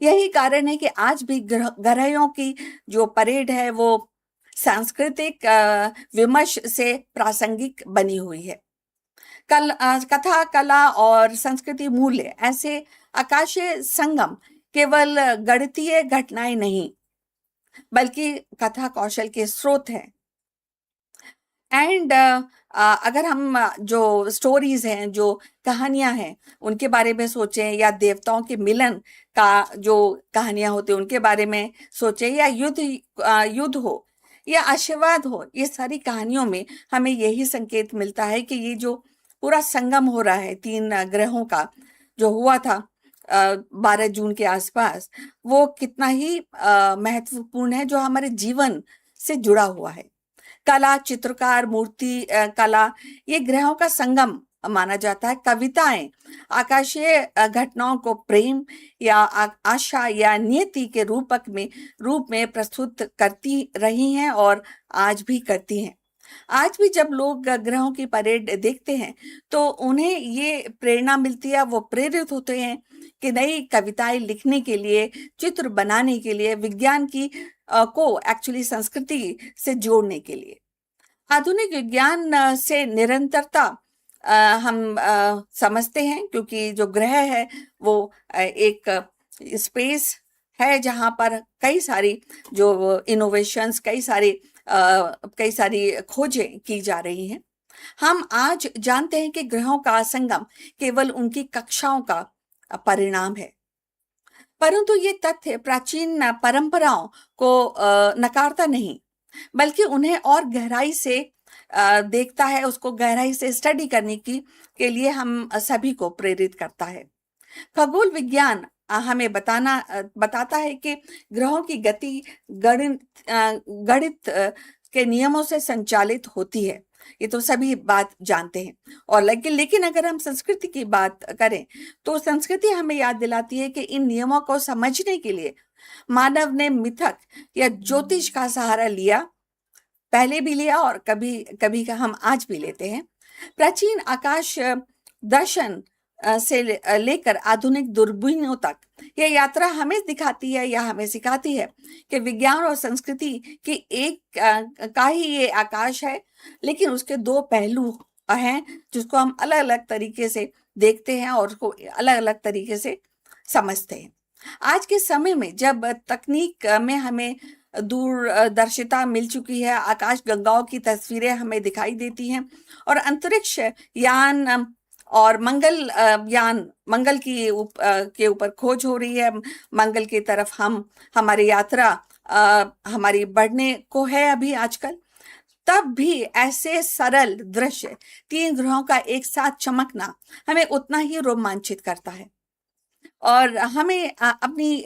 यही कारण है कि आज भी ग्रहों की जो परेड है वो सांस्कृतिक विमर्श से प्रासंगिक बनी हुई है। कथा कला और संस्कृति मूल्य ऐसे आकाशीय संगम केवल गणितीय घटनाएं नहीं बल्कि कथा कौशल के स्रोत हैं। एंड अगर हम जो स्टोरीज हैं, जो कहानियां हैं, उनके बारे में सोचें या देवताओं के मिलन का जो कहानियां होती हैं उनके बारे में सोचें या युद्ध हो या आशीर्वाद हो, ये सारी कहानियों में हमें यही संकेत मिलता है कि ये जो पूरा संगम हो रहा है तीन ग्रहों का जो हुआ था 12 जून के आसपास, वो कितना ही महत्वपूर्ण है, जो हमारे जीवन से जुड़ा हुआ है। कला, चित्रकार, मूर्ति कला, ये ग्रहों का संगम माना जाता है। कविताएं आकाशीय घटनाओं को प्रेम या आशा या नियति के रूप में प्रस्तुत करती रही हैं और आज भी करती हैं। आज भी जब लोग ग्रहों की परेड देखते हैं तो उन्हें ये प्रेरणा मिलती है, वो प्रेरित होते हैं कि नई कविताएं लिखने के लिए, चित्र बनाने के लिए, विज्ञान की को एक्चुअली संस्कृति से जोड़ने के लिए। आधुनिक विज्ञान से निरंतरता हम समझते हैं, क्योंकि जो ग्रह है वो एक स्पेस है जहां पर कई सारी जो इनोवेशंस, कई सारी खोजें की जा रही हैं। हम आज जानते हैं कि ग्रहों का संगम केवल उनकी कक्षाओं का परिणाम है, परंतु ये तथ्य प्राचीन परंपराओं को नकारता नहीं, बल्कि उन्हें और गहराई से देखता है, उसको गहराई से स्टडी करने के लिए हम सभी को प्रेरित करता है। खगोल विज्ञान हमें बताता है कि ग्रहों की गति गणित के नियमों से संचालित होती है। ये तो सभी बात जानते हैं। और लेकिन अगर हम संस्कृति की बात करें तो संस्कृति हमें याद दिलाती है कि इन नियमों को समझने के लिए मानव ने मिथक या ज्योतिष का सहारा लिया, पहले भी लिया और कभी कभी का हम आज भी लेते हैं। प्राचीन आकाश दर्शन से लेकर आधुनिक दूरबीनों तक यह यात्रा हमें दिखाती है या हमें सिखाती है कि विज्ञान और संस्कृति की एक का ही ये आकाश है, लेकिन उसके दो पहलू हैं जिसको हम अलग अलग तरीके से देखते हैं और उसको अलग अलग तरीके से समझते हैं। आज के समय में जब तकनीक में हमें दूरदर्शिता मिल चुकी है, आकाश गंगाओं की तस्वीरें हमें दिखाई देती हैं और अंतरिक्ष यान और मंगल के ऊपर खोज हो रही है, मंगल की तरफ हमारी यात्रा हमारी बढ़ने को है अभी आजकल, तब भी ऐसे सरल दृश्य, तीन ग्रहों का एक साथ चमकना हमें उतना ही रोमांचित करता है और हमें अपनी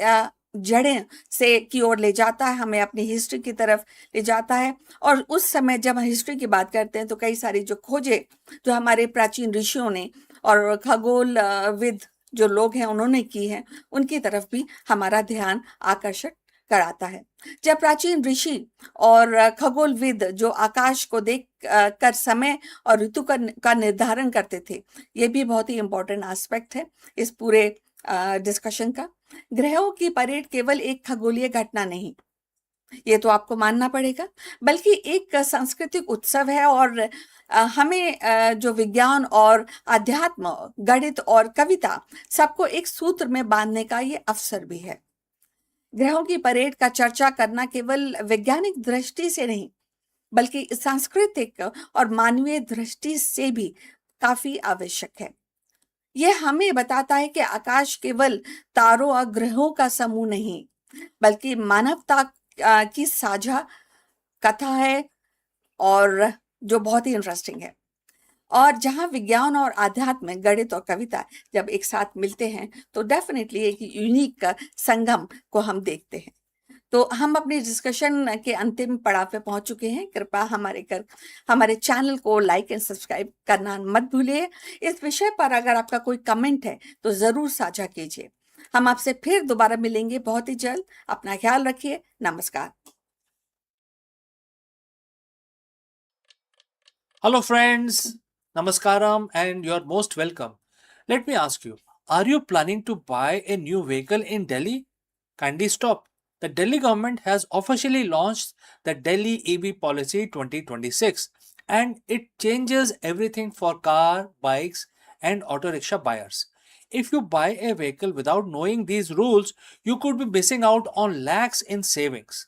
जड़ें से की ओर ले जाता है, हमें अपनी हिस्ट्री की तरफ ले जाता है। और उस समय जब हम हिस्ट्री की बात करते हैं तो कई सारी जो खोजें जो हमारे प्राचीन ऋषियों ने और खगोल विद जो लोग हैं उन्होंने की हैं, उनकी तरफ भी हमारा ध्यान आकर्षित कराता है। जब प्राचीन ऋषि और खगोलविद जो आकाश को देख कर समय और ऋतु का निर्धारण करते थे, ये भी बहुत ही इम्पोर्टेंट एस्पेक्ट है इस पूरे डिस्कशन का। ग्रहों की परेड केवल एक खगोलीय घटना नहीं, ये तो आपको मानना पड़ेगा, बल्कि एक सांस्कृतिक उत्सव है। और हमें जो विज्ञान और अध्यात्म, गणित और कविता, सबको एक सूत्र में बांधने का ये अवसर भी है। ग्रहों की परेड का चर्चा करना केवल वैज्ञानिक दृष्टि से नहीं, बल्कि सांस्कृतिक और मानवीय दृष्टि से भी काफी आवश्यक है। यह हमें बताता है कि आकाश केवल तारों और ग्रहों का समूह नहीं, बल्कि मानवता की साझा कथा है, और जो बहुत ही इंटरेस्टिंग है। और जहाँ विज्ञान और आध्यात्म, गणित और कविता जब एक साथ मिलते हैं, तो डेफिनेटली एक यूनिक संगम को हम देखते हैं। तो हम अपनी डिस्कशन के अंतिम पड़ाव पे पहुंच चुके हैं। कृपया हमारे चैनल को लाइक एंड सब्सक्राइब करना मत भूलिए। इस विषय पर अगर आपका कोई कमेंट है तो जरूर साझा कीजिए। हम आपसे फिर दोबारा मिलेंगे बहुत ही जल्द। अपना ख्याल रखिए। नमस्कार। Hello, friends. Namaskaram, and you're most welcome. Let me ask you, are you planning to buy a new vehicle in Delhi? Kindly stop. The Delhi government has officially launched the Delhi EV Policy 2026, and it changes everything for car, bikes, and auto rickshaw buyers. If you buy a vehicle without knowing these rules, you could be missing out on lakhs in savings.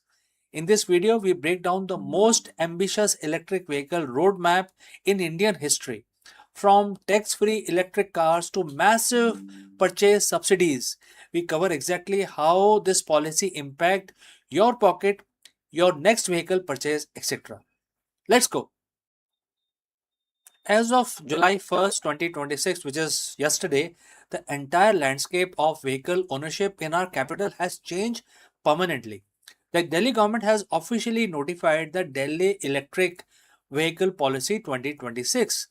In this video, we break down the most ambitious electric vehicle roadmap in Indian history. From tax-free electric cars to massive purchase subsidies, we cover exactly how this policy impact your pocket, your next vehicle purchase, etc. Let's go. As of July 1st, 2026, which is yesterday, the entire landscape of vehicle ownership in our capital has changed permanently. The Delhi government has officially notified the Delhi Electric Vehicle Policy 2026.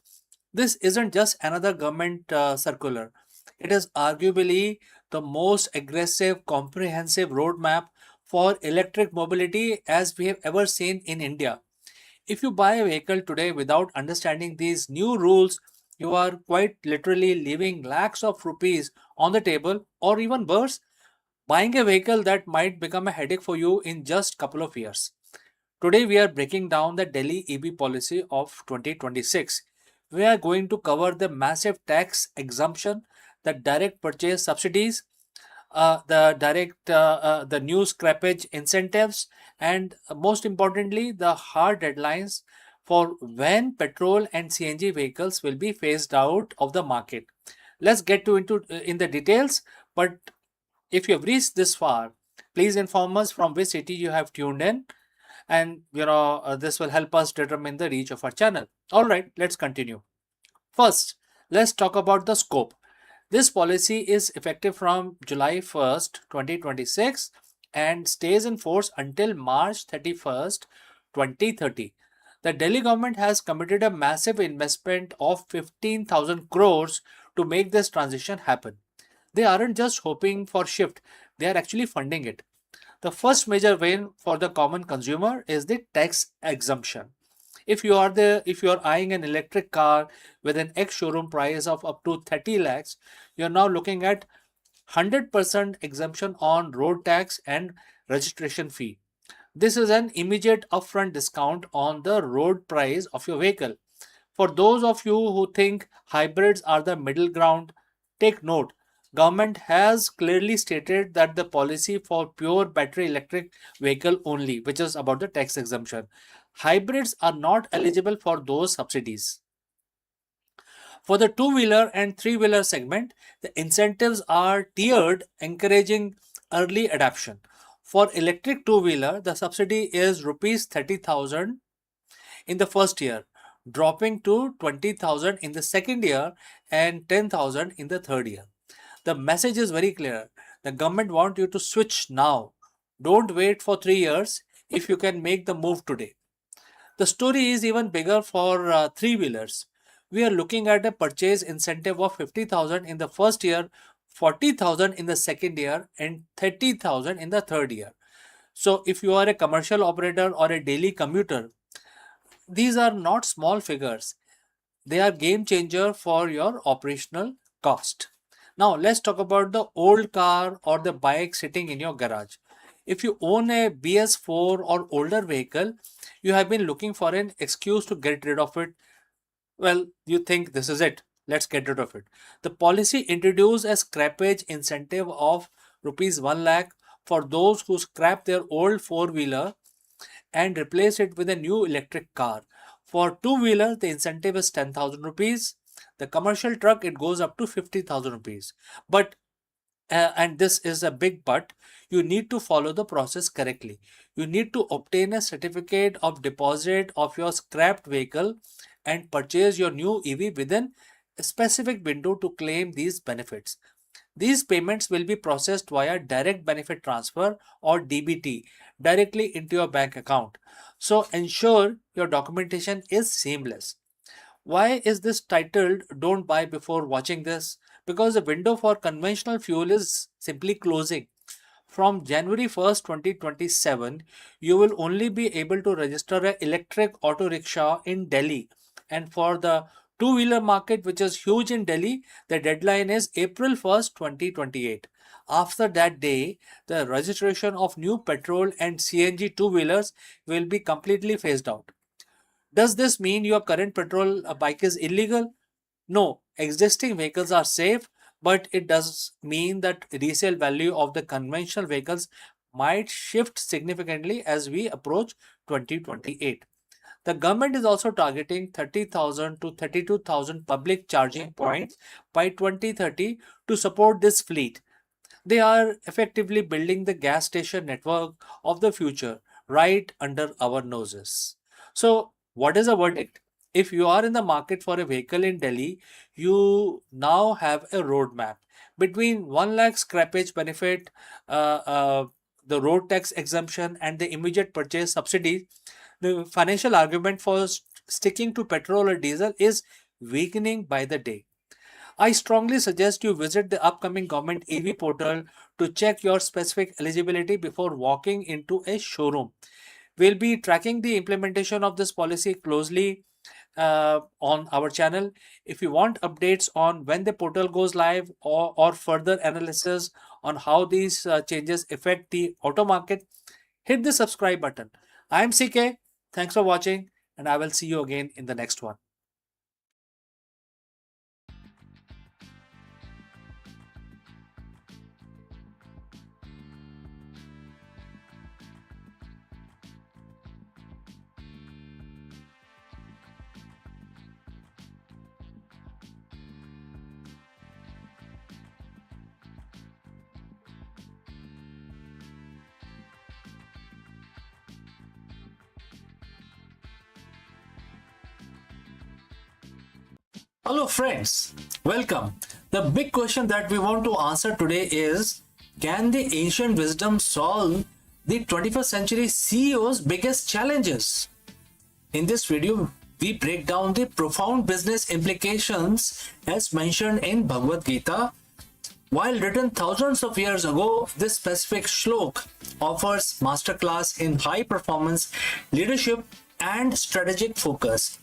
This isn't just another government circular. It is arguably the most aggressive, comprehensive roadmap for electric mobility as we have ever seen in India. If you buy a vehicle today without understanding these new rules, you are quite literally leaving lakhs of rupees on the table, or even worse, buying a vehicle that might become a headache for you in just couple of years. Today we are breaking down the Delhi EV policy of 2026. We are going to cover the massive tax exemption, the direct purchase subsidies, the new scrappage incentives, and most importantly, the hard deadlines for when petrol and CNG vehicles will be phased out of the market. Let's get to into in the details. But if you have reached this far, please inform us from which city you have tuned in, and this will help us determine the reach of our channel. All right, let's continue. First, let's talk about the scope. This policy is effective from July 1st, 2026 and stays in force until March 31st, 2030. The Delhi government has committed a massive investment of 15,000 crores to make this transition happen. They aren't just hoping for shift, they are actually funding it. The first major win for the common consumer is the tax exemption. If you are eyeing an electric car with an ex showroom price of up to 30 lakhs, you are now looking at 100% exemption on road tax and registration fee. This is an immediate upfront discount on the road price of your vehicle. For those of you who think hybrids are the middle ground, take note. Government has clearly stated that the policy for pure battery electric vehicle only, which is about the tax exemption. Hybrids are not eligible for those subsidies. For the two-wheeler and three-wheeler segment, the incentives are tiered, encouraging early adoption. For electric two-wheeler, the subsidy is rupees 30,000 in the first year, dropping to 20,000 in the second year and 10,000 in the third year. The message is very clear. The government wants you to switch now. Don't wait for 3 years if you can make the move today. The story is even bigger for three-wheelers. We are looking at a purchase incentive of 50,000 in the first year, 40,000 in the second year, and 30,000 in the third year. So if you are a commercial operator or a daily commuter, these are not small figures. They are game changer for your operational cost. Now let's talk about the old car or the bike sitting in your garage. If you own a BS4 or older vehicle, you have been looking for an excuse to get rid of it. Well, you think this is it. Let's get rid of it. The policy introduced a scrappage incentive of rupees 1 lakh for those who scrap their old four-wheeler and replace it with a new electric car. For two-wheeler, the incentive is 10,000 rupees. The commercial truck, it goes up to 50,000 rupees. But and this is a big but, you need to follow the process correctly. You need to obtain a certificate of deposit of your scrapped vehicle and purchase your new EV within a specific window to claim these benefits. These payments will be processed via direct benefit transfer or DBT directly into your bank account. So ensure your documentation is seamless. Why is this titled Don't Buy Before Watching This? Because the window for conventional fuel is simply closing. From January 1st, 2027, you will only be able to register an electric auto rickshaw in Delhi. And for the two-wheeler market, which is huge in Delhi, the deadline is April 1st, 2028. After that day, the registration of new petrol and CNG two-wheelers will be completely phased out. Does this mean your current petrol bike is illegal? No, existing vehicles are safe, but it does mean that resale value of the conventional vehicles might shift significantly as we approach 2028. The government is also targeting 30,000 to 32,000 public charging points by 2030 to support this fleet. They are effectively building the gas station network of the future right under our noses. So, what is the verdict? If you are in the market for a vehicle in Delhi, you now have a roadmap between 1 lakh scrappage benefit, the road tax exemption, and the immediate purchase subsidy. The financial argument for sticking to petrol or diesel is weakening by the day. I strongly suggest you visit the upcoming government EV portal to check your specific eligibility before walking into a showroom. We'll be tracking the implementation of this policy closely on our channel. If you want updates on when the portal goes live or further analysis on how these changes affect the auto market, hit the subscribe button. I'm CK. Thanks for watching, and I will see you again in the next one. Hello friends, welcome. The big question that we want to answer today is, can the ancient wisdom solve the 21st century CEO's biggest challenges? In this video, we break down the profound business implications as mentioned in Bhagavad Gita. While written thousands of years ago, this specific shlok offers masterclass in high performance leadership and strategic focus.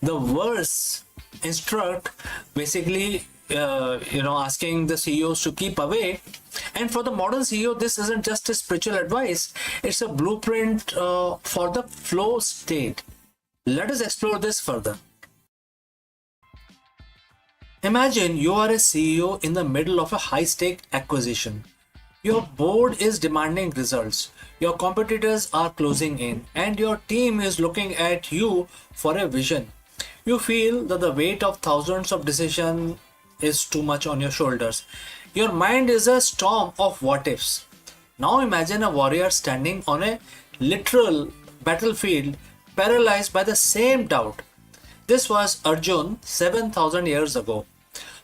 The verse instruct basically asking the CEOs to keep away, and for the modern CEO this isn't just a spiritual advice, it's a blueprint for the flow state. Let us explore this further. Imagine you are a CEO in the middle of a high-stake acquisition. Your board is demanding results, your competitors are closing in, and your team is looking at you for a vision. You feel that the weight of thousands of decisions is too much on your shoulders. Your mind is a storm of what ifs. Now imagine a warrior standing on a literal battlefield, paralyzed by the same doubt. This was Arjun 7,000 years ago.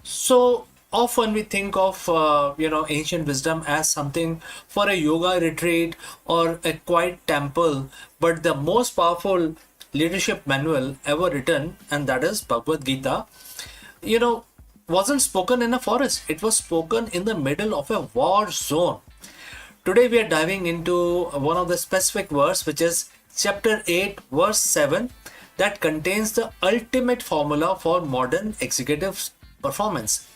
So often we think of ancient wisdom as something for a yoga retreat or a quiet temple, but the most powerful leadership manual ever written, and that is Bhagavad Gita, wasn't spoken in a forest. It was spoken in the middle of a war zone. Today we are diving into one of the specific verse, which is chapter 8 verse 7, that contains the ultimate formula for modern executive performance.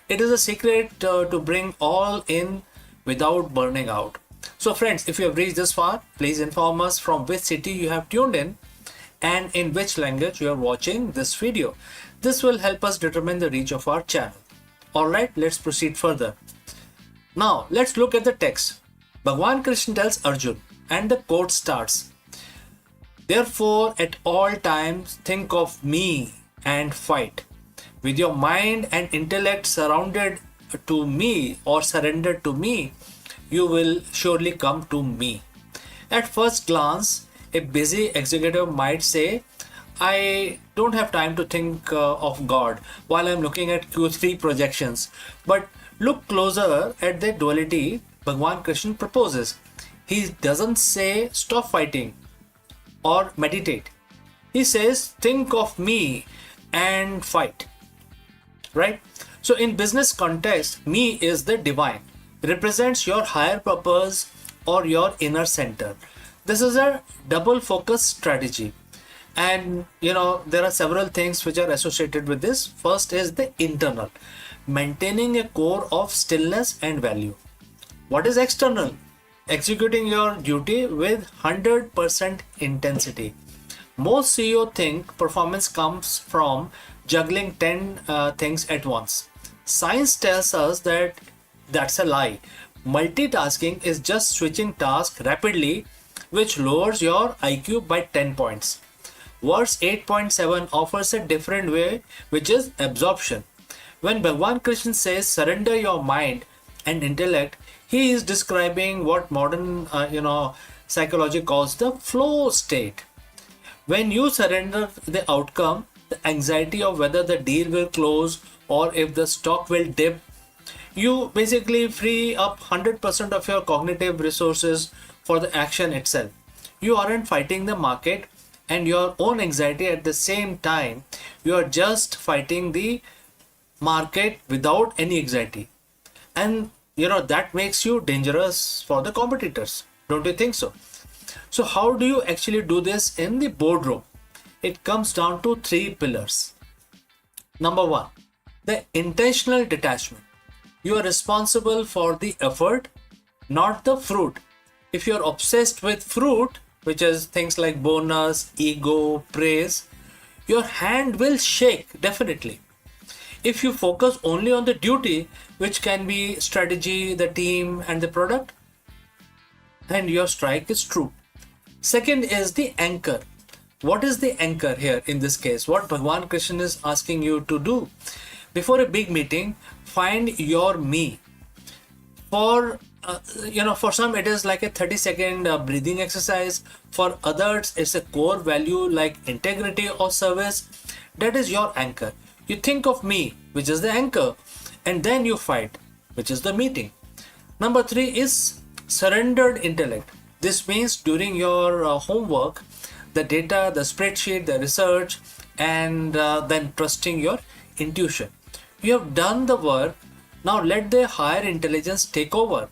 It is a secret to bring all in without burning out. So friends, if you have reached this far, please inform us from which city you have tuned in and in which language you are watching this video. This will help us determine the reach of our channel. Alright, let's proceed further. Now, let's look at the text. Bhagwan Krishna tells Arjun, and the quote starts, "Therefore, at all times, think of me and fight. With your mind and intellect surrounded to me or surrendered to me, you will surely come to me." At first glance, a busy executive might say, "I don't have time to think of God while I'm looking at Q3 projections." But look closer at the duality Bhagwan Krishna proposes. He doesn't say stop fighting or meditate. He says think of me and fight. Right? So in business context, me is the divine, represents your higher purpose or your inner center. This is a double focus strategy. And there are several things which are associated with this. First is the internal, maintaining a core of stillness and value. What is external? Executing your duty with 100% intensity. Most CEO think performance comes from juggling 10 things at once. Science tells us that that's a lie. Multitasking is just switching tasks rapidly, which lowers your IQ by 10 points. Verse 8.7 offers a different way, which is absorption. When Bhagwan Krishna says surrender your mind and intellect, he is describing what modern psychology calls the flow state. When you surrender the outcome, the anxiety of whether the deal will close or if the stock will dip, you basically free up 100% of your cognitive resources for the action itself. You aren't fighting the market and your own anxiety at the same time. You are just fighting the market without any anxiety. And that makes you dangerous for the competitors. Don't you think so? So how do you actually do this in the boardroom? It comes down to 3 pillars. Number 1, the intentional detachment. You are responsible for the effort, not the fruit. If you're obsessed with fruit, which is things like bonus, ego, praise, your hand will shake definitely. If you focus only on the duty, which can be strategy, the team, and the product, and your strike is true. Second is the anchor. What is the anchor here in this case? What Bhagwan Krishna is asking you to do? Before a big meeting, find your me. For some it is like a 30-second breathing exercise. For others, it's a core value like integrity or service. That is your anchor. You think of me, which is the anchor, and then you fight, which is the meeting. Number 3 is surrendered intellect. This means during your homework, the data, the spreadsheet, the research, and then trusting your intuition. You have done the work. Now let the higher intelligence take over.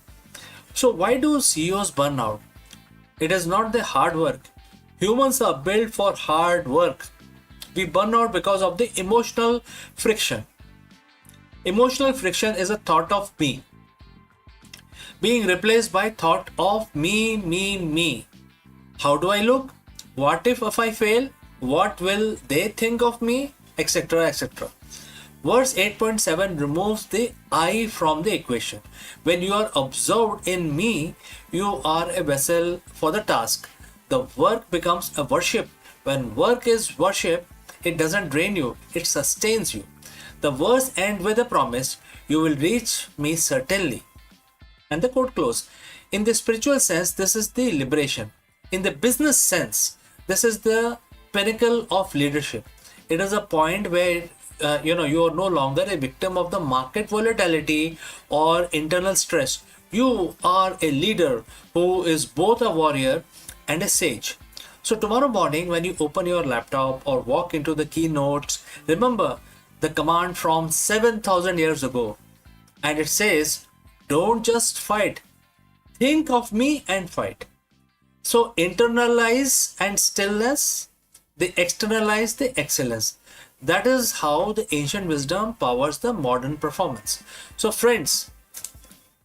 So why do CEOs burn out? It is not the hard work. Humans are built for hard work. We burn out because of the emotional friction. Emotional friction is a thought of me being replaced by thought of me. How do I look? What if I fail? What will they think of me? Etc. etc. Verse 8.7 removes the I from the equation. When you are absorbed in me, you are a vessel for the task. The work becomes a worship. When work is worship, it doesn't drain you, it sustains you. The verse ends with a promise, you will reach me certainly. And the quote close. In the spiritual sense, this is the liberation. In the business sense, this is the pinnacle of leadership. It is a point where you are no longer a victim of the market volatility or internal stress. You are a leader who is both a warrior and a sage. So tomorrow morning when you open your laptop or walk into the keynotes, remember the command from 7,000 years ago. And it says, don't just fight. Think of me and fight. So internalize and stillness, they externalize the excellence. That is how the ancient wisdom powers the modern performance. So, friends,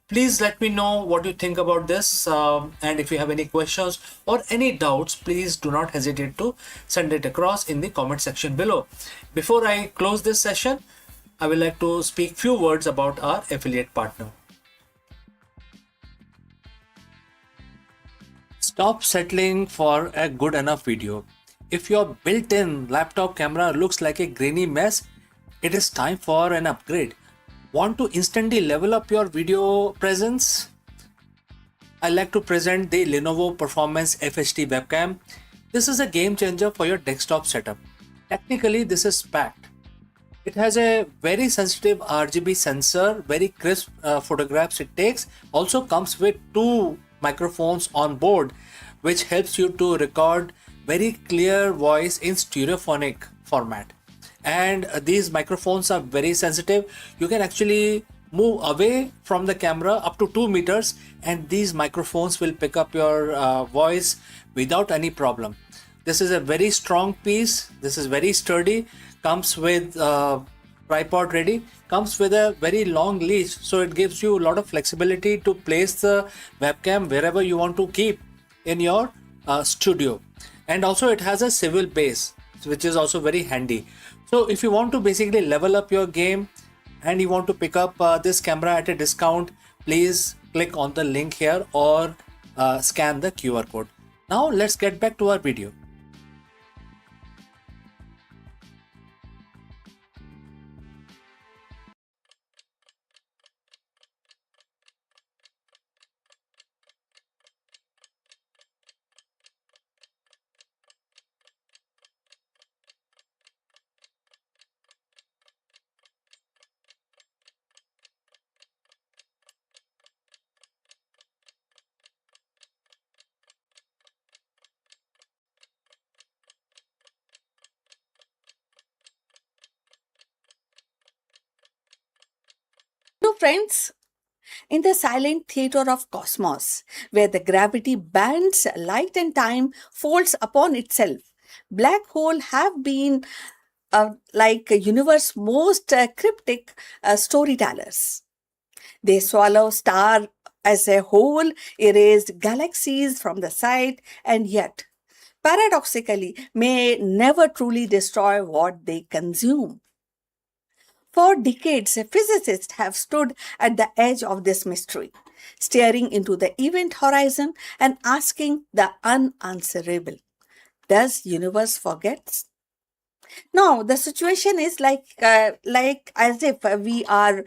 please let me know what you think about this. And if you have any questions or any doubts, please do not hesitate to send it across in the comment section below. Before I close this session, I would like to speak few words about our affiliate partner. Stop settling for a good enough video. If your built-in laptop camera looks like a grainy mess, it is time for an upgrade. Want to instantly level up your video presence? I like to present the Lenovo Performance FHD webcam. This is a game changer for your desktop setup. Technically, this is packed. It has a very sensitive RGB sensor, very crisp photographs it takes. Also comes with two microphones on board, which helps you to record very clear voice in stereophonic format. And these microphones are very sensitive. You can actually move away from the camera up to 2 meters, and these microphones will pick up your voice without any problem. This is a very strong piece. This is very sturdy. Comes with tripod ready. Comes with a very long leash, so it gives you a lot of flexibility to place the webcam wherever you want to keep in your studio. And also it has a swivel base, which is also very handy. So if you want to basically level up your game and you want to pick up this camera at a discount, please click on the link here or scan the QR code. Now let's get back to our video. So, friends, in the silent theater of cosmos, where the gravity bends light and time folds upon itself, black hole have been like a universe most cryptic storytellers. They swallow star as a whole, erase galaxies from the sight, and yet, paradoxically, may never truly destroy what they consume. For decades, physicists have stood at the edge of this mystery, staring into the event horizon and asking the unanswerable. Does universe forget? No, the situation is like as if we are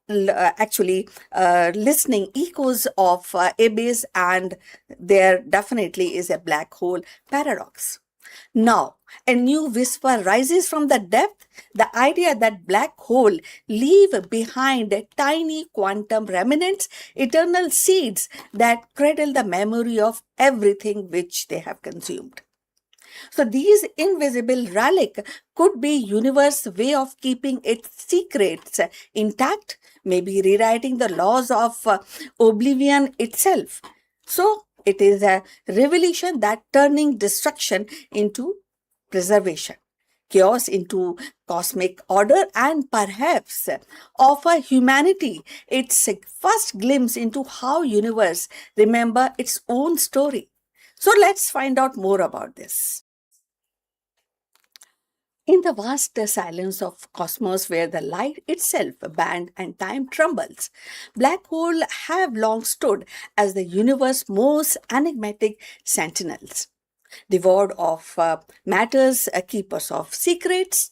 actually listening echoes of abyss, and there definitely is a black hole paradox. Now, a new whisper rises from the depth, the idea that black hole leave behind tiny quantum remnants, eternal seeds that cradle the memory of everything which they have consumed. So these invisible relic could be universe's way of keeping its secrets intact, maybe rewriting the laws of oblivion itself. So it is a revelation that turning destruction into preservation, chaos into cosmic order, and perhaps offer humanity its first glimpse into how universe remember its own story. So let's find out more about this. In the vast silence of cosmos where the light itself bend and time trembles, black holes have long stood as the universe's most enigmatic sentinels, devoid of matters, keepers of secrets.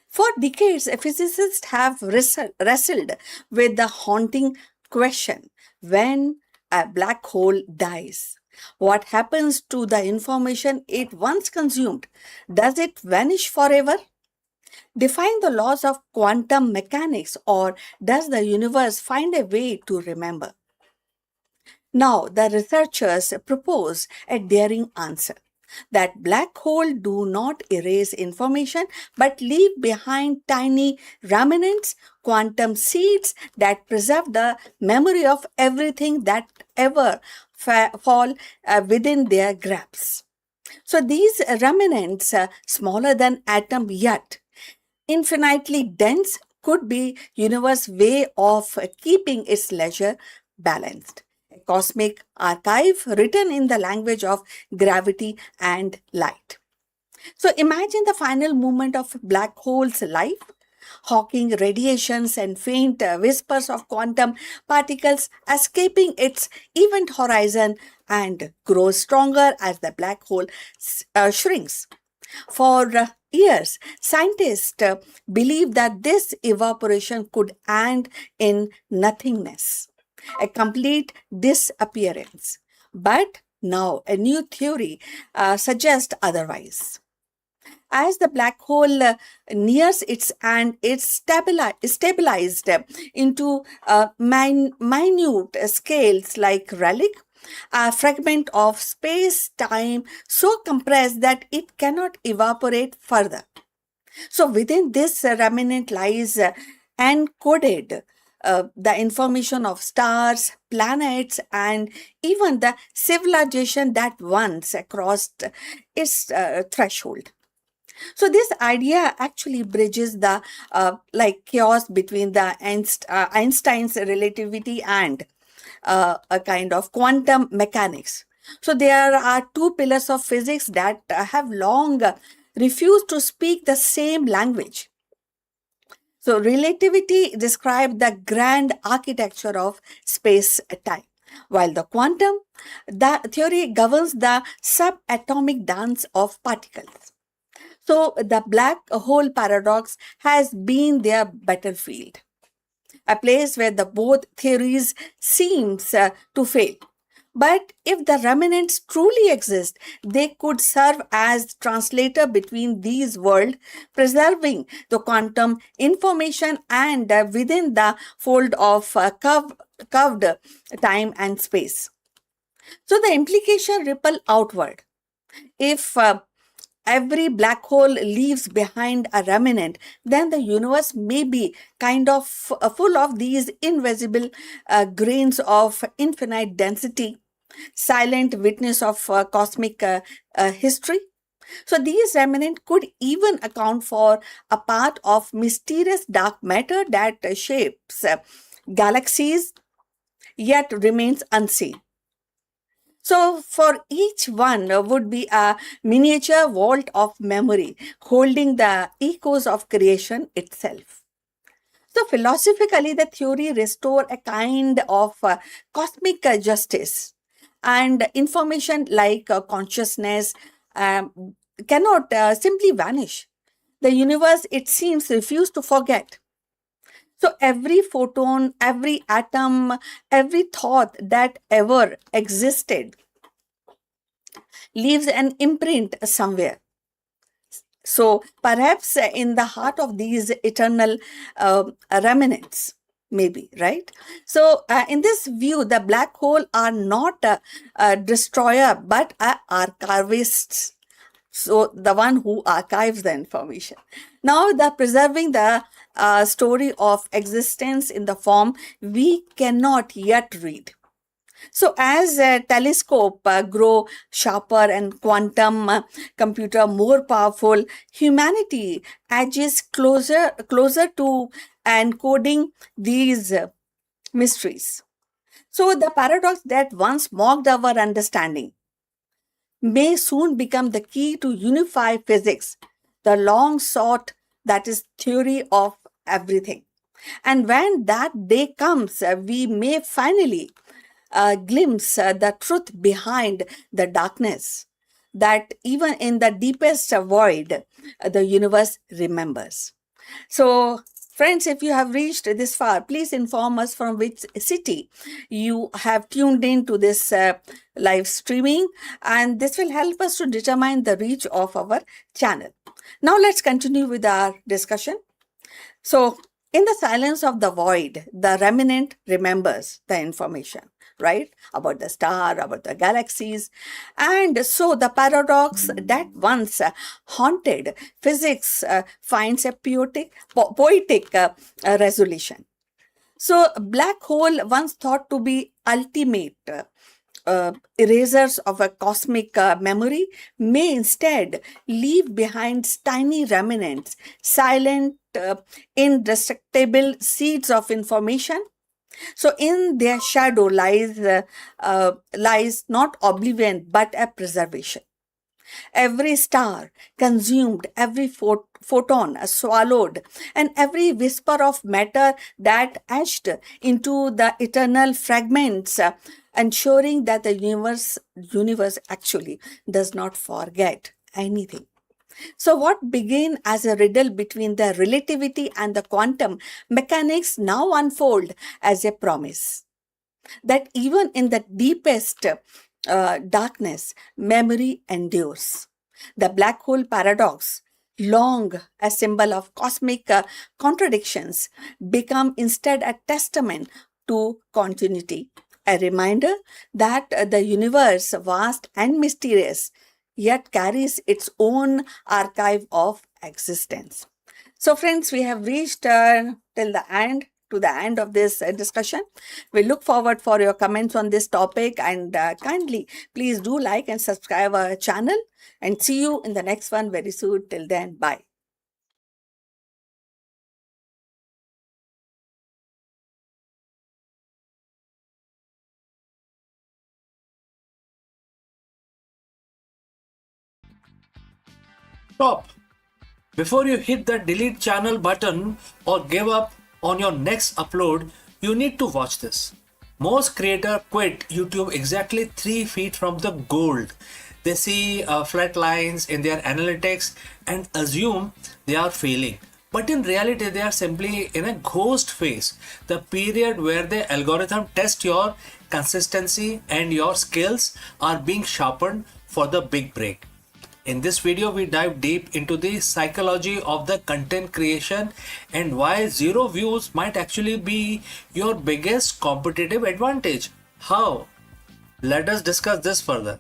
For decades, physicists have wrestled with the haunting question: when a black hole dies, what happens to the information it once consumed? Does it vanish forever? Define the laws of quantum mechanics, or does the universe find a way to remember? Now, the researchers propose a daring answer that black holes do not erase information but leave behind tiny remnants, quantum seeds that preserve the memory of everything that ever fall within their grasp. So these remnants, smaller than atom yet infinitely dense, could be universe way of keeping its leisure balanced. A cosmic archive written in the language of gravity and light. So imagine the final movement of black hole's life, hawking radiations and faint whispers of quantum particles escaping its event horizon and grows stronger as the black hole shrinks. For years, scientists believed that this evaporation could end in nothingness, a complete disappearance. But now a new theory suggests otherwise. As the black hole nears its end, it's stabilized into minute scales like relic, a fragment of space time so compressed that it cannot evaporate further. So within this remnant lies encoded the information of stars, planets, and even the civilization that once crossed its threshold. So this idea actually bridges the chaos between the Einstein's relativity and a kind of quantum mechanics. So there are two pillars of physics that have long refused to speak the same language. So relativity describes the grand architecture of space-time, while the theory governs the subatomic dance of particles. So the black hole paradox has been their battlefield, a place where the both theories seems to fail. But if the remnants truly exist, they could serve as translator between these worlds, preserving the quantum information and within the fold of curved time and space. So the implication ripple outward. If every black hole leaves behind a remnant, then the universe may be kind of full of these invisible grains of infinite density, silent witness of cosmic history. So these remnants could even account for a part of mysterious dark matter that shapes galaxies yet remains unseen. So, for each one would be a miniature vault of memory holding the echoes of creation itself. So, philosophically, the theory restore a kind of cosmic justice, and information like consciousness cannot simply vanish. The universe, it seems, refused to forget. So, every photon, every atom, every thought that ever existed leaves an imprint somewhere. So perhaps in the heart of these eternal remnants, maybe, right? So in this view, the black hole are not a destroyer, but archivists. So the one who archives the information. Now the preserving the story of existence in the form we cannot yet read. So as a telescope grow sharper and quantum computer more powerful, humanity edges closer to encoding these mysteries. So the paradox that once mocked our understanding may soon become the key to unify physics, the long sought that is theory of everything. And when that day comes, we may finally glimpse the truth behind the darkness, that even in the deepest void, the universe remembers. So, friends, if you have reached this far, please inform us from which city you have tuned in to this live streaming, and this will help us to determine the reach of our channel. Now, let's continue with our discussion. So, in the silence of the void, the remnant remembers the information, right? About the star, about the galaxies. And so the paradox that once haunted physics finds a poetic resolution. So, black hole once thought to be ultimate, erasers of a cosmic memory may instead leave behind tiny remnants, silent, indestructible seeds of information. So, in their shadow lies not oblivion but a preservation. Every star consumed, every photon swallowed, and every whisper of matter that etched into the eternal fragments, ensuring that the universe actually does not forget anything. So, what began as a riddle between the relativity and the quantum mechanics now unfold as a promise that even in the deepest darkness, memory endures. The black hole paradox, long a symbol of cosmic contradictions, become instead a testament to continuity, a reminder that the universe, vast and mysterious, yet carries its own archive of existence. So, friends, we have reached till the end to the end of this discussion. We look forward for your comments on this topic, and kindly please do like and subscribe our channel, and see you in the next one very soon. Till then, bye. Stop! Before you hit the delete channel button or give up on your next upload, you need to watch this. Most creators quit YouTube exactly 3 feet from the gold. They see flat lines in their analytics and assume they are failing. But in reality, they are simply in a ghost phase, the period where the algorithm tests your consistency and your skills are being sharpened for the big break. In this video, we dive deep into the psychology of the content creation and why zero views might actually be your biggest competitive advantage. How? Let us discuss this further.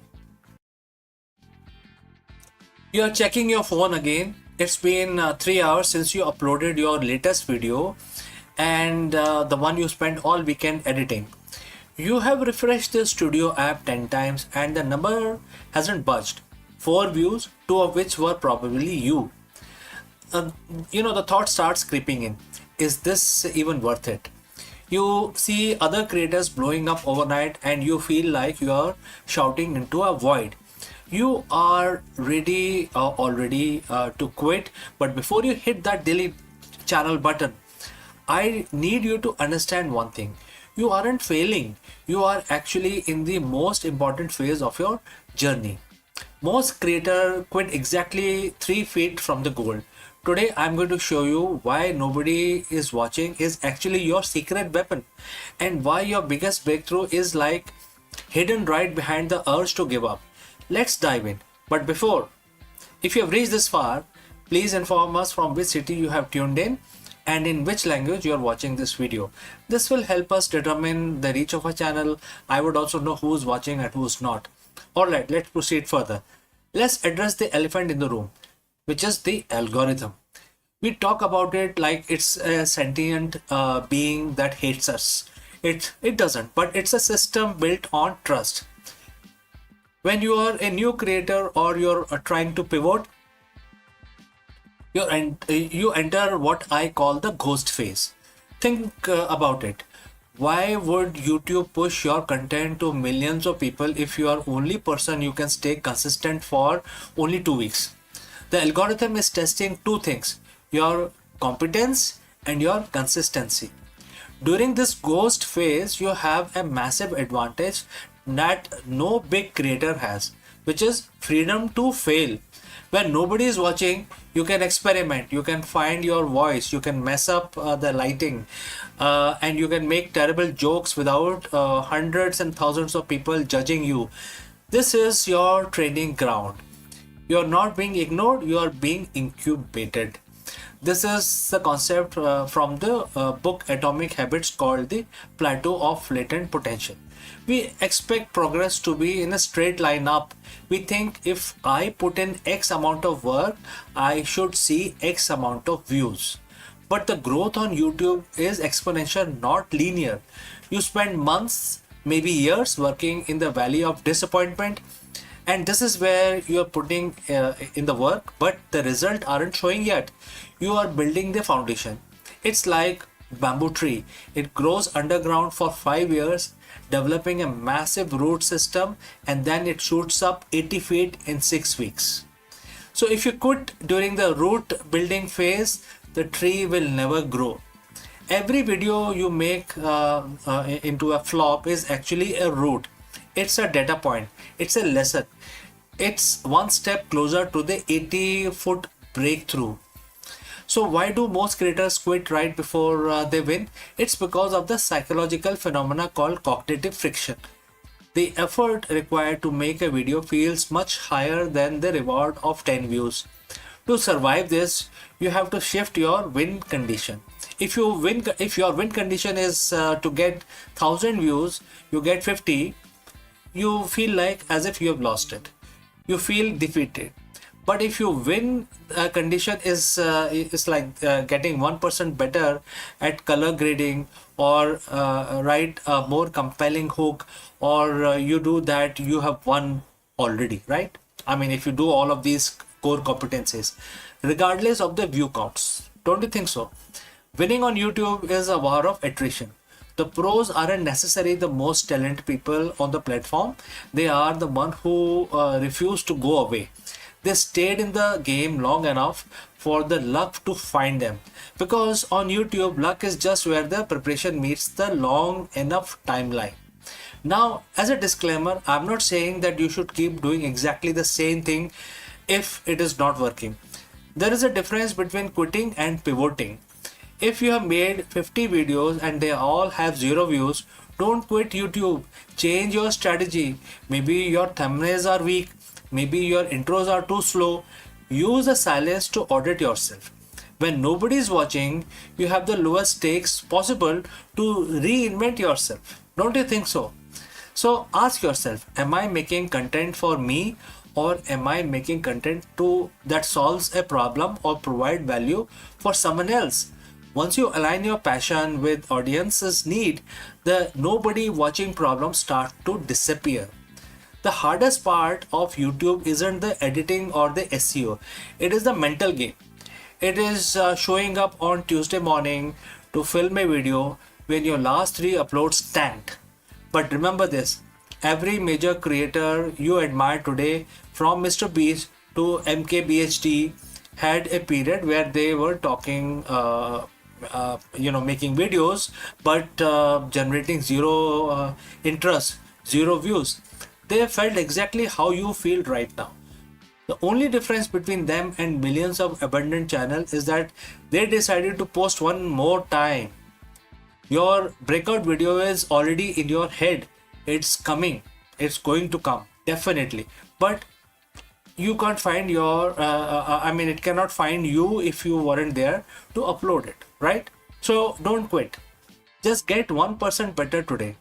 You are checking your phone again. It's been 3 hours since you uploaded your latest video and the one you spent all weekend editing. You have refreshed the studio app 10 times and the number hasn't budged. 4 views, 2 of which were probably you. The thought starts creeping in. Is this even worth it? You see other creators blowing up overnight and you feel like you are shouting into a void. You are ready already to quit, but before you hit that delete channel button, I need you to understand one thing. You aren't failing. You are actually in the most important phase of your journey. Most creators quit exactly 3 feet from the goal. Today I'm going to show you why nobody is watching is actually your secret weapon and why your biggest breakthrough is like hidden right behind the urge to give up. Let's dive in. But before, if you have reached this far, please inform us from which city you have tuned in and in which language you are watching this video. This will help us determine the reach of our channel. I would also know who's watching and who's not. Alright, let's proceed further. Let's address the elephant in the room, which is the algorithm. We talk about it like it's a sentient being that hates us. It doesn't, but it's a system built on trust. When you are a new creator or you're trying to pivot, you enter what I call the ghost phase. Think about it. Why would YouTube push your content to millions of people if you are only person you can stay consistent for only 2 weeks? The algorithm is testing two things, your competence and your consistency. During this ghost phase, you have a massive advantage that no big creator has, which is freedom to fail. When nobody is watching, you can experiment, you can find your voice, you can mess up the lighting, and you can make terrible jokes without hundreds and thousands of people judging you. This is your training ground. You are not being ignored, you are being incubated. This is the concept from the book Atomic Habits called the plateau of latent potential. We expect progress to be in a straight line up. We think if I put in X amount of work, I should see X amount of views. But the growth on YouTube is exponential, not linear. You spend months maybe years working in the valley of disappointment, and this is where you are putting in the work, but the result aren't showing yet. You are building the foundation. It's like bamboo tree. It grows underground for 5 years, developing a massive root system, and then it shoots up 80 feet in 6 weeks. So if you quit during the root building phase, the tree will never grow. Every video you make into a flop is actually a root. It's a data point. It's a lesson. It's one step closer to the 80-foot breakthrough. So why do most creators quit right before they win? It's because of the psychological phenomena called cognitive friction. The effort required to make a video feels much higher than the reward of 10 views. To survive this, you have to shift your win condition. If your win condition is to get 1,000 views, you get 50, you feel like as if you have lost it. You feel defeated. But if your win condition is like getting 1% better at color grading, or write a more compelling hook, or you do that, you have won already, right? I mean, if you do all of these core competencies, regardless of the view counts, don't you think so? Winning on YouTube is a war of attrition. The pros aren't necessarily the most talented people on the platform. They are the one who refuse to go away. They stayed in the game long enough for the luck to find them. Because on YouTube, luck is just where the preparation meets the long enough timeline. Now, as a disclaimer, I'm not saying that you should keep doing exactly the same thing if it is not working. There is a difference between quitting and pivoting. If you have made 50 videos and they all have 0 views, don't quit YouTube. Change your strategy. Maybe your thumbnails are weak. Maybe your intros are too slow. Use the silence to audit yourself. When nobody is watching, you have the lowest stakes possible to reinvent yourself. Don't you think so? So ask yourself, am I making content for me, or am I making content that solves a problem or provide value for someone else? Once you align your passion with audience's need, the nobody watching problem start to disappear. The hardest part of YouTube isn't the editing or the SEO. It is the mental game. It is showing up on Tuesday morning to film a video when your last 3 uploads tanked. But remember this, every major creator you admire today, from Mr. Beast to MKBHD, had a period where they were talking, making videos, but generating 0 interest, 0 views. They felt exactly how you feel right now. The only difference between them and millions of abandoned channels is that they decided to post one more time. Your breakout video is already in your head. It's coming. It's going to come, definitely. But you can't find it cannot find you if you weren't there to upload it, right? So don't quit. Just get 1% better today.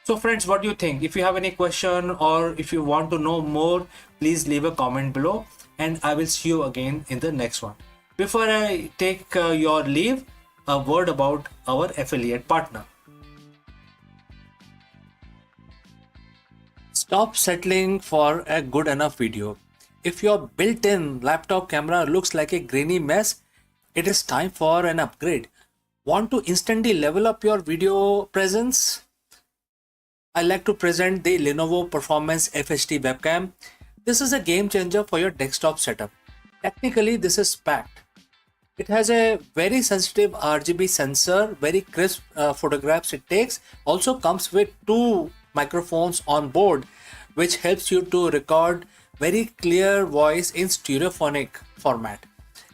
So friends, what do you think? If you have any question or if you want to know more, please leave a comment below, and I will see you again in the next one. Before I take your leave, a word about our affiliate partner. Stop settling for a good enough video. If your built-in laptop camera looks like a grainy mess, it is time for an upgrade. Want to instantly level up your video presence? I like to present the Lenovo Performance FHD webcam. This is a game changer for your desktop setup. Technically, this is packed. It has a very sensitive RGB sensor, very crisp photographs it takes. Also comes with 2 microphones on board, which helps you to record very clear voice in stereophonic format.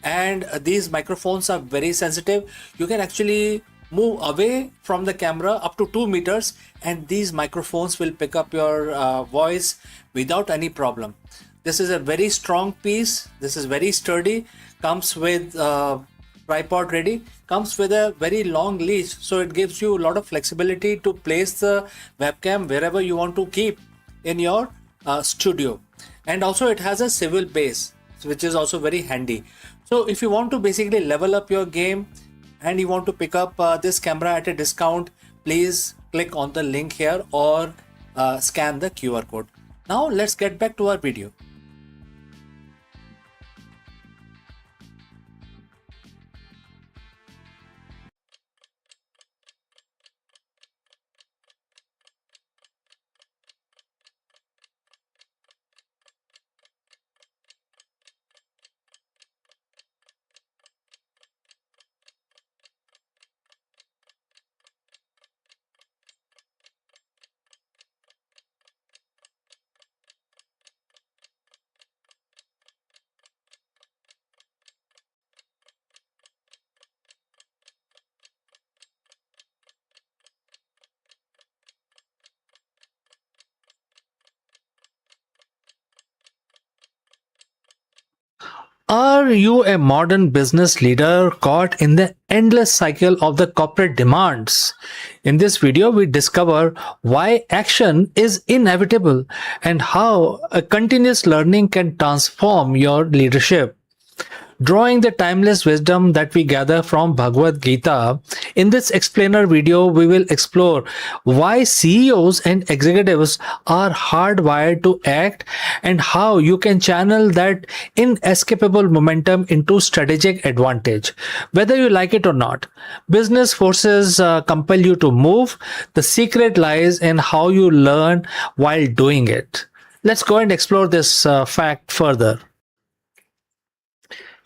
And these microphones are very sensitive. You can actually move away from the camera up to 2 meters, and these microphones will pick up your voice without any problem. This is a very strong piece. This is very sturdy. Comes with tripod ready. Comes with a very long leash, so it gives you a lot of flexibility to place the webcam wherever you want to keep in your studio. And also it has a swivel base, which is also very handy. So if you want to basically level up your game and you want to pick up this camera at a discount please click on the link here or scan the QR code. Now let's get back to our video. Are you a modern business leader caught in the endless cycle of the corporate demands? In this video, we discover why action is inevitable and how a continuous learning can transform your leadership. Drawing the timeless wisdom that we gather from Bhagavad Gita, in this explainer video, we will explore why CEOs and executives are hardwired to act and how you can channel that inescapable momentum into strategic advantage. Whether you like it or not, business forces compel you to move. The secret lies in how you learn while doing it. Let's go and explore this fact further.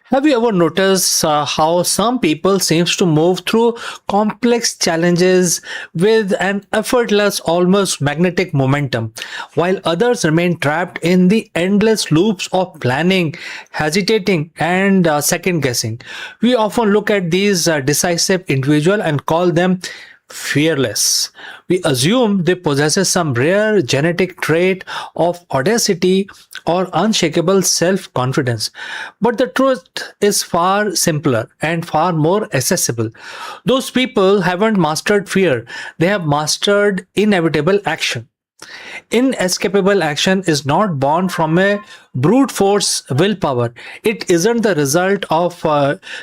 Have you ever noticed how some people seems to move through complex challenges with an effortless, almost magnetic momentum, while others remain trapped in the endless loops of planning, hesitating, and second guessing? We often look at these decisive individuals and call them fearless. We assume they possess some rare genetic trait of audacity or unshakable self-confidence. But the truth is far simpler and far more accessible. Those people haven't mastered fear, they have mastered inevitable action. Inescapable action is not born from a brute force willpower. It isn't the result of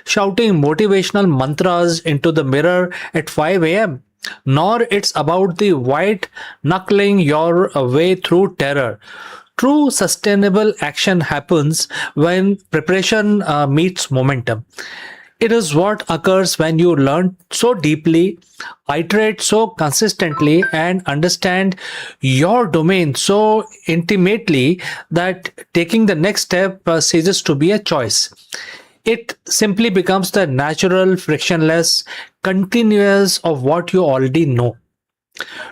shouting motivational mantras into the mirror at 5 a.m., nor it's about the white knuckling your way through terror. True sustainable action happens when preparation meets momentum. It is what occurs when you learn so deeply, iterate so consistently, and understand your domain so intimately that taking the next step ceases to be a choice. It simply becomes the natural, frictionless, continuous of what you already know.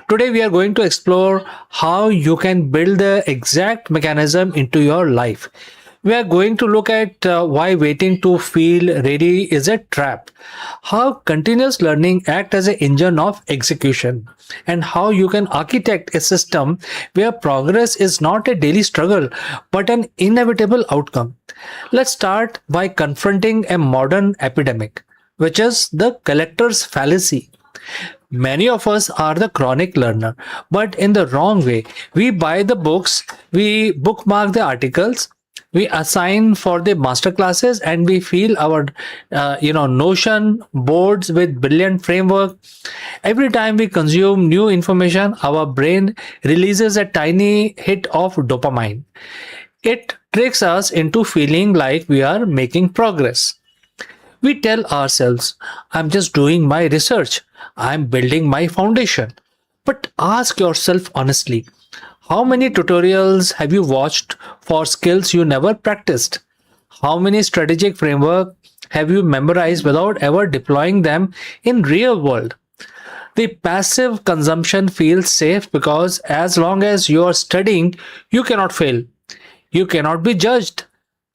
Today, we are going to explore how you can build the exact mechanism into your life. We are going to look at why waiting to feel ready is a trap, how continuous learning acts as an engine of execution, and how you can architect a system where progress is not a daily struggle but an inevitable outcome. Let's start by confronting a modern epidemic, which is the collector's fallacy. Many of us are the chronic learner, but in the wrong way. We buy the books, we bookmark the articles, we assign for the master classes, and we feel our notion boards with brilliant framework. Every time we consume new information, our brain releases a tiny hit of dopamine. It tricks us into feeling like we are making progress. We tell ourselves, I'm just doing my research, I'm building my foundation. But ask yourself honestly, how many tutorials have you watched for skills you never practiced? How many strategic framework have you memorized without ever deploying them in real world? The passive consumption feels safe because as long as you are studying, you cannot fail. You cannot be judged.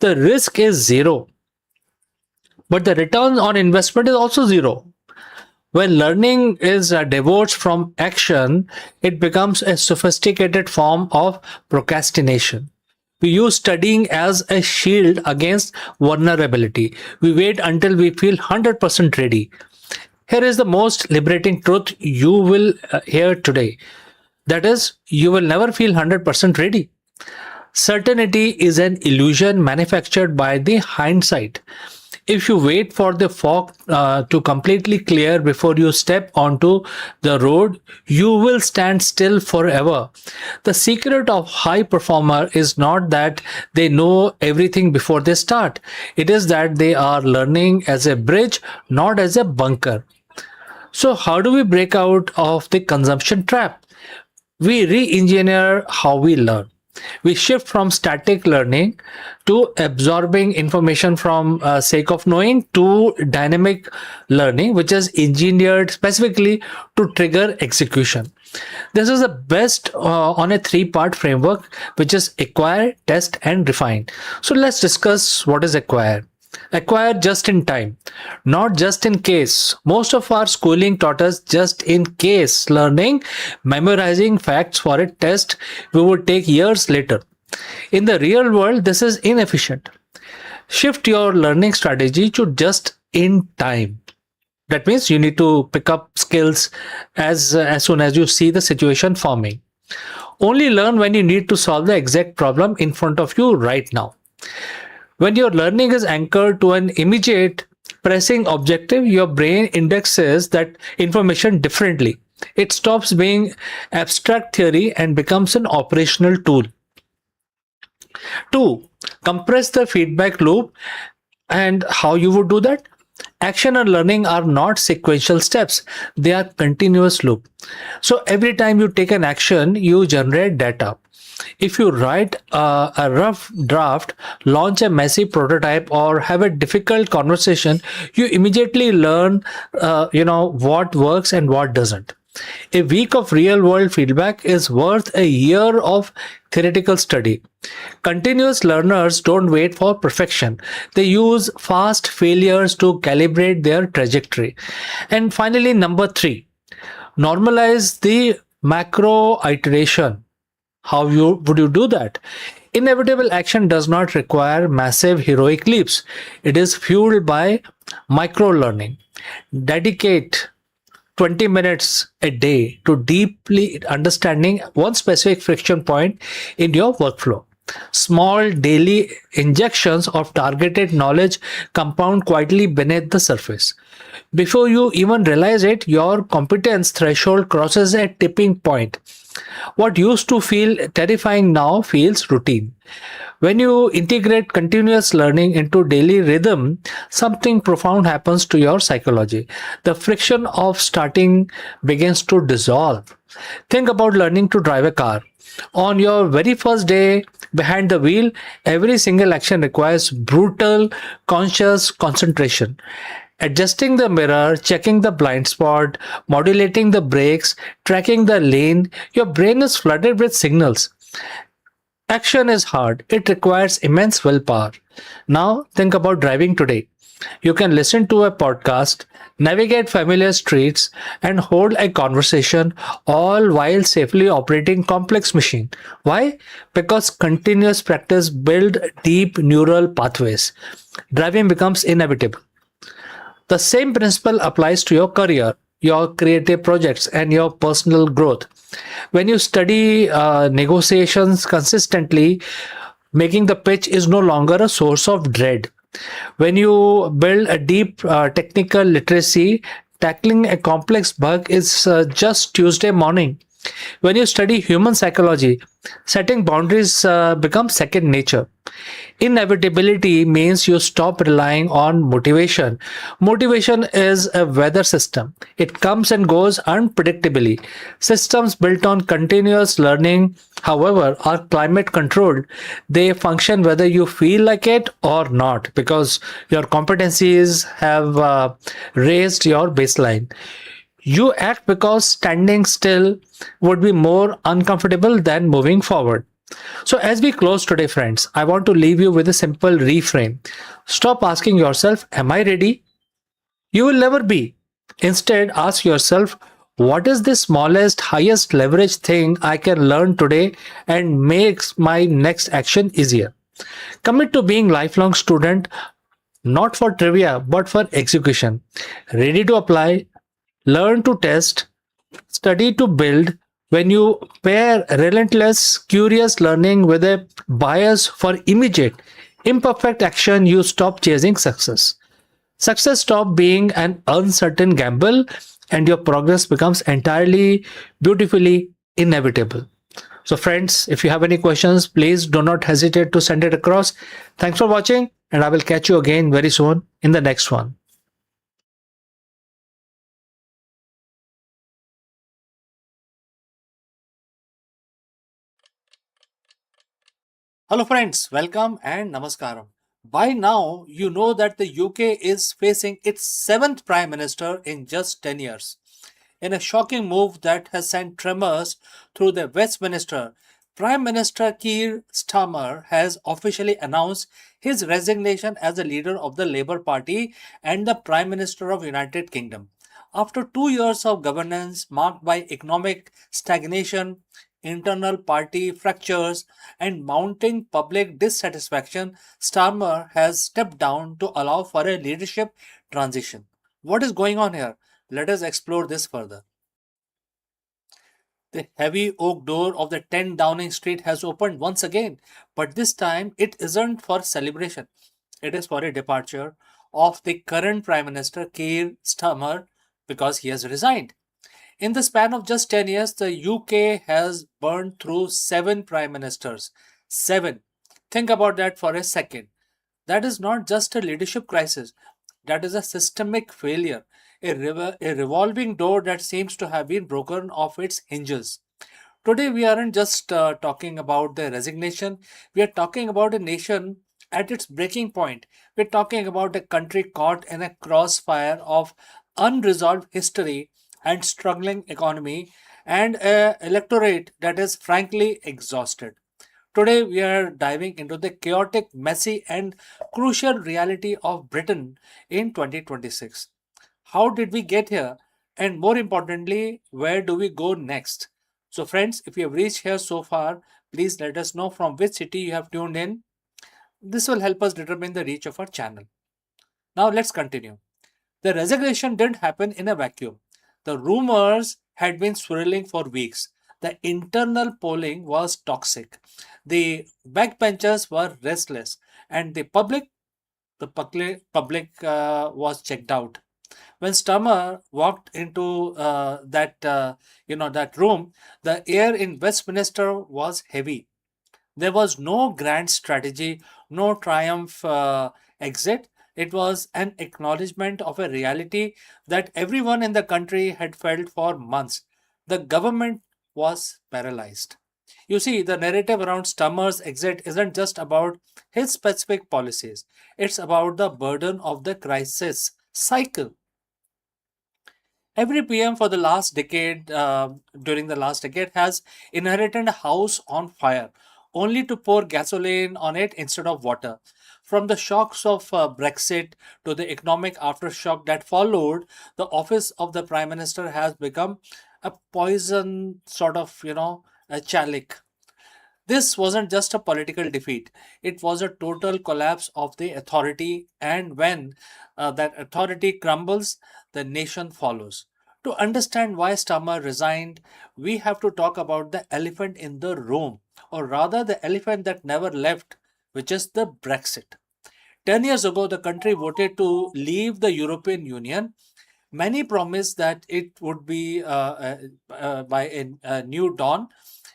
The risk is zero, but the return on investment is also zero. When learning is divorced from action, it becomes a sophisticated form of procrastination. We use studying as a shield against vulnerability. We wait until we feel 100% ready. Here is the most liberating truth you will hear today. That is, you will never feel 100% ready. Certainty is an illusion manufactured by the hindsight. If you wait for the fog to completely clear before you step onto the road, you will stand still forever. The secret of high performer is not that they know everything before they start. It is that they are learning as a bridge, not as a bunker. So, how do we break out of the consumption trap? We re-engineer how we learn. We shift from static learning to absorbing information from sake of knowing to dynamic learning, which is engineered specifically to trigger execution. This is the best on a three-part framework, which is acquire, test, and refine. So let's discuss what is acquire. Acquire just in time, not just in case. Most of our schooling taught us just in case learning, memorizing facts for a test we would take years later. In the real world, this is inefficient. Shift your learning strategy to just in time. That means you need to pick up skills as soon as you see the situation forming. Only learn when you need to solve the exact problem in front of you right now. When your learning is anchored to an immediate pressing objective, your brain indexes that information differently. It stops being abstract theory and becomes an operational tool. Two, compress the feedback loop. And how you would do that? Action and learning are not sequential steps, they are continuous loop. So every time you take an action, you generate data. If you write a rough draft, launch a messy prototype, or have a difficult conversation, you immediately learn, what works and what doesn't. A week of real world feedback is worth a year of theoretical study. Continuous learners don't wait for perfection. They use fast failures to calibrate their trajectory. And finally, number three, normalize the macro iteration. How would you do that? Inevitable action does not require massive heroic leaps. It is fueled by micro learning. Dedicate 20 minutes a day to deeply understanding one specific friction point in your workflow. Small daily injections of targeted knowledge compound quietly beneath the surface. Before you even realize it, your competence threshold crosses a tipping point. What used to feel terrifying now feels routine. When you integrate continuous learning into daily rhythm, something profound happens to your psychology. The friction of starting begins to dissolve. Think about learning to drive a car. On your very first day behind the wheel, every single action requires brutal, conscious concentration. Adjusting the mirror, checking the blind spot, modulating the brakes, tracking the lane, your brain is flooded with signals. Action is hard. It requires immense willpower. Now, think about driving today. You can listen to a podcast, navigate familiar streets, and hold a conversation all while safely operating complex machine. Why? Because continuous practice builds deep neural pathways. Driving becomes inevitable. The same principle applies to your career, your creative projects, and your personal growth. When you study negotiations consistently, making the pitch is no longer a source of dread. When you build a deep technical literacy, tackling a complex bug is just Tuesday morning. When you study human psychology, setting boundaries becomes second nature. Inevitability means you stop relying on motivation. Motivation is a weather system. It comes and goes unpredictably. Systems built on continuous learning, however, are climate controlled. They function whether you feel like it or not because your competencies have raised your baseline. You act because standing still would be more uncomfortable than moving forward. So, as we close today, friends, I want to leave you with a simple reframe. Stop asking yourself, am I ready? You will never be. Instead, ask yourself, what is the smallest, highest leverage thing I can learn today and makes my next action easier? Commit to being lifelong student, not for trivia, but for execution. Ready to apply, learn to test, study to build. When you pair relentless, curious learning with a bias for immediate, imperfect action, you stop chasing success. Success stops being an uncertain gamble and your progress becomes entirely beautifully inevitable. So, friends, if you have any questions, please do not hesitate to send it across. Thanks for watching, and I will catch you again very soon in the next one. Hello, friends. Welcome and namaskaram. By now, you know that the UK is facing its seventh Prime Minister in just 10 years. In a shocking move that has sent tremors through the Westminster, Prime Minister Keir Starmer has officially announced his resignation as the leader of the Labour Party and the Prime Minister of United Kingdom. After 2 years of governance marked by economic stagnation, internal party fractures, and mounting public dissatisfaction, Starmer has stepped down to allow for a leadership transition. What is going on here? Let us explore this further. The heavy oak door of the 10 Downing Street has opened once again, but this time it isn't for celebration. It is for a departure of the current Prime Minister Keir Starmer because he has resigned. In the span of just 10 years, the UK has burned through seven prime ministers. Seven. Think about that for a second. That is not just a leadership crisis, that is a systemic failure, a revolving door that seems to have been broken off its hinges. Today, we aren't just talking about the resignation, we are talking about a nation at its breaking point. We're talking about a country caught in a crossfire of unresolved history and struggling economy and an electorate that is frankly exhausted. Today, we are diving into the chaotic, messy, and crucial reality of Britain in 2026. How did we get here? And more importantly, where do we go next? So, friends, if you have reached here so far, please let us know from which city you have tuned in. This will help us determine the reach of our channel. Now, let's continue. The resignation didn't happen in a vacuum. The rumors had been swirling for weeks. The internal polling was toxic. The backbenchers were restless, and the public was checked out. When Stammer walked into that room, the air in Westminster was heavy. There was no grand strategy, no triumph exit. It was an acknowledgement of a reality that everyone in the country had felt for months. The government was paralyzed. You see, the narrative around Stammer's exit isn't just about his specific policies, it's about the burden of the crisis cycle. Every PM for the last decade, during the last decade, has inherited a house on fire, only to pour gasoline on it instead of water. From the shocks of Brexit to the economic aftershock that followed, the office of the Prime Minister has become a poison sort of, a chalice. This wasn't just a political defeat, it was a total collapse of the authority, and when that authority crumbles, the nation follows. To understand why Starmer resigned, we have to talk about the elephant in the room, or rather, the elephant that never left, which is the Brexit. 10 years ago, the country voted to leave the European Union. Many promised that it would be by a new dawn.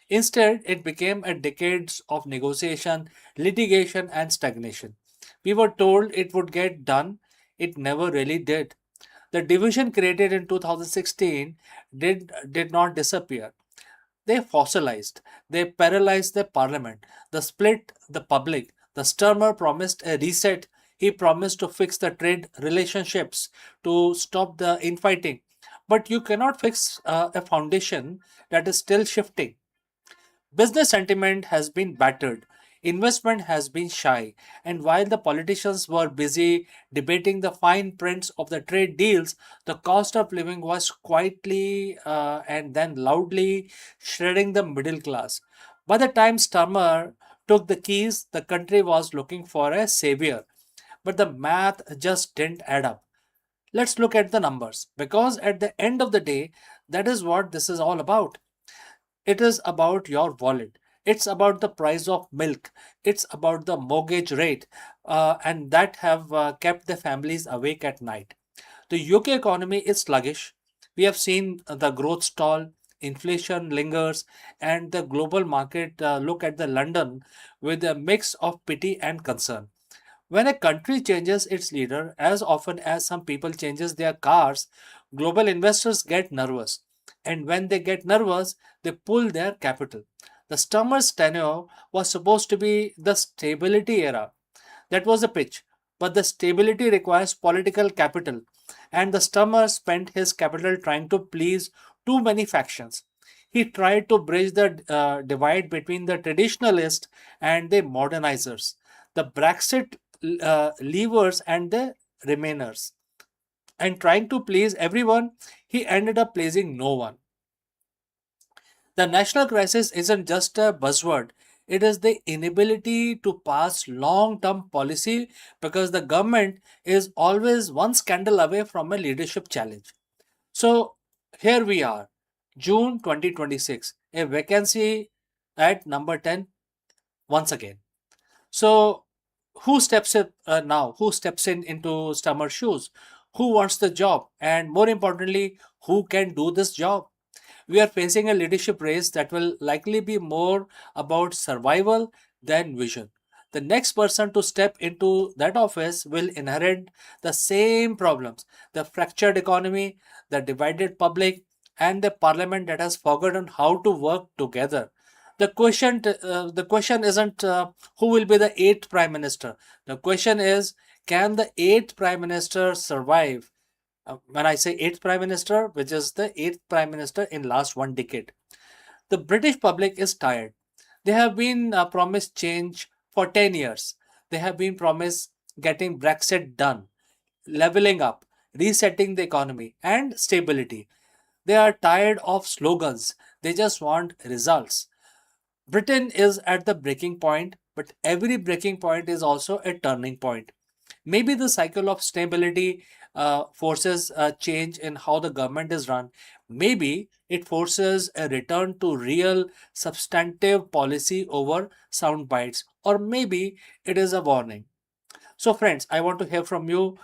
Instead, it became a decades of negotiation, litigation, and stagnation. We were told it would get done. It never really did. The division created in 2016 did not disappear. They fossilized. They paralyzed the parliament. They split the public. The Sturmer promised a reset. He promised to fix the trade relationships, to stop the infighting. But you cannot fix a foundation that is still shifting. Business sentiment has been battered, investment has been shy, and while the politicians were busy debating the fine prints of the trade deals, the cost of living was quietly and then loudly shredding the middle class. By the time Sturmer took the keys, the country was looking for a savior, but the math just didn't add up. Let's look at the numbers because at the end of the day, that is what this is all about. It is about your wallet. It's about the price of milk. It's about the mortgage rate, and that have kept the families awake at night. The UK economy is sluggish. We have seen the growth stall, inflation lingers, and the global market look at the London with a mix of pity and concern. When a country changes its leader, as often as some people changes their cars, global investors get nervous. And when they get nervous, they pull their capital. The Sturmer's tenure was supposed to be the stability era. That was the pitch. But the stability requires political capital, and the Sturmer spent his capital trying to please too many factions. He tried to bridge the divide between the traditionalists and the modernizers, the Brexit leavers and the remainers. And trying to please everyone, he ended up pleasing no one. The national crisis isn't just a buzzword, it is the inability to pass long term policy because the government is always one scandal away from a leadership challenge. So here we are, June 2026, a vacancy at number 10 once again. So who steps in now? Who steps in into Stammer's shoes? Who wants the job? And more importantly, who can do this job? We are facing a leadership race that will likely be more about survival than vision. The next person to step into that office will inherit the same problems: the fractured economy, the divided public, and the parliament that has forgotten how to work together. The question isn't who will be the eighth prime minister. The question is, can the eighth prime minister survive? When I say eighth prime minister, which is the eighth prime minister in last one decade. The British public is tired. They have been promised change for 10 years. They have been promised getting Brexit done, leveling up, resetting the economy, and stability. They are tired of slogans. They just want results. Britain is at the breaking point, but every breaking point is also a turning point. Maybe the cycle of stability forces a change in how the government is run. Maybe it forces a return to real substantive policy over sound bites. Or maybe it is a warning. So, friends, I want to hear from you.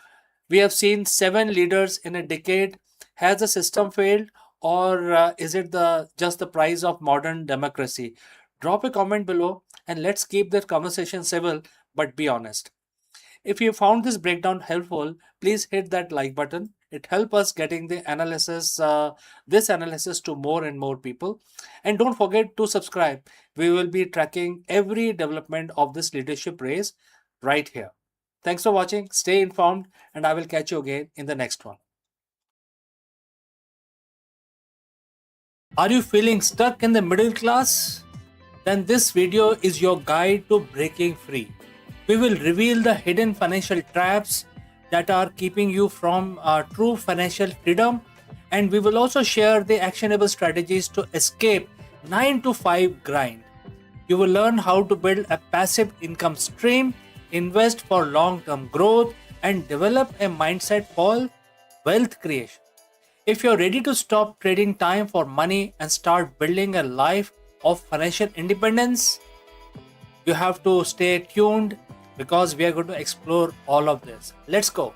We have seen seven leaders in a decade. Has the system failed, or is it the just the price of modern democracy? Drop a comment below and let's keep the conversation civil but be honest. If you found this breakdown helpful, please hit that like button. It helps us getting this analysis to more and more people. And don't forget to subscribe. We will be tracking every development of this leadership race right here. Thanks for watching. Stay informed, and I will catch you again in the next one. Are you feeling stuck in the middle class? Then this video is your guide to breaking free. We will reveal the hidden financial traps that are keeping you from true financial freedom, and we will also share the actionable strategies to escape 9 to 5 grind. You will learn how to build a passive income stream, invest for long-term growth, and develop a mindset for wealth creation. If you're ready to stop trading time for money and start building a life of financial independence, you have to stay tuned because we are going to explore all of this. Let's go.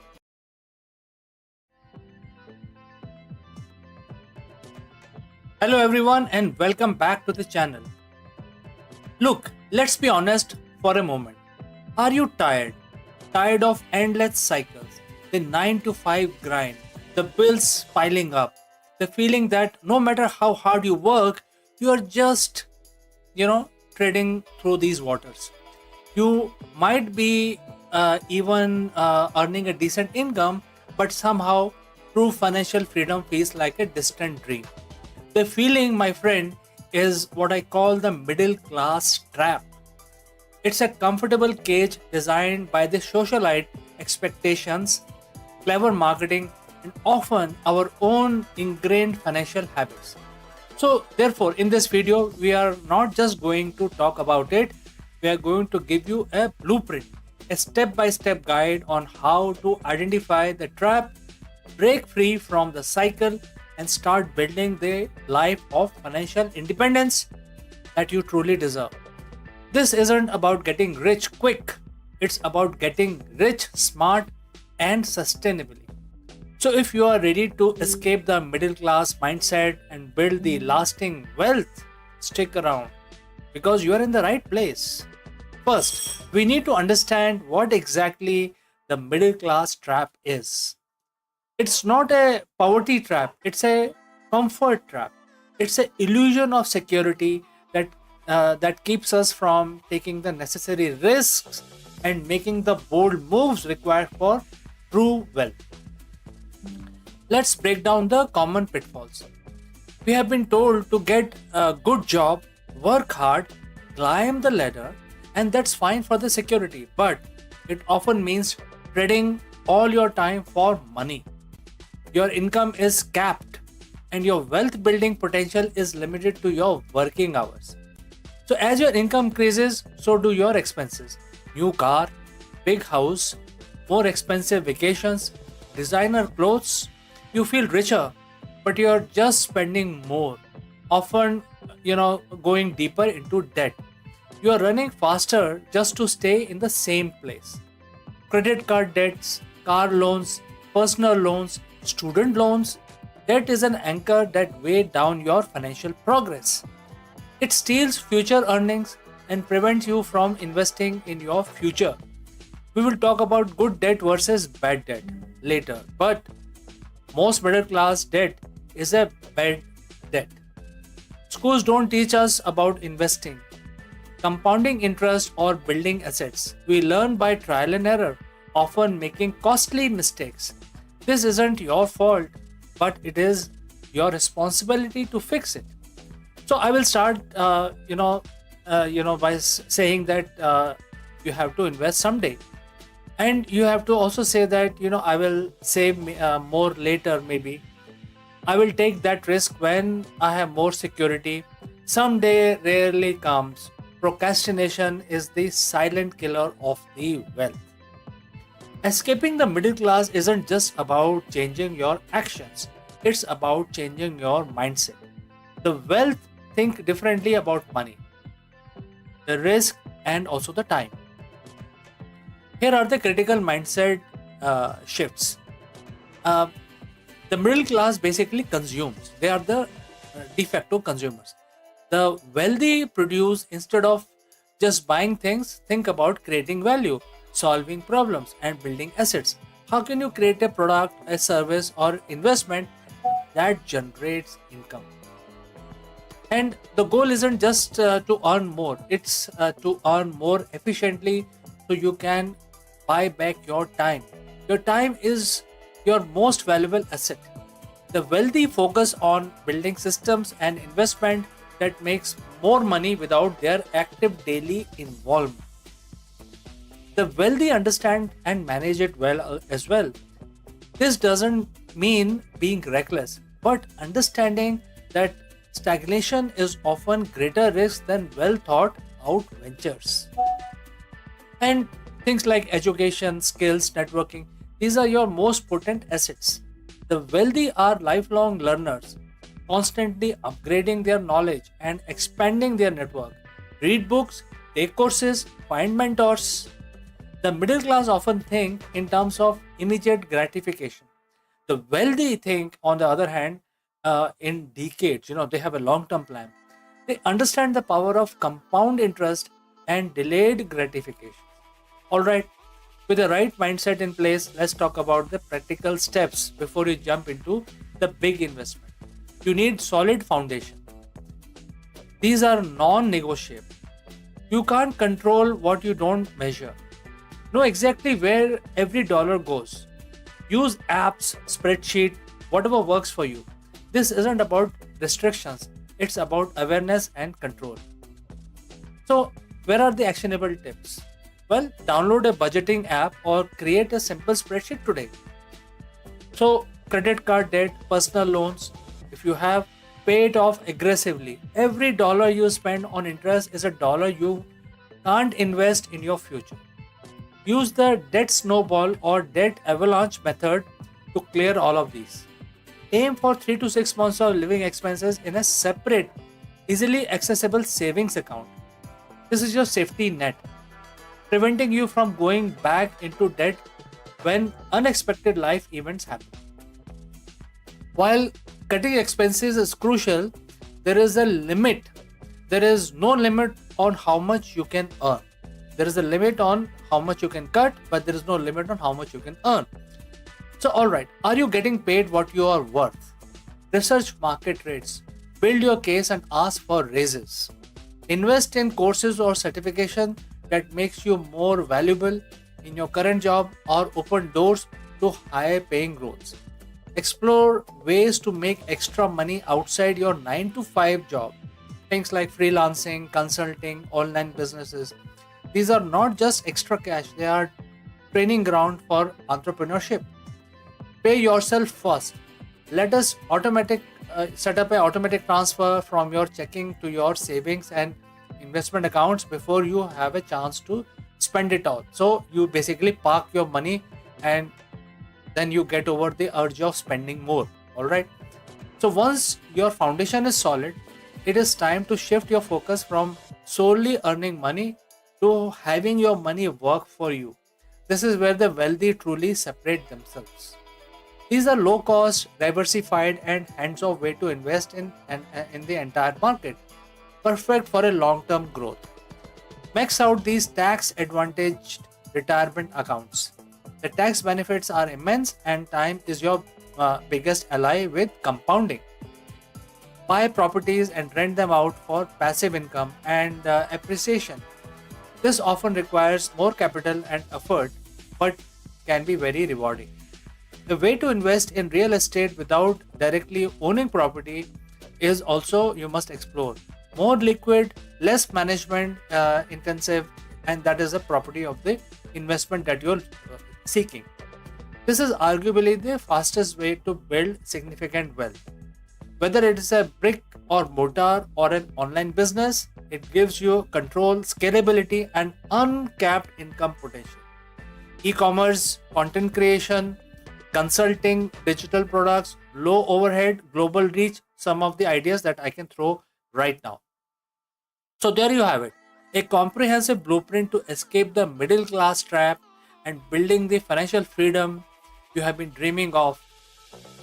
Hello everyone and welcome back to the channel. Look, let's be honest for a moment. Are you tired? Tired of endless cycles, the 9 to 5 grind, the bills piling up, the feeling that no matter how hard you work, you are just, trading through these waters. You might be even earning a decent income, but somehow true financial freedom feels like a distant dream. The feeling, my friend, is what I call the middle class trap. It's a comfortable cage designed by the socialite expectations, clever marketing, and often our own ingrained financial habits. So, therefore, in this video, we are not just going to talk about it, we are going to give you a blueprint, a step by step guide on how to identify the trap, break free from the cycle, and start building the life of financial independence. that you truly deserve. This isn't about getting rich quick, it's about getting rich smart and sustainably. So, if you are ready to escape the middle class mindset and build the lasting wealth, stick around because you are in the right place. First, we need to understand what exactly the middle class trap is. It's not a poverty trap, it's a comfort trap. It's an illusion of security that keeps us from taking the necessary risks and making the bold moves required for true wealth. Let's break down the common pitfalls. We have been told to get a good job, work hard, climb the ladder, and that's fine for the security, but it often means trading all your time for money. Your income is capped, and your wealth building potential is limited to your working hours. So, as your income increases, so do your expenses. New car, big house, more expensive vacations, designer clothes. You feel richer, but you're just spending more, often, going deeper into debt. You are running faster just to stay in the same place. Credit card debts, car loans, personal loans, student loans. Debt is an anchor that weighs down your financial progress. It steals future earnings and prevents you from investing in your future. We will talk about good debt versus bad debt later, but most middle class debt is a bad debt. Schools don't teach us about investing, compounding interest, or building assets. We learn by trial and error, often making costly mistakes. This isn't your fault, but it is your responsibility to fix it. So I will start, by saying that you have to invest someday, and you have to also say that I will save more later. Maybe I will take that risk when I have more security. Someday rarely comes. Procrastination is the silent killer of the wealth. Escaping the middle class isn't just about changing your actions, it's about changing your mindset. The wealth think differently about money, the risk, and also the time. Here are the critical mindset shifts. Uh, the middle class basically consumes, they are the de facto consumers. The wealthy produce instead of just buying things, think about creating value, solving problems, and building assets. How can you create a product, a service, or investment that generates income? And the goal isn't just to earn more, it's to earn more efficiently so you can buy back your time. Your time is your most valuable asset. The wealthy focus on building systems and investment that makes more money without their active daily involvement. The wealthy understand and manage it well as well. This doesn't mean being reckless, but understanding that stagnation is often greater risk than well thought out ventures. And things like education, skills, networking, these are your most potent assets. The wealthy are lifelong learners, constantly upgrading their knowledge and expanding their network. Read books, take courses, find mentors. The middle class often think in terms of immediate gratification. The wealthy think, on the other hand, in decades. They have a long-term plan. They understand the power of compound interest and delayed gratification. All right, with the right mindset in place, let's talk about the practical steps before you jump into the big investment. You need solid foundation. These are non-negotiable. You can't control what you don't measure. Know exactly where every dollar goes. Use apps, spreadsheet, whatever works for you. This isn't about restrictions, it's about awareness and control. So, where are the actionable tips? Well, download a budgeting app or create a simple spreadsheet today. So, credit card debt, personal loans, if you have, pay it off aggressively. Every dollar you spend on interest is a dollar you can't invest in your future. Use the debt snowball or debt avalanche method to clear all of these. Aim for 3 to 6 months of living expenses in a separate easily accessible savings account. This is your safety net, preventing you from going back into debt when unexpected life events happen. While cutting expenses is crucial, there is a limit. There is no limit on how much you can earn. There is a limit on how much you can cut, but there is no limit on how much you can earn. So, alright, are you getting paid what you are worth? Research market rates, build your case and ask for raises. Invest in courses or certification that makes you more valuable in your current job or open doors to higher paying roles. Explore ways to make extra money outside your 9 to 5 job. Things like freelancing, consulting, online businesses. These are not just extra cash, they are training ground for entrepreneurship. Pay yourself first. Let us set up an automatic transfer from your checking to your savings and investment accounts before you have a chance to spend it all. So you basically park your money and then you get over the urge of spending more. All right. So once your foundation is solid, it is time to shift your focus from solely earning money to having your money work for you. This is where the wealthy truly separate themselves. These are low cost, diversified, and hands off way to invest in the entire market, perfect for a long term growth. Max out these tax advantaged retirement accounts. The tax benefits are immense, and time is your biggest ally with compounding. Buy properties and rent them out for passive income and appreciation. This often requires more capital and effort, but can be very rewarding. The way to invest in real estate without directly owning property is also you must explore. More liquid, less management intensive, and that is the property of the investment that you're seeking. This is arguably the fastest way to build significant wealth. Whether it is a brick or mortar or an online business, it gives you control, scalability, and uncapped income potential. E commerce, content creation, consulting, digital products, low overhead, global reach, some of the ideas that I can throw right now. So, there you have it, a comprehensive blueprint to escape the middle class trap and building the financial freedom you have been dreaming of.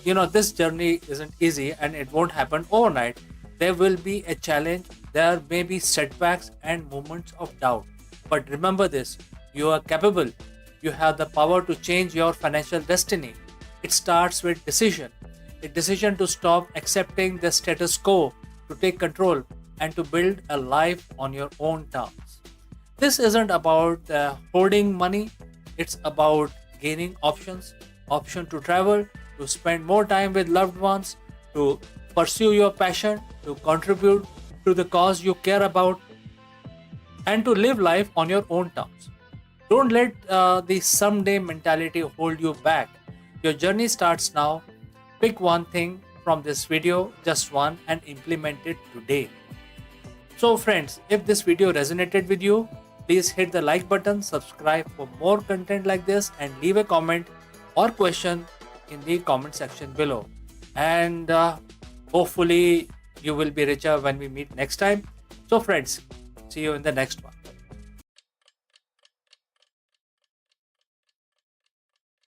This journey isn't easy and it won't happen overnight. There will be a challenge, there may be setbacks and moments of doubt. But remember this, you are capable. You have the power to change your financial destiny. It starts with decision. A decision to stop accepting the status quo, to take control, and to build a life on your own terms. This isn't about hoarding money, it's about gaining option to travel, to spend more time with loved ones, to pursue your passion, to contribute to the cause you care about, and to live life on your own terms. Don't let the someday mentality hold you back. Your journey starts now. Pick one thing from this video, just one, and implement it today. So, friends, if this video resonated with you, please hit the like button, subscribe for more content like this, and leave a comment or question in the comment section below. And hopefully, you will be richer when we meet next time. So, friends, see you in the next one.